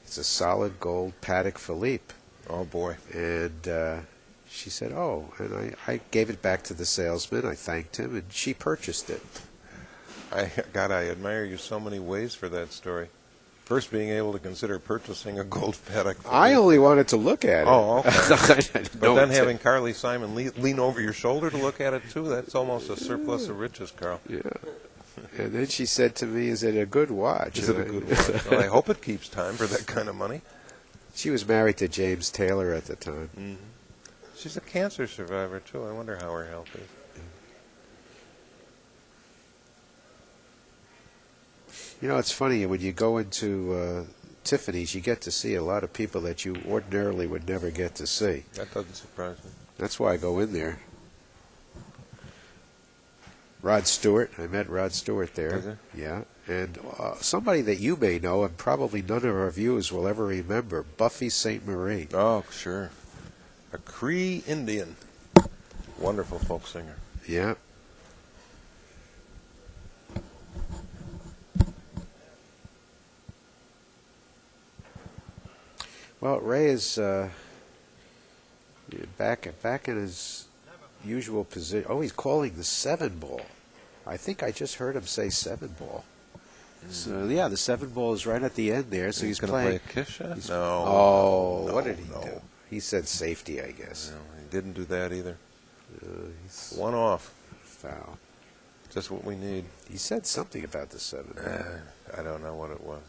[SPEAKER 4] solid gold Patek Philippe."
[SPEAKER 1] Oh, boy.
[SPEAKER 4] And she said, "Oh." And I gave it back to the salesman. I thanked him, and she purchased it.
[SPEAKER 1] I admire you so many ways for that story. First, being able to consider purchasing a gold Patek Philippe.
[SPEAKER 4] I only wanted to look at it.
[SPEAKER 1] Oh, okay. But then having
[SPEAKER 4] it.
[SPEAKER 1] Carly Simon lean over your shoulder to look at it, too, that's almost a surplus of riches, Carl.
[SPEAKER 4] Yeah. And then she said to me, "Is it a good watch?"
[SPEAKER 1] Is it a good watch? Well, I hope it keeps time for that kind of money.
[SPEAKER 4] She was married to James Taylor at the time.
[SPEAKER 1] Mm-hmm. She's a cancer survivor, too. I wonder how her health is.
[SPEAKER 4] You know, it's funny, when you go into Tiffany's, you get to see a lot of people that you ordinarily would never get to see.
[SPEAKER 1] That doesn't surprise me.
[SPEAKER 4] That's why I go in there. Rod Stewart. I met Rod Stewart there.
[SPEAKER 1] Is it?
[SPEAKER 4] Yeah. And somebody that you may know, and probably none of our viewers will ever remember, Buffy St. Marie.
[SPEAKER 1] Oh, sure. A Cree Indian. Wonderful folk singer.
[SPEAKER 4] Yeah. Well, Ray is back in his usual position. Oh, he's calling the 7-ball. I think I just heard him say 7-ball. So yeah, the 7-ball is right at the end there. So he's
[SPEAKER 1] going
[SPEAKER 4] playing.
[SPEAKER 1] To play a kiss shot?
[SPEAKER 4] No.
[SPEAKER 1] Oh,
[SPEAKER 4] what did he do? He said safety, I guess.
[SPEAKER 1] No, he didn't do that either.
[SPEAKER 4] He's
[SPEAKER 1] one off.
[SPEAKER 4] Foul.
[SPEAKER 1] Just what we need.
[SPEAKER 4] He said something about the 7.
[SPEAKER 1] I don't know what it was.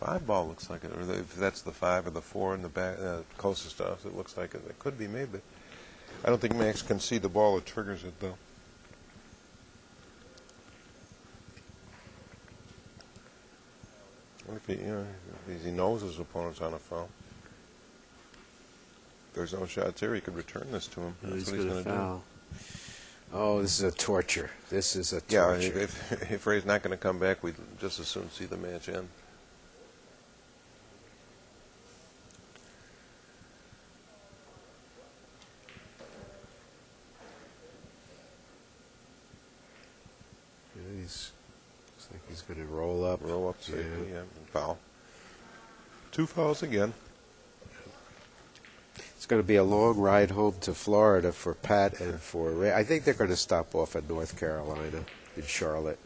[SPEAKER 1] 5 ball looks like it, or if that's the 5 or the 4 in the back, closest to us, it looks like it could be maybe. I don't think Max can see the ball that triggers it, though. What if he knows his opponent's on a foul? If there's no shots here, he could return this to him. That's what he's going to do.
[SPEAKER 4] Oh, this is a torture. This is a
[SPEAKER 1] Yeah,
[SPEAKER 4] torture.
[SPEAKER 1] if Ray's not going to come back, we'd just as soon see the match end.
[SPEAKER 4] Yeah, looks like he's going to roll up.
[SPEAKER 1] Roll up safely, yeah, and foul. 2 fouls again.
[SPEAKER 4] It's going to be a long ride home to Florida for Pat and for Ray. I think they're going to stop off at North Carolina in Charlotte.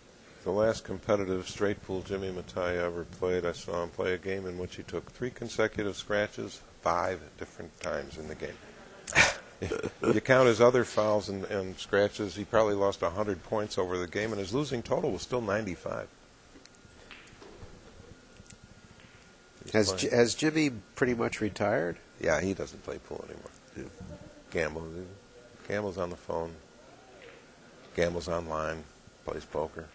[SPEAKER 1] The last competitive straight pool Jimmy Mattia ever played, I saw him play a game in which he took 3 consecutive scratches 5 different times in the game. If you count his other fouls and scratches, he probably lost 100 points over the game, and his losing total was still 95.
[SPEAKER 4] Has Jimmy pretty much retired?
[SPEAKER 1] Yeah, he doesn't play pool anymore. Yeah. Gambles on the phone, gambles online, plays poker.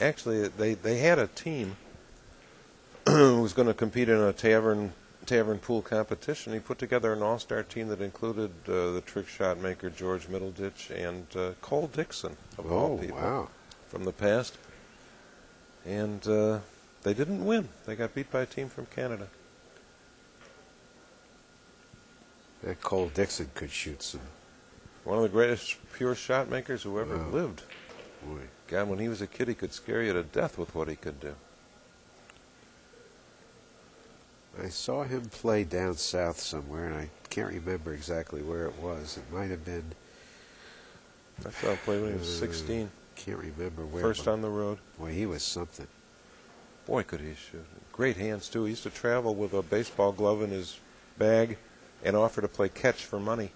[SPEAKER 1] Actually, they had a team who was going to compete in a tavern pool competition. He put together an all-star team that included the trick shot maker George Middleditch and Cole Dixon, of all people, from the past. And they didn't win. They got beat by a team from Canada.
[SPEAKER 4] That Cole Dixon could shoot some.
[SPEAKER 1] One of the greatest pure shot makers who ever lived.
[SPEAKER 4] Boy.
[SPEAKER 1] God, when he was a kid, he could scare you to death with what he could do.
[SPEAKER 4] I saw him play down south somewhere, and I can't remember exactly where it was. It might have been...
[SPEAKER 1] I saw him play when he was 16.
[SPEAKER 4] Can't remember where.
[SPEAKER 1] First on the road.
[SPEAKER 4] Boy, he was something.
[SPEAKER 1] Boy, could he shoot. Great hands, too. He used to travel with a baseball glove in his bag and offer to play catch for money.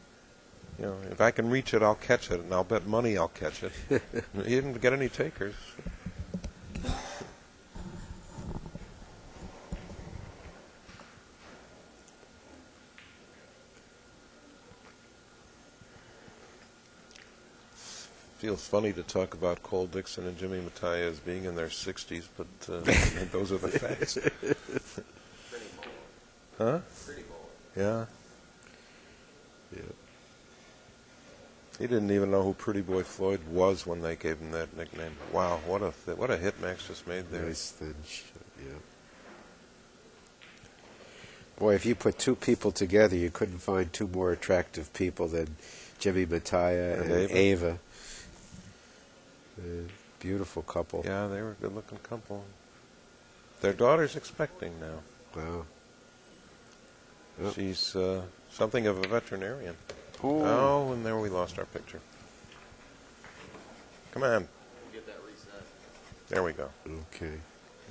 [SPEAKER 1] You know, if I can reach it, I'll catch it, and I'll bet money I'll catch it. He didn't get any takers. Feels funny to talk about Cole Dixon and Jimmy Mattia as being in their 60s, but those are the facts. Huh? Yeah.
[SPEAKER 4] Yeah.
[SPEAKER 1] He didn't even know who Pretty Boy Floyd was when they gave him that nickname. Wow, what a hit Max just made there.
[SPEAKER 4] Nice thin shot, yeah. Boy, if you put 2 people together, you couldn't find 2 more attractive people than Jimmy Mattia and Ava. Beautiful couple.
[SPEAKER 1] Yeah, they were a good-looking couple. Their daughter's expecting now.
[SPEAKER 4] Wow. Yep.
[SPEAKER 1] She's something of a veterinarian.
[SPEAKER 4] Oh,
[SPEAKER 1] and there we lost our picture. Come on.
[SPEAKER 6] Get that reset.
[SPEAKER 1] There we go.
[SPEAKER 4] okay.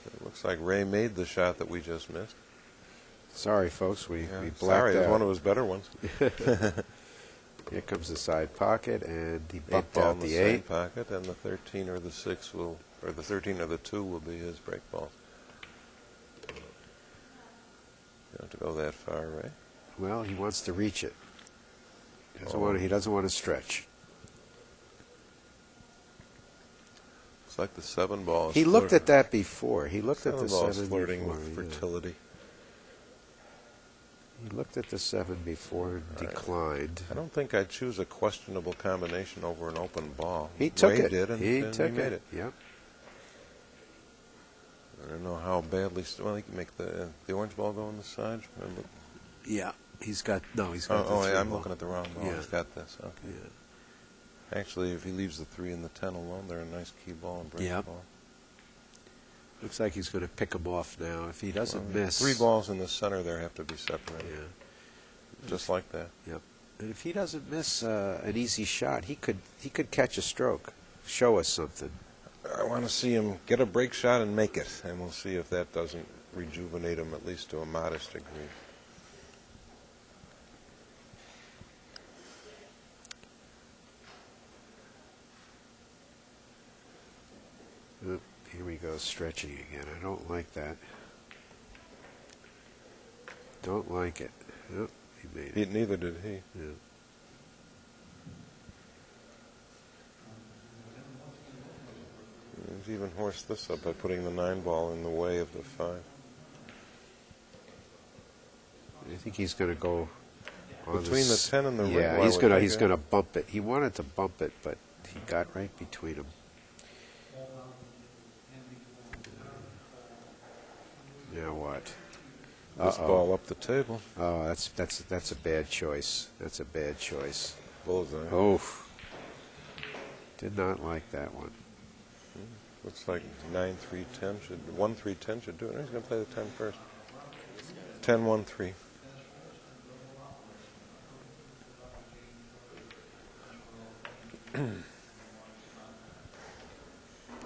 [SPEAKER 1] It looks like Ray made the shot that we just missed.
[SPEAKER 4] Sorry, folks, we blacked
[SPEAKER 1] Sorry, it was
[SPEAKER 4] out.
[SPEAKER 1] one of his better ones.
[SPEAKER 4] Here comes the side pocket, and he
[SPEAKER 1] 8
[SPEAKER 4] bumped
[SPEAKER 1] ball
[SPEAKER 4] out
[SPEAKER 1] in
[SPEAKER 4] the
[SPEAKER 1] the
[SPEAKER 4] 8.
[SPEAKER 1] side pocket, and the 13 or the 6 will, or the 13 or the 2 will be his break balls. You don't have to go that far, Ray.
[SPEAKER 4] Well, he wants to reach it. He doesn't want to stretch.
[SPEAKER 1] It's like the 7 ball.
[SPEAKER 4] He looked at that before. He looked at the
[SPEAKER 1] 7
[SPEAKER 4] 7
[SPEAKER 1] flirting
[SPEAKER 4] before,
[SPEAKER 1] with
[SPEAKER 4] yeah.
[SPEAKER 1] fertility.
[SPEAKER 4] He looked at the 7 before and declined.
[SPEAKER 1] I don't think I'd choose a questionable combination over an open ball.
[SPEAKER 4] He took
[SPEAKER 1] Ray
[SPEAKER 4] it.
[SPEAKER 1] did, and
[SPEAKER 4] he
[SPEAKER 1] and
[SPEAKER 4] took
[SPEAKER 1] he made it.
[SPEAKER 4] Yep.
[SPEAKER 1] I don't know how badly. Well, he can make the orange ball go on the side.
[SPEAKER 4] Yeah. He's got
[SPEAKER 1] Oh,
[SPEAKER 4] the 3
[SPEAKER 1] I'm
[SPEAKER 4] ball.
[SPEAKER 1] looking at the wrong ball.
[SPEAKER 4] Yeah.
[SPEAKER 1] He's got this. Okay.
[SPEAKER 4] Yeah.
[SPEAKER 1] Actually, if he leaves the 3 and the 10 alone, they're a nice key ball and break
[SPEAKER 4] Yep.
[SPEAKER 1] ball.
[SPEAKER 4] Looks like he's going to pick him off now. If he doesn't miss.
[SPEAKER 1] 3 balls in the center there have to be separated.
[SPEAKER 4] Yeah.
[SPEAKER 1] Just like that.
[SPEAKER 4] Yep. And if he doesn't miss an easy shot, he could catch a stroke. Show us something.
[SPEAKER 1] I want to see him get a break shot and make it, and we'll see if that doesn't rejuvenate him at least to a modest degree.
[SPEAKER 4] Here we go. goes stretching again. I don't like that. Don't like it. Oh, he made it.
[SPEAKER 1] Neither did he.
[SPEAKER 4] Yeah.
[SPEAKER 1] He's even horsed this up by putting the 9 ball in the way of the 5.
[SPEAKER 4] I think he's going to go on
[SPEAKER 1] Between the 10 and the ring.
[SPEAKER 4] Yeah, he's going to bump it. He wanted to bump it, but he got right between them. Now what?
[SPEAKER 1] This ball up the table.
[SPEAKER 4] Oh, that's a bad choice. That's a bad choice.
[SPEAKER 1] Bullseye.
[SPEAKER 4] Oh, did not like that one.
[SPEAKER 1] Looks like 9-3-10 should 1-3-10 should do it. He's going to play the 10 first. 10-1-3.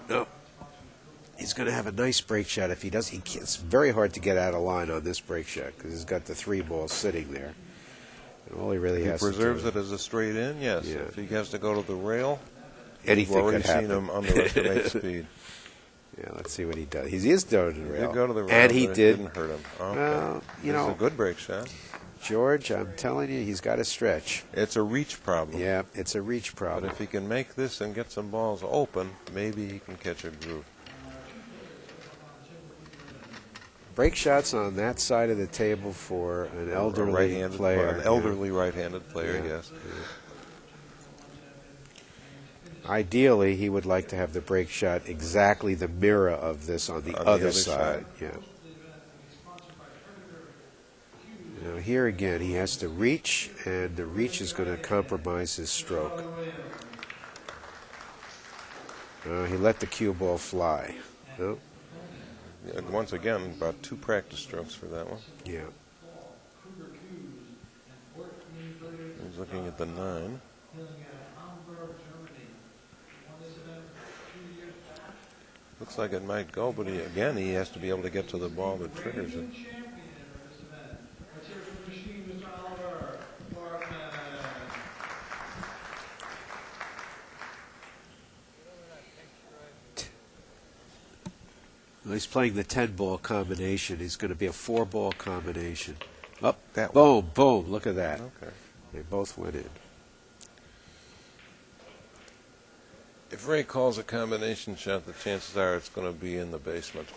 [SPEAKER 4] No. He's going to have a nice break shot if he does. It's very hard to get out of line on this break shot because he's got the 3 balls sitting there. And all he really has to do...
[SPEAKER 1] He preserves it as a straight in, yes.
[SPEAKER 4] Yeah.
[SPEAKER 1] If he has to go to the rail,
[SPEAKER 4] anything
[SPEAKER 1] we've already
[SPEAKER 4] could happen.
[SPEAKER 1] seen him underestimate speed.
[SPEAKER 4] Yeah, let's see what he does. He is going to the rail.
[SPEAKER 1] He did go to the rail,
[SPEAKER 4] and he
[SPEAKER 1] but
[SPEAKER 4] did.
[SPEAKER 1] It didn't hurt him. Okay.
[SPEAKER 4] Well, you know,
[SPEAKER 1] it's a good break shot.
[SPEAKER 4] George, I'm telling you, he's got to stretch.
[SPEAKER 1] It's a reach problem.
[SPEAKER 4] Yeah, it's a reach problem.
[SPEAKER 1] But if he can make this and get some balls open, maybe he can catch a groove.
[SPEAKER 4] Break shots on that side of the table for an elderly
[SPEAKER 1] right-handed
[SPEAKER 4] player.
[SPEAKER 1] An elderly right-handed player,
[SPEAKER 4] Yeah.
[SPEAKER 1] yes.
[SPEAKER 4] Yeah. Ideally, he would like to have the break shot exactly the mirror of this on the other side. Yeah. Now here again, he has to reach, and the reach is going to compromise his stroke. He let the cue ball fly. No?
[SPEAKER 1] And once again, about 2 practice strokes for that one.
[SPEAKER 4] Yeah.
[SPEAKER 1] He's looking at the 9. Looks like it might go, but he has to be able to get to the ball that triggers it.
[SPEAKER 4] Well, he's playing the 10-ball combination. He's going to be a 4-ball combination. Up,
[SPEAKER 1] That
[SPEAKER 4] boom, boom. Look at that.
[SPEAKER 1] Okay.
[SPEAKER 4] They both went in.
[SPEAKER 1] If Ray calls a combination shot, the chances are it's going to be in the basement.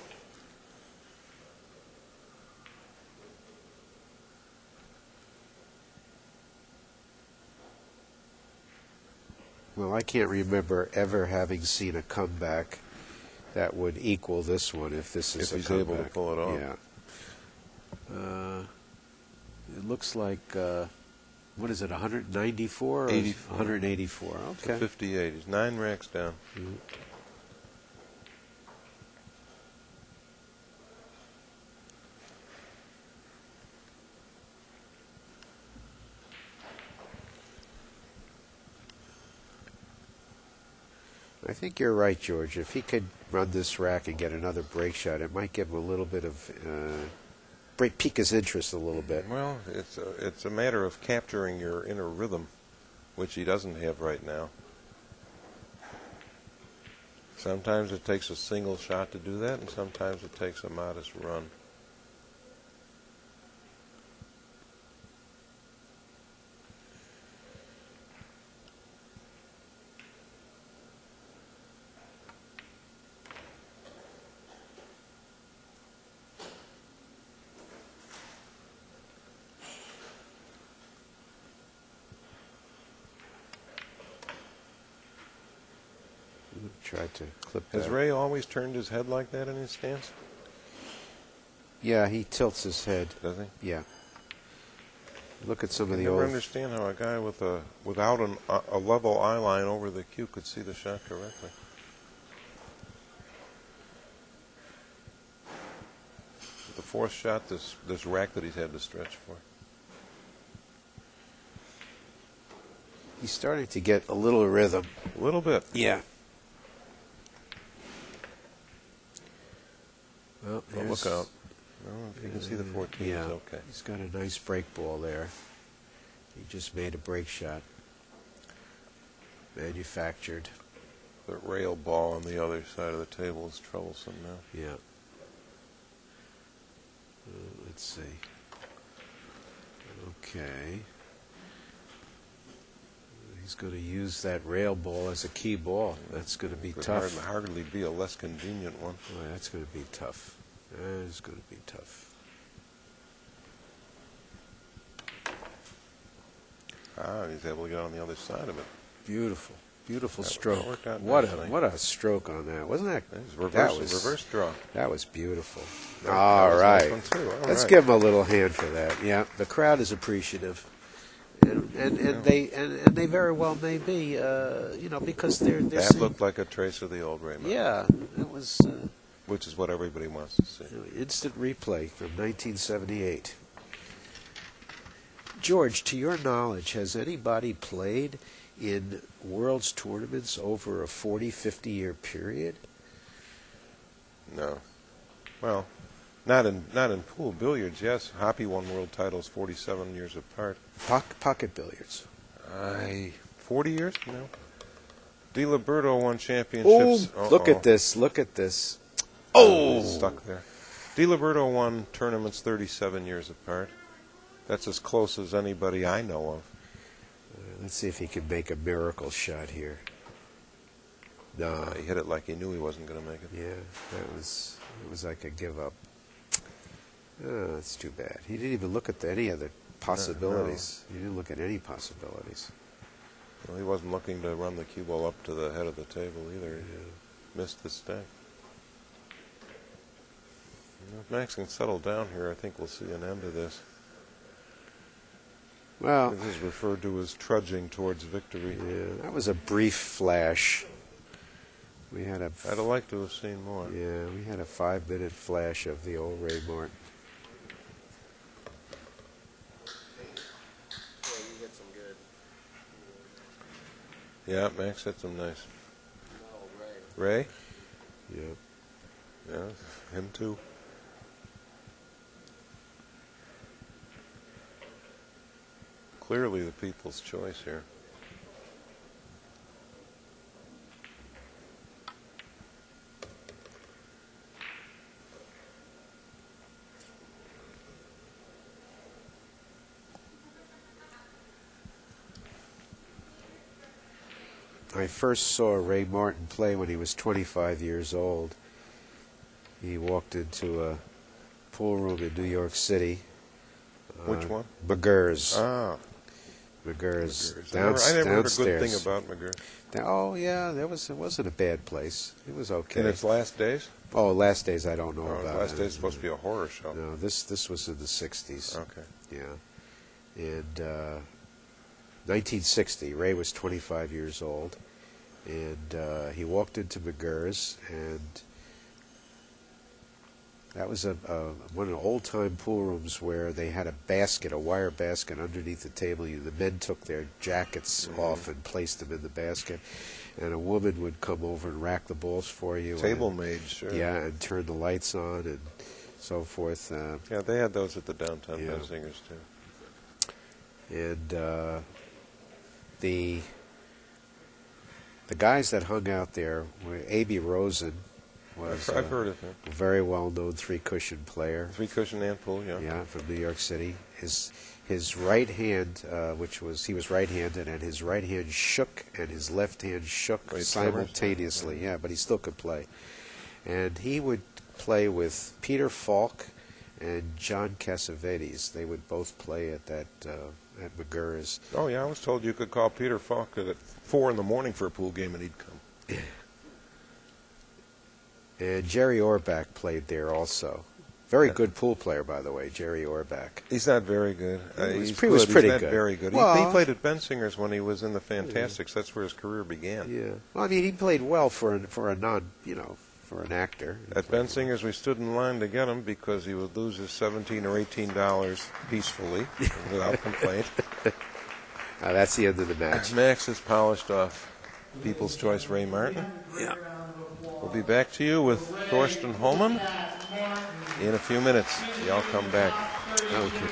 [SPEAKER 4] Well, I can't remember ever having seen a comeback that would equal this one if this is
[SPEAKER 1] If
[SPEAKER 4] a
[SPEAKER 1] he's
[SPEAKER 4] comeback.
[SPEAKER 1] able to pull it off.
[SPEAKER 4] Yeah. It looks like, what is it, 194? Or
[SPEAKER 1] 84.
[SPEAKER 4] 184, okay.
[SPEAKER 1] 58. He's 9 racks down.
[SPEAKER 4] Mhm. I think you're right, George. If he could run this rack and get another break shot, it might give him a little bit of pique his interest a little bit.
[SPEAKER 1] Well, it's a matter of capturing your inner rhythm, which he doesn't have right now. Sometimes it takes a single shot to do that, and sometimes it takes a modest run.
[SPEAKER 4] Try to clip that.
[SPEAKER 1] Has Ray always turned his head like that in his stance?
[SPEAKER 4] Yeah, he tilts his head.
[SPEAKER 1] Does he?
[SPEAKER 4] Yeah. Look at some of
[SPEAKER 1] I
[SPEAKER 4] the
[SPEAKER 1] never
[SPEAKER 4] old...
[SPEAKER 1] understand how a guy without a level eye line over the cue could see the shot correctly. The 4th shot, this rack that he's had to stretch for.
[SPEAKER 4] He's starting to get a little rhythm.
[SPEAKER 1] A little bit.
[SPEAKER 4] Yeah. Well,
[SPEAKER 1] But look out. Well, if you can see the 14,
[SPEAKER 4] yeah,
[SPEAKER 1] it's okay.
[SPEAKER 4] He's got a nice break ball there. He just made a break shot. Manufactured.
[SPEAKER 1] The rail ball on the other side of the table is troublesome now.
[SPEAKER 4] Yeah. Let's see. Okay. He's going to use that rail ball as a key ball. That's going to be
[SPEAKER 1] Could
[SPEAKER 4] tough.
[SPEAKER 1] hardly be a less convenient one.
[SPEAKER 4] Boy, that's going to be tough. That is going to be tough.
[SPEAKER 1] He's able to get on the other side of it.
[SPEAKER 4] Beautiful. Beautiful
[SPEAKER 1] That
[SPEAKER 4] stroke.
[SPEAKER 1] worked out
[SPEAKER 4] What
[SPEAKER 1] nicely.
[SPEAKER 4] a stroke on that. Wasn't that?
[SPEAKER 1] That was reverse draw.
[SPEAKER 4] That was beautiful.
[SPEAKER 1] That
[SPEAKER 4] All
[SPEAKER 1] was a
[SPEAKER 4] right.
[SPEAKER 1] nice one, too. All
[SPEAKER 4] Let's
[SPEAKER 1] right.
[SPEAKER 4] give him a little hand for that. Yeah, the crowd is appreciative. And they very well may be, because they're
[SPEAKER 1] That
[SPEAKER 4] seeing,
[SPEAKER 1] looked like a trace of the old Raymond.
[SPEAKER 4] yeah, it was
[SPEAKER 1] Which is what everybody wants to see.
[SPEAKER 4] instant replay from 1978. George, to your knowledge, has anybody played in World's tournaments over a 40, 50-year period?
[SPEAKER 1] No. Well, not in pool billiards, yes. Hoppy won world titles 47 years apart.
[SPEAKER 4] Pocket billiards.
[SPEAKER 1] 40 years? No. DiLiberto won championships.
[SPEAKER 4] Oh, look at this. Look at this.
[SPEAKER 1] It's stuck there. DiLiberto won tournaments 37 years apart. That's as close as anybody I know of.
[SPEAKER 4] Let's see if he can make a miracle shot here. No.
[SPEAKER 1] He hit it like he knew he wasn't going to make it.
[SPEAKER 4] Yeah, it was like a give up. Oh, that's too bad. He didn't even look at any other possibilities. He didn't look at any possibilities.
[SPEAKER 1] Well, he wasn't looking to run the cue ball up to the head of the table either. He missed the stack. If Max can settle down here, I think we'll see an end to this.
[SPEAKER 4] Well,
[SPEAKER 1] This is referred to as trudging towards victory.
[SPEAKER 4] yeah, that was a brief flash. We had a
[SPEAKER 1] I'd have liked to have seen more.
[SPEAKER 4] yeah, we had a 5-minute flash of the old Ray Martin.
[SPEAKER 1] Yeah, Max hit some nice. Ray?
[SPEAKER 4] Yeah.
[SPEAKER 1] Yeah, him too. Clearly the people's choice here.
[SPEAKER 4] I first saw Ray Martin play when he was 25 years old. He walked into a pool room in New York City.
[SPEAKER 1] Which one?
[SPEAKER 4] McGurr's.
[SPEAKER 1] Ah,
[SPEAKER 4] McGurr's.
[SPEAKER 1] I never heard a
[SPEAKER 4] Downstairs.
[SPEAKER 1] good thing about McGurr.
[SPEAKER 4] Oh yeah, it wasn't a bad place. It was okay.
[SPEAKER 1] In its last days?
[SPEAKER 4] Oh, Last Days I don't know about.
[SPEAKER 1] Last days is supposed to be a horror show.
[SPEAKER 4] No, this was in the 60s.
[SPEAKER 1] Okay.
[SPEAKER 4] Yeah. And 1960, Ray was 25 years old, and he walked into McGurr's, and that was one of the old-time pool rooms where they had a basket, a wire basket underneath the table. The men took their jackets off and placed them in the basket, and a woman would come over and rack the balls for you.
[SPEAKER 1] Table maid, sure.
[SPEAKER 4] Yeah, and turn the lights on and so forth.
[SPEAKER 1] Yeah, they had those at the downtown
[SPEAKER 4] Yeah.
[SPEAKER 1] Benzingers too.
[SPEAKER 4] And the guys that hung out there were A.B. Rosen, was
[SPEAKER 1] I've heard of him.
[SPEAKER 4] a very well-known three-cushion player.
[SPEAKER 1] Three cushion and pool, yeah.
[SPEAKER 4] Yeah, from New York City. His right hand, he was right-handed, and his right hand shook and his left hand shook
[SPEAKER 1] Great
[SPEAKER 4] simultaneously.
[SPEAKER 1] tremors.
[SPEAKER 4] Yeah, but he still could play. And he would play with Peter Falk and John Cassavetes. They would both play at that at McGurr's.
[SPEAKER 1] Oh yeah, I was told you could call Peter Falk at 4 in the morning for a pool game and he'd come.
[SPEAKER 4] And Jerry Orbach played there also. Very good pool player, by the way, Jerry Orbach.
[SPEAKER 1] He's not very good.
[SPEAKER 4] He was
[SPEAKER 1] He's
[SPEAKER 4] pretty
[SPEAKER 1] He's not
[SPEAKER 4] good.
[SPEAKER 1] very good.
[SPEAKER 4] Well,
[SPEAKER 1] he played at Bensinger's when he was in the Fantastics. That's where his career began.
[SPEAKER 4] Yeah. Well, I mean, he played well for an actor.
[SPEAKER 1] At Bensinger's, we stood in line to get him because he would lose his $17 or $18 peacefully without complaint.
[SPEAKER 4] That's the end of the match.
[SPEAKER 1] Max is polished off. People's Choice Ray Martin.
[SPEAKER 4] Yeah.
[SPEAKER 1] We'll be back to you with Thorsten Holman in a few minutes. Y'all come back.
[SPEAKER 4] Okay.